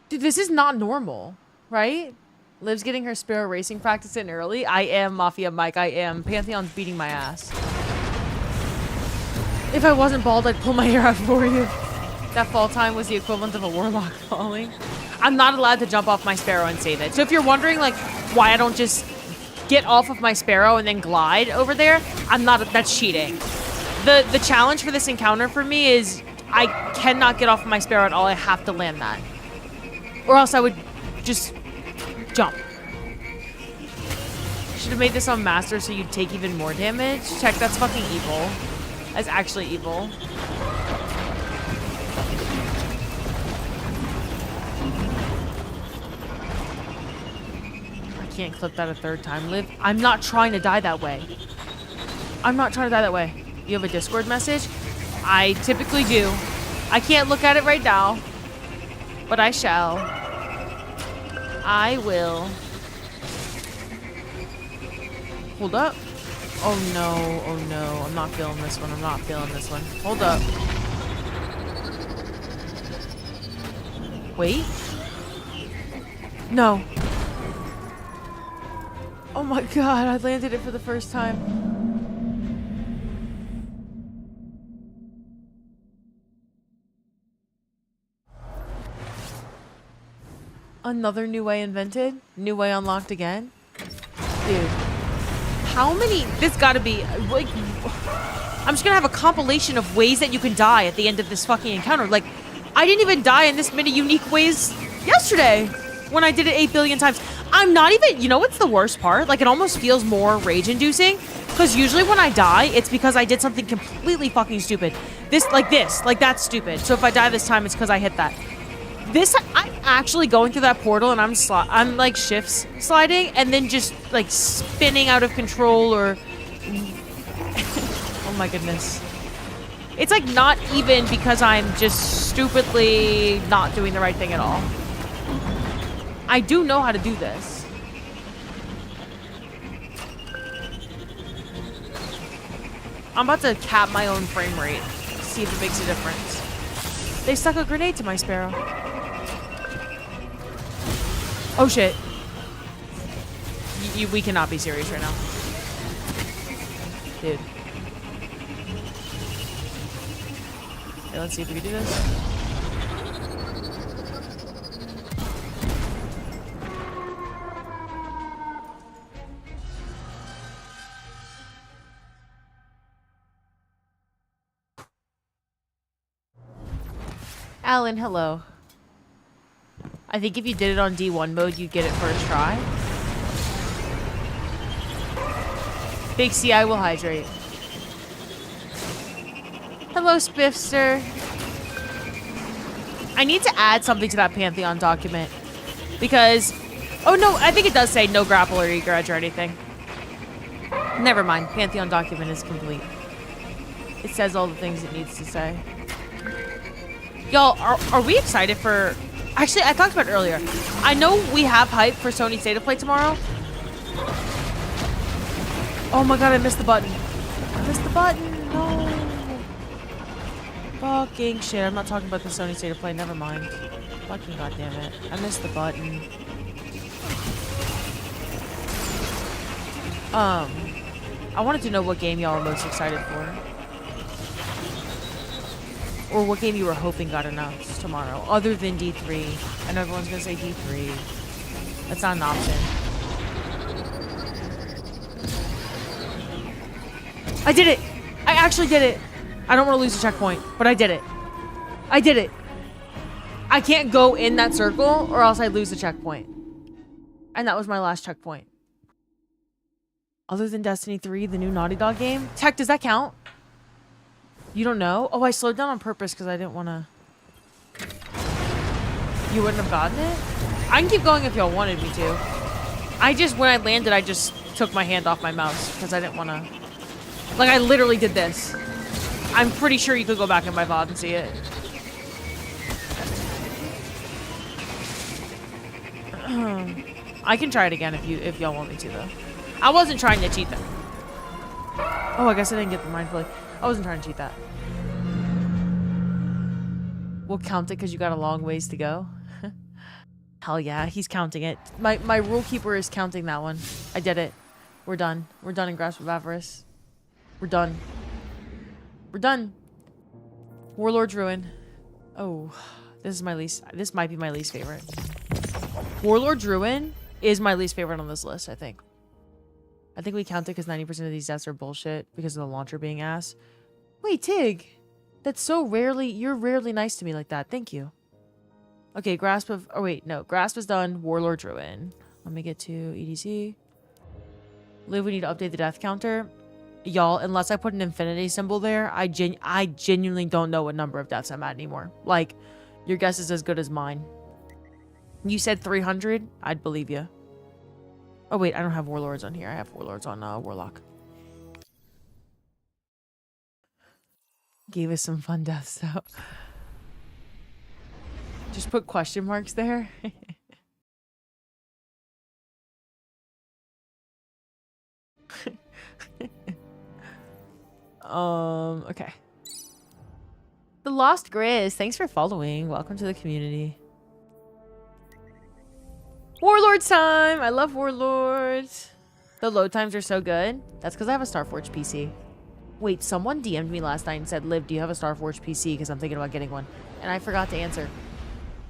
Speaker 1: Dude, this is not normal, right? Liv's getting her sparrow racing practice in early. I am, Mafia Mike, I am. Pantheon's beating my ass. If I wasn't bald, I'd pull my hair out for you. That fall time was the equivalent of a warlock falling. I'm not allowed to jump off my sparrow and save it. So if you're wondering, like, why I don't just get off of my sparrow and then glide over there, that's cheating. The challenge for this encounter for me is I cannot get off of my sparrow at all. I have to land that. Or else I would just jump. Should have made this on master so you'd take even more damage. Check, that's fucking evil. That's actually evil. Can't clip that a 3rd time. Liv, I'm not trying to die that way. I'm not trying to die that way. You have a Discord message? I typically do. I can't look at it right now, but I shall. I will. Hold up. Oh no, oh no. I'm not feeling this one. I'm not feeling this one. Hold up. Wait. No. Oh my god, I landed it for the first time. Another new way invented? New way unlocked again? Dude. How many? This gotta be, like, I'm just gonna have a compilation of ways that you can die at the end of this fucking encounter. Like, I didn't even die in this many unique ways yesterday when I did it 8 billion times. I'm not even, you know what's the worst part? Like, it almost feels more rage-inducing. Because usually when I die, it's because I did something completely fucking stupid. Like, that's stupid. So if I die this time, it's because I hit that. This, I'm actually going through that portal and I'm like shifts sliding and then just like spinning out of control or... Oh my goodness. It's like not even because I'm just stupidly not doing the right thing at all. I do know how to do this. I'm about to cap my own frame rate. See if it makes a difference. They stuck a grenade to my sparrow. Oh shit. We cannot be serious right now. Dude. Okay, let's see if we can do this. Alan, hello. I think if you did it on D1 mode, you'd get it first try. Big C, I will hydrate. Hello, Spiffster. I need to add something to that Pantheon document. Because... Oh, no, I think it does say no grapple or eager edge or anything. Never mind. Pantheon document is complete. It says all the things it needs to say. Y'all, are we excited for... Actually, I talked about it earlier. I know we have hype for Sony State of Play tomorrow. Oh my god, I missed the button. I missed the button. No. Fucking shit. I'm not talking about the Sony State of Play. Never mind. Fucking goddamn it. I missed the button. I wanted to know what game y'all are most excited for. Or what game you were hoping got announced tomorrow, other than D3. I know everyone's gonna say D3. That's not an option. I did it! I actually did it! I don't want to lose a checkpoint, but I did it. I did it! I can't go in that circle, or else I lose the checkpoint. And that was my last checkpoint. Other than Destiny 3, the new Naughty Dog game? Tech, does that count? You don't know? Oh, I slowed down on purpose because I didn't want to... You wouldn't have gotten it? I can keep going if y'all wanted me to. When I landed, I just took my hand off my mouse because I didn't want to... Like, I literally did this. I'm pretty sure you could go back in my VOD and see it. I can try it again if y'all want me to, though. I wasn't trying to cheat them. Oh, I guess I didn't get the mindfully. I wasn't trying to cheat that. We'll count it because you got a long ways to go. Hell yeah, he's counting it. My rule keeper is counting that one. I did it. We're done. We're done in Grasp of Avarice. We're done. We're done. Warlord's Ruin. Oh, this might be my least favorite. Warlord's Ruin is my least favorite on this list, I think. I think we count it because 90% of these deaths are bullshit because of the launcher being ass. Wait, Tig. That's so rarely... You're rarely nice to me like that. Thank you. Okay, Grasp of... Oh, wait. No. Grasp is done. Warlord's Ruin. Let me get to EDC. Liv, we need to update the death counter. Y'all, unless I put an infinity symbol there, I genuinely don't know what number of deaths I'm at anymore. Like, your guess is as good as mine. You said 300? I'd believe you. Oh, wait, I don't have Warlords on here. I have Warlords on Warlock. Gave us some fun deaths, though. Just put question marks there. Okay. The Lost Grizz, thanks for following. Welcome to the community. Warlords time! I love Warlords. The load times are so good. That's because I have a Starforge PC. Wait, someone DM'd me last night and said, Liv, do you have a Starforge PC? Because I'm thinking about getting one. And I forgot to answer.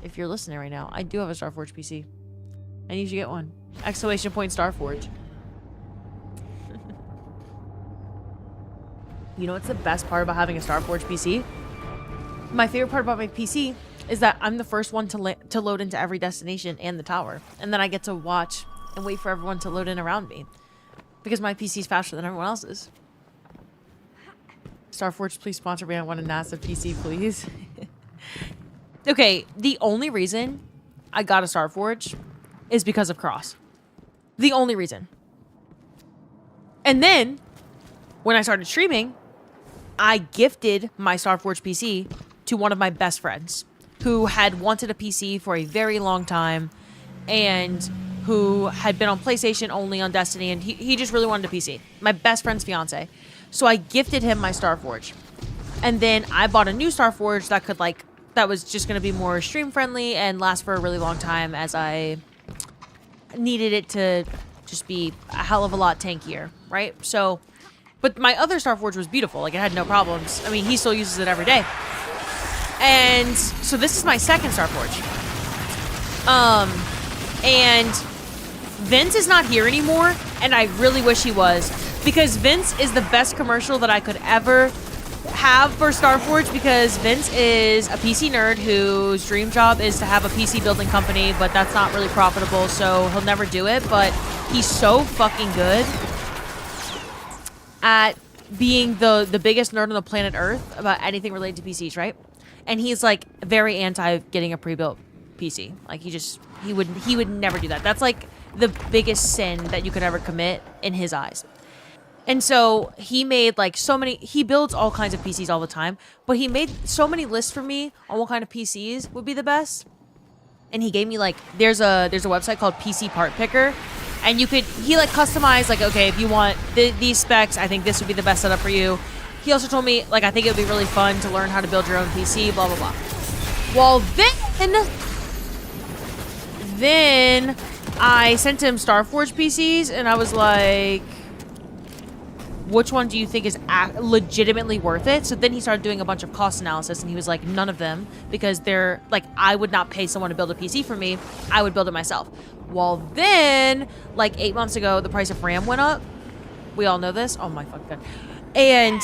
Speaker 1: If you're listening right now, I do have a Starforge PC. And you should get one. Exclamation point Starforge. You know what's the best part about having a Starforge PC? My favorite part about my PC is that I'm the first one to load into every destination and the tower. And then I get to watch and wait for everyone to load in around me. Because my PC is faster than everyone else's. Starforge, please sponsor me. I want a NASA PC, please. Okay, the only reason I got a Starforge is because of Cross. The only reason. And then, when I started streaming, I gifted my Starforge PC to one of my best friends who had wanted a PC for a very long time and who had been on PlayStation only on Destiny, and he just really wanted a PC. My best friend's fiance. So I gifted him my Starforge. And then I bought a new Starforge that was just going to be more stream friendly and last for a really long time, as I needed it to just be a hell of a lot tankier, right? So, but my other Starforge was beautiful. Like, it had no problems. I mean, he still uses it every day. And so this is my second Starforge. And Vince is not here anymore, and I really wish he was, because Vince is the best commercial that I could ever have for Starforge, because Vince is a PC nerd whose dream job is to have a PC building company, but that's not really profitable, so he'll never do it. But he's so fucking good at being the biggest nerd on the planet Earth about anything related to PCs, right? And he's like very anti getting a pre-built PC. Like, he would never do that. That's like the biggest sin that you could ever commit in his eyes. And so he made like so many, he builds all kinds of PCs all the time, but he made so many lists for me on what kind of PCs would be the best. And he gave me like, there's a website called PC Part Picker, and he like customized like, okay, if you want these specs, I think this would be the best setup for you. He also told me like, I think it would be really fun to learn how to build your own PC, blah, blah, blah. Well, then I sent him Starforge PCs, and I was like, which one do you think is legitimately worth it? So then he started doing a bunch of cost analysis, and he was like, none of them, because they're like, I would not pay someone to build a PC for me. I would build it myself. Well, then like 8 months ago, the price of RAM went up. We all know this. Oh my fucking God. And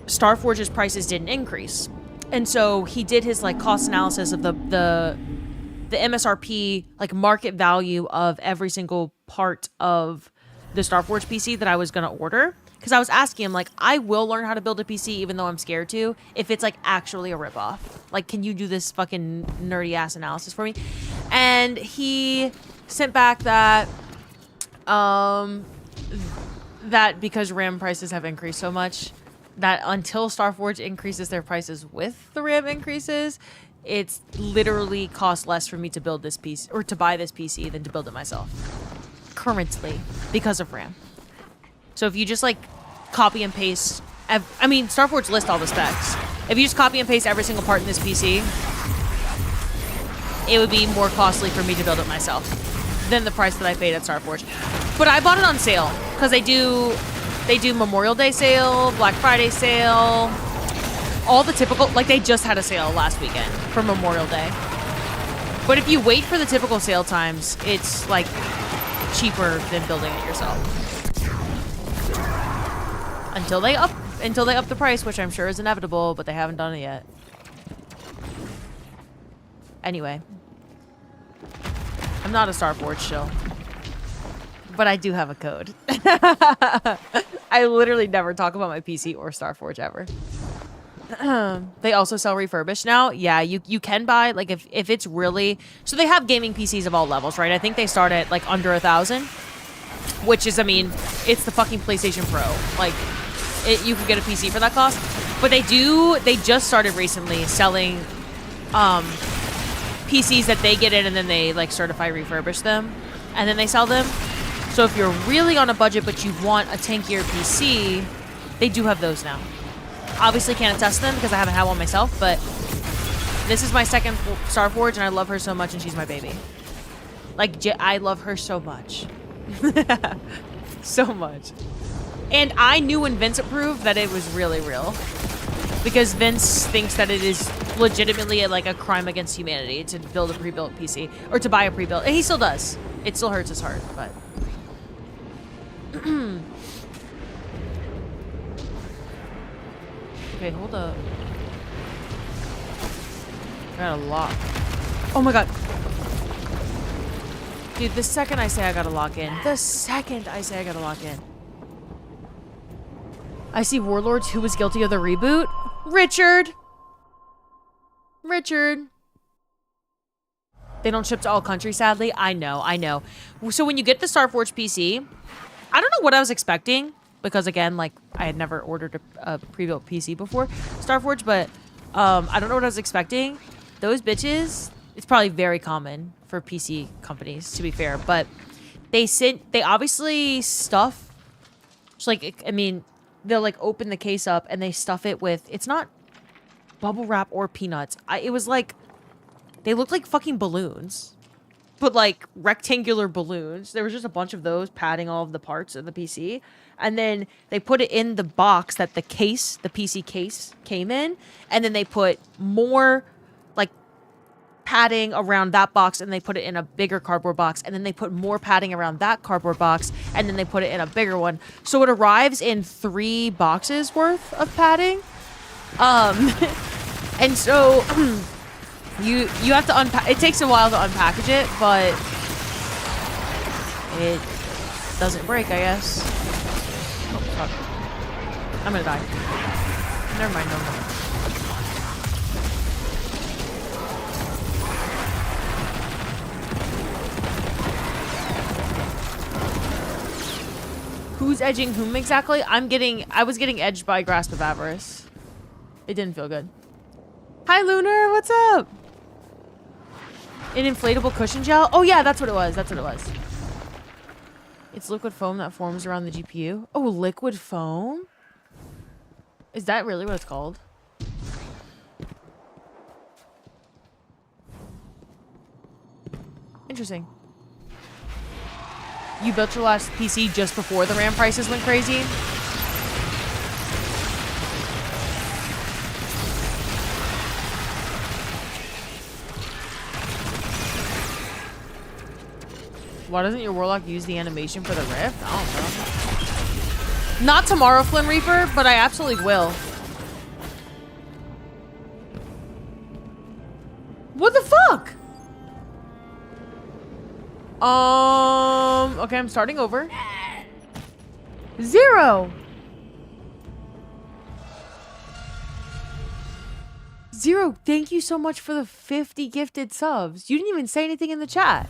Speaker 1: Starforge's prices didn't increase. And so he did his like cost analysis of the MSRP, like market value of every single part of the Starforge PC that I was going to order. Because I was asking him, like, I will learn how to build a PC even though I'm scared to, if it's, like, actually a ripoff. Like, can you do this fucking nerdy-ass analysis for me? And he sent back that, that because RAM prices have increased so much, that until Starforge increases their prices with the RAM increases, it's literally cost less for me to build this piece, or to buy this PC than to build it myself. Currently, because of RAM. So if you just like copy and paste, I mean, Starforge lists all the specs. If you just copy and paste every single part in this PC, it would be more costly for me to build it myself than the price that I paid at Starforge. But I bought it on sale because they do Memorial Day sale, Black Friday sale, all the typical, like they just had a sale last weekend for Memorial Day. But if you wait for the typical sale times, it's like cheaper than building it yourself. Until they up the price, which I'm sure is inevitable, but they haven't done it yet. Anyway, I'm not a Starforge shill, but I do have a code. I literally never talk about my PC or Starforge ever. They also sell refurbished now. Yeah, you can buy, like, if it's really, so they have gaming PCs of all levels, right? I think they start at like under 1,000, which is, I mean, it's the fucking PlayStation Pro. Like, you can get a PC for that cost. But they just started recently selling PCs that they get in and then they like certify refurbish them and then they sell them. So if you're really on a budget but you want a tankier PC, they do have those now. Obviously can't attest them because I haven't had one myself, but this is my second Starforge and I love her so much and she's my baby. Like, I love her so much. So much. And I knew when Vince approved that it was really real. Because Vince thinks that it is legitimately like a crime against humanity to build a pre-built PC. Or to buy a pre-built. And he still does. It still hurts his heart, but... Okay, hold up. I got a lock. Oh my god. Dude, the second I say I gotta lock in. The second I say I gotta lock in. I see Warlords who was guilty of the reboot. Richard. They don't ship to all countries, sadly. I know. So when you get the Starforge PC, I don't know what I was expecting. Because again, like, I had never ordered a pre-built PC before Starforge, but I don't know what I was expecting. Those bitches, it's probably very common for PC companies, to be fair, but they obviously stuff, just like, I mean, they'll like open the case up and they stuff it with, it's not bubble wrap or peanuts. It was like, they looked like fucking balloons, but like rectangular balloons. There was just a bunch of those padding all of the parts of the PC. And then they put it in the box that the PC case came in. And then they put more like padding around that box and they put it in a bigger cardboard box. And then they put more padding around that cardboard box. And then they put it in a bigger one. So it arrives in 3 boxes worth of padding. And so you have to unpack. It takes a while to unpackage it, but it doesn't break, I guess. Oh, fuck. I'm gonna die. Never mind, no more. Who's edging whom exactly? I was getting edged by Grasp of Avarice. It didn't feel good. Hi, Lunar. What's up? An inflatable cushion gel? Oh, yeah, that's what it was. That's what it was. It's liquid foam that forms around the GPU. Oh, liquid foam? Is that really what it's called? Interesting. You built your last PC just before the RAM prices went crazy? Why doesn't your Warlock use the animation for the Rift? I don't know. Not tomorrow, Flynn Reaper, but I absolutely will. What the fuck? Okay, I'm starting over. 0. 0, thank you so much for the 50 gifted subs. You didn't even say anything in the chat.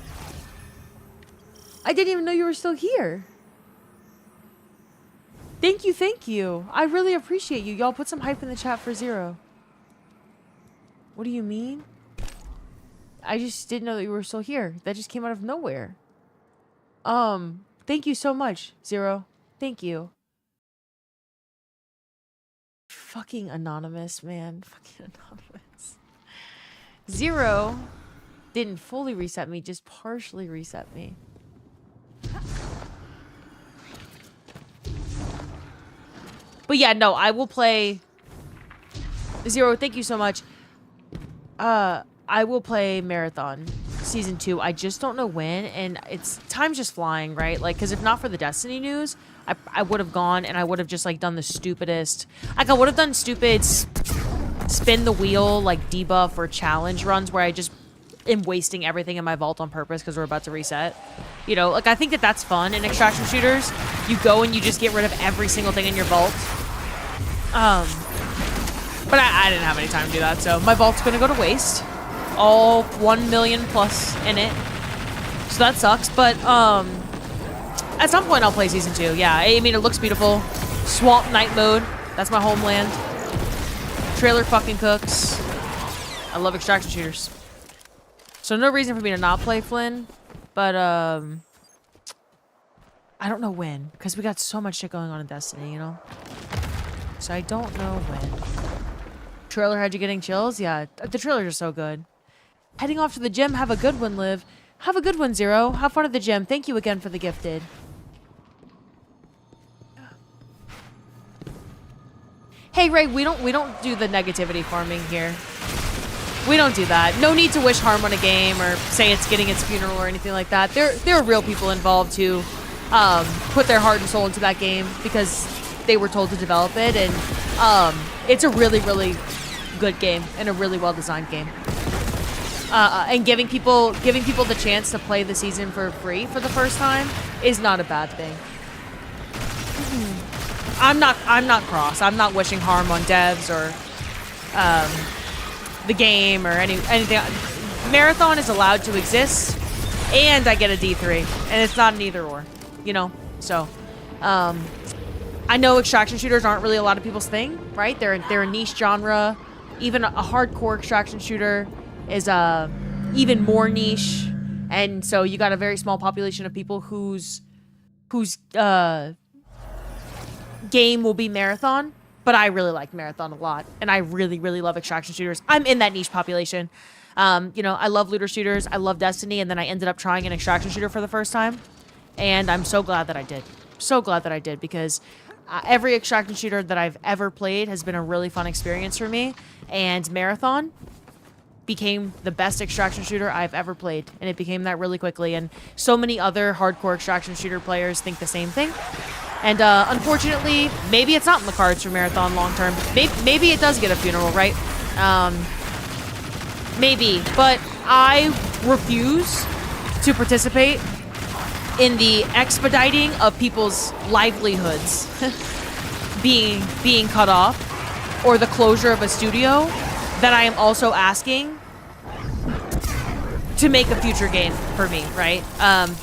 Speaker 1: I didn't even know you were still here. Thank you, thank you. I really appreciate you. Y'all put some hype in the chat for 0. What do you mean? I just didn't know that you were still here. That just came out of nowhere. Thank you so much, 0. Thank you. Fucking anonymous, man. Fucking anonymous. 0 didn't fully reset me, just partially reset me. But yeah, no, I will play 0, thank you so much. I will play Marathon Season 2. I just don't know when, and time's just flying, right? Like, because if not for the Destiny news, I would have gone and I would have just, like, done the stupidest... Like, I would have done stupid spin the wheel, like, debuff or challenge runs where I just am wasting everything in my vault on purpose because we're about to reset. You know, like, I think that that's fun in extraction shooters. You go and you just get rid of every single thing in your vault. But I didn't have any time to do that, so my vault's gonna go to waste. All 1 million plus in it. So that sucks, but at some point I'll play Season 2. Yeah, I mean, it looks beautiful. Swamp Night mode. That's my homeland. Trailer fucking cooks. I love extraction shooters. So no reason for me to not play Flynn, but I don't know when, because we got so much shit going on in Destiny, you know? So I don't know when. Trailer had you getting chills? Yeah, the trailers are so good. Heading off to the gym. Have a good one, Liv. Have a good one, 0. Have fun at the gym. Thank you again for the gifted. Hey, Ray, we don't do the negativity farming here. We don't do that. No need to wish harm on a game or say it's getting its funeral or anything like that. There are real people involved who put their heart and soul into that game because they were told to develop it, and it's a really, really good game and a really well-designed game. And giving people the chance to play the season for free for the first time is not a bad thing. I'm not cross. I'm not wishing harm on devs or the game or anything. Marathon is allowed to exist, and I get a D3, and it's not an either or, you know. So, I know extraction shooters aren't really a lot of people's thing, right? They're a niche genre. Even a hardcore extraction shooter is even more niche, and so you got a very small population of people whose game will be Marathon. But I really like Marathon a lot, and I really, really love extraction shooters. I'm in that niche population. You know, I love looter shooters, I love Destiny, and then I ended up trying an extraction shooter for the first time, and I'm so glad that I did. So glad that I did, because every extraction shooter that I've ever played has been a really fun experience for me, and Marathon became the best extraction shooter I've ever played, and it became that really quickly, and so many other hardcore extraction shooter players think the same thing. And unfortunately, maybe it's not in the cards for Marathon long term. Maybe it does get a funeral, right? Maybe, but I refuse to participate in the expediting of people's livelihoods being cut off, or the closure of a studio that I am also asking to make a future game for me, right?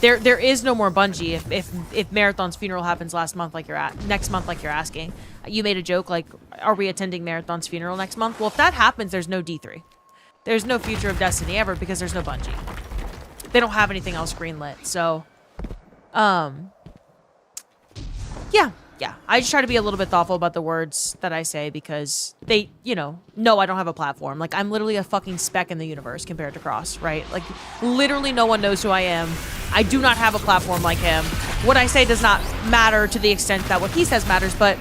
Speaker 1: There is no more Bungie if Marathon's funeral happens next month, like you're asking. You made a joke like, are we attending Marathon's funeral next month? Well, if that happens, there's no D3. There's no future of Destiny ever because there's no Bungie. They don't have anything else greenlit. So, yeah. I just try to be a little bit thoughtful about the words that I say because they, no, I don't have a platform. Like, I'm literally a fucking speck in the universe compared to Cross, right? Like, literally no one knows who I am. I do not have a platform like him. What I say does not matter to the extent that what he says matters, but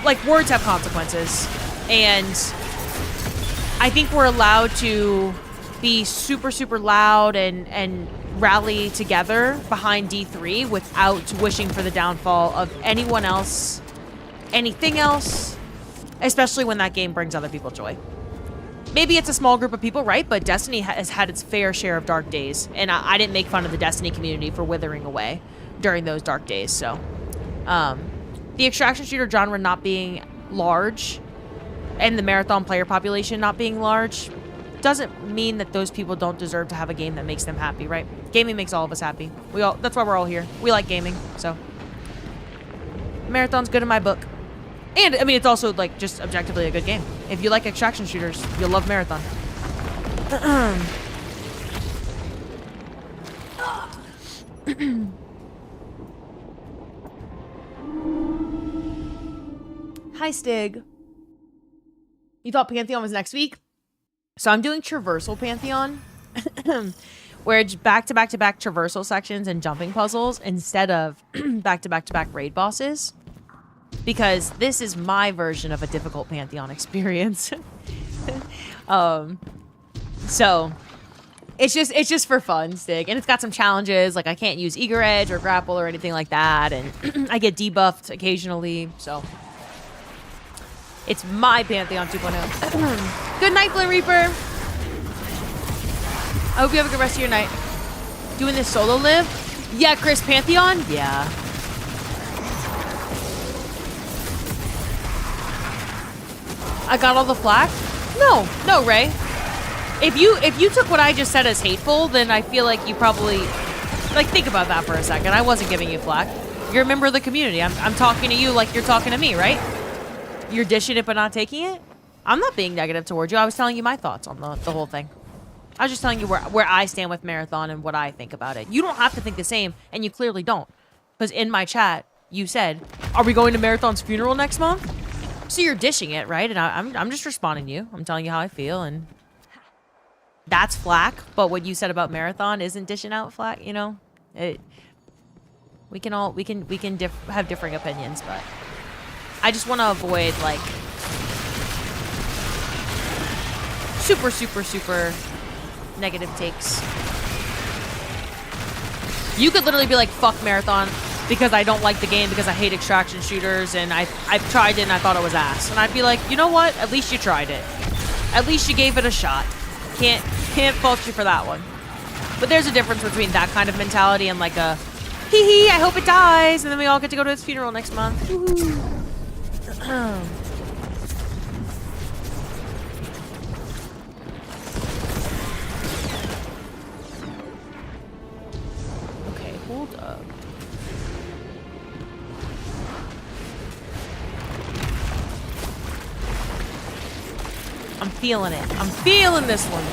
Speaker 1: like, words have consequences. And I think we're allowed to be super, super loud and rally together behind D3 without wishing for the downfall of anyone else, anything else, especially when that game brings other people joy. Maybe it's a small group of people, right? But Destiny has had its fair share of dark days, and I didn't make fun of the Destiny community for withering away during those dark days. So, the extraction shooter genre not being large and the Marathon player population not being large doesn't mean that those people don't deserve to have a game that makes them happy, right? Gaming makes all of us happy. That's why we're all here. We like gaming, so. Marathon's good in my book. And, I mean, it's also, like, just objectively a good game. If you like extraction shooters, you'll love Marathon. Hi, Stig. You thought Pantheon was next week? So I'm doing traversal Pantheon, where it's back-to-back-to-back traversal sections and jumping puzzles instead of back-to-back-to-back raid bosses. Because this is my version of a difficult Pantheon experience. So it's just for fun, Stig. And it's got some challenges, like I can't use Eager Edge or Grapple or anything like that. And I get debuffed occasionally, so... It's my Pantheon 2.0. Good night, Flint Reaper. I hope you have a good rest of your night. Doing this solo live? Yeah, Chris, Pantheon? Yeah. I got all the flack? No, Ray. If you took what I just said as hateful, then I feel like you probably... Like, think about that for a second. I wasn't giving you flack. You're a member of the community. I'm talking to you like you're talking to me, right? You're dishing it but not taking it? I'm not being negative towards you. I was telling you my thoughts on the whole thing. I was just telling you where I stand with Marathon and what I think about it. You don't have to think the same, and you clearly don't. Because in my chat, you said, are we going to Marathon's funeral next month? So you're dishing it, right? And I'm just responding to you. I'm telling you how I feel, and that's flack. But what you said about Marathon isn't dishing out flack, you know? We can have differing opinions, but... I just want to avoid, like, super, super, super negative takes. You could literally be like, fuck Marathon because I don't like the game because I hate extraction shooters and I've tried it and I thought it was ass. And I'd be like, you know what? At least you tried it. At least you gave it a shot. Can't fault you for that one. But there's a difference between that kind of mentality and like a, hee hee, I hope it dies, and then we all get to go to its funeral next month. Woohoo. Okay, hold up. I'm feeling it. I'm feeling this one.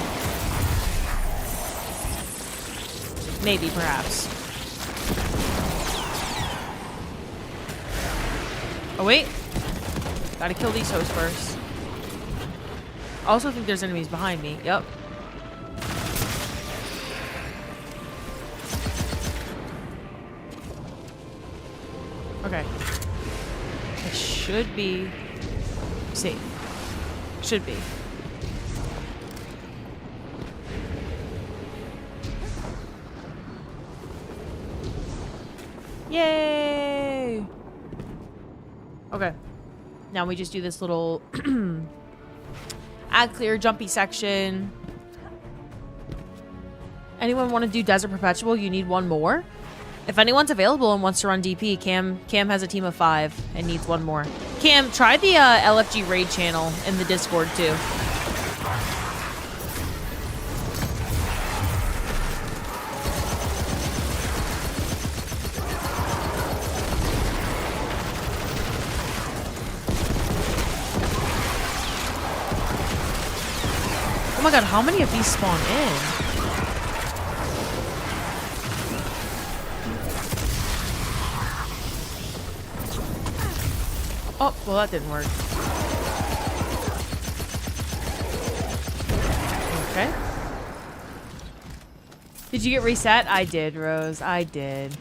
Speaker 1: Maybe, perhaps. Oh, wait. Gotta kill these hosts first. I also think there's enemies behind me. Yep. Okay. It should be safe. Should be. Yay! Okay. Now we just do this little add clear jumpy section. Anyone want to do Desert Perpetual? You need one more? If anyone's available and wants to run DP, Cam has a team of 5 and needs one more. Cam, try the LFG raid channel in the Discord too. Oh my god, how many of these spawn in? Oh, well that didn't work. Okay. Did you get reset? I did, Rose. I did.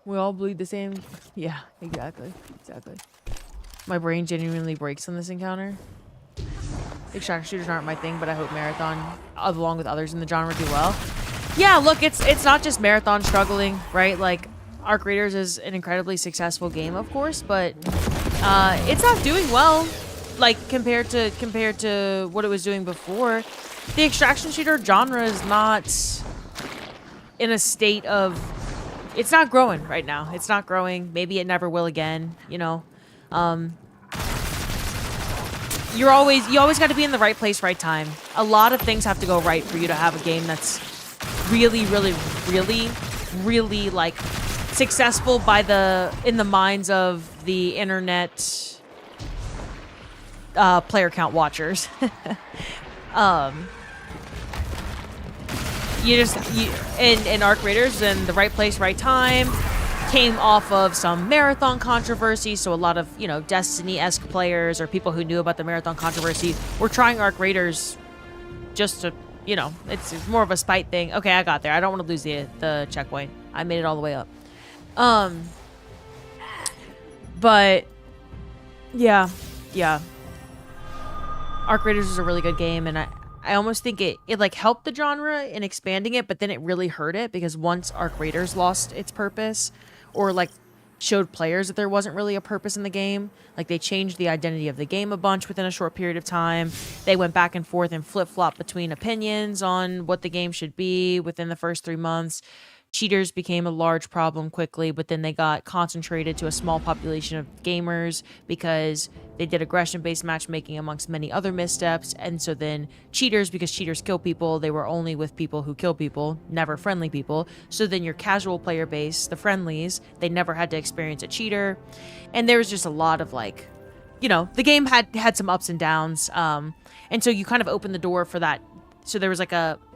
Speaker 1: We all bleed the same. Yeah, exactly. Exactly. My brain genuinely breaks on this encounter. Extraction shooters aren't my thing, but I hope Marathon, along with others in the genre, do well. Yeah, look, it's not just Marathon struggling, right? Like, Arc Raiders is an incredibly successful game, of course, but it's not doing well, like compared to what it was doing before. The extraction shooter genre is not in a state of, it's not growing right now. It's not growing. Maybe it never will again, you know. You always got to be in the right place, right time. A lot of things have to go right for you to have a game that's really, really, really, really like successful in the minds of the internet player count watchers. In Arc Raiders, in the right place, right time, came off of some Marathon controversy, so a lot of, you know, Destiny-esque players or people who knew about the Marathon controversy were trying Arc Raiders just to, you know, it's more of a spite thing. Okay, I got there. I don't want to lose the checkpoint. I made it all the way up. But yeah. Arc Raiders is a really good game, and I almost think it like helped the genre in expanding it, but then it really hurt it because once Arc Raiders lost its purpose, or like showed players that there wasn't really a purpose in the game, like they changed the identity of the game a bunch within a short period of time. They went back and forth and flip-flopped between opinions on what the game should be within the first 3 months. Cheaters became a large problem quickly, but then they got concentrated to a small population of gamers because they did aggression-based matchmaking amongst many other missteps. And so then cheaters, because cheaters kill people, they were only with people who kill people, never friendly people. So then your casual player base, the friendlies, they never had to experience a cheater. And there was just a lot of like, you know, the game had some ups and downs. And so you kind of opened the door for that. So there was like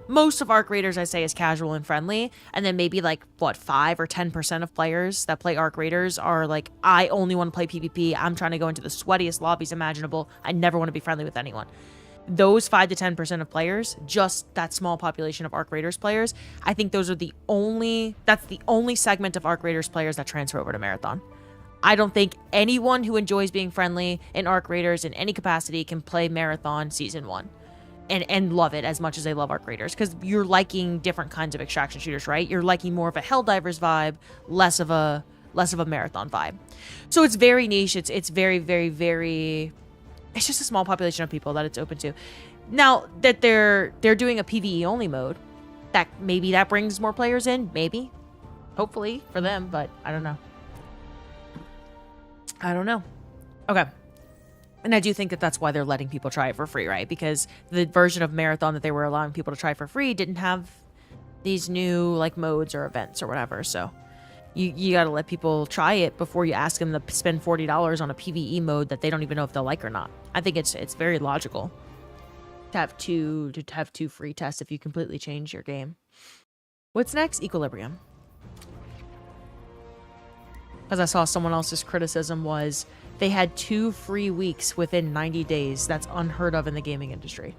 Speaker 1: most of Arc Raiders, I say, is casual and friendly. And then maybe like, 5 or 10% of players that play Arc Raiders are like, I only want to play PvP. I'm trying to go into the sweatiest lobbies imaginable. I never want to be friendly with anyone. Those 5 to 10% of players, just that small population of Arc Raiders players, I think that's the only segment of Arc Raiders players that transfer over to Marathon. I don't think anyone who enjoys being friendly in Arc Raiders in any capacity can play Marathon Season 1. And love it as much as they love Arc Raiders, because you're liking different kinds of extraction shooters, right? You're liking more of a Helldivers vibe, less of a Marathon vibe. So it's very niche. It's very, very, very. It's just a small population of people that it's open to. Now that they're doing a PvE only mode, that maybe that brings more players in, maybe, hopefully for them, but I don't know. Okay. And I do think that that's why they're letting people try it for free, right? Because the version of Marathon that they were allowing people to try for free didn't have these new like modes or events or whatever. So you got to let people try it before you ask them to spend $40 on a PvE mode that they don't even know if they'll like or not. I think it's very logical to have two free tests if you completely change your game. What's next? Equilibrium. As I saw someone else's criticism was they had 2 free weeks within 90 days. That's unheard of in the gaming industry.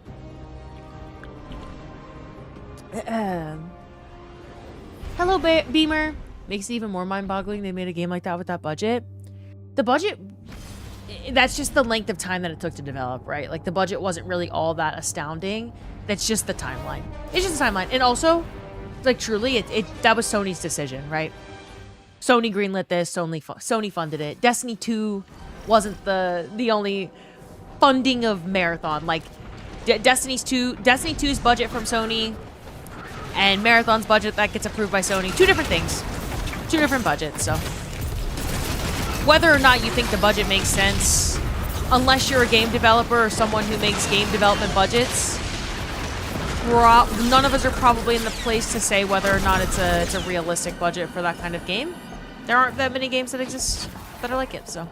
Speaker 1: Hello, Beamer. Makes it even more mind-boggling they made a game like that with that budget. The budget, that's just the length of time that it took to develop, right? Like, the budget wasn't really all that astounding. That's just the timeline. It's just the timeline. And also, like, truly, that was Sony's decision, right? Sony greenlit this. Sony funded it. Destiny 2 wasn't the only funding of Marathon. Like Destiny 2's budget from Sony and Marathon's budget that gets approved by Sony. 2 different things. 2 different budgets. So whether or not you think the budget makes sense, unless you're a game developer or someone who makes game development budgets, none of us are probably in the place to say whether or not it's a realistic budget for that kind of game. There aren't that many games that exist that are like it, so.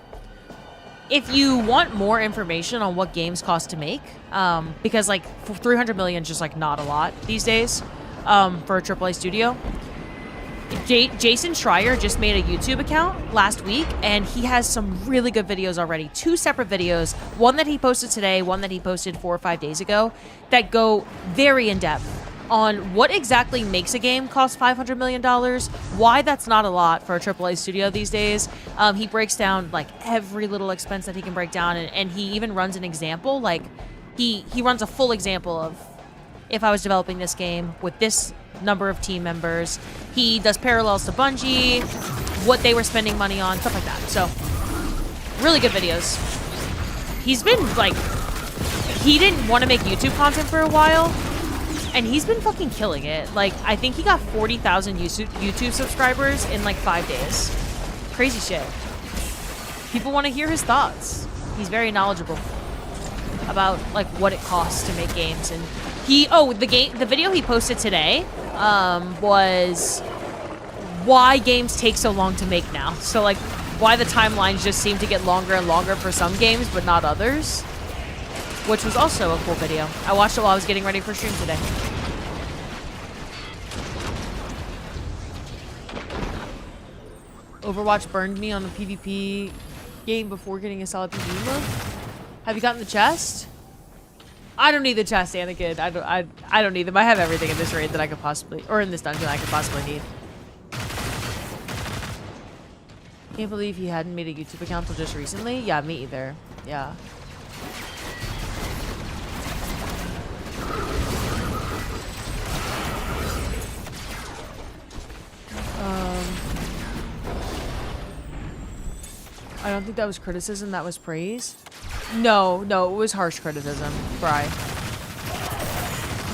Speaker 1: if you want more information on what games cost to make, because like 300 million is just like not a lot these days for a AAA studio. Jason Schreier just made a YouTube account last week, and he has some really good videos already. 2 separate videos, one that he posted today, one that he posted 4 or 5 days ago, that go very in-depth on what exactly makes a game cost $500 million, why that's not a lot for a AAA studio these days. He breaks down like every little expense that he can break down, and he even runs an example. Like he runs a full example of, if I was developing this game with this number of team members. He does parallels to Bungie, what they were spending money on, stuff like that. So, really good videos. He's been, like, he didn't want to make YouTube content for a while, and he's been fucking killing it. Like, I think he got 40,000 YouTube subscribers in, like, 5 days. Crazy shit. People want to hear his thoughts. He's very knowledgeable about, like, what it costs to make games. And the video he posted today was why games take so long to make now. So, like, why the timelines just seem to get longer and longer for some games, but not others. Which was also a cool video. I watched it while I was getting ready for stream today. Overwatch burned me on a PvP game before getting a solid PvP mode. Have you gotten the chest? I don't need the chest, Anakin. I don't need them. I have everything in this raid that I could possibly, or in this dungeon I could possibly need. Can't believe he hadn't made a YouTube account until just recently. Yeah, me either. Yeah. I don't think that was criticism, that was praise. No, it was harsh criticism, Bri.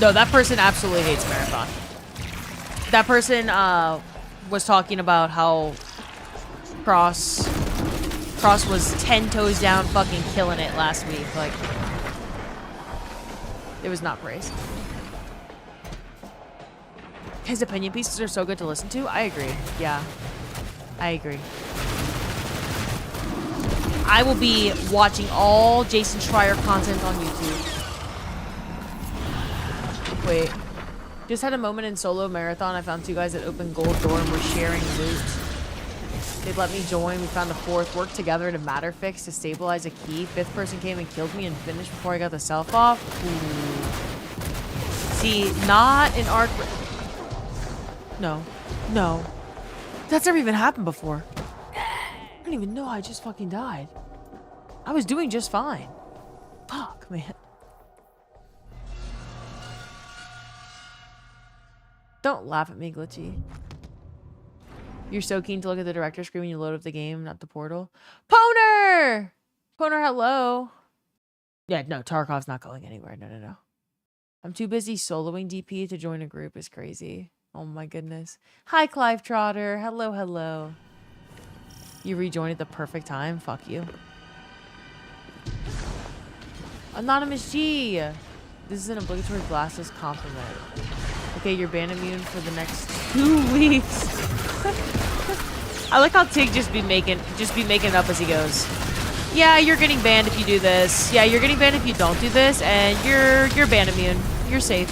Speaker 1: No, that person absolutely hates Marathon. That person was talking about how Cross was 10 toes down fucking killing it last week. Like, it was not praise. His opinion pieces are so good to listen to. I agree. Yeah, I agree. I will be watching all Jason Schreier content on YouTube. Wait. Just had a moment in solo marathon. I found 2 guys that opened gold door and were sharing loot. They let me join. We found a 4th. Worked together in a matter fix to stabilize a key. 5th person came and killed me and finished before I got the self off. Ooh. See, not an arc. No. That's never even happened before. I didn't even know I just fucking died. I was doing just fine. Fuck, man. Don't laugh at me, Glitchy. You're so keen to look at the director screen when you load up the game, not the portal. Poner! Poner, hello. Yeah, no, Tarkov's not going anywhere. No. I'm too busy soloing DP to join a group. Is crazy. Oh my goodness. Hi, Clive Trotter. Hello. You rejoined at the perfect time. Fuck you. Anonymous G. This is an obligatory glasses compliment. Okay, you're ban immune for the next 2 weeks. I like how Tig just be making it up as he goes. Yeah, you're getting banned if you do this. Yeah, you're getting banned if you don't do this, and you're ban immune. You're safe.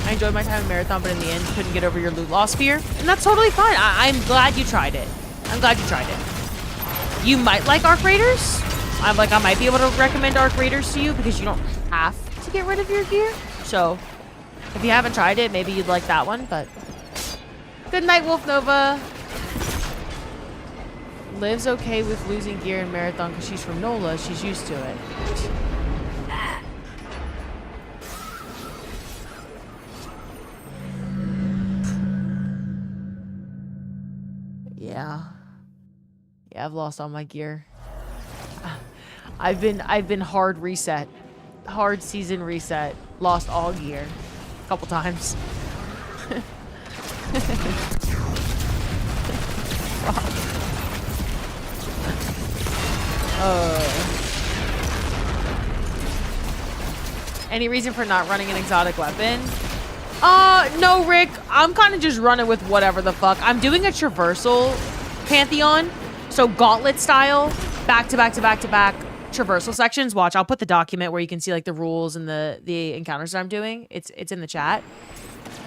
Speaker 1: I enjoyed my time in Marathon, but in the end, you couldn't get over your loot loss fear. And that's totally fine. I'm glad you tried it. You might like Arc Raiders. I might be able to recommend Arc Raiders to you because you don't have to get rid of your gear. So, if you haven't tried it, maybe you'd like that one, but... Good night, Wolf Nova. Liv's okay with losing gear in Marathon because she's from NOLA. She's used to it. Yeah, I've lost all my gear. I've been hard season reset, lost all gear a couple times. Any reason for not running an exotic weapon? No, Rick. I'm kind of just running with whatever the fuck. I'm doing a traversal Pantheon, So gauntlet style, back to back to back to back traversal sections. Watch, I'll put the document where you can see like the rules and the encounters that I'm doing. It's in the chat.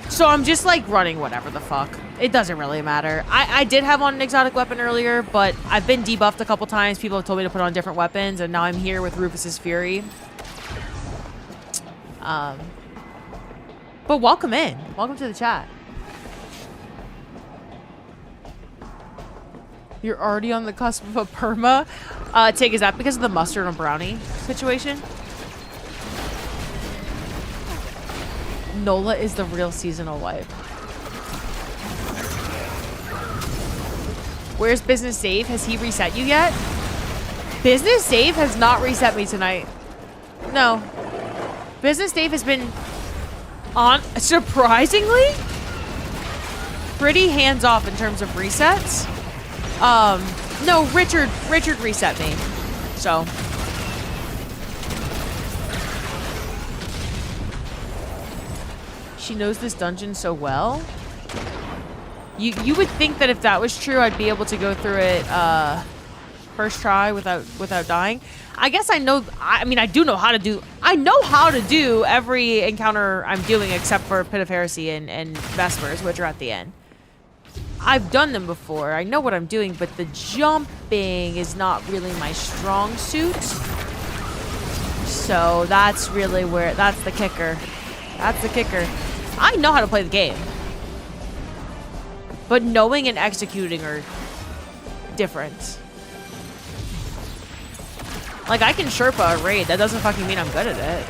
Speaker 1: So I'm just like running whatever the fuck. It doesn't really matter. I did have on an exotic weapon earlier, but I've been debuffed a couple times. People have told me to put on different weapons, and now I'm here with Rufus's Fury. But welcome in. Welcome to the chat. You're already on the cusp of a perma. Tig, is that because of the mustard and brownie situation? Nola is the real seasonal wife. Where's Business Save? Has he reset you yet? Business Save has not reset me tonight. No. Business Dave has been on, surprisingly, pretty hands-off in terms of resets. No, Richard reset me. So. She knows this dungeon so well. You would think that if that was true, I'd be able to go through it first try without dying. I guess I know. I mean, I know how to do every encounter I'm doing except for Pit of Heresy and Vespers, which are at the end. I've done them before. I know what I'm doing, but the jumping is not really my strong suit. So that's really that's the kicker. That's the kicker. I know how to play the game. But knowing and executing are different. Like, I can Sherpa a raid. That doesn't fucking mean I'm good at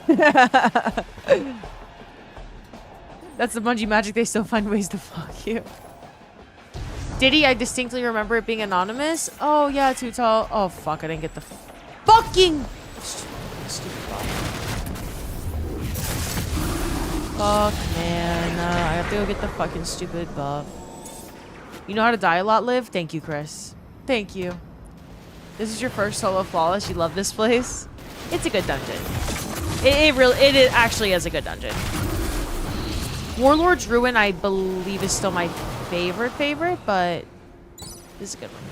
Speaker 1: it. That's the Bungie magic. They still find ways to fuck you. Diddy, I distinctly remember it being anonymous. Oh, yeah, too tall. Oh, fuck. I didn't get the fucking... Stupid fuck. Fuck, man. I have to go get the fucking stupid buff. You know how to die a lot, Liv? Thank you, Chris. Thank you. This is your first solo flawless. You love this place? It's a good dungeon. It actually is a good dungeon. Warlord's Ruin, I believe, is still my favorite, but this is a good one.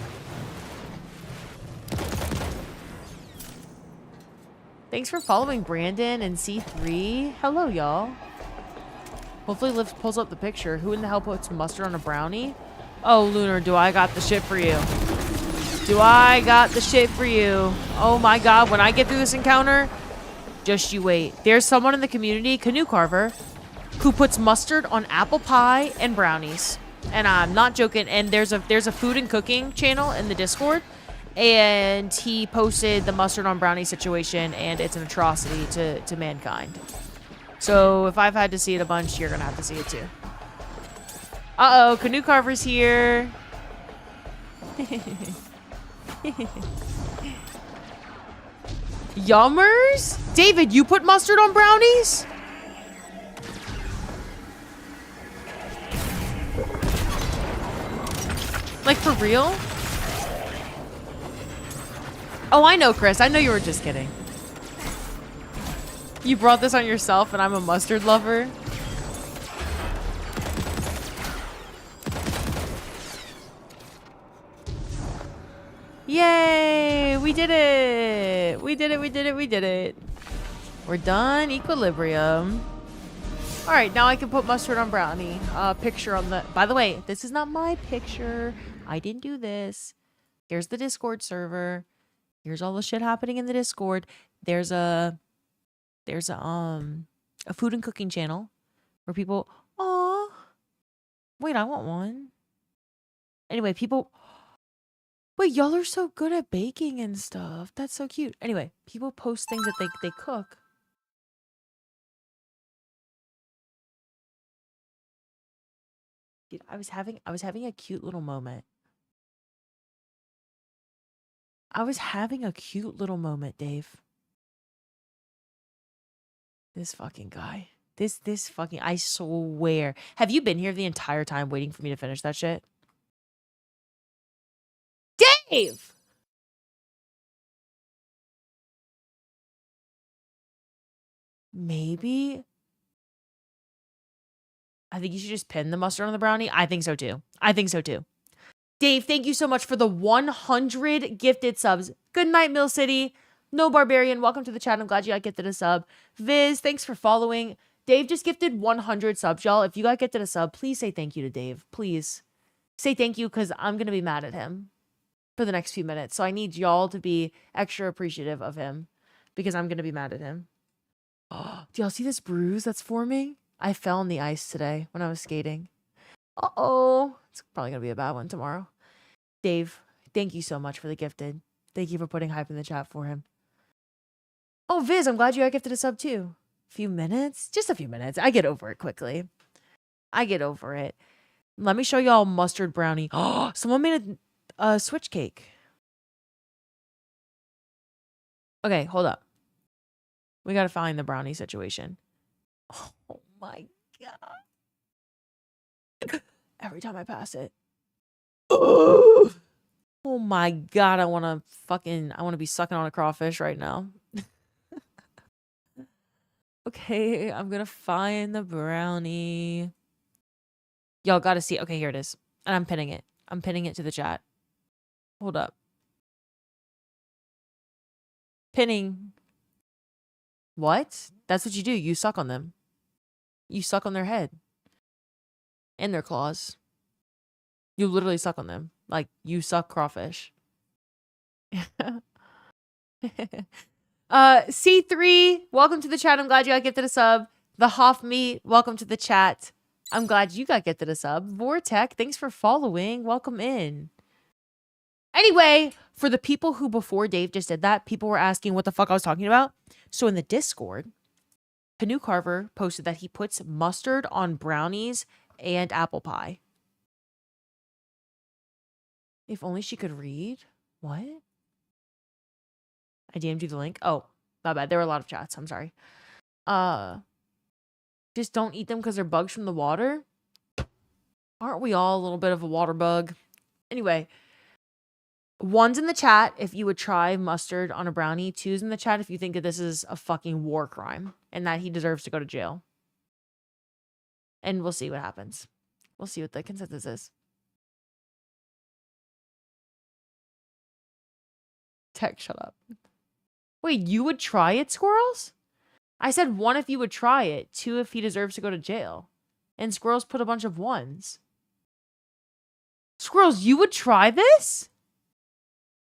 Speaker 1: Thanks for following Brandon and C3. Hello, y'all. Hopefully Liv pulls up the picture. Who in the hell puts mustard on a brownie? Oh, Lunar, do I got the shit for you? Do I got the shit for you? Oh my god, when I get through this encounter, just you wait. There's someone in the community, Canoe Carver, who puts mustard on apple pie and brownies. And I'm not joking. And there's a food and cooking channel in the Discord. And he posted the mustard on brownie situation, and it's an atrocity to mankind. So if I've had to see it a bunch, you're gonna have to see it too. Uh-oh, Canoe Carver's here. Yummers? David, you put mustard on brownies? Like, for real? Oh, I know, Chris. I know you were just kidding. You brought this on yourself, and I'm a mustard lover. Yay! We did it! We did it, we did it, we did it. We're done. Equilibrium. Alright, now I can put mustard on brownie. Picture on the... By the way, this is not my picture. I didn't do this. Here's the Discord server. Here's all the shit happening in the Discord. There's a food and cooking channel where people... Aw. Wait, I want one. Anyway, people... Wait, y'all are so good at baking and stuff. That's so cute. Anyway, people post things that they cook. Dude, I was having a cute little moment. I was having a cute little moment, Dave. This fucking guy. This fucking... I swear. Have you been here the entire time waiting for me to finish that shit? Dave! Maybe... I think you should just pin the mustard on the brownie. I think so too. I think so too. Dave, thank you so much for the 100 gifted subs. Good night, Mill City. No Barbarian, welcome to the chat. I'm glad you got gifted a sub. Viz, thanks for following. Dave just gifted 100 subs, y'all. If you got gifted a sub, please say thank you to Dave. Please. Say thank you because I'm going to be mad at him for the next few minutes. So I need y'all to be extra appreciative of him because I'm going to be mad at him. Oh, do y'all see this bruise that's forming? I fell on the ice today when I was skating. Uh-oh. It's probably going to be a bad one tomorrow. Dave, thank you so much for the gifted. Thank you for putting hype in the chat for him. Oh, Viz, I'm glad you got gifted a sub too. Few minutes? Just a few minutes. I get over it quickly. I get over it. Let me show y'all mustard brownie. Oh, someone made a switch cake. Okay, hold up. We got to find the brownie situation. Oh my God. Every time I pass it. Oh my God. I want to be sucking on a crawfish right now. Okay, I'm going to find the brownie. Y'all got to see. Okay, here it is. And I'm pinning it. I'm pinning it to the chat. Hold up. Pinning. What? That's what you do. You suck on them. You suck on their head. And their claws. You literally suck on them. Like, you suck crawfish. C3, welcome to the chat. I'm glad you got gifted a sub. The Hoff Meat, welcome to the chat. I'm glad you got gifted a sub. Vortec, thanks for following. Welcome in. Anyway, for the people who before Dave just did that, people were asking what the fuck I was talking about. So in the Discord, Canoe Carver posted that he puts mustard on brownies and apple pie. If only she could read. What? I DM'd you the link. Oh, my bad. There were a lot of chats. I'm sorry. Just don't eat them because they're bugs from the water. Aren't we all a little bit of a water bug? Anyway, one's in the chat if you would try mustard on a brownie. Two's in the chat if you think that this is a fucking war crime and that he deserves to go to jail. And we'll see what happens. We'll see what the consensus is. Tech, shut up. Wait, you would try it, Squirrels? I said 1 if you would try it, 2 if he deserves to go to jail. And Squirrels put a bunch of 1s. Squirrels, you would try this?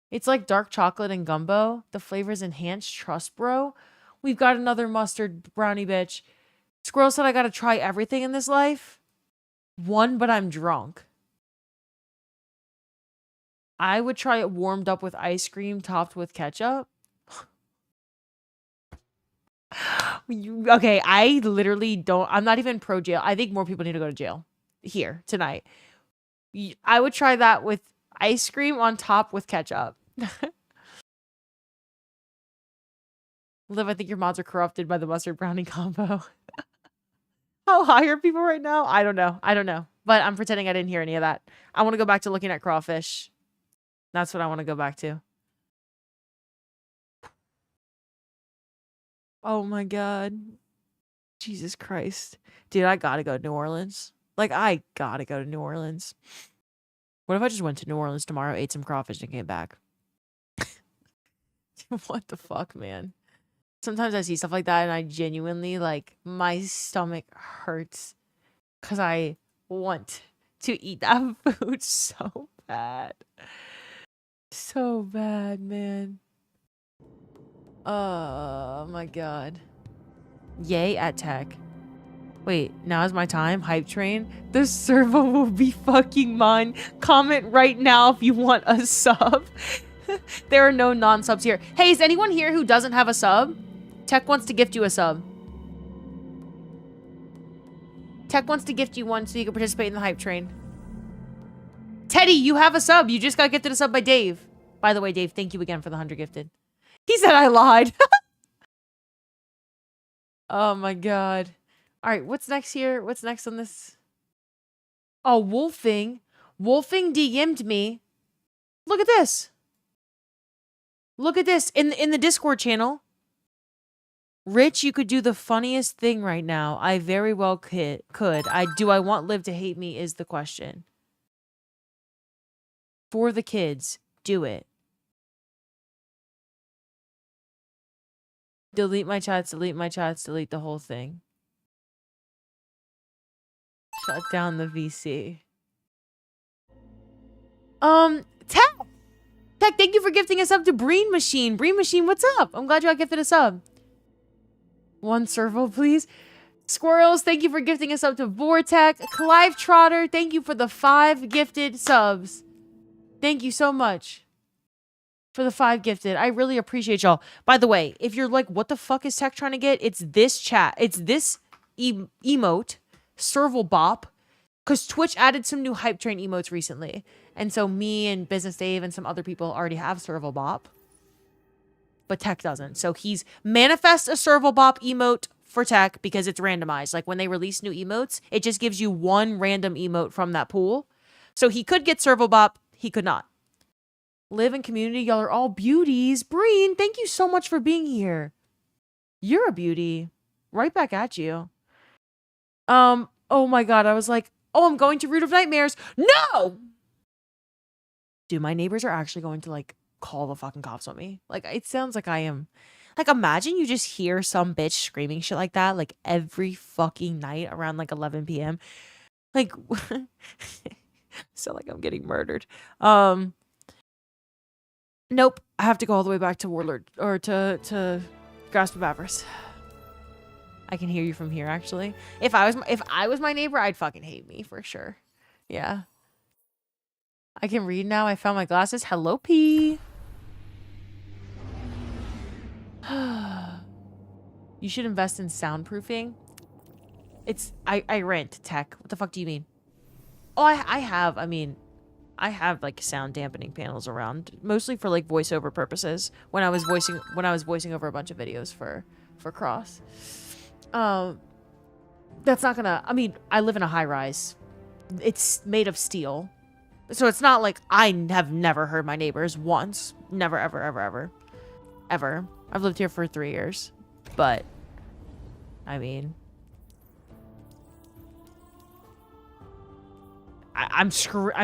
Speaker 1: It's like dark chocolate and gumbo. The flavor's enhanced. Trust, bro. We've got another mustard brownie, bitch. Squirrel said I gotta try everything in this life. 1, but I'm drunk. I would try it warmed up with ice cream topped with ketchup. Okay, I literally don't. I'm not even pro jail. I think more people need to go to jail here tonight. I would try that with ice cream on top with ketchup. Liv, I think your mods are corrupted by the mustard brownie combo. How high are people right now? I don't know. I don't know. But I'm pretending I didn't hear any of that. I want to go back to looking at crawfish. That's what I want to go back to. Oh my God. Jesus Christ. Dude, I gotta go to New Orleans. Like, I gotta go to New Orleans. What if I just went to New Orleans tomorrow, ate some crawfish, and came back? What the fuck, man? Sometimes I see stuff like that and I genuinely, like, my stomach hurts because I want to eat that food so bad. So bad, man. Oh my God. Yay at tech. Wait, now is my time? Hype train? The servo will be fucking mine. Comment right now if you want a sub. There are no non-subs here. Hey, is anyone here who doesn't have a sub? Tech wants to gift you a sub. Tech wants to gift you one so you can participate in the hype train. Teddy, you have a sub. You just got gifted a sub by Dave. By the way, Dave, thank you again for the 100 gifted. He said I lied. Oh my God. All right, what's next here? What's next on this? Oh, Wolfing. Wolfing DM'd me. Look at this. Look at this in the Discord channel. Rich, you could do the funniest thing right now. I very well could. Do I want Liv to hate me is the question. For the kids. Do it. Delete my chats, delete my chats, delete the whole thing. Shut down the VC. Tech, thank you for gifting us up to Breen Machine. Breen Machine, what's up? I'm glad you got gifted a sub. One servo, please. Squirrels, thank you for gifting us up to Vortec. Clive Trotter, thank you for the 5 gifted subs. Thank you so much for the 5 gifted. I really appreciate y'all. By the way, if you're like, what the fuck is Tech trying to get? It's this chat. It's this emote, Serval Bop, because Twitch added some new hype train emotes recently. And so me and Business Dave and some other people already have Serval Bop. But Tech doesn't. So he's manifest a Serval Bop emote for Tech because it's randomized. Like when they release new emotes, it just gives you one random emote from that pool. So he could get Serval Bop. He could not. Live in community. Y'all are all beauties. Breen, thank you so much for being here. You're a beauty. Right back at you. Oh my God. I was like, oh, I'm going to Root of Nightmares. No! Dude, my neighbors are actually going to like call the fucking cops on me. Like, it sounds like I am. Like, imagine you just hear some bitch screaming shit like that, like every fucking night around like 11 p.m. Like, so like I'm getting murdered. Nope. I have to go all the way back to Warlord or to Grasp of Avarice. I can hear you from here, actually. If I was my neighbor, I'd fucking hate me for sure. Yeah. I can read now. I found my glasses. Hello, P. You should invest in soundproofing. I rent Tech. What the fuck do you mean? Oh, I have like sound dampening panels around, mostly for like voiceover purposes. When I was voicing over a bunch of videos for Cross. That's not gonna. I mean, I live in a high rise. It's made of steel. So it's not like I have never heard my neighbors once. Never, ever, ever, ever. Ever. I've lived here for 3 years. But, I mean... I'm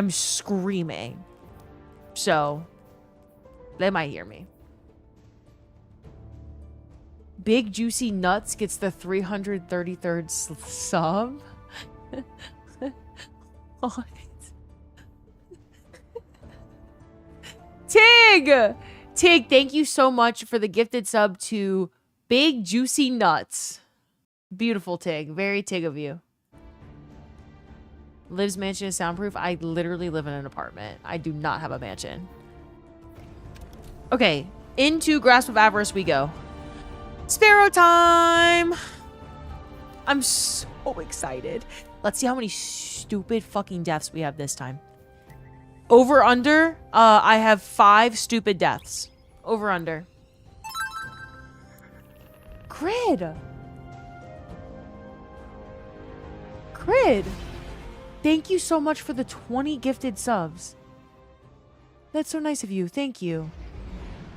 Speaker 1: screaming. So, they might hear me. Big Juicy Nuts gets the 333rd sub? What? Tig, thank you so much for the gifted sub to Big Juicy Nuts. Beautiful, Tig. Very Tig of you. Liv's mansion is soundproof. I literally live in an apartment. I do not have a mansion. Okay, into Grasp of Avarice we go. Sparrow time! I'm so excited. Let's see how many stupid fucking deaths we have this time. Over, under, I have 5 stupid deaths. Over, under. Crid! Thank you so much for the 20 gifted subs. That's so nice of you. Thank you.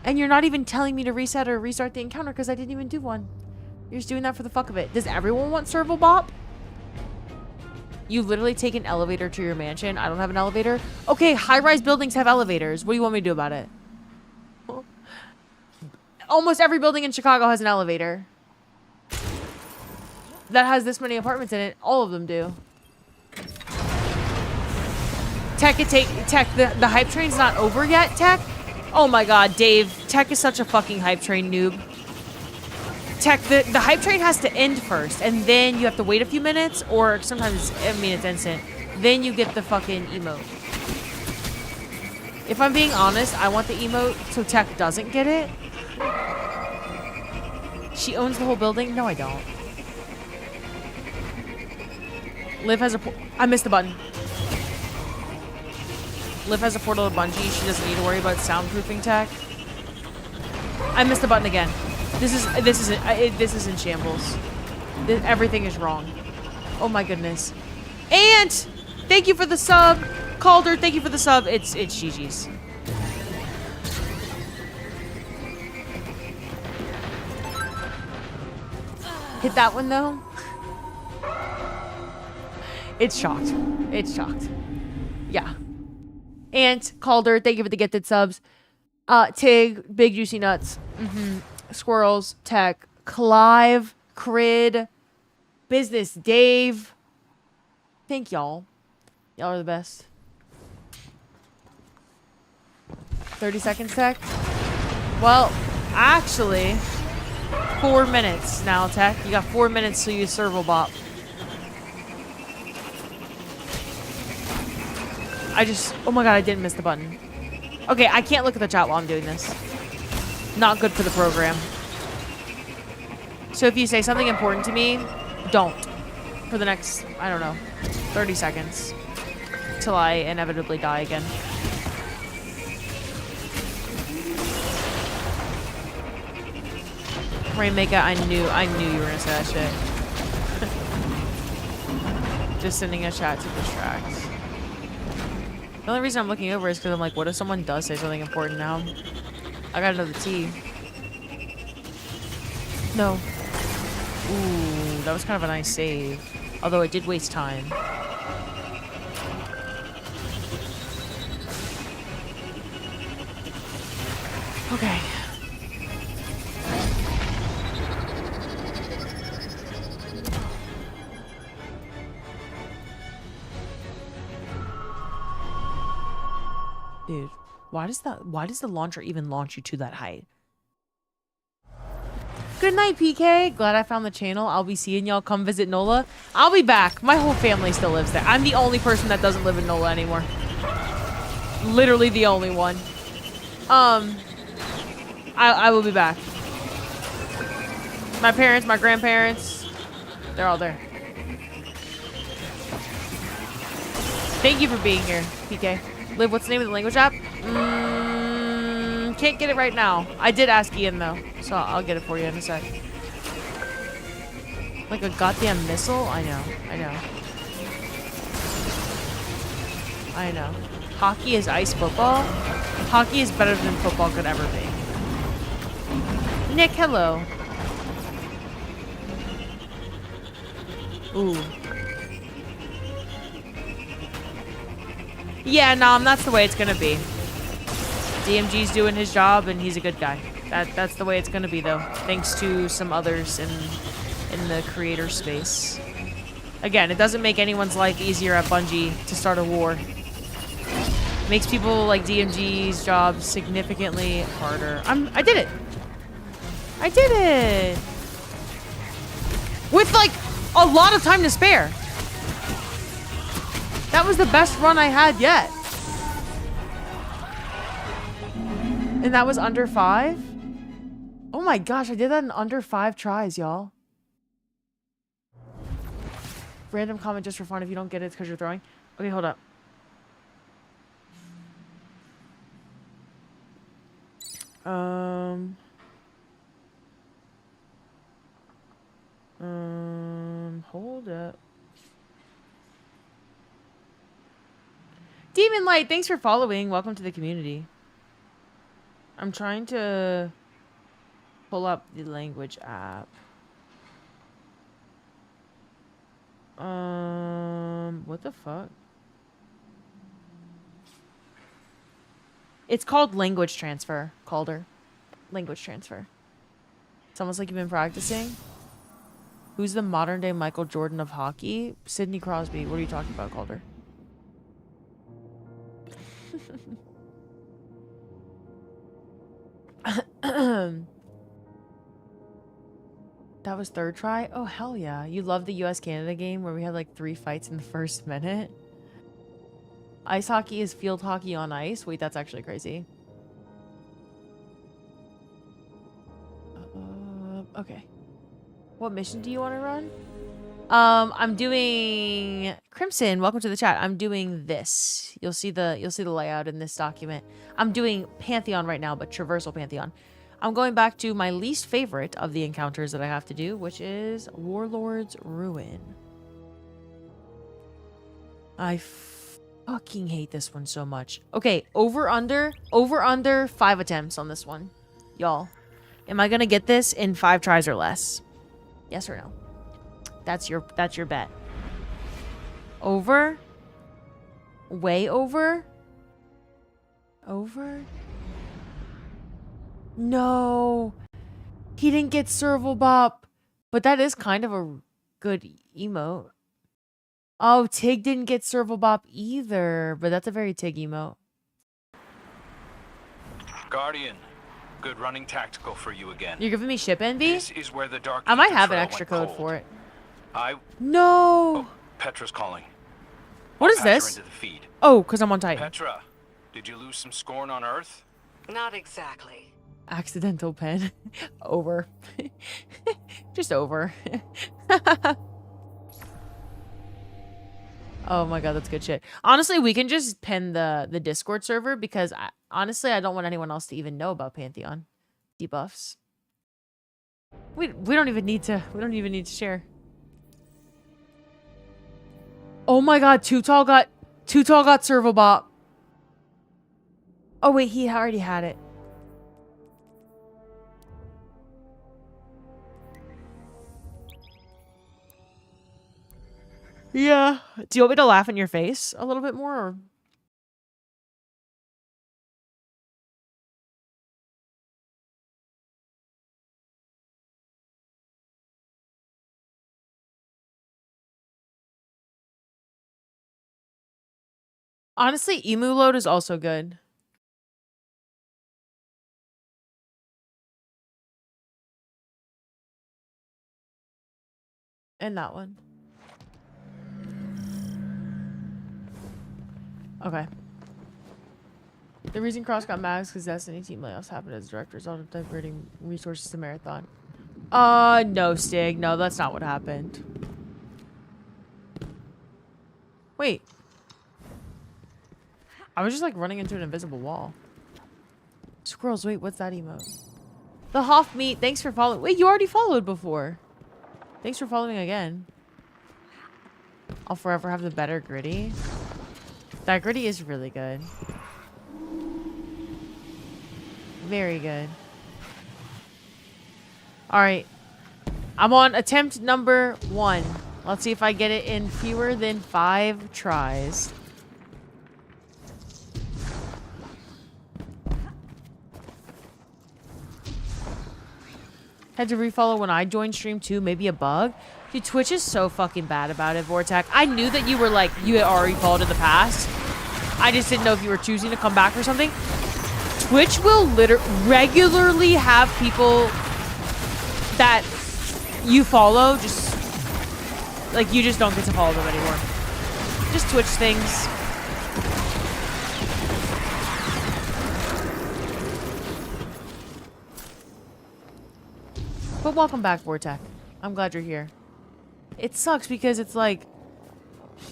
Speaker 1: And you're not even telling me to reset or restart the encounter because I didn't even do one. You're just doing that for the fuck of it. Does everyone want Serval Bop? You literally take an elevator to your mansion. I don't have an elevator. Okay, high-rise buildings have elevators. What do you want me to do about it? Almost every building in Chicago has an elevator. That has this many apartments in it. All of them do. Tech, the hype train's not over yet, Tech? Oh my god, Dave. Tech is such a fucking hype train noob. Tech, the hype train has to end first, and then you have to wait a few minutes, or sometimes, I mean, it's instant. Then you get the fucking emote. If I'm being honest, I want the emote so Tech doesn't get it. She owns the whole building? No, I don't. Liv has a... I missed the button. Liv has a portal to Bungie. She doesn't need to worry about soundproofing Tech. I missed the button again. This is in shambles. Everything is wrong. Oh my goodness. And thank you for the sub. Calder, thank you for the sub. It's GG's. Hit that one though. It's shocked. It's shocked. Yeah. Ant, Calder, thank you for the gifted subs. Tig, Big Juicy Nuts. Squirrels, Tech, Clive, Crid, Business Dave. Thank y'all. Y'all are the best. 30 seconds, Tech? Well, actually, 4 minutes now, Tech. You got 4 minutes to use Servo Bop. Oh my god, I didn't miss the button. Okay, I can't look at the chat while I'm doing this. Not good for the program. So if you say something important to me, don't. For the next, I don't know, 30 seconds. Till I inevitably die again. Rainmaker, I knew you were gonna say that shit. Just sending a chat to distract. The only reason I'm looking over is because I'm like, what if someone does say something important now? I gotta know the tea. No. Ooh, that was kind of a nice save. Although it did waste time. Okay. Dude, why does the launcher even launch you to that height? Good night, PK. Glad I found the channel. I'll be seeing y'all. Come visit NOLA. I'll be back. My whole family still lives there. I'm the only person that doesn't live in NOLA anymore. Literally the only one. I will be back. My parents, my grandparents, they're all there. Thank you for being here, PK. Liv, what's the name of the language app? Can't get it right now. I did ask Ian though, so I'll get it for you in a sec. Like a goddamn missile? I know. Hockey is ice football? Hockey is better than football could ever be. Nick, hello. Ooh. Yeah, no, that's the way it's gonna be. DMG's doing his job and he's a good guy. That's the way it's gonna be though. Thanks to some others in the creator space. Again, it doesn't make anyone's life easier at Bungie to start a war. It makes people like DMG's job significantly harder. I did it! I did it! With like a lot of time to spare. That was the best run I had yet. And that was under 5? Oh my gosh, I did that in under 5 tries, y'all. Random comment just for fun. If you don't get it, it's because you're throwing. Okay, hold up. Hold up. Demon Light, thanks for following. Welcome to the community. I'm trying to pull up the language app. What the fuck? It's called language transfer, Calder. Language transfer. It's almost like you've been practicing. Who's the modern day Michael Jordan of hockey? Sidney Crosby. What are you talking about, Calder? That was 3rd try? Oh, hell yeah. You love the US-Canada game where we had like 3 fights in the first minute? Ice hockey is field hockey on ice? Wait, that's actually crazy. Okay. What mission do you want to run? I'm doing Crimson. Welcome to the chat. I'm doing this. You'll see the layout in this document. I'm doing Pantheon right now, but Traversal Pantheon. I'm going back to my least favorite of the encounters that I have to do, which is Warlord's Ruin. I fucking hate this one so much. Okay, over under 5 attempts on this one. Y'all, am I gonna get this in 5 tries or less? Yes or no? That's your bet. Over? Way over? Over? No. He didn't get Serval Bop. But that is kind of a good emote. Oh, Tig didn't get Serval Bop either. But that's a very Tig emote.
Speaker 4: Guardian, good running tactical for you again.
Speaker 1: You're giving me ship envy?
Speaker 4: This is where the dark
Speaker 1: I might
Speaker 4: ether
Speaker 1: have an
Speaker 4: trail
Speaker 1: extra
Speaker 4: went
Speaker 1: code
Speaker 4: cold.
Speaker 1: for it.
Speaker 4: No.
Speaker 1: No.
Speaker 4: Petra's calling.
Speaker 1: What is
Speaker 4: I'll patch her
Speaker 1: this?
Speaker 4: into the feed.
Speaker 1: Oh, because I'm on Titan.
Speaker 4: Petra, did you lose some scorn on Earth?
Speaker 3: Not exactly.
Speaker 1: Accidental pen. Over. Just over. Oh my god, that's good shit. Honestly, we can just pen the Discord server because honestly, I don't want anyone else to even know about Pantheon debuffs. We don't even need to share. Oh my god, Too Tall got Serval Bop. Oh wait, he already had it. Yeah. Do you want me to laugh in your face a little bit more? Or? Honestly, emu load is also good. And that one. Okay. The reason Cross got mad is because Destiny team layoffs happened as directors out of diverting resources to Marathon. No, Stig. No, that's not what happened. Wait. I was just like running into an invisible wall. Squirrels, wait, what's that emote? The Hoff meat, thanks for following. Wait, you already followed before. Thanks for following again. I'll forever have the better gritty. That gritty is really good. Very good. Alright. I'm on attempt number 1. Let's see if I get it in fewer than 5 tries. Had to refollow when I joined stream too. Maybe a bug. Dude, Twitch is so fucking bad about it, Vortex. I knew that you were like, you had already followed in the past. I just didn't know if you were choosing to come back or something. Twitch will regularly have people that you follow, just like you just don't get to follow them anymore. Just Twitch things. But welcome back, Vortex. I'm glad you're here. It sucks because it's like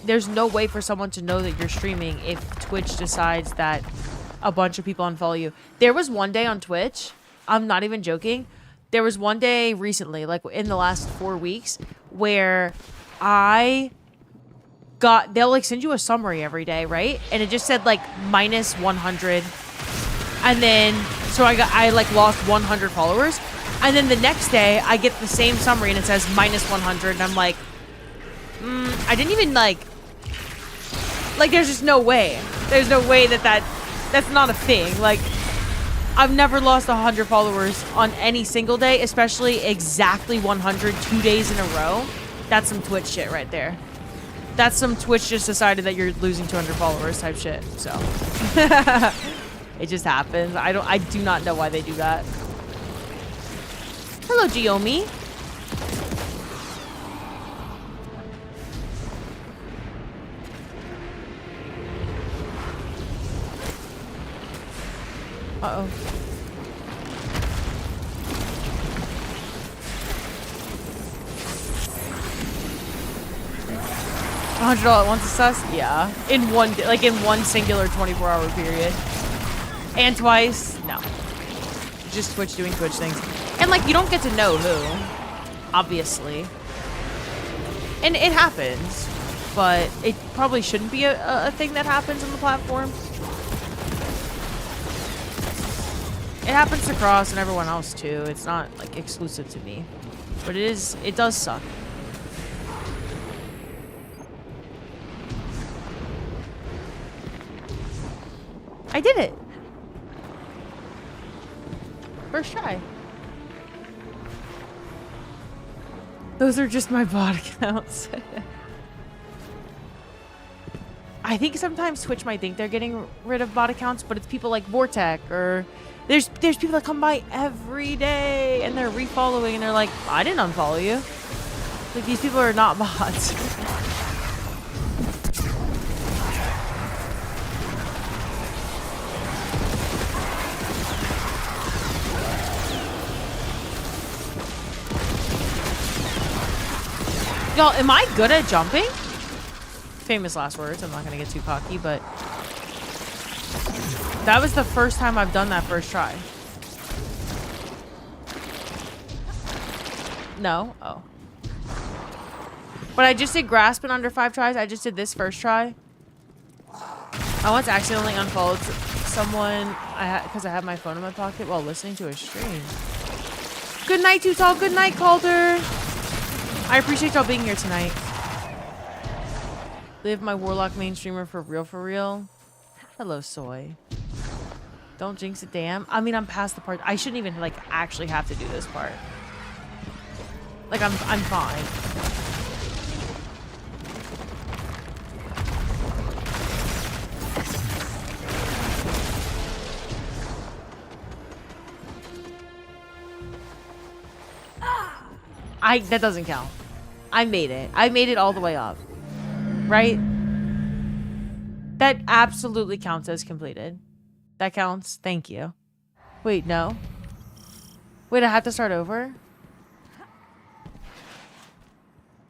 Speaker 1: there's no way for someone to know that you're streaming if Twitch decides that a bunch of people unfollow you. There was one day on Twitch, I'm not even joking, there was one day recently, like in the last 4 weeks, where they'll like send you a summary every day, right? And it just said like minus 100. And then, so I like lost 100 followers. And then the next day, I get the same summary and it says minus 100. And I'm like, I didn't even like, there's just no way. There's no way that's not a thing. Like, I've never lost 100 followers on any single day, especially exactly 100 2 days in a row. That's some Twitch shit right there. That's some Twitch just decided that you're losing 200 followers type shit. So it just happens. I do not know why they do that. Hello, Giomi. Uh-oh. $100 at once is sus? Yeah. In one singular 24-hour period. And twice? No. Just Twitch doing Twitch things. And like, you don't get to know who. Obviously. And it happens. But it probably shouldn't be a thing that happens on the platform. It happens to Cross and everyone else too. It's not like exclusive to me. But it does suck. I did it. First try. Those are just my bot accounts. I think sometimes Twitch might think they're getting rid of bot accounts, but it's people like Vortec, or there's people that come by every day and they're refollowing and they're like, I didn't unfollow you. Like, these people are not bots. Y'all, am I good at jumping? Famous last words. I'm not gonna get too cocky, but that was the first time I've done that first try. No? Oh. But I just did grasp in under 5 tries. I just did this first try. I once accidentally unfollowed someone because I had my phone in my pocket while listening to a stream. Good night, Too Tall. Good night, Calder. I appreciate y'all being here tonight. Live my Warlock main streamer for real, for real. Hello, Soy. Don't jinx it, damn. I mean, I'm past the part. I shouldn't even, like, actually have to do this part. Like, I'm fine. That doesn't count. I made it. I made it all the way up. Right? That absolutely counts as completed. That counts. Thank you. Wait, no. Wait, I have to start over?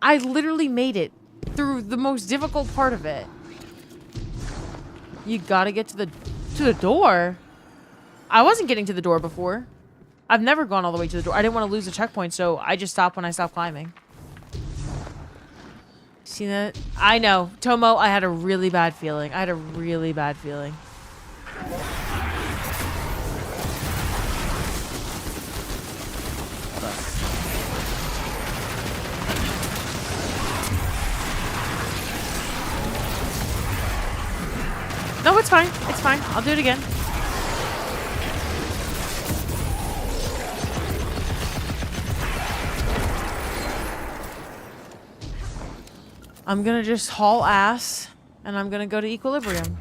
Speaker 1: I literally made it through the most difficult part of it. You gotta get to the door. I wasn't getting to the door before. I've never gone all the way to the door. I didn't want to lose the checkpoint, so I just stopped when I stopped climbing. See that? I know. Tomo, I had a really bad feeling. I had a really bad feeling. No, it's fine. It's fine. I'll do it again. I'm gonna just haul ass, and I'm gonna go to equilibrium.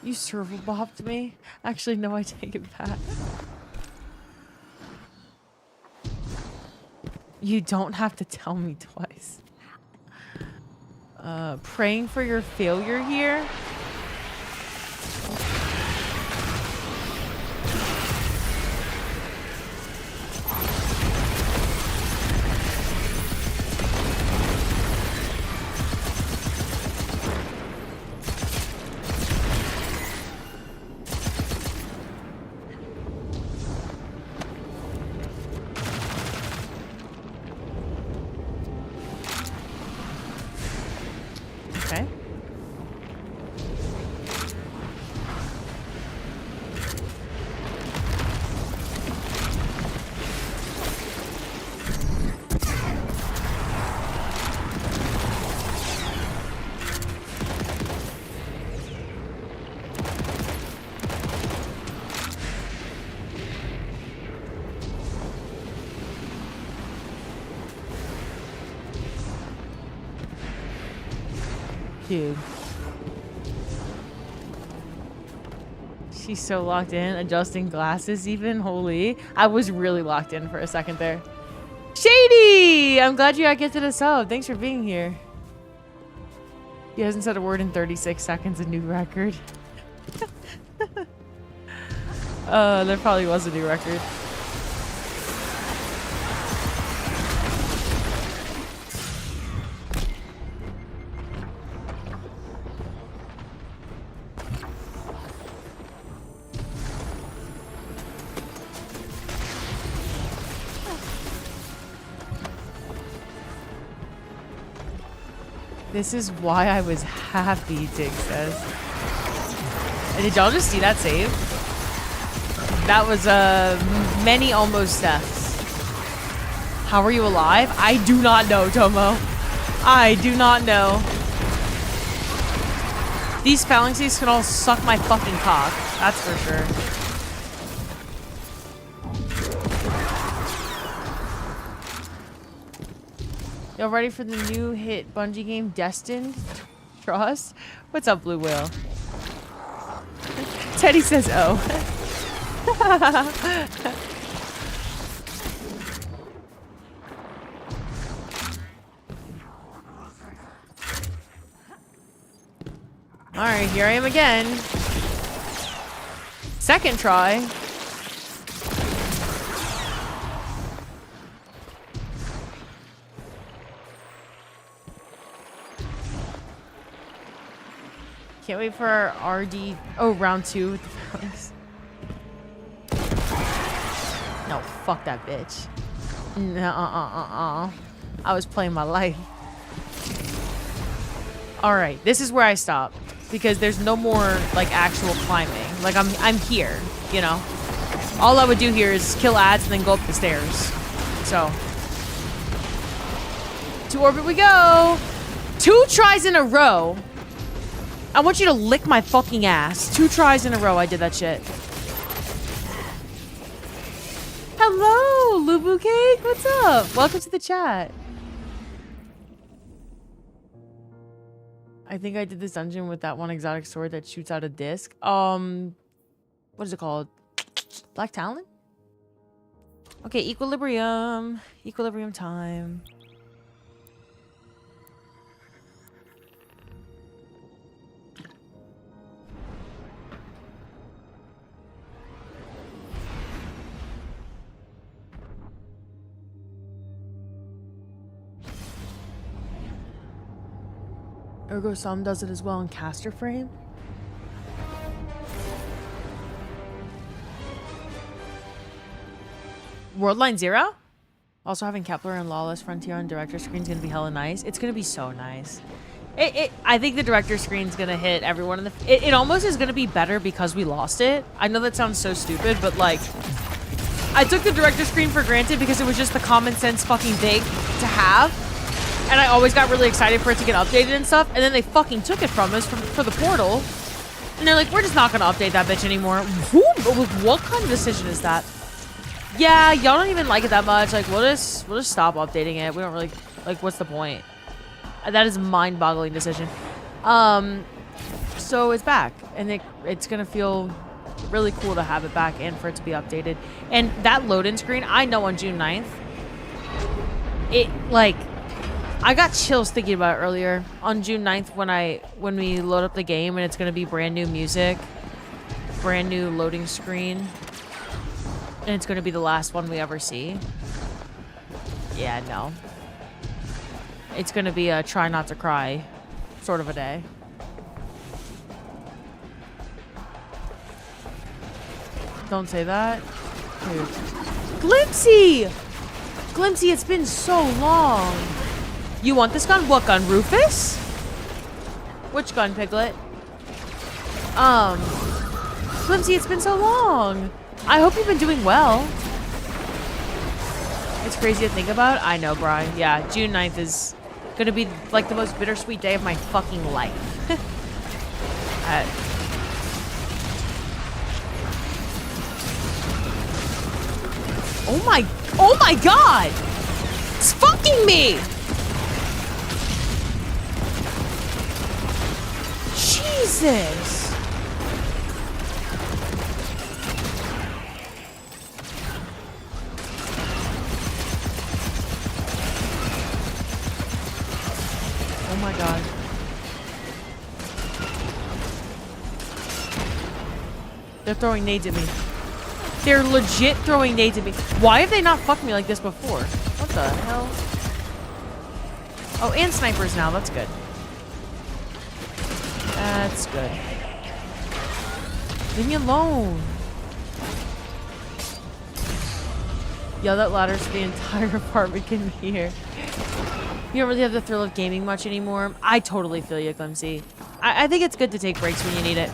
Speaker 1: You servo bopped me? Actually, no, I take it back. You don't have to tell me twice. Praying for your failure here? Dude. She's so locked in, adjusting glasses even. Holy. I was really locked in for a second there. Shady! I'm glad you got gifted a sub. Thanks for being here. He hasn't said a word in 36 seconds, a new record. There probably was a new record. This is why I was happy, Dig says. And did y'all just see that save? That was many almost deaths. How are you alive? I do not know, Tomo. I do not know. These phalanxes can all suck my fucking cock. That's for sure. Y'all ready for the new hit Bungie game, Destined? Trust? What's up, Blue Whale? Teddy says, oh. Alright, here I am again. Second try. Can't wait for our RD. Oh, round 2 with the phalanx. No, fuck that bitch. No, I was playing my life. Alright, this is where I stop. Because there's no more, like, actual climbing. Like, I'm here, you know? All I would do here is kill ads and then go up the stairs. So. To orbit we go! 2 tries in a row. I want you to lick my fucking ass. 2 tries in a row I did that shit. Hello, Lubu Cake. What's up? Welcome to the chat. I think I did this dungeon with that one exotic sword that shoots out a disc. What is it called? Black Talon? Okay, equilibrium. Equilibrium time. Ergo Som does it as well in caster frame. Worldline 0? Also having Kepler and Lawless Frontier on director screen is gonna be hella nice. It's gonna be so nice. I think the director screen's gonna hit everyone in the... It almost is gonna be better because we lost it. I know that sounds so stupid, but like... I took the director screen for granted because it was just the common sense fucking thing to have. And I always got really excited for it to get updated and stuff. And then they fucking took it from us for the portal. And they're like, we're just not going to update that bitch anymore. What kind of decision is that? Yeah, y'all don't even like it that much. Like, we'll just stop updating it. We don't really... Like, what's the point? That is a mind-boggling decision. So it's back. And it's going to feel really cool to have it back and for it to be updated. And that load-in screen, I know on June 9th, it, like... I got chills thinking about it earlier on June 9th when we load up the game and it's going to be brand new music, brand new loading screen, and it's going to be the last one we ever see. Yeah, no. It's going to be a try not to cry sort of a day. Don't say that. Dude. Glimpsy! Glimpsy, it's been so long. You want this gun? What gun? Rufus? Which gun, Piglet? Glimpsy, it's been so long. I hope you've been doing well. It's crazy to think about. I know, Brian. Yeah, June 9th is gonna be like the most bittersweet day of my fucking life. Oh my god! It's fucking me! Jesus! Oh my god. They're throwing nades at me. They're legit throwing nades at me. Why have they not fucked me like this before? What the hell? Oh, and snipers now. That's good. That's good. Leave me alone. Yell that louder so the entire apartment can hear. You don't really have the thrill of gaming much anymore. I totally feel you, Glimpsy. I think it's good to take breaks when you need it.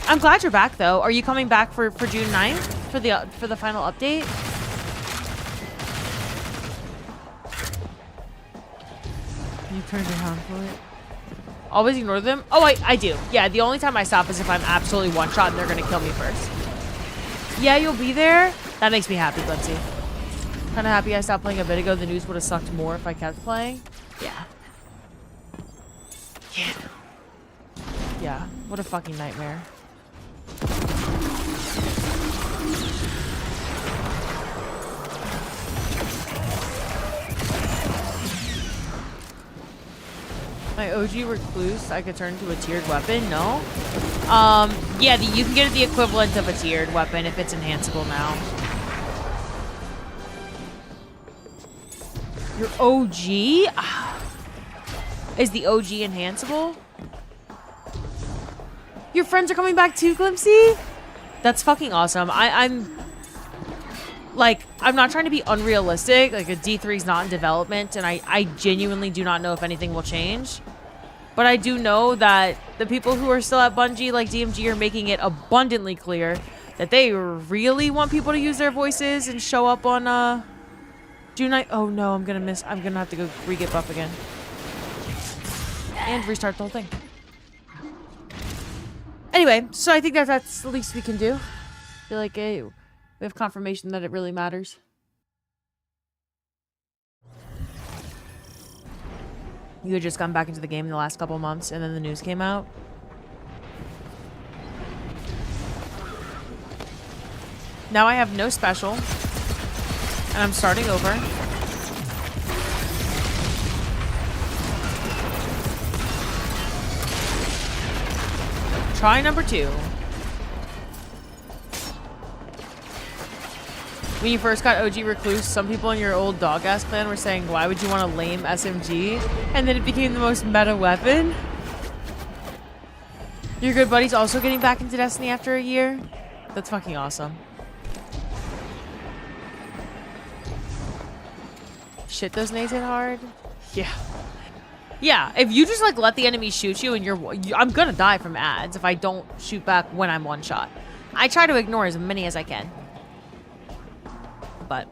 Speaker 1: I'm glad you're back, though. Are you coming back for June 9th? For the final update? You turned around for it. Always ignore them. Oh, I do. Yeah, the only time I stop is if I'm absolutely one-shot and they're going to kill me first. Yeah, you'll be there. That makes me happy, Lindsay. Kind of happy I stopped playing a bit ago. The news would have sucked more if I kept playing. Yeah. Yeah. Yeah. What a fucking nightmare. My OG recluse, I could turn into a tiered weapon? No? Yeah, you can get the equivalent of a tiered weapon if it's enhanceable now. Your OG? Is the OG enhanceable? Your friends are coming back too, Glimpsy? That's fucking awesome. I'm not trying to be unrealistic. Like, a D3 is not in development, and I genuinely do not know if anything will change. But I do know that the people who are still at Bungie, like DMG, are making it abundantly clear that they really want people to use their voices and show up on, June 9th. Oh no, I'm gonna have to go re-get buff again. And restart the whole thing. Anyway, so I think that's the least we can do. I feel like we have confirmation that it really matters. You had just gone back into the game in the last couple months, and then the news came out. Now I have no special, and I'm starting over. Try number 2. When you first got OG Recluse, some people in your old dog-ass clan were saying, why would you want a lame SMG? And then it became the most meta weapon. Your good buddy's also getting back into Destiny after a year? That's fucking awesome. Shit, those nades hit hard? Yeah. Yeah, if you just, like, let the enemy shoot you and I'm gonna die from ads if I don't shoot back when I'm one shot. I try to ignore as many as I can. But,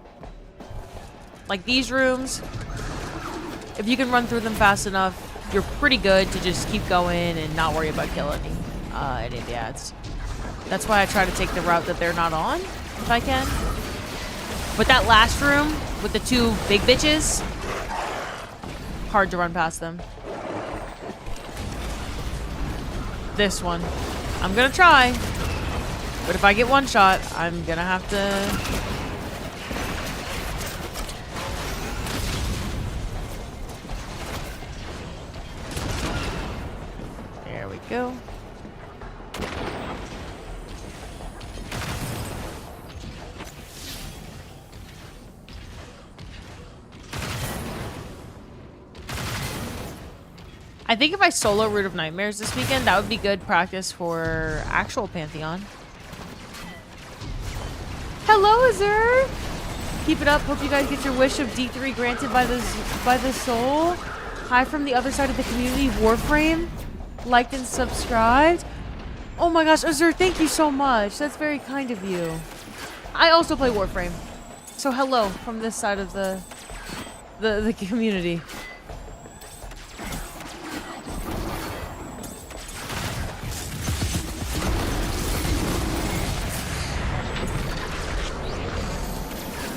Speaker 1: like, these rooms, if you can run through them fast enough, you're pretty good to just keep going and not worry about killing any of the ads. That's why I try to take the route that they're not on, if I can. But that last room with the 2 big bitches, hard to run past them. This one, I'm gonna try, but if I get one shot, I'm gonna have to... There we go. I think if I solo Root of Nightmares this weekend, that would be good practice for actual Pantheon. Hello, Azur! Keep it up. Hope you guys get your wish of D3 granted by the soul. Hi from the other side of the community, Warframe. Liked and subscribed. Oh my gosh, Azur, thank you so much. That's very kind of you. I also play Warframe. So hello from this side of the community.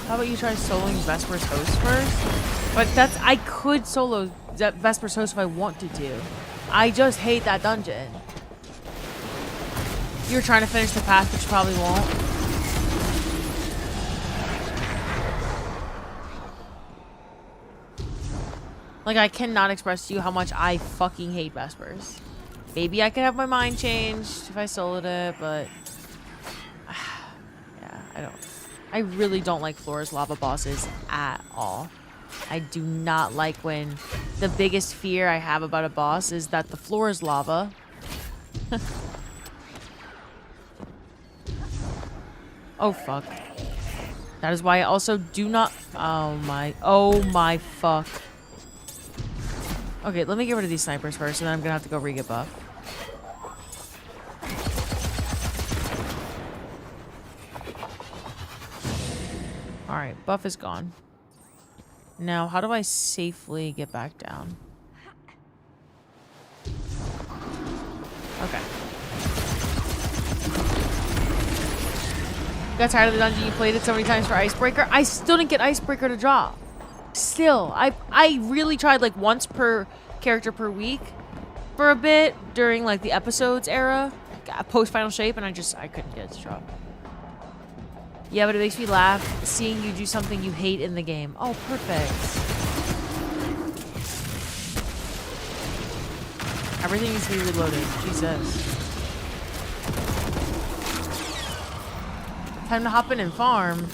Speaker 1: How about you try soloing Vesper's Host first? But I could solo Vesper's Host if I wanted to. I just hate that dungeon. You're trying to finish the path, but you probably won't. Like, I cannot express to you how much I fucking hate Vespers. Maybe I could have my mind changed if I soloed it, but... yeah, I really don't like Flora's lava bosses at all. I do not like when the biggest fear I have about a boss is that the floor is lava. Oh, fuck. That is why I also do not... Oh my fuck. Okay, let me get rid of these snipers first, and then I'm gonna have to go re-get buff. Alright, buff is gone. Now, how do I safely get back down? Got tired of the dungeon. You played it so many times for Icebreaker. I still didn't get Icebreaker to drop. Still. I really tried like once per character per week for a bit during like the episodes era, post Final Shape, and I couldn't get it to drop. Yeah, but it makes me laugh seeing you do something you hate in the game. Oh, perfect. Everything needs to be reloaded. Jesus. Time to hop in and farm.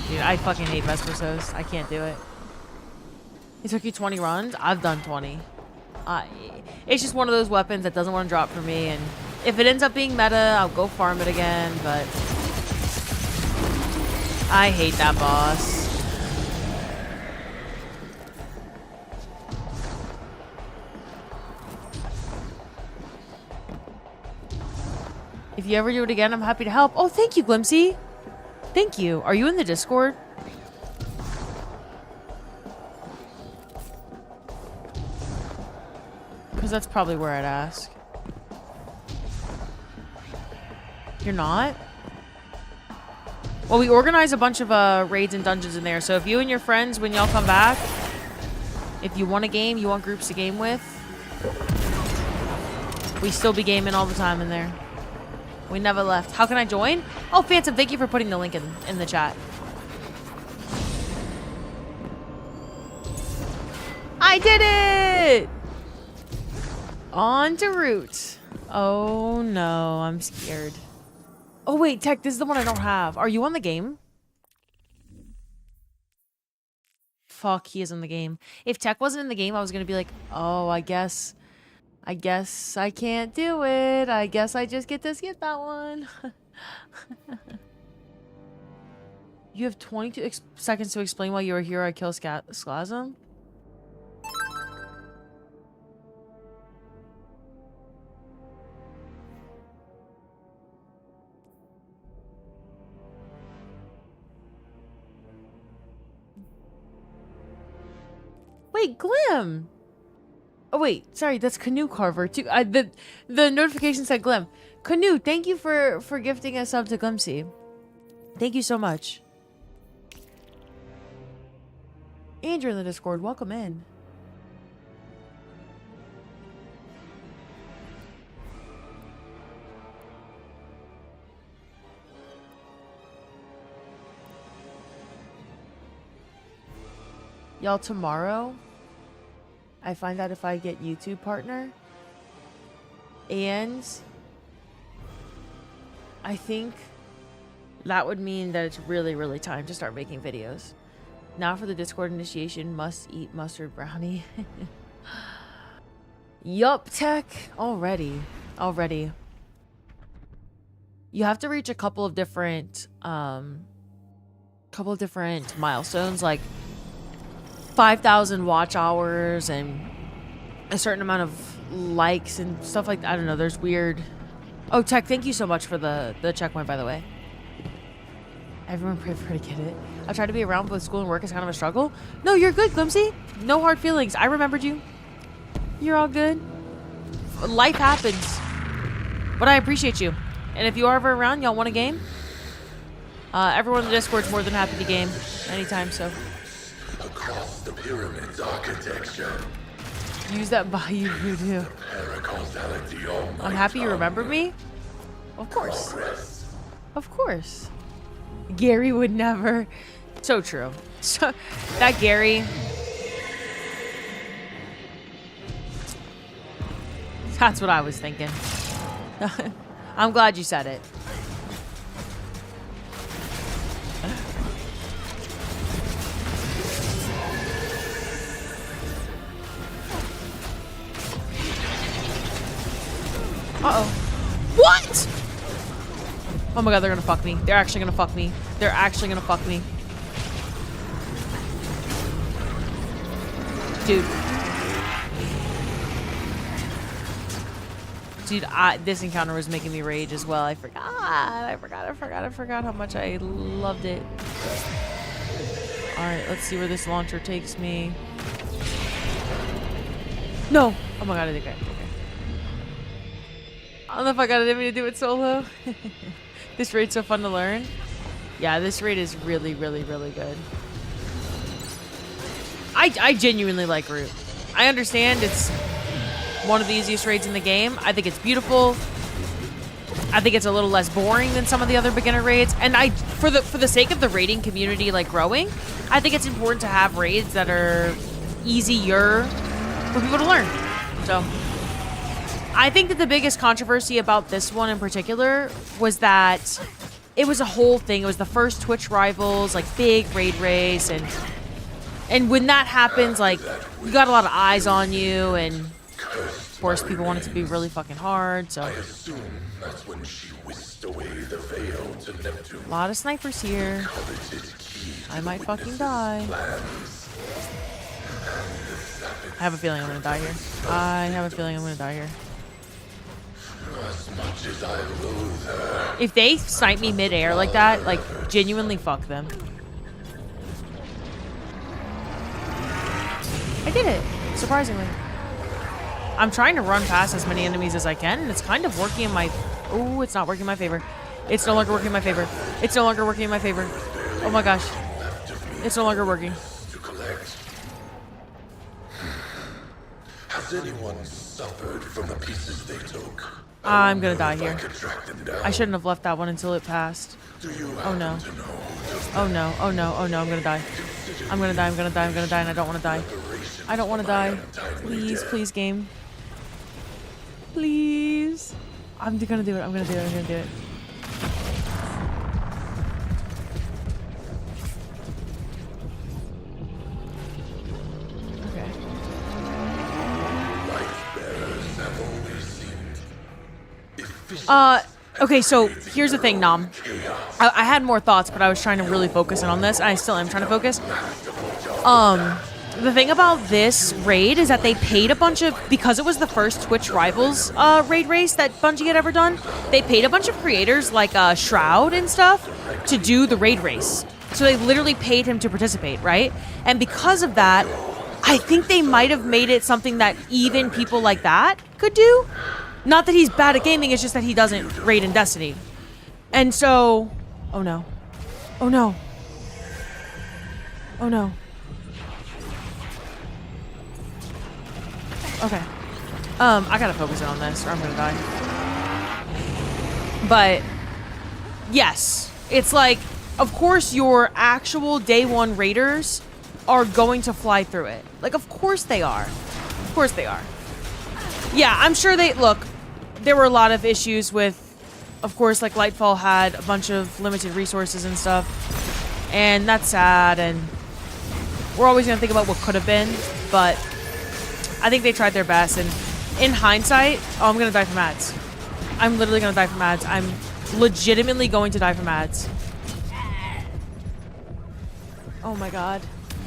Speaker 1: Dude, I fucking hate Vespersos. I can't do it. It took you 20 runs? I've done 20. It's just one of those weapons that doesn't want to drop for me, and if it ends up being meta, I'll go farm it again, but I hate that boss. If you ever do it again, I'm happy to help. Oh, thank you, Glimpsy. Thank you. Are you in the Discord? Because that's probably where I'd ask. You're not? Well, we organize a bunch of raids and dungeons in there. So if you and your friends, when y'all come back, if you want a game, you want groups to game with, we still be gaming all the time in there. We never left. How can I join? Oh, Phantom, thank you for putting the link in the chat. I did it! On to route. Oh no, I'm scared. Oh wait, Tech, this is the one I don't have. Are you on the game? Fuck, he is in the game. If Tech wasn't in the game, I was gonna be like, oh, I guess I can't do it. I guess I just get to skip that one. You have 22 seconds to explain why you were here. I kill Sklasm. Wait, Glim. Oh wait, sorry, that's Canoe Carver too. The notification said Glim. Canoe, thank you for gifting a sub to Glimpsy. Thank you so much. And you're in the Discord. Welcome in. Y'all, tomorrow I find out if I get YouTube partner, and I think that would mean that it's really, really time to start making videos. Now for the Discord initiation, must eat mustard brownie. Yup, Tech. Already. You have to reach a couple of different milestones, like 5,000 watch hours and a certain amount of likes and stuff like that. I don't know. There's weird. Oh, Tech, thank you so much for the checkpoint, by the way. Everyone pray for her to get it. I try to be around, but with school and work is kind of a struggle. No, you're good, Glimpsy. No hard feelings. I remembered you. You're all good. Life happens. But I appreciate you. And if you are ever around, y'all want a game? Everyone in the Discord's more than happy to game anytime, so.
Speaker 2: Across the pyramid's architecture.
Speaker 1: Use that Bayou Voodoo. I'm happy you remembered me. Of course. Of course. Gary would never. So true. So, that Gary. That's what I was thinking. I'm glad you said it. Uh-oh. What? Oh my god, they're gonna fuck me. They're actually gonna fuck me. They're actually gonna fuck me. Dude. Dude, this encounter was making me rage as well. I forgot how much I loved it. Alright, let's see where this launcher takes me. No! Oh my god, I think I don't know if I got it in me to do it solo. This raid's so fun to learn. Yeah, this raid is really, really, really good. I genuinely like Root. I understand it's one of the easiest raids in the game. I think it's beautiful. I think it's a little less boring than some of the other beginner raids. And for the sake of the raiding community like growing, I think it's important to have raids that are easier for people to learn. So I think that the biggest controversy about this one in particular was that it was a whole thing. It was the first Twitch Rivals, like big raid race, and when that happens, like, you got a lot of eyes on you, and of course people want it to be really fucking hard, so.
Speaker 2: I assume that's when she whisked away the veil to Neptune.
Speaker 1: A lot of snipers here. I might fucking die. I have a feeling I'm gonna die here. I have a feeling I'm gonna die here.
Speaker 2: As much as I loathe her,
Speaker 1: If they snipe me mid-air like that, like, genuinely fuck them. I did it, surprisingly. I'm trying to run past as many enemies as I can, and it's kind of working in my... Oh, it's not working in my favor. It's no longer working in my favor. It's no longer working in my favor. Oh my gosh. It's no longer working.
Speaker 2: to collect. Has anyone suffered from the pieces they took?
Speaker 1: I'm gonna die here.
Speaker 2: I could track them down.
Speaker 1: I shouldn't have left that one until it passed.
Speaker 2: Do you
Speaker 1: Oh no.
Speaker 2: happen to know just
Speaker 1: Oh no, oh no, oh no, I'm gonna die. I'm gonna die, I'm gonna die, I'm gonna die, and I don't wanna die. I don't wanna die. Please, please, game. Please. I'm gonna do it, I'm gonna do it, I'm gonna do it. Okay.
Speaker 2: light-bearers have always seemed efficient.
Speaker 1: Okay, so here's the thing, Nom. I had more thoughts, but I was trying to really focus in on this, and I still am trying to focus. The thing about this raid is that they paid a bunch of, because it was the first Twitch Rivals raid race that Bungie had ever done, they paid a bunch of creators like Shroud and stuff to do the raid race. So they literally paid him to participate, right? And because of that, I think they might have made it something that even people like that could do. Not that he's bad at gaming, it's just that he doesn't raid in Destiny. And so... Oh no. Oh no. Oh no. Okay. I gotta focus in on this or I'm gonna die. But... Yes. It's like, of course your actual day one raiders are going to fly through it. Like, of course they are. Of course they are. Yeah, I'm sure they... Look, there were a lot of issues with... Of course, like, Lightfall had a bunch of limited resources and stuff. And that's sad, and... We're always gonna think about what could have been, but... I think they tried their best, and... In hindsight... Oh, I'm gonna die from ads. I'm literally gonna die from ads. I'm legitimately going to die from ads. Oh my god.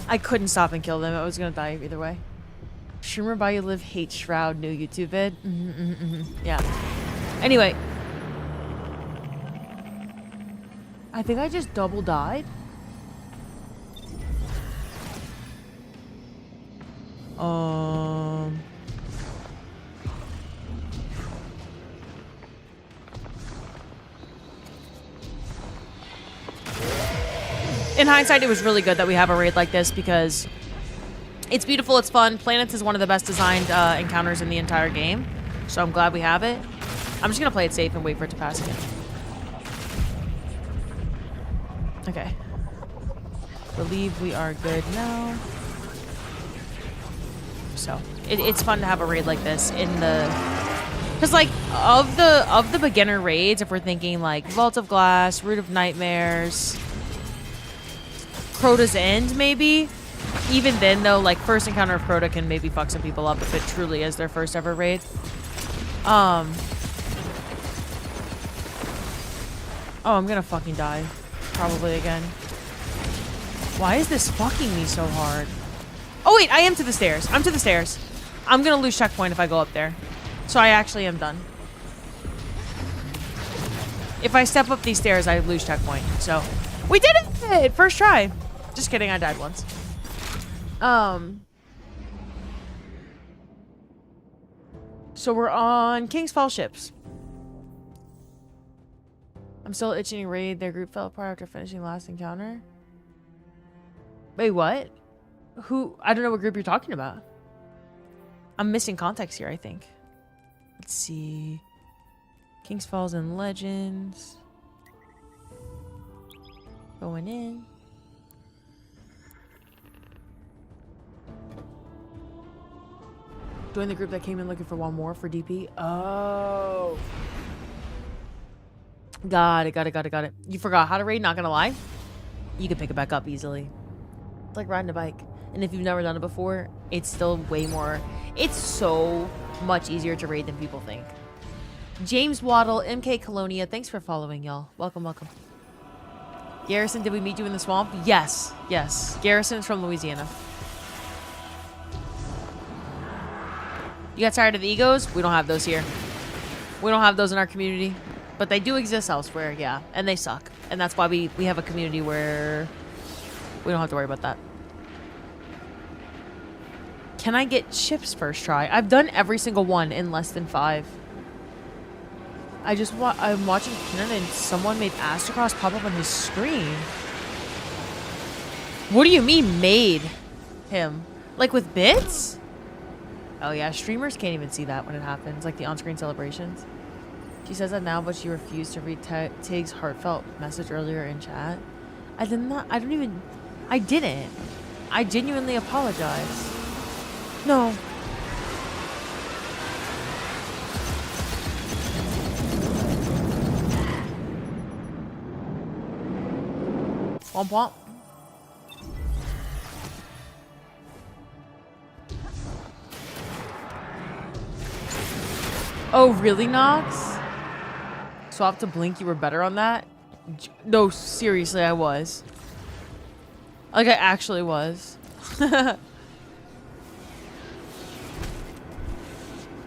Speaker 1: I couldn't stop and kill them. I was gonna die either way. Streamer by you live hates Shroud new YouTube vid. Yeah. Anyway. I think I just double died. In hindsight, it was really good that we have a raid like this because it's beautiful, it's fun. Planets is one of the best designed encounters in the entire game, so I'm glad we have it. I'm just gonna play it safe and wait for it to pass again. Okay. Believe we are good now. So it's fun to have a raid like this in the, because like of the beginner raids, if we're thinking like Vault of Glass, Root of Nightmares, Crota's End, maybe. Even then, though, like, first encounter of Crota can maybe fuck some people up if it truly is their first ever raid. Oh, I'm gonna fucking die. Probably again. Why is this fucking me so hard? Oh, wait, I am to the stairs. I'm to the stairs. I'm gonna lose checkpoint if I go up there. So I actually am done. If I step up these stairs, I lose checkpoint. So, we did it! First try. Just kidding, I died once. So we're on King's Fall ships. I'm still itching to raid. Their group fell apart after finishing last encounter. Wait, what? Who? I don't know what group you're talking about. I'm missing context here, I think. Let's see. King's Falls and Legends. Going in. Join the group that came in looking for one more for DP. Oh. Got it. You forgot how to raid, not gonna lie. You can pick it back up easily. It's like riding a bike. And if you've never done it before, it's still way more... It's so much easier to raid than people think. James Waddle, MK Colonia, thanks for following, y'all. Welcome, welcome. Garrison, did we meet you in the swamp? Yes. Garrison is from Louisiana. You got tired of the egos? We don't have those here. We don't have those in our community. But they do exist elsewhere, yeah. And they suck. And that's why we have a community where we don't have to worry about that. Can I get ships first try? I've done every single one in less than 5. I'm watching Kenan and someone made Astrocross pop up on his screen. What do you mean made him? Like with bits? Oh yeah, streamers can't even see that when it happens, like the on-screen celebrations. She says that now, but she refused to read Tig's heartfelt message earlier in chat. I didn't. I genuinely apologize. No. Womp womp. Oh, really, Nox? Swap to Blink, you were better on that? No, seriously, I was. Like, I actually was.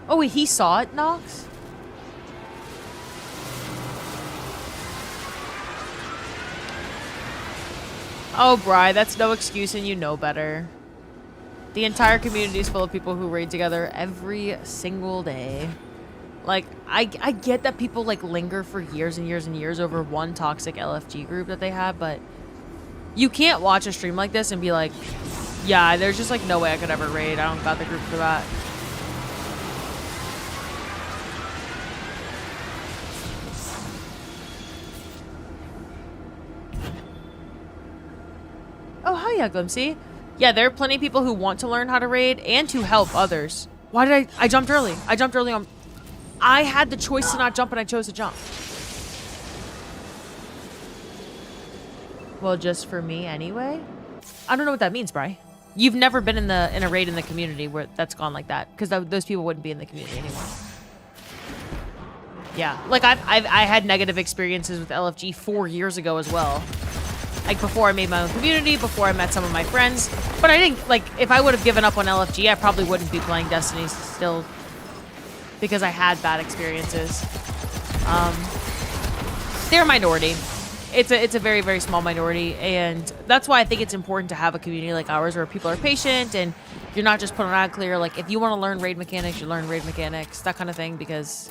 Speaker 1: Oh, wait, he saw it, Nox? Oh, Bri, that's no excuse and you know better. The entire community is full of people who raid together every single day. Like, I get that people, like, linger for years and years and years over one toxic LFG group that they have, but you can't watch a stream like this and be like, yeah, there's just, like, no way I could ever raid. I don't got the group for that. Oh, hell yeah, Glimpsy. Yeah, there are plenty of people who want to learn how to raid and to help others. Why did I jumped early. I jumped early on... I had the choice to not jump and I chose to jump. Well, just for me anyway? I don't know what that means, Bri. You've never been in a raid in the community where that's gone like that, because those people wouldn't be in the community anymore. Yeah, like I had negative experiences with LFG 4 years ago as well. Like before I made my own community, before I met some of my friends. But I didn't, like, if I would have given up on LFG, I probably wouldn't be playing Destiny still, because I had bad experiences. They're a minority. It's a very, very small minority, and that's why I think it's important to have a community like ours where people are patient and you're not just putting out clear, like, if you want to learn raid mechanics, you learn raid mechanics, that kind of thing, because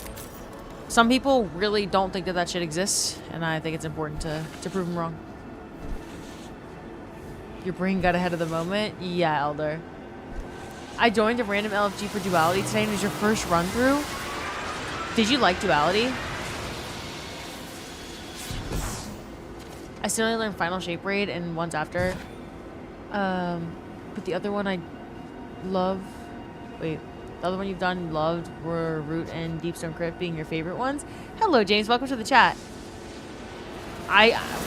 Speaker 1: some people really don't think that shit exists, and I think it's important to prove them wrong. Your brain got ahead of the moment? Yeah, Elder. I joined a random LFG for Duality today, and it was your first run through. Did you like Duality? I still only learned Final Shape Raid and ones after. But the other one I love... Wait. The other one you've done loved were Root and Deepstone Crypt being your favorite ones. Hello, James. Welcome to the chat.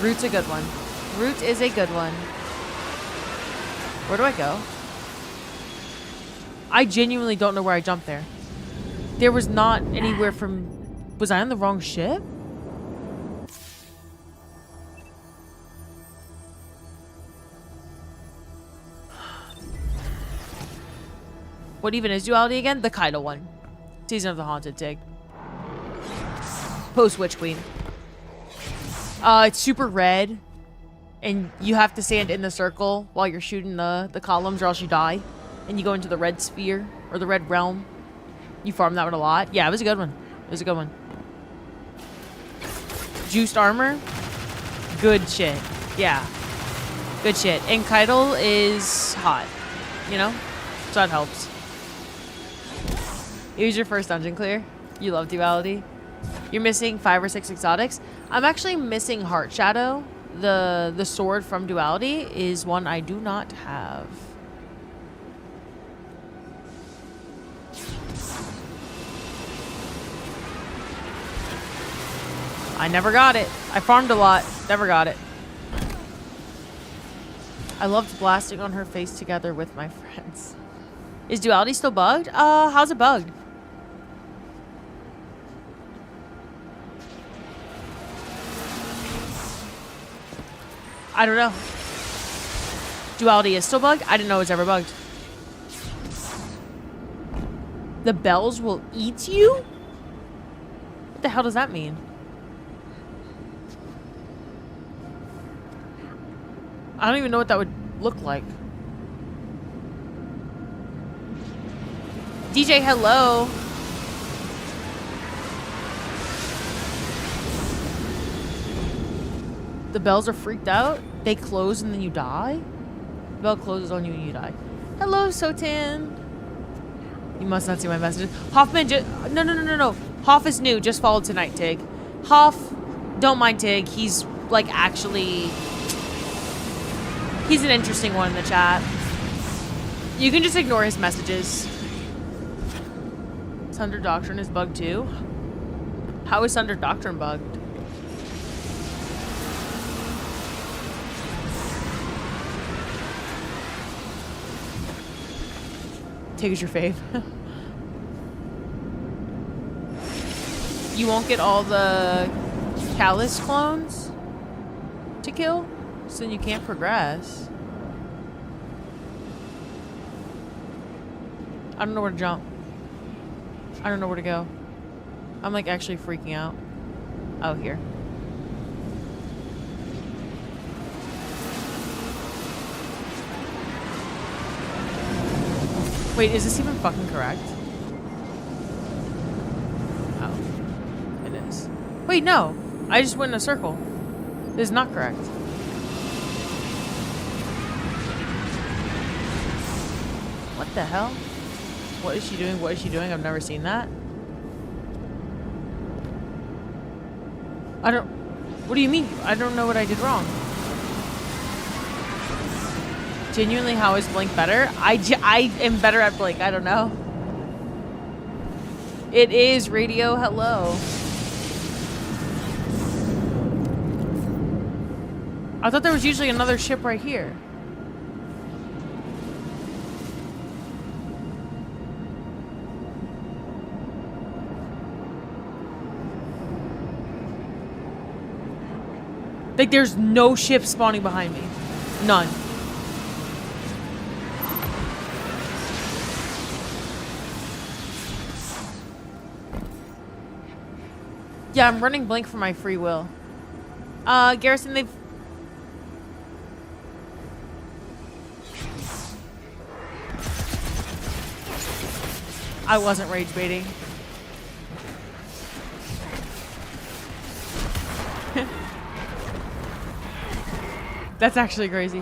Speaker 1: Root's a good one. Root is a good one. Where do I go? I genuinely don't know where I jumped there. There was not anywhere from... Was I on the wrong ship? What even is Duality again? The Kaido one. Season of the Haunted Tig. Post Witch Queen. It's super red. And you have to stand in the circle while you're shooting the columns or else you die. And you go into the red sphere. Or the red realm. You farm that one a lot. Yeah, it was a good one. It was a good one. Juiced armor. Good shit. Yeah. Good shit. And Keitel is hot. You know? So that helps. It was your first dungeon clear. You love duality. You're missing 5 or 6 exotics. I'm actually missing Heart Shadow. The sword from duality is one I do not have. I never got it. I farmed a lot. Never got it. I loved blasting on her face together with my friends. Is duality still bugged? How's it bugged? I don't know. Duality is still bugged? I didn't know it was ever bugged. The bells will eat you? What the hell does that mean? I don't even know what that would look like. DJ, hello. The bells are freaked out. They close and then you die? The bell closes on you and you die. Hello, Sotan. You must not see my messages. Hoffman just... No. Hoff is new. Just followed tonight, Tig. Hoff, don't mind Tig. He's, like, actually... He's an interesting one in the chat. You can just ignore his messages. Sunder Doctrine is bugged too? How is Sunder Doctrine bugged? Tig is your fave. You won't get all the Callus clones to kill, so then you can't progress. I don't know where to jump. I don't know where to go. I'm like actually freaking out. Oh, here. Wait, is this even fucking correct? Oh. It is. Wait, no. I just went in a circle. This is not correct. What the hell? What is she doing? What is she doing? I've never seen that. I don't... What do you mean? I don't know what I did wrong. Genuinely, how is Blink better? I am better at Blink. I don't know. It is radio. Hello. I thought there was usually another ship right here. Like, there's no ship spawning behind me. None. Yeah, I'm running Blink for my free will. Garrison, they've... I wasn't rage baiting. That's actually crazy.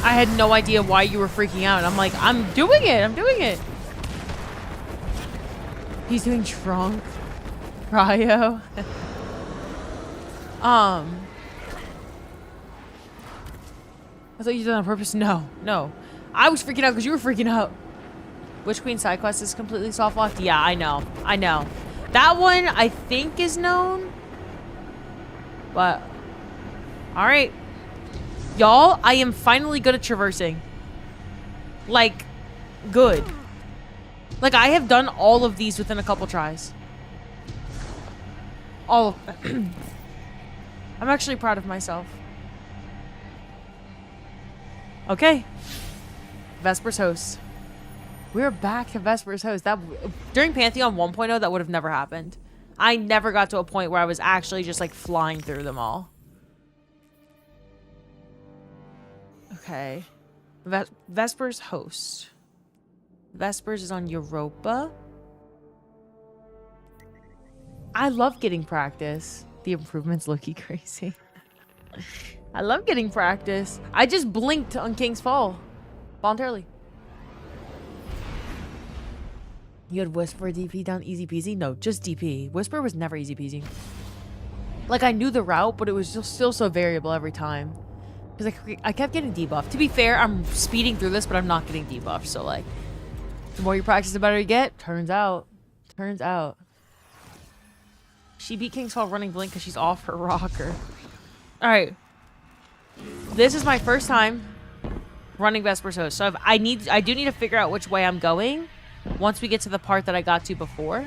Speaker 1: I had no idea why you were freaking out. I'm like, I'm doing it. I'm doing it. He's doing trunk. Cryo. I thought you did that on purpose. No. I was freaking out because you were freaking out. Witch Queen side quest is completely soft locked? Yeah, I know. That one I think is known. But, alright. Y'all, I am finally good at traversing. Like, good. Like, I have done all of these within a couple tries. All of them. I'm actually proud of myself. Okay. Vesper's host. We're back to Vesper's host. That during Pantheon 1.0, that would have never happened. I never got to a point where I was actually just like flying through them all. Okay. Vesper's host. Vespers is on Europa. I love getting practice. The improvements look crazy. I love getting practice. I just blinked on King's Fall. Voluntarily. You had Whisper DP down easy peasy? No, just DP. Whisper was never easy peasy. Like, I knew the route, but it was just still so variable every time. Because I kept getting debuffed. To be fair, I'm speeding through this, but I'm not getting debuffed. So, like, the more you practice, the better you get. Turns out. Turns out. She beat King's Fall running Blink because she's off her rocker. Alright. This is my first time running Vesper's Host. So I do need to figure out which way I'm going once we get to the part that I got to before.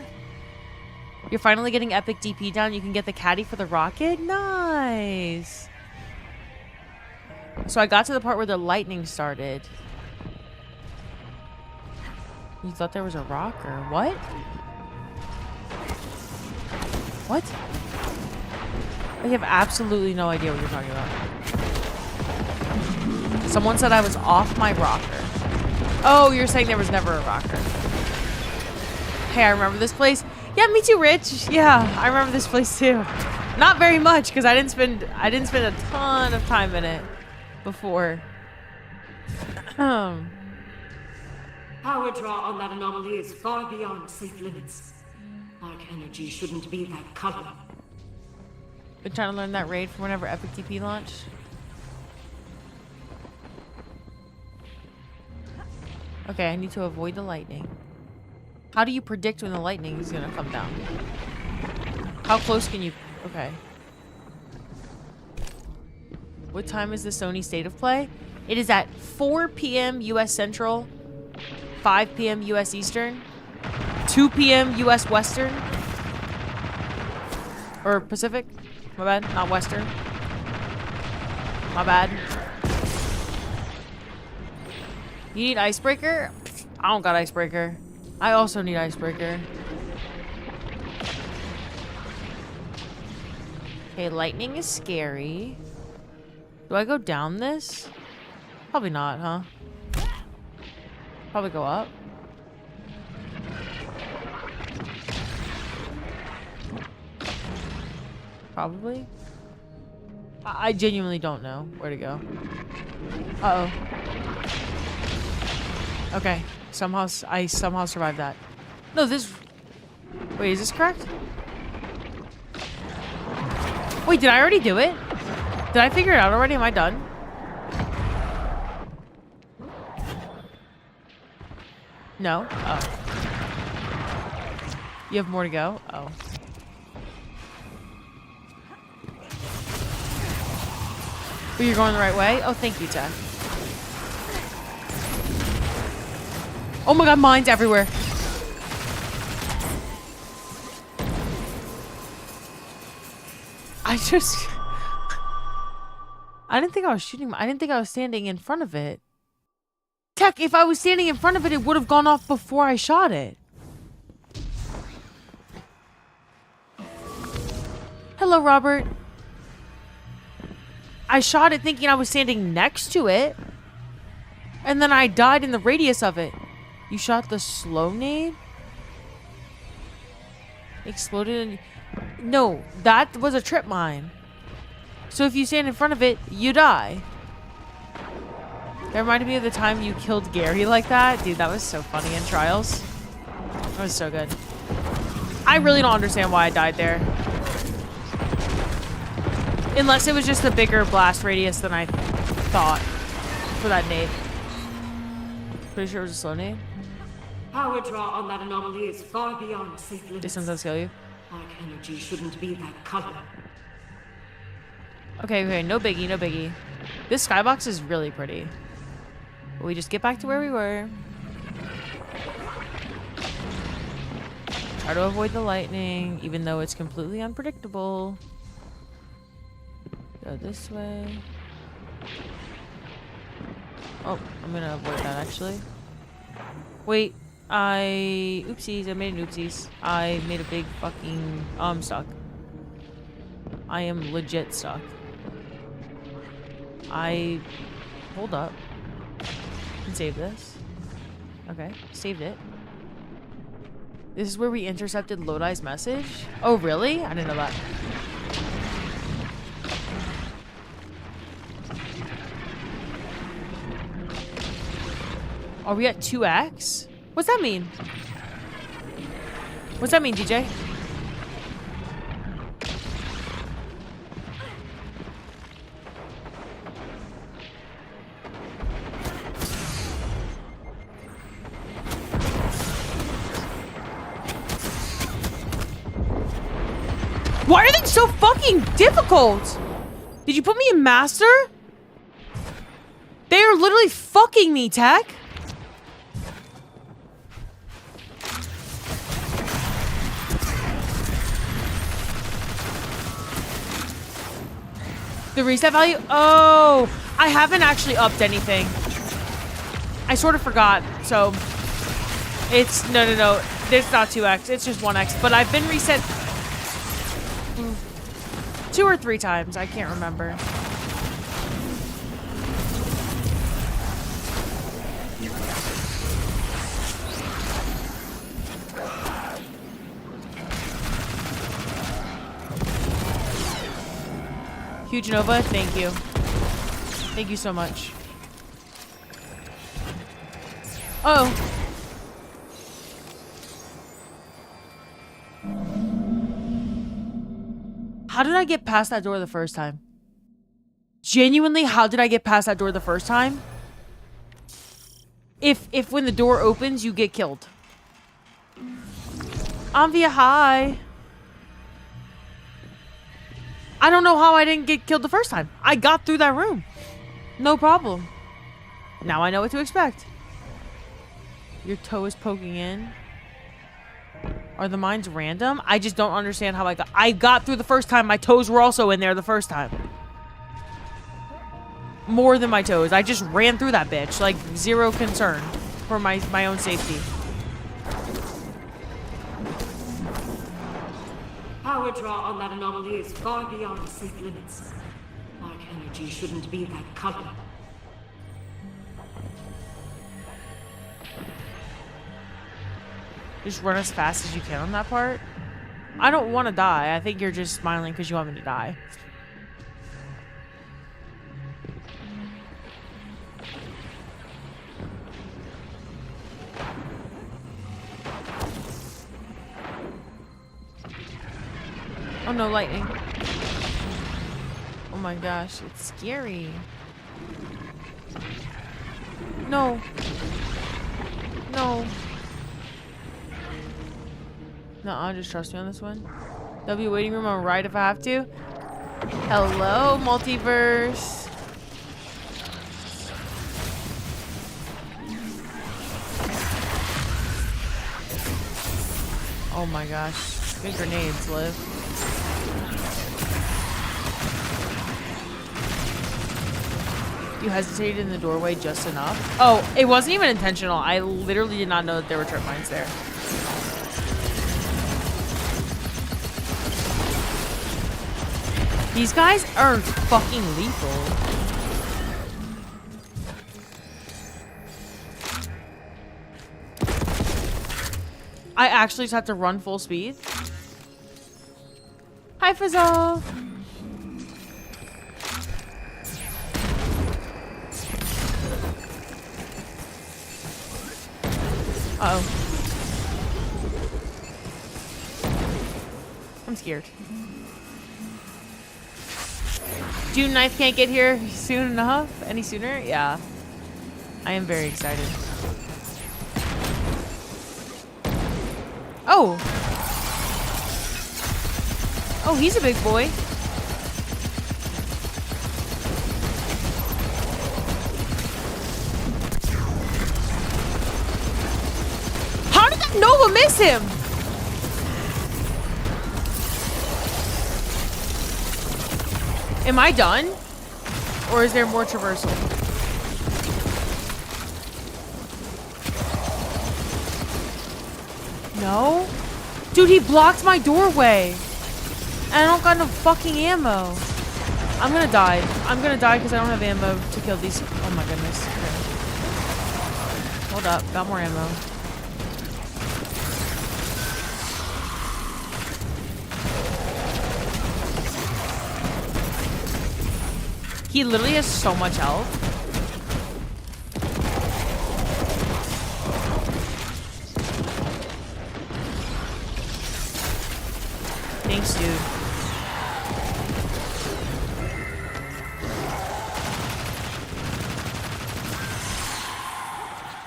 Speaker 1: You're finally getting epic DP down. You can get the caddy for the rocket. Nice. So I got to the part where the lightning started. You thought there was a rocker. What? What? I have absolutely no idea what you're talking about. Someone said I was off my rocker. Oh, you're saying there was never a rocker. Hey, I remember this place. Yeah, me too, Rich. Yeah, I remember this place too. Not very much because I didn't spend a ton of time in it before.
Speaker 3: Power draw on that anomaly is far beyond safe limits. Dark energy shouldn't be that color.
Speaker 1: Been trying to learn that raid for whenever Epic TP launch. Okay, I need to avoid the lightning. How do you predict when the lightning is gonna come down? How close can you... Okay. What time is the Sony State of Play? It is at 4 p.m. US Central, 5 p.m. US Eastern, 2 p.m. US Western, or Pacific. My bad, not Western. My bad. You need Icebreaker? I don't got Icebreaker. I also need Icebreaker. Okay, lightning is scary. Do I go down this? Probably not, huh? Probably go up. Probably. I genuinely don't know where to go. Uh-oh. Okay. I somehow survived that. No, this... Wait, is this correct? Wait, did I already do it? Did I figure it out already? Am I done? No? Oh. You have more to go? Oh. Oh, you're going the right way? Oh, thank you, Tech. Oh my god, mines everywhere. I didn't think I was shooting. I didn't think I was standing in front of it. Tech, if I was standing in front of it, it would have gone off before I shot it. Hello, Robert. I shot it thinking I was standing next to it. And then I died in the radius of it. You shot the slow nade? Exploded in... No, that was a trip mine. So if you stand in front of it, you die. That reminded me of the time you killed Gary like that. Dude, that was so funny in Trials. That was so good. I really don't understand why I died there. Unless it was just a bigger blast radius than I thought for that nade. Pretty sure it was a slow nade.
Speaker 3: Power draw on that anomaly is far beyond safe limits.
Speaker 1: They sometimes kill you.
Speaker 3: Dark energy shouldn't be that color.
Speaker 1: Okay, okay, no biggie, no biggie. This skybox is really pretty. But we just get back to where we were. Try to avoid the lightning, even though it's completely unpredictable. Go this way. Oh, I'm gonna avoid that actually. Wait, oopsies, I made an oopsies. I made a big fucking, I'm stuck. I am legit stuck. Hold up. I can save this. Okay, saved it. This is where we intercepted Lodi's message? Oh, really? I didn't know that. Are we at 2x? What's that mean? What's that mean, DJ? Why are they so fucking difficult? Did you put me in master? They are literally fucking me, Tech. The reset value? Oh, I haven't actually upped anything. I sort of forgot, so it's no. It's not 2x. It's just 1x. But I've been reset 2 or 3 times. I can't remember. Huge Nova, thank you. Thank you so much. Oh. How did I get past that door the first time? Genuinely, how did I get past that door the first time? If when the door opens, you get killed. Anvia, hi. I don't know how I didn't get killed the first time. I got through that room. No problem. Now I know what to expect. Your toe is poking in. Are the mines random? I just don't understand how I got through the first time. My toes were also in there the first time. More than my toes. I just ran through that bitch. Like, zero concern for my own safety.
Speaker 3: Power draw on that anomaly is far beyond safe limits. Dark energy shouldn't be that color.
Speaker 1: Just run as fast as you can on that part. I don't want to die. I think you're just smiling because you want me to die. Oh no, lightning. Oh my gosh, it's scary. No. No. No, just trust me on this one. There'll be a waiting room on right if I have to. Hello, multiverse. Oh my gosh. Good grenades, Liv. You hesitated in the doorway just enough. Oh, it wasn't even intentional. I literally did not know that there were trip mines there. These guys are fucking lethal. I actually just have to run full speed. Hi, Fizzle. Uh-oh. I'm scared. June 9th can't get here soon enough? Any sooner? Yeah. I am very excited. Oh! Oh, he's a big boy. How did that Nova miss him? Am I done? Or is there more traversal? No? Dude, he blocked my doorway. And I don't got no fucking ammo. I'm gonna die. I'm gonna die because I don't have ammo to kill these. Oh my goodness. Okay. Hold up. Got more ammo. He literally has so much health. Thanks, dude.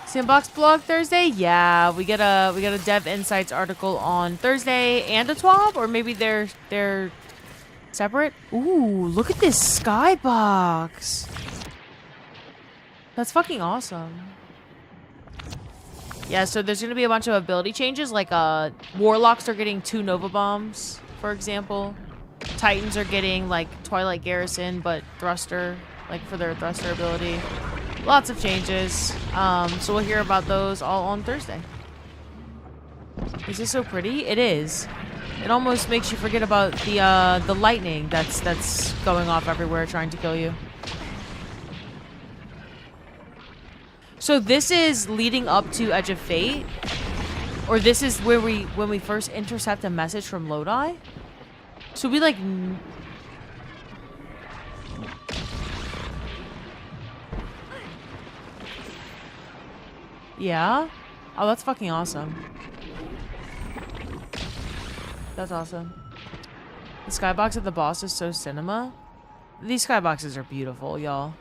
Speaker 1: Sandbox blog Thursday? Yeah, we get a Dev Insights article on Thursday and a TWAB, or maybe they're separate. Ooh, look at this skybox. That's fucking awesome. Yeah, so there's gonna be a bunch of ability changes, like Warlocks are getting 2 Nova Bombs, for example. Titans are getting like Twilight Garrison, but Thruster, like for their Thruster ability. Lots of changes. So we'll hear about those all on Thursday. Is this so pretty? It is. It almost makes you forget about the lightning that's going off everywhere trying to kill you. So this is leading up to Edge of Fate, or this is where when we first intercept a message from Lodi. So we like. Yeah? Oh, that's fucking awesome. That's awesome. The skybox of the boss is so cinema. These skyboxes are beautiful, y'all.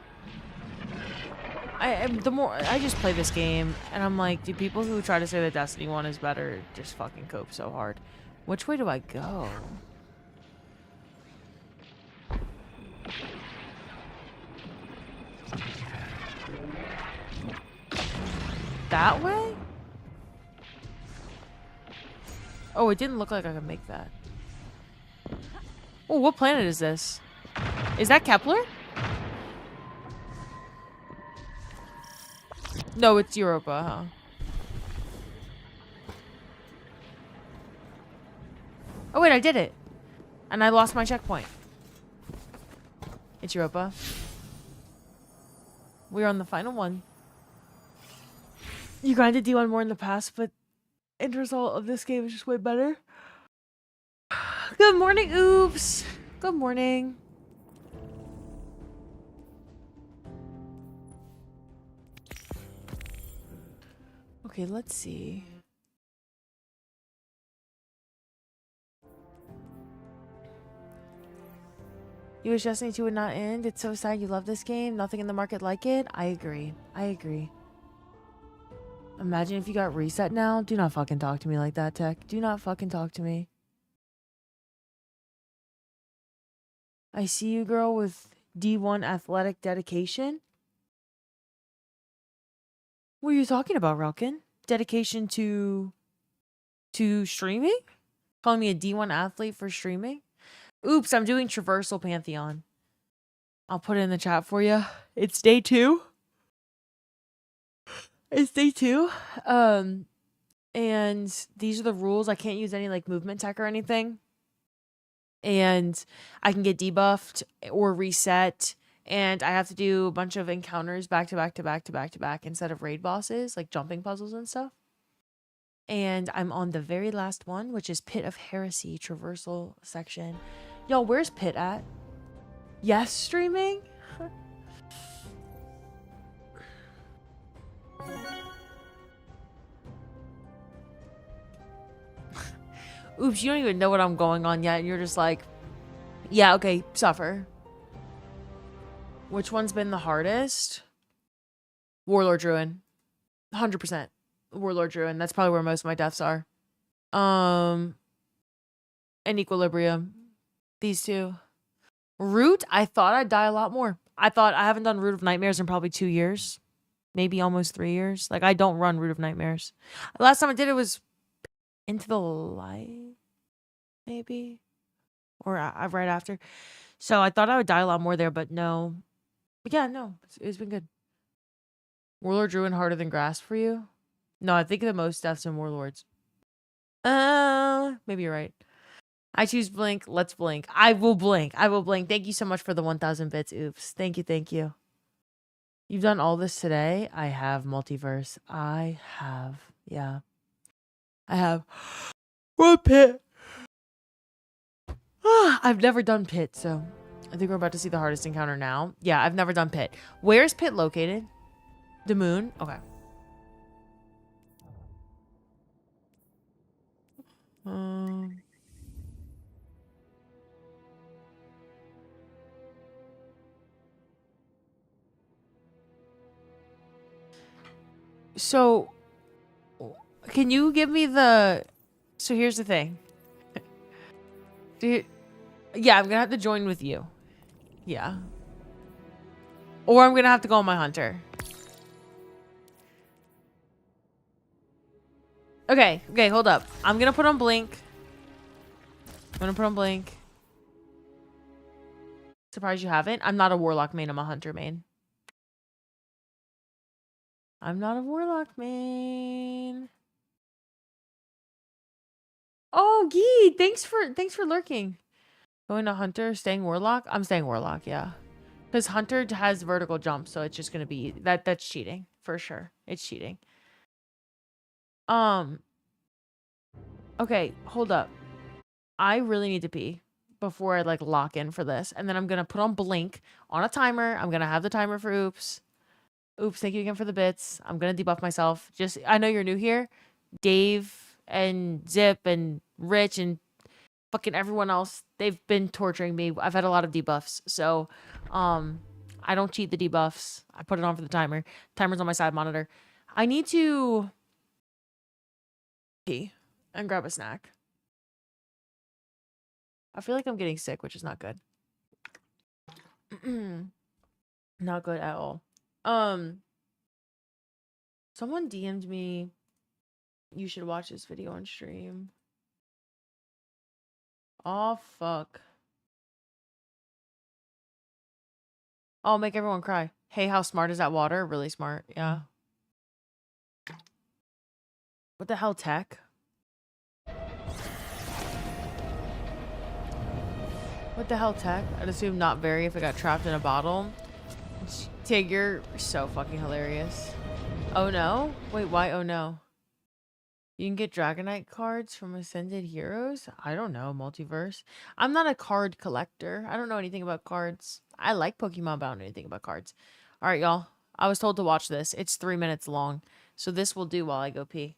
Speaker 1: The more I just play this game, and I'm like, do people who try to say that Destiny 1 is better just fucking cope so hard? Which way do I go? That way? Oh, it didn't look like I could make that. Oh, what planet is this? Is that Kepler? No, it's Europa, huh? Oh, wait, I did it. And I lost my checkpoint. It's Europa. We're on the final one. You grinded D1 more in the past, but end result of this game is just way better. Good morning, oops. Good morning. Okay, let's see. You wish Destiny 2 would not end. It's so sad you love this game. Nothing in the market like it. I agree. I agree. Imagine if you got reset now. Do not fucking talk to me like that, Tech. Do not fucking talk to me. I see you, girl, with D1 athletic dedication. What are you talking about, Relkin? Dedication to streaming? Calling me a D1 athlete for streaming? Oops, I'm doing traversal Pantheon. I'll put it in the chat for you. It's day 2. It's day 2. And these are the rules. I can't use any like movement tech or anything. And I can get debuffed or reset. And I have to do a bunch of encounters back to back to back to back to back instead of raid bosses, like jumping puzzles and stuff. And I'm on the very last one, which is Pit of Heresy traversal section. Y'all, where's Pit at? Yes, streaming? Oops, you don't even know what I'm going on yet. And you're just like, yeah, okay, suffer. Which one's been the hardest? Warlord Druid. 100%. Warlord Druid. That's probably where most of my deaths are. And Equilibrium. These two. Root, I thought I'd die a lot more. I haven't done Root of Nightmares in probably 2 years. Maybe almost 3 years. Like, I don't run Root of Nightmares. The last time I did it was Into the Light, maybe? Or right after. So I thought I would die a lot more there, but no. But yeah, no. It's been good. Warlord Druid harder than Grasp for you? No, I think the most deaths in Warlords. Maybe you're right. I choose Blink. Let's blink. I will blink. I will blink. Thank you so much for the 1,000 bits. Oops. Thank you. Thank you. You've done all this today? I have, Multiverse. I have. Yeah. I have. What Pit? I've never done Pit, so I think we're about to see the hardest encounter now. Yeah, I've never done Pit. Where's Pit located? The moon? Okay. So, can you give me the... So here's the thing. Yeah, I'm gonna have to join with you. Yeah. Or I'm gonna have to go on my hunter. Okay, hold up. I'm gonna put on Blink. Surprised you haven't? I'm not a Warlock main, I'm a Hunter main. I'm not a Warlock main. Oh, Gee, thanks for lurking. Going to Hunter, staying Warlock? I'm staying Warlock, yeah. Because Hunter has vertical jump, so it's just gonna be that's cheating for sure. It's cheating. Okay, hold up. I really need to pee before I like lock in for this, and then I'm gonna put on Blink on a timer. I'm gonna have the timer for Oops. Oops, thank you again for the bits. I'm gonna debuff myself. Just I know you're new here, Dave and Zip and Rich and fucking everyone else. They've been torturing me. I've had a lot of debuffs, so I don't cheat the debuffs. I put it on for the timer. Timer's on my side monitor. I need to pee and grab a snack. I feel like I'm getting sick, which is not good. Not good at all. Someone DM'd me, you should watch this video on stream. Oh, fuck. I'll make everyone cry. Hey, how smart is that water? Really smart, yeah. What the hell, tech? What the hell, tech? I'd assume not very if it got trapped in a bottle. Tig, you're so fucking hilarious. Oh no? Wait, why oh no? You can get Dragonite cards from Ascended Heroes? I don't know, multiverse. I'm not a card collector. I don't know anything about cards. I like Pokemon, but I don't know anything about cards. Alright, y'all. I was told to watch this. It's 3 minutes long. So this will do while I go pee.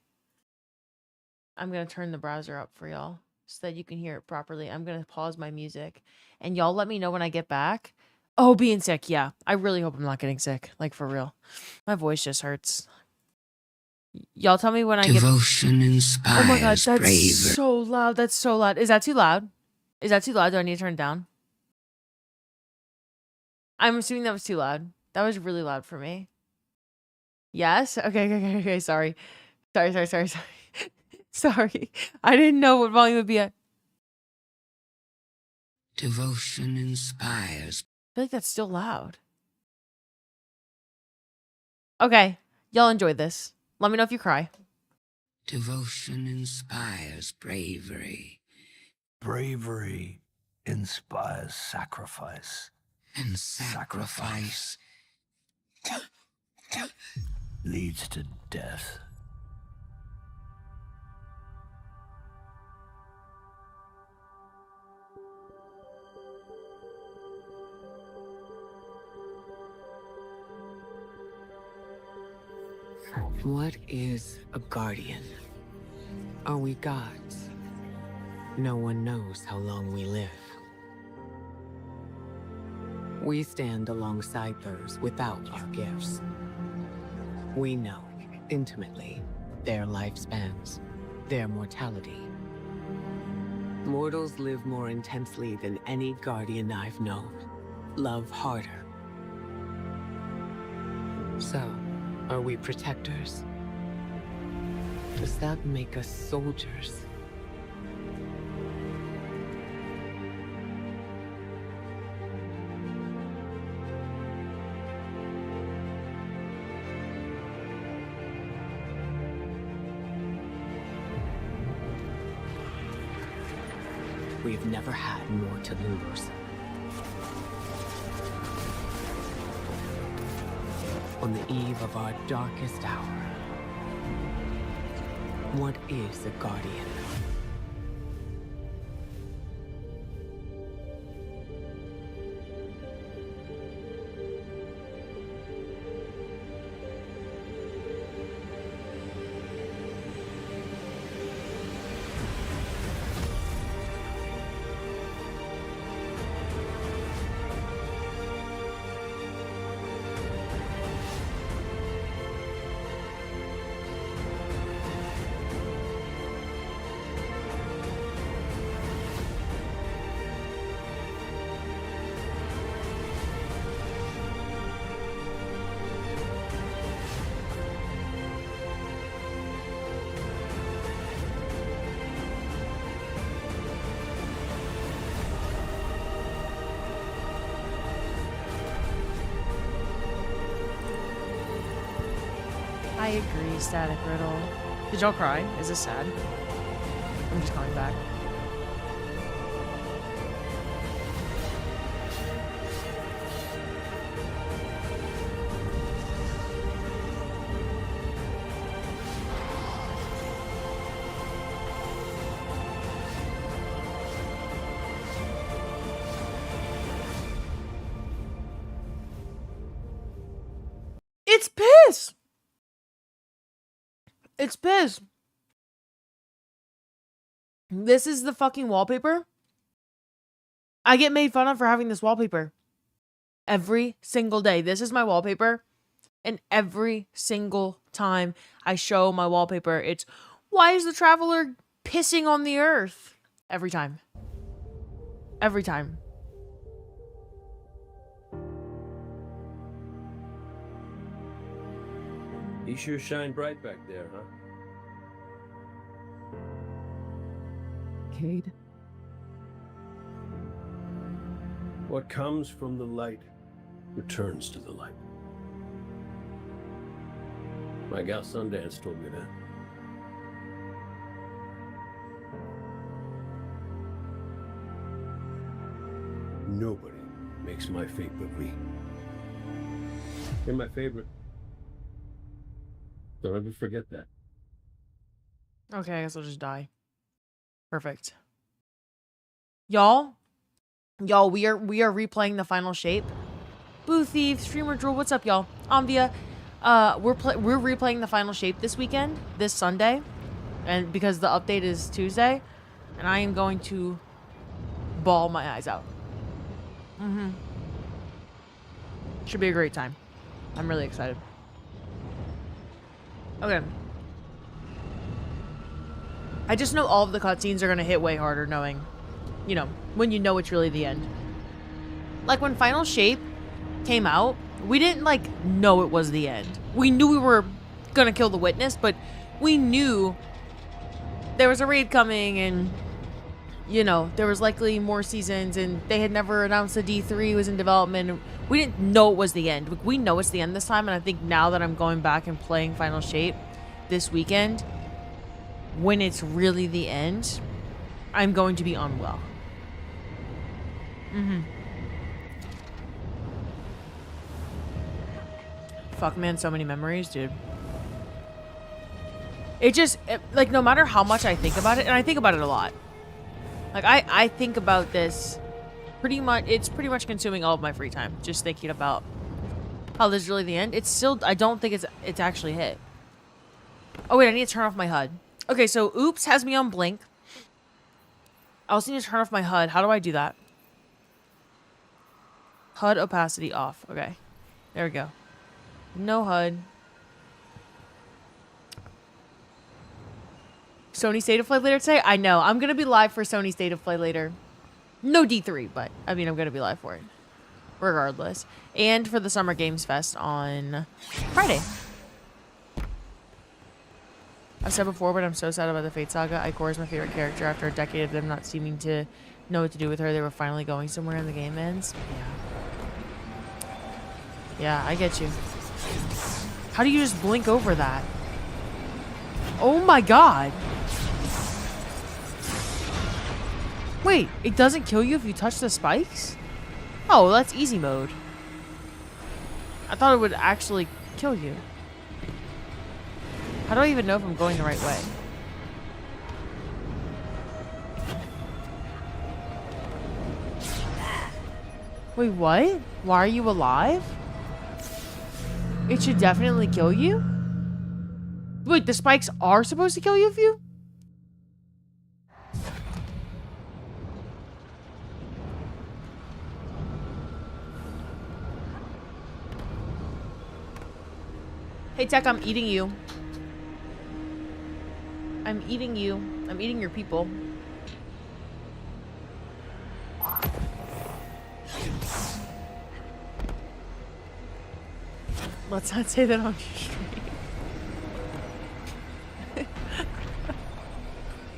Speaker 1: I'm gonna turn the browser up for y'all so that you can hear it properly. I'm gonna pause my music. And y'all let me know when I get back. Oh, being sick, yeah. I really hope I'm not getting sick. Like, for real. My voice just hurts. Y'all tell me when I get...
Speaker 5: Devotion inspires
Speaker 1: Oh my god, that's
Speaker 5: bravery.
Speaker 1: so loud. That's so loud. Is that too loud? Is that too loud? Do I need to turn it down? I'm assuming that was too loud. That was really loud for me. Yes? Okay. Sorry. Sorry. I didn't know what volume it would be at.
Speaker 5: Devotion inspires.
Speaker 1: I feel like that's still loud. Okay. Y'all enjoyed this. Let me know if you cry.
Speaker 5: Devotion inspires bravery.
Speaker 6: Bravery inspires sacrifice.
Speaker 5: And sacrifice
Speaker 6: Leads to death.
Speaker 7: What is a guardian? Are we gods? No one knows how long we live. We stand alongside those without our gifts. We know, intimately, their lifespans, their mortality. Mortals live more intensely than any guardian I've known. Love harder. So, are we protectors? Does that make us soldiers? We've never had more to lose. On the eve of our darkest hour, what is a guardian?
Speaker 1: I agree, Static Riddle. Did y'all cry? Is this sad? I'm just calling back. It's piss! It's piss. This is the fucking wallpaper. I get made fun of for having this wallpaper. Every single day. This is my wallpaper. And every single time I show my wallpaper, it's, why is the traveler pissing on the earth? Every time. Every time.
Speaker 8: You sure shine bright back there, huh?
Speaker 7: Cade?
Speaker 8: What comes from the light returns to the light. My gal Sundance told me that. Nobody makes my fate but me. You're my favorite. Don't ever forget that.
Speaker 1: Okay, I guess I'll just die. Perfect. Y'all, we are replaying the final shape. Boo Thief, Streamer Drool, what's up, y'all? Amvia, we're replaying the final shape this weekend, this Sunday, and because the update is Tuesday, and I am going to bawl my eyes out. Should be a great time. I'm really excited. Okay. I just know all of the cutscenes are gonna hit way harder knowing, you know, when you know it's really the end. Like when Final Shape came out, we didn't like know it was the end. We knew we were gonna kill the witness, but we knew there was a raid coming and, you know, there was likely more seasons and they had never announced the D3 was in development. We didn't know it was the end. We know it's the end this time, and I think now that I'm going back and playing Final Shape this weekend, when it's really the end, I'm going to be unwell. Fuck, man, so many memories, dude. Like, no matter how much I think about it, and I think about it a lot. Like, I think about this pretty much, it's pretty much consuming all of my free time. Just thinking about how this is really the end. It's still, I don't think it's actually hit. Oh, wait, I need to turn off my HUD. Okay, so Oops has me on Blink. I also need to turn off my HUD. How do I do that? HUD opacity off. Okay. There we go. No HUD. Sony State of Play later today? I know. I'm going to be live for Sony State of Play later. No D3, but I mean, I'm going to be live for it. Regardless. And for the Summer Games Fest on Friday. I've said before, but I'm so sad about the Fate Saga. Ikora is my favorite character. After a decade of them not seeming to know what to do with her, they were finally going somewhere and the game ends. Yeah, I get you. How do you just blink over that? Oh my god. Wait, it doesn't kill you if you touch the spikes? Oh, that's easy mode. I thought it would actually kill you. How do I even know if I'm going the right way? Wait, what? Why are you alive? It should definitely kill you? Wait, the spikes are supposed to kill you if you? Hey, Tech, I'm eating you. I'm eating you. I'm eating your people. Let's not say that on stream.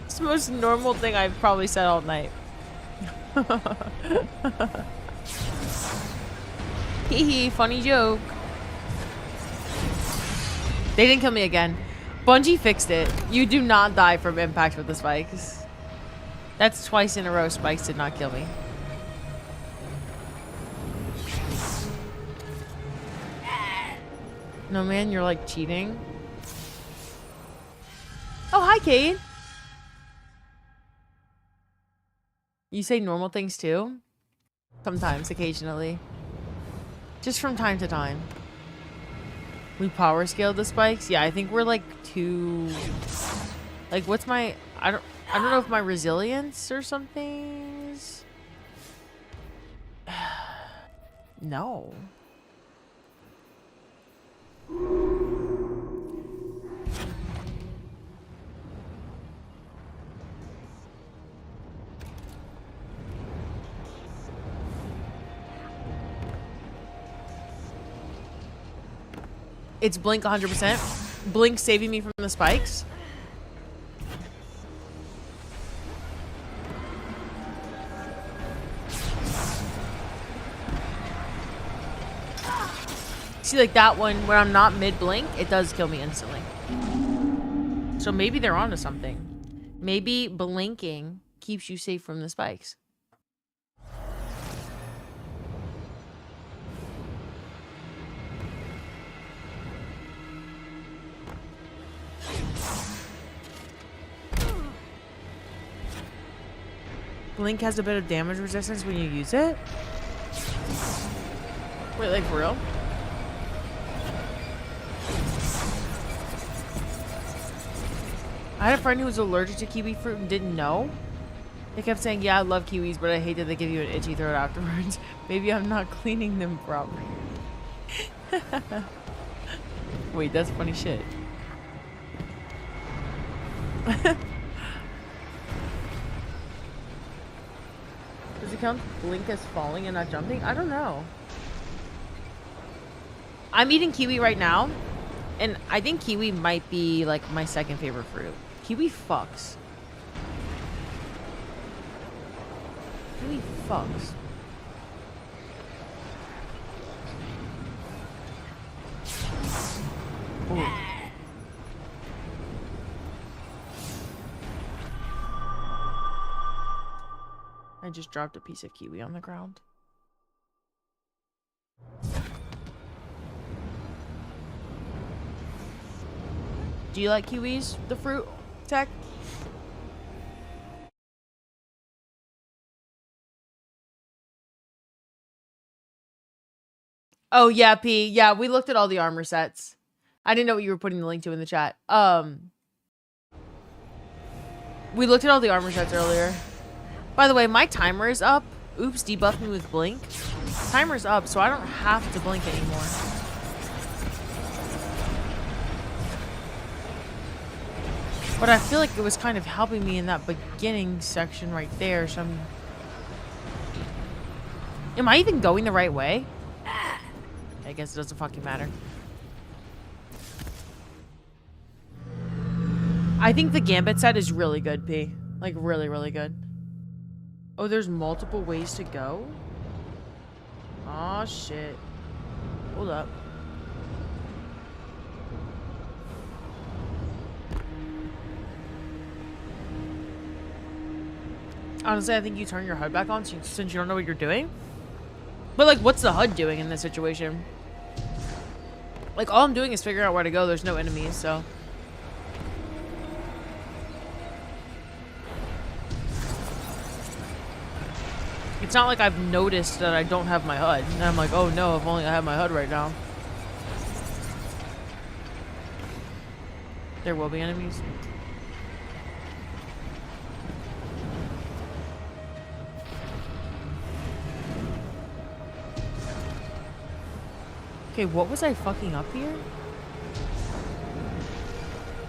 Speaker 1: It's the most normal thing I've probably said all night. Hee hee, funny joke. They didn't kill me again. Bungie fixed it. You do not die from impact with the spikes. That's twice in a row spikes did not kill me. No, man, you're like cheating. Oh, hi, Kate. You say normal things too? Sometimes, occasionally. Just from time to time. We power scaled the spikes? Yeah, I think we're like too... Like, what's my... I don't know if my resilience or something is... No. It's Blink 100%. Blink saving me from the spikes. See, like that one where I'm not mid-blink, it does kill me instantly. So maybe they're onto something. Maybe blinking keeps you safe from the spikes. Blink has a bit of damage resistance when you use it? Wait, like for real? I had a friend who was allergic to kiwi fruit and didn't know. They kept saying, yeah, I love kiwis, but I hate that they give you an itchy throat afterwards. Maybe I'm not cleaning them properly. Wait, that's funny shit. Does it count Blink as falling and not jumping? I don't know. I'm eating kiwi right now, and I think kiwi might be like my second favorite fruit. Kiwi fucks. Kiwi fucks. Ooh. I just dropped a piece of kiwi on the ground. Do you like kiwis, the fruit, Tech? Oh, yeah, P. Yeah, we looked at all the armor sets. I didn't know what you were putting the link to in the chat. We looked at all the armor sets earlier. By the way, my timer is up. Oops, debuffed me with blink. Timer's up, so I don't have to blink anymore. But I feel like it was kind of helping me in that beginning section right there, so I'm... Am I even going the right way? I guess it doesn't fucking matter. I think the Gambit set is really good, P. Like, really, really good. Oh, there's multiple ways to go? Aw, shit. Hold up. Honestly, I think you turn your HUD back on since you don't know what you're doing. But, like, what's the HUD doing in this situation? Like, all I'm doing is figuring out where to go. There's no enemies, so... It's not like I've noticed that I don't have my HUD. And I'm like, oh no, if only I have my HUD right now. There will be enemies. Okay, what was I fucking up here?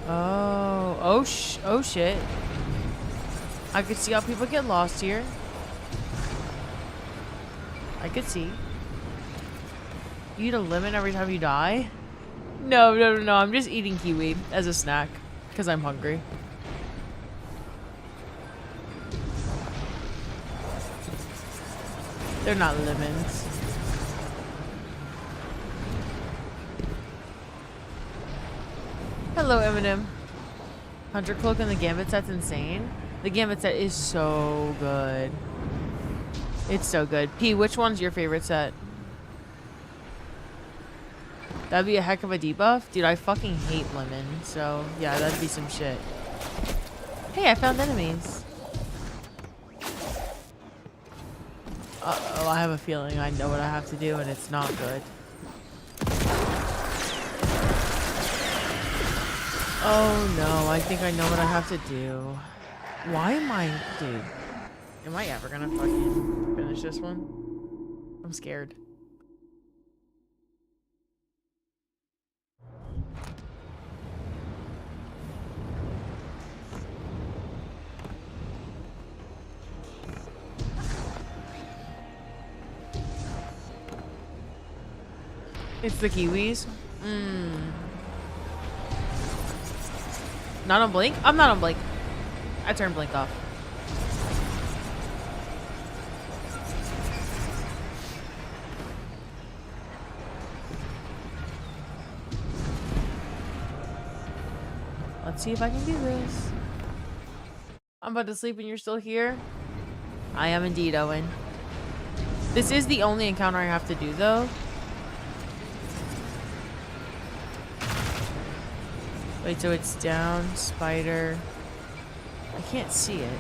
Speaker 1: Oh shit. I could see how people get lost here. I could see. You eat a lemon every time you die? No. I'm just eating kiwi as a snack because I'm hungry. They're not lemons. Hello, Eminem. Hunter Cloak and the Gambit set's insane. The Gambit set is so good. It's so good. P, which one's your favorite set? That'd be a heck of a debuff. Dude, I fucking hate Lemon. So, yeah, that'd be some shit. Hey, I found enemies. Uh-oh, I have a feeling I know what I have to do, and it's not good. Oh, no. I think I know what I have to do. Why am I... Dude. Am I ever gonna fucking finish this one? I'm scared. It's the Kiwis. Not on Blink? I'm not on Blink. I turned Blink off. Let's see if I can do this. I'm about to sleep and you're still here? I am indeed, Owen. This is the only encounter I have to do, though. Wait, so it's down, spider. I can't see it.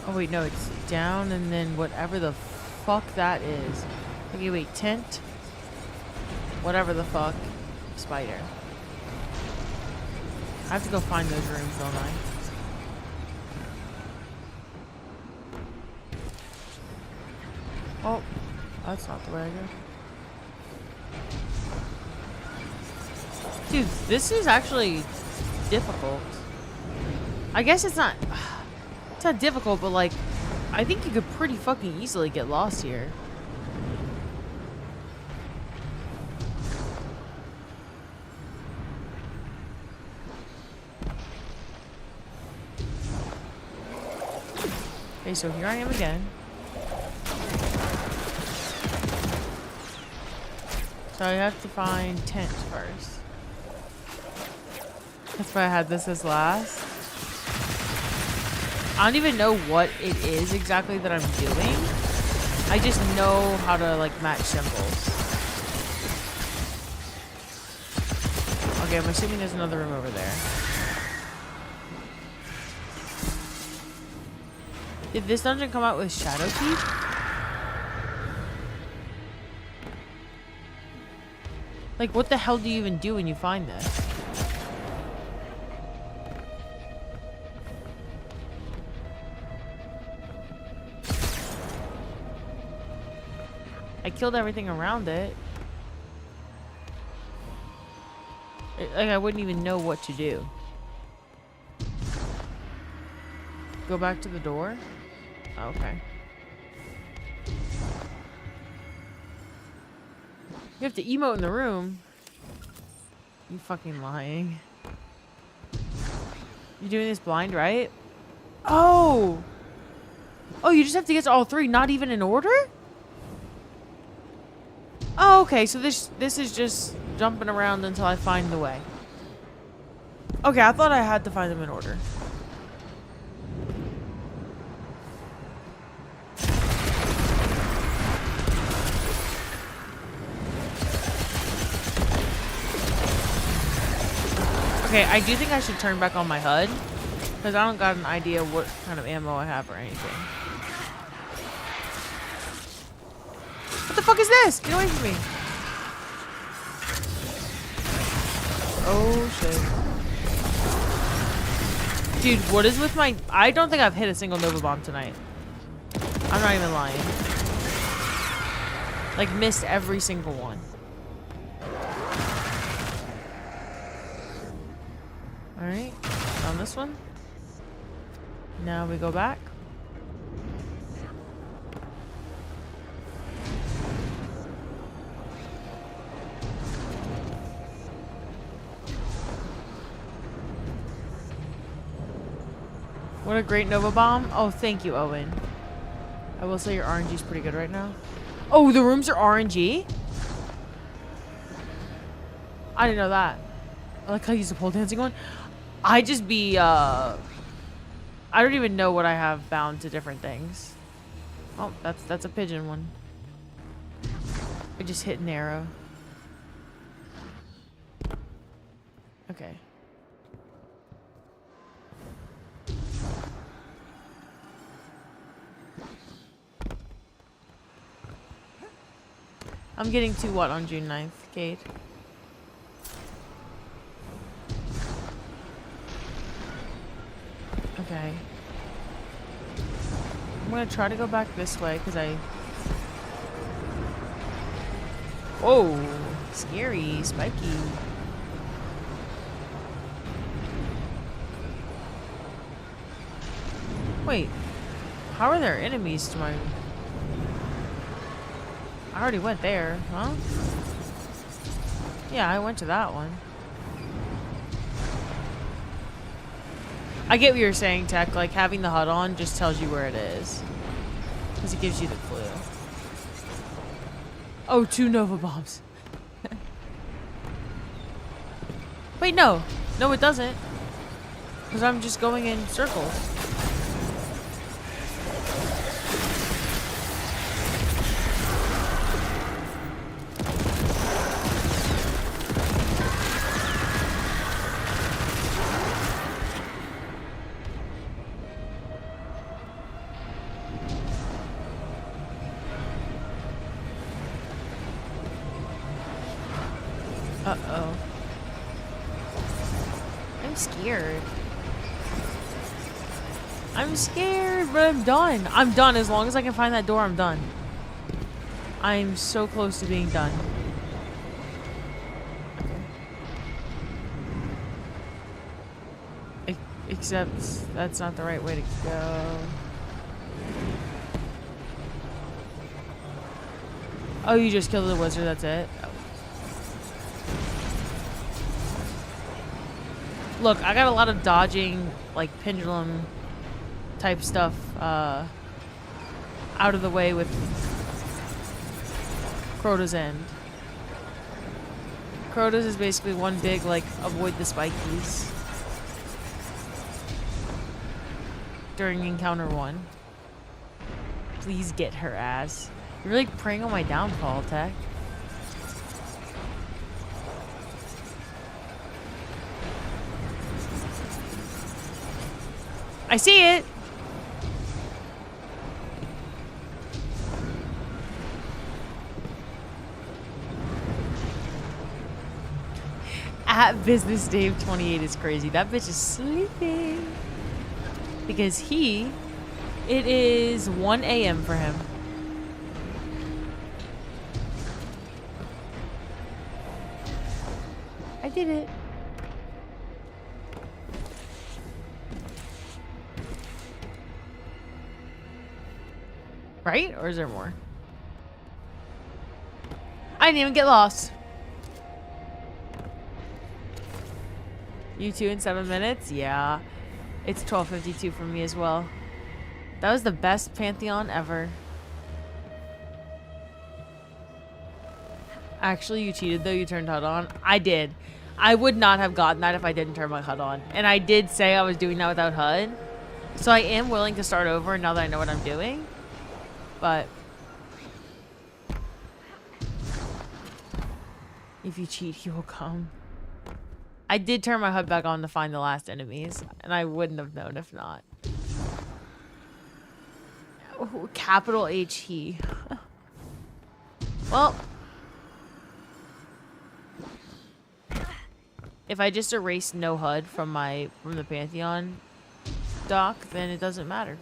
Speaker 1: Oh, wait, no, it's down and then whatever the fuck that is. Okay, wait, tent. Whatever the fuck. Spider. I have to go find those rooms, don't I? Oh, that's not the way I go. Dude, this is actually difficult. I guess it's not difficult, but like, I think you could pretty fucking easily get lost here. Okay, so here I am again. So I have to find tent first. That's why I had this as last. I don't even know what it is exactly that I'm doing. I just know how to like match symbols. Okay, I'm assuming there's another room over there. Did this dungeon come out with Shadow Keep? Like, what the hell do you even do when you find this? I killed everything around it. Like, I wouldn't even know what to do. Go back to the door? Oh, okay. You have to emote in the room. You fucking lying. You're doing this blind, right? Oh! Oh, you just have to get to all three, not even in order? Oh, okay, so this is just jumping around until I find the way. Okay, I thought I had to find them in order. Okay, I do think I should turn back on my HUD, because I don't got an idea what kind of ammo I have or anything. What the fuck is this? Get away from me. Oh, shit. Dude, what is with my... I don't think I've hit a single Nova Bomb tonight. I'm not even lying. Like, missed every single one. Alright, on this one. Now we go back. What a great Nova Bomb. Oh, thank you, Owen. I will say your RNG is pretty good right now. Oh, the rooms are RNG? I didn't know that. I like how you use the pole dancing one. I just be, I don't even know what I have bound to different things. Oh, that's a pigeon one. I just hit an arrow. Okay. I'm getting to what on June 9th, Kate? Okay. I'm gonna try to go back this way because I... Whoa! Scary, spiky. Wait. How are there enemies to my... I already went there, huh? Yeah, I went to that one. I get what you're saying, Tech. Like, having the HUD on just tells you where it is. Because it gives you the clue. Oh, 2 Nova Bombs. Wait, no. No, it doesn't. Because I'm just going in circles. Uh-oh. I'm scared. I'm scared, but I'm done. I'm done. As long as I can find that door, I'm done. I'm so close to being done. Okay. Except that's not the right way to go. Oh, you just killed the wizard, that's it? Oh. Look, I got a lot of dodging, like, pendulum type stuff, out of the way with Crota's End. Crota's is basically one big, like, avoid the spikies during encounter 1. Please get her ass. You're really preying on my downfall, Tech. I see it! At Business Dave 28 is crazy. That bitch is sleeping. Because it is 1 a.m. for him. I did it. Right? Or is there more? I didn't even get lost. You 2 in 7 minutes? Yeah. It's 12:52 for me as well. That was the best Pantheon ever. Actually, you cheated though. You turned HUD on. I did. I would not have gotten that if I didn't turn my HUD on. And I did say I was doing that without HUD. So I am willing to start over now that I know what I'm doing. But if you cheat, he will come. I did turn my HUD back on to find the last enemies, and I wouldn't have known if not. Oh, capital H-E. Well, if I just erase no HUD from the Pantheon dock, then it doesn't matter.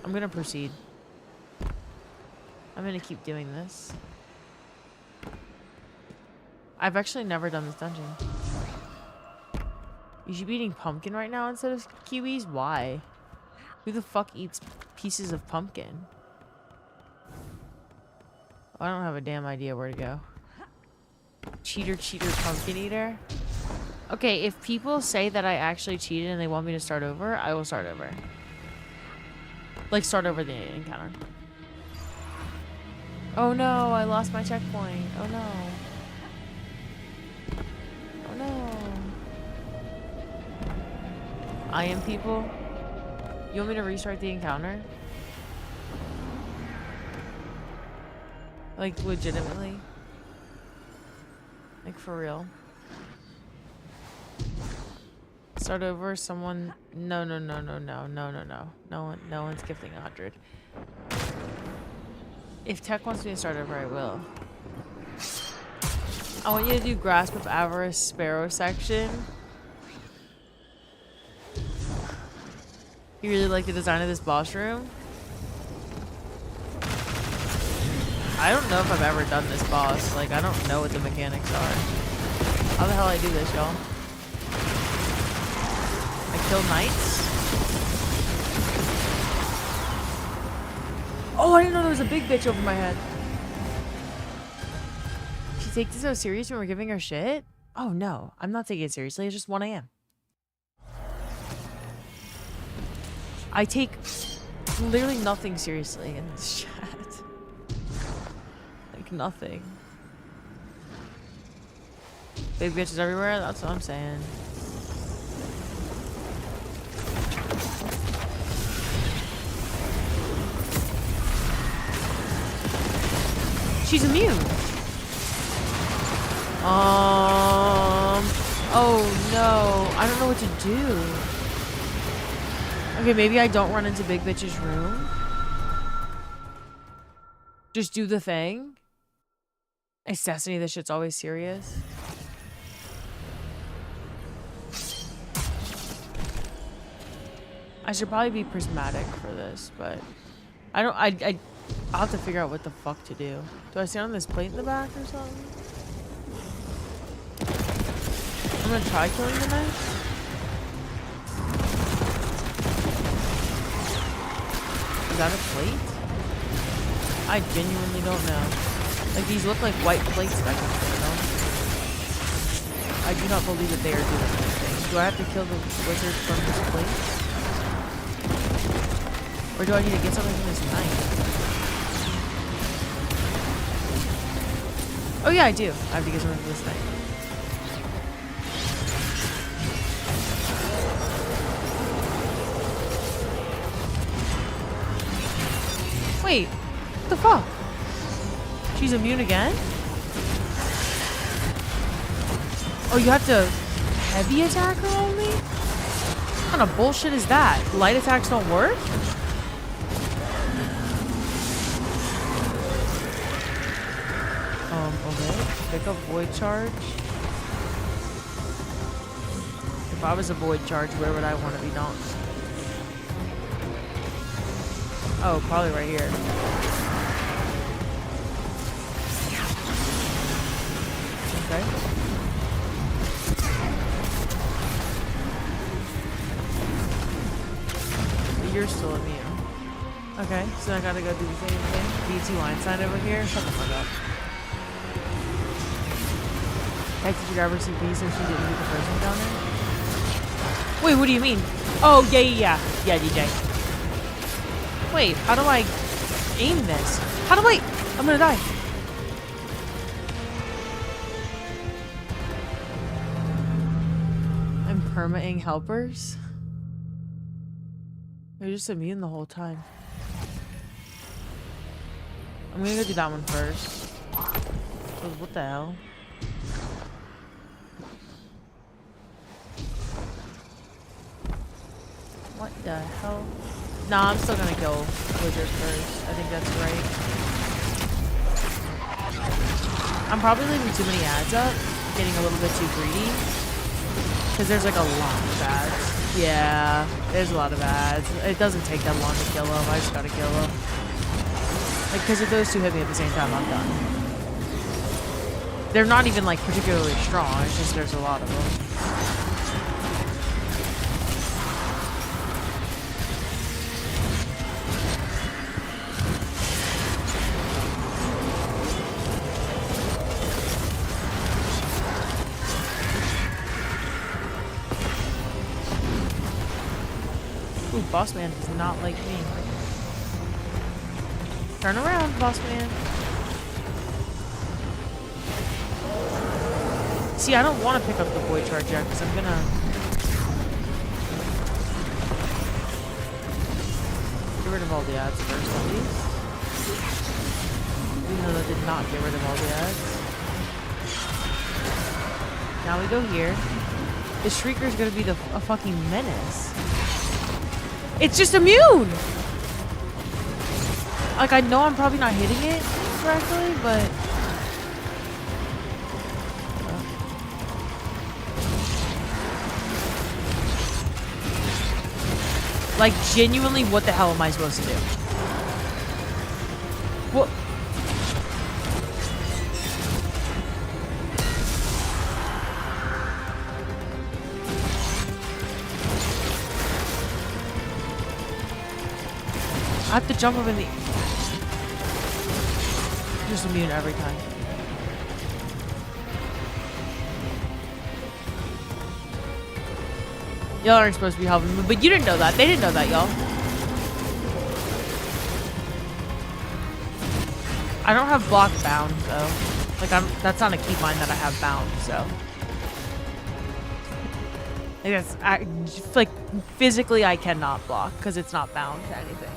Speaker 1: I'm gonna proceed. I'm gonna keep doing this. I've actually never done this dungeon. You should be eating pumpkin right now instead of kiwis? Why? Who the fuck eats pieces of pumpkin? I don't have a damn idea where to go. Cheater, pumpkin eater? Okay, if people say that I actually cheated and they want me to start over, I will start over. Like, start over the encounter. Oh no, I lost my checkpoint. Oh no. Oh no. I am people. You want me to restart the encounter? Like, legitimately? Like, for real? Start over, someone... No. No one's gifting 100. If Tech wants me to start over, I will. I want you to do Grasp of Avarice Sparrow section. You really like the design of this boss room? I don't know if I've ever done this boss. Like, I don't know what the mechanics are. How the hell I do this, y'all? I kill knights? Oh, I didn't know there was a big bitch over my head. She takes it so serious when we're giving her shit? Oh no, I'm not taking it seriously. It's just 1 a.m. I take literally nothing seriously in this chat. Like nothing. Big bitches everywhere? That's what I'm saying. She's immune. Oh no. I don't know what to do. Okay, maybe I don't run into Big Bitch's room. Just do the thing. It's Destiny, this shit's always serious. I should probably be prismatic for this, but I'll have to figure out what the fuck to do. Do I stand on this plate in the back or something? I'm gonna try killing the knife. Is that a plate? I genuinely don't know. Like, these look like white plates that I can put on. I do not believe that they are doing anything. Do I have to kill the wizard from this plate? Or do I need to get something from this knife? Oh yeah, I do. I have to get something from this knife. Wait, what the fuck? She's immune again? Oh, you have to heavy attack her only? What kind of bullshit is that? Light attacks don't work? Okay. Pick up void charge. If I was a void charge, where would I want to be dunked? Oh, probably right here. Okay. You're still immune. Okay, so I gotta go do the same thing. BT line sign over here. Shut the fuck up. Heck, did you grab her CP so she didn't meet the first encounter? Wait, what do you mean? Oh, yeah. Yeah, DJ. Wait, how do I aim this? How do I... I'm gonna die. I'm perma-ing helpers? They're just immune the whole time. I'm gonna go do that one first. What the hell? What the hell? Nah, I'm still gonna kill Wizard first. I think that's right. I'm probably leaving too many ads up. Getting a little bit too greedy. Because there's like a lot of ads. Yeah, there's a lot of ads. It doesn't take that long to kill them. I just gotta kill them. Like, because if those two hit me at the same time, I'm done. They're not even like particularly strong. It's just there's a lot of them. Ooh, boss man does not like me. Turn around, boss man. See, I don't want to pick up the void charge yet because I'm gonna get rid of all the ads first, at least. Even though that did not get rid of all the ads. Now we go here. The Shrieker's gonna be a fucking menace. It's just immune! Like, I know I'm probably not hitting it correctly, but... Like, genuinely, what the hell am I supposed to do? What? I have to jump up in the... Just immune every time. Y'all aren't supposed to be helping me, but you didn't know that. They didn't know that, y'all. I don't have block bound, though. Like, that's not a key mine that I have bound, so. I guess, like, physically I cannot block, because it's not bound to anything.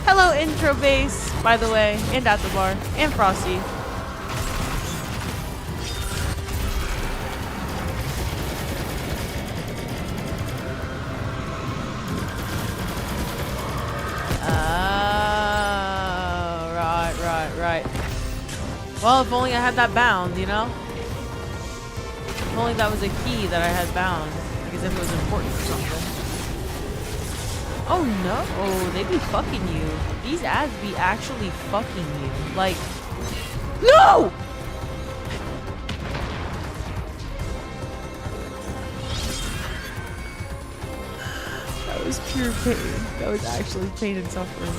Speaker 1: Hello, intro base, by the way, and at the bar, and Frosty. Oh, right. Well, if only I had that bound, you know? If only that was a key that I had bound, because if it was important or something. Oh no, they be fucking you. These ads be actually fucking you. Like, no! That was pure pain. That was actually pain and suffering.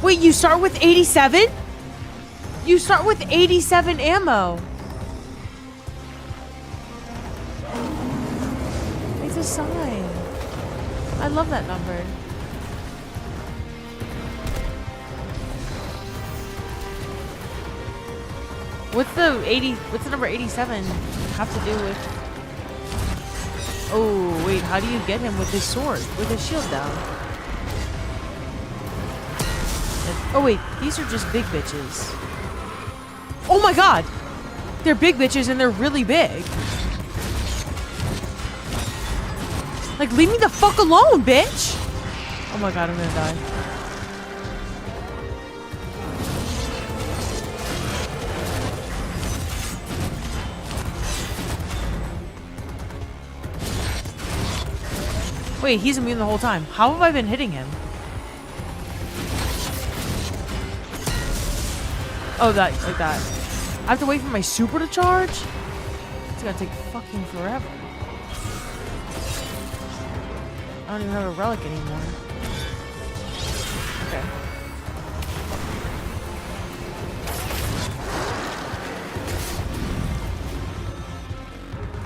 Speaker 1: Wait, you start with 87? You start with 87 ammo. It's a sign. I love that number. What's the number 87 have to do with? Oh, wait, how do you get him with his sword? With his shield down? Oh wait, these are just big bitches. Oh my god! They're big bitches and they're really big. Like, leave me the fuck alone, bitch! Oh my god, I'm gonna die. Wait, he's immune the whole time. How have I been hitting him? Oh, that, like that. I have to wait for my super to charge? It's gonna take fucking forever. I don't even have a relic anymore. Okay.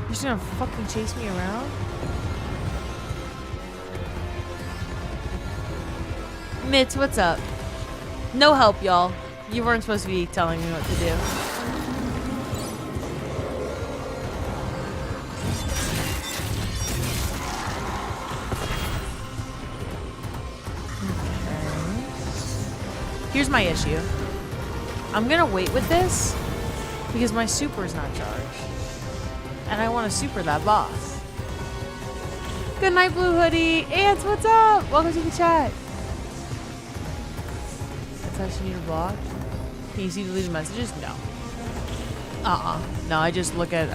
Speaker 1: You're just gonna fucking chase me around? Mitz, what's up? No help, y'all. You weren't supposed to be telling me what to do. Okay. Here's my issue. I'm gonna wait with this because my super is not charged. And I want to super that boss. Good night, Blue Hoodie. Ants, what's up? Welcome to the chat. That's how she need to block. Can you see deleted messages? No. No, I just look at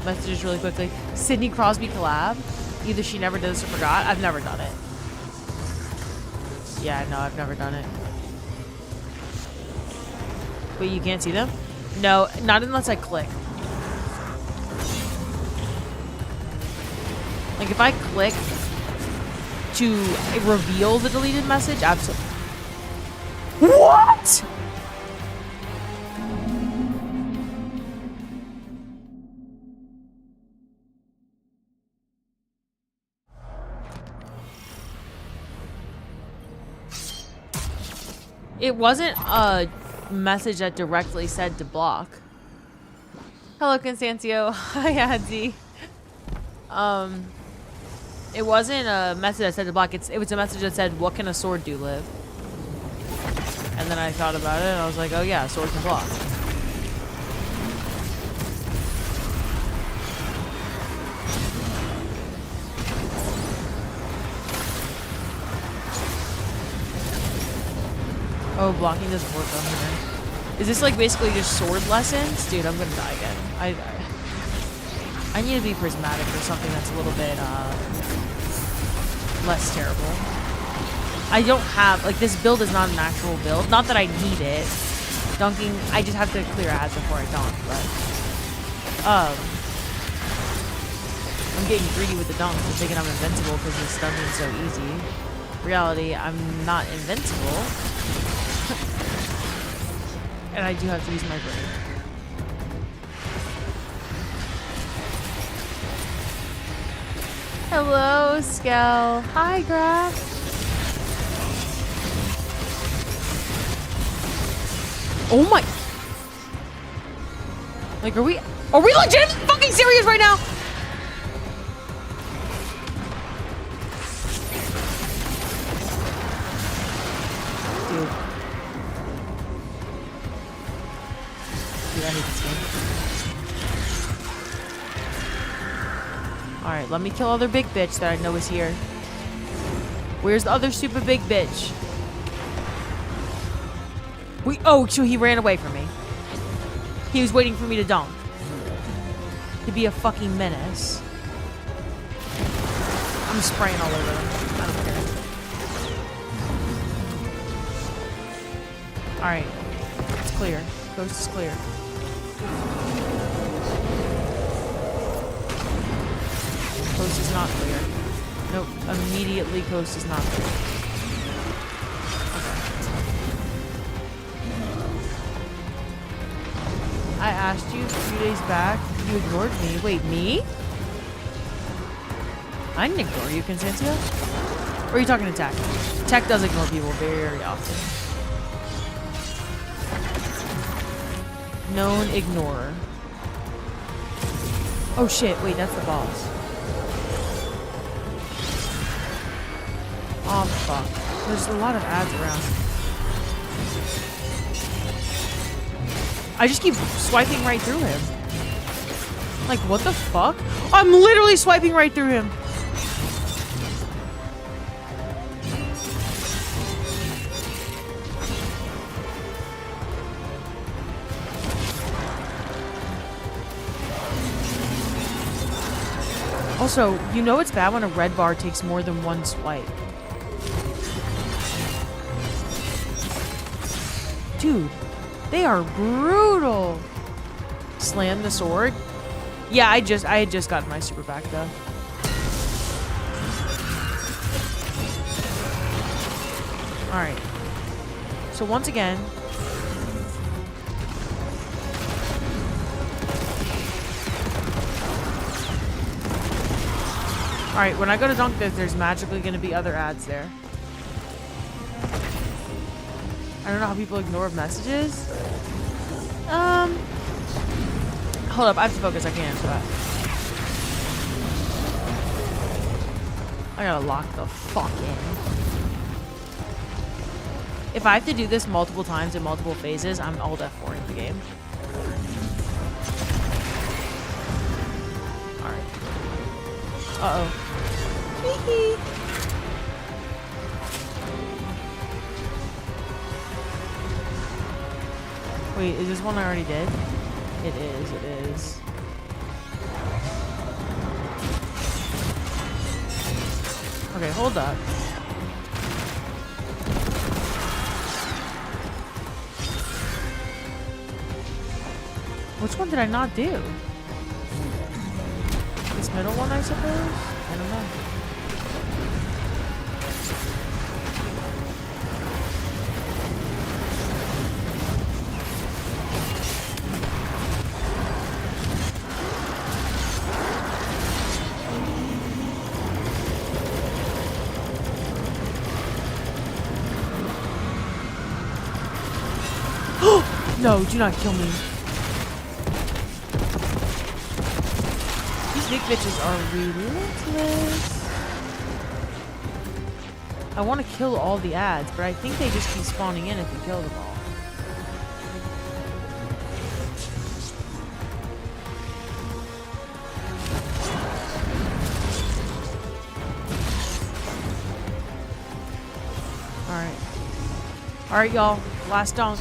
Speaker 1: messages really quickly. Sydney Crosby collab. Either she never did this or forgot. I've never done it. Yeah, no, I've never done it. Wait, you can't see them? No, not unless I click. Like if I click to reveal the deleted message? Absolutely. What? It wasn't a message that directly said to block. Hello, Constancio. Hi, Adzi. It wasn't a message that said to block. It was a message that said, "What can a sword do, Liv?" And then I thought about it, and I was like, "Oh yeah, a sword can block." Oh, blocking doesn't work on here. Is this like basically just sword lessons? Dude, I'm gonna die again. I need to be prismatic or something that's a little bit less terrible. I don't have, like, this build is not an actual build. Not that I need it. Dunking, I just have to clear ads before I dunk, but I'm getting greedy with the dunks. I'm thinking I'm invincible because this dungeon's so easy. Reality, I'm not invincible. And I do have to use my brain. Hello, Skel. Hi, Graf. Oh my. Like, are we legit fucking serious right now? Dude. Dude, I hate this game. Alright, let me kill other big bitch that I know is here. Where's the other super big bitch? Oh, so he ran away from me. He was waiting for me to dunk. To be a fucking menace. I'm spraying all over him. I don't care. Alright. It's clear. Coast is clear. Coast is not clear. Nope. Immediately coast is not clear. Okay. I asked you a few days back. You ignored me. Wait, me? I didn't ignore you, Constantia. Or are you talking to Tech? Tech does ignore people very often. Known ignorer. Oh shit, wait, that's the boss. Oh fuck. There's a lot of ads around. I just keep swiping right through him. Like, what the fuck? I'm literally swiping right through him. Also, you know it's bad when a red bar takes more than one swipe. Dude, they are brutal. Slam the sword. Yeah, I had just gotten my super back though. Alright. So once again. Alright, when I go to dunk this, there's magically going to be other ads there. I don't know how people ignore messages. Hold up, I have to focus. I can't answer that. I gotta lock the fuck in. If I have to do this multiple times in multiple phases, I'm all F4 in the game. Alright. Uh-oh. Wait, is this one I already did? It is, it is. Okay, hold up. Which one did I not do? This middle one, I suppose? I don't know. No, do not kill me. These Nick bitches are relentless. I want to kill all the ads, but I think they just keep spawning in if you kill them all. Alright. Alright, y'all. Last dunk.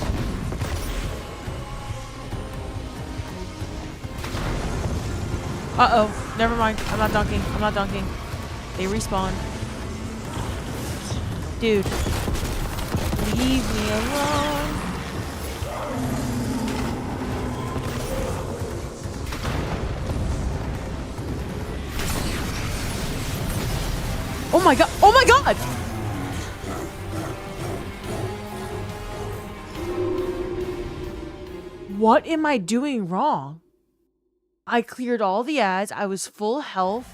Speaker 1: Uh-oh. Never mind. I'm not dunking. I'm not dunking. They respawn. Dude. Leave me alone. Oh my god. Oh my god! What am I doing wrong? I cleared all the ads. I was full health.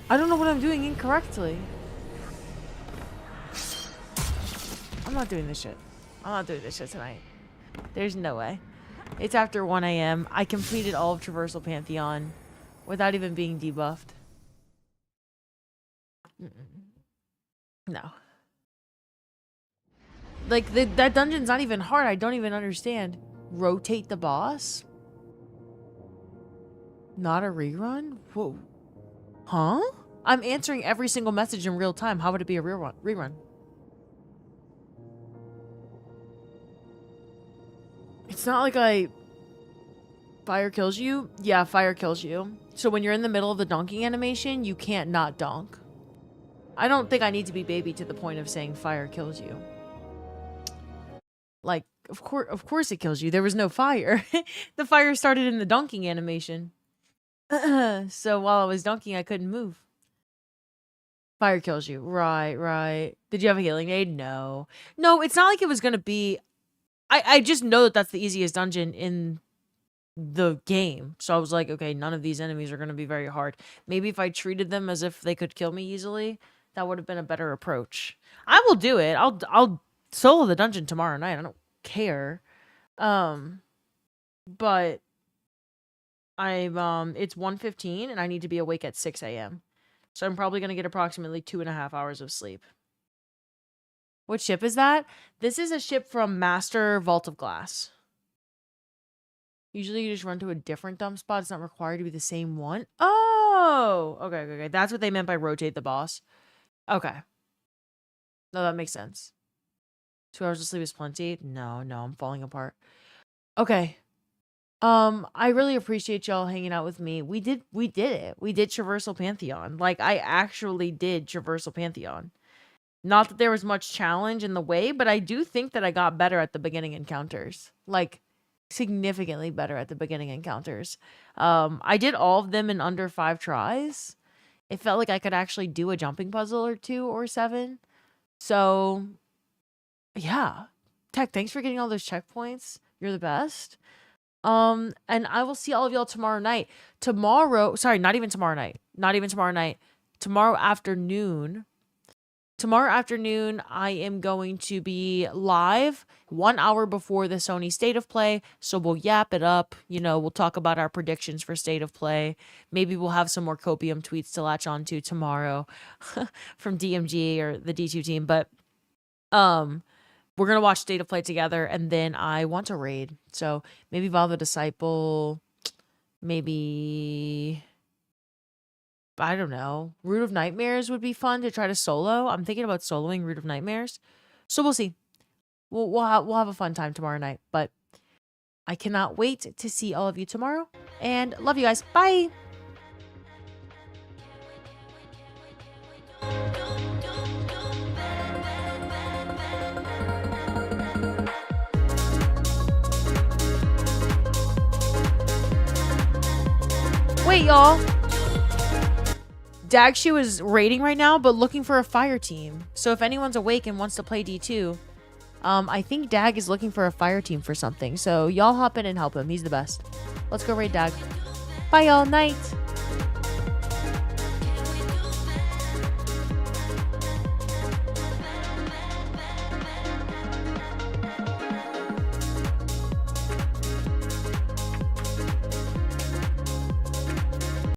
Speaker 1: I don't know what I'm doing incorrectly. I'm not doing this shit. I'm not doing this shit tonight. There's no way. It's after 1 a.m. I completed all of Traversal Pantheon without even being debuffed. No. Like, that dungeon's not even hard. I don't even understand. Rotate the boss? Not a rerun? Whoa. Huh? I'm answering every single message in real time. How would it be a rerun? It's not like fire kills you. Yeah, fire kills you. So when you're in the middle of the dunking animation, you can't not dunk. I don't think I need to be baby to the point of saying fire kills you. Like, of course it kills you. There was no fire. The fire started in the dunking animation. So while I was dunking, I couldn't move. Fire kills you. Right. Did you have a healing aid? No. No, it's not like it was going to be... I just know that that's the easiest dungeon in the game. So I was like, okay, none of these enemies are going to be very hard. Maybe if I treated them as if they could kill me easily, that would have been a better approach. I will do it. I'll solo the dungeon tomorrow night. I don't care. But it's 1:15 and I need to be awake at 6 a.m. So I'm probably going to get approximately 2.5 hours of sleep. What ship is that? This is a ship from Master Vault of Glass. Usually you just run to a different dump spot. It's not required to be the same one. Oh! Okay. That's what they meant by rotate the boss. Okay. No, that makes sense. 2 hours of sleep is plenty. No, I'm falling apart. Okay. I really appreciate y'all hanging out with me. We did it. We did Traversal Pantheon. Like, I actually did Traversal Pantheon. Not that there was much challenge in the way, but I do think that I got better at the beginning encounters. Like, significantly better at the beginning encounters. I did all of them in under 5 tries. It felt like I could actually do a jumping puzzle or 2 or 7. So, yeah. Tech, thanks for getting all those checkpoints. You're the best. And I will see all of y'all tomorrow night. Not even tomorrow night. Tomorrow afternoon. Tomorrow afternoon, I am going to be live 1 hour before the Sony State of Play. So we'll yap it up. You know, we'll talk about our predictions for State of Play. Maybe we'll have some more copium tweets to latch onto tomorrow from DMG or the D2 team. But we're going to watch State of Play together. And then I want to raid. So maybe Val the Disciple. Maybe... I don't know. Root of Nightmares would be fun to try to solo. I'm thinking about soloing Root of Nightmares. So we'll see. We'll have a fun time tomorrow night. But I cannot wait to see all of you tomorrow. And love you guys. Bye. Wait, y'all. Dagshu is raiding right now, but looking for a fire team. So if anyone's awake and wants to play D2, I think Dag is looking for a fire team for something. So y'all hop in and help him. He's the best. Let's go raid Dag. Bye, y'all. Night.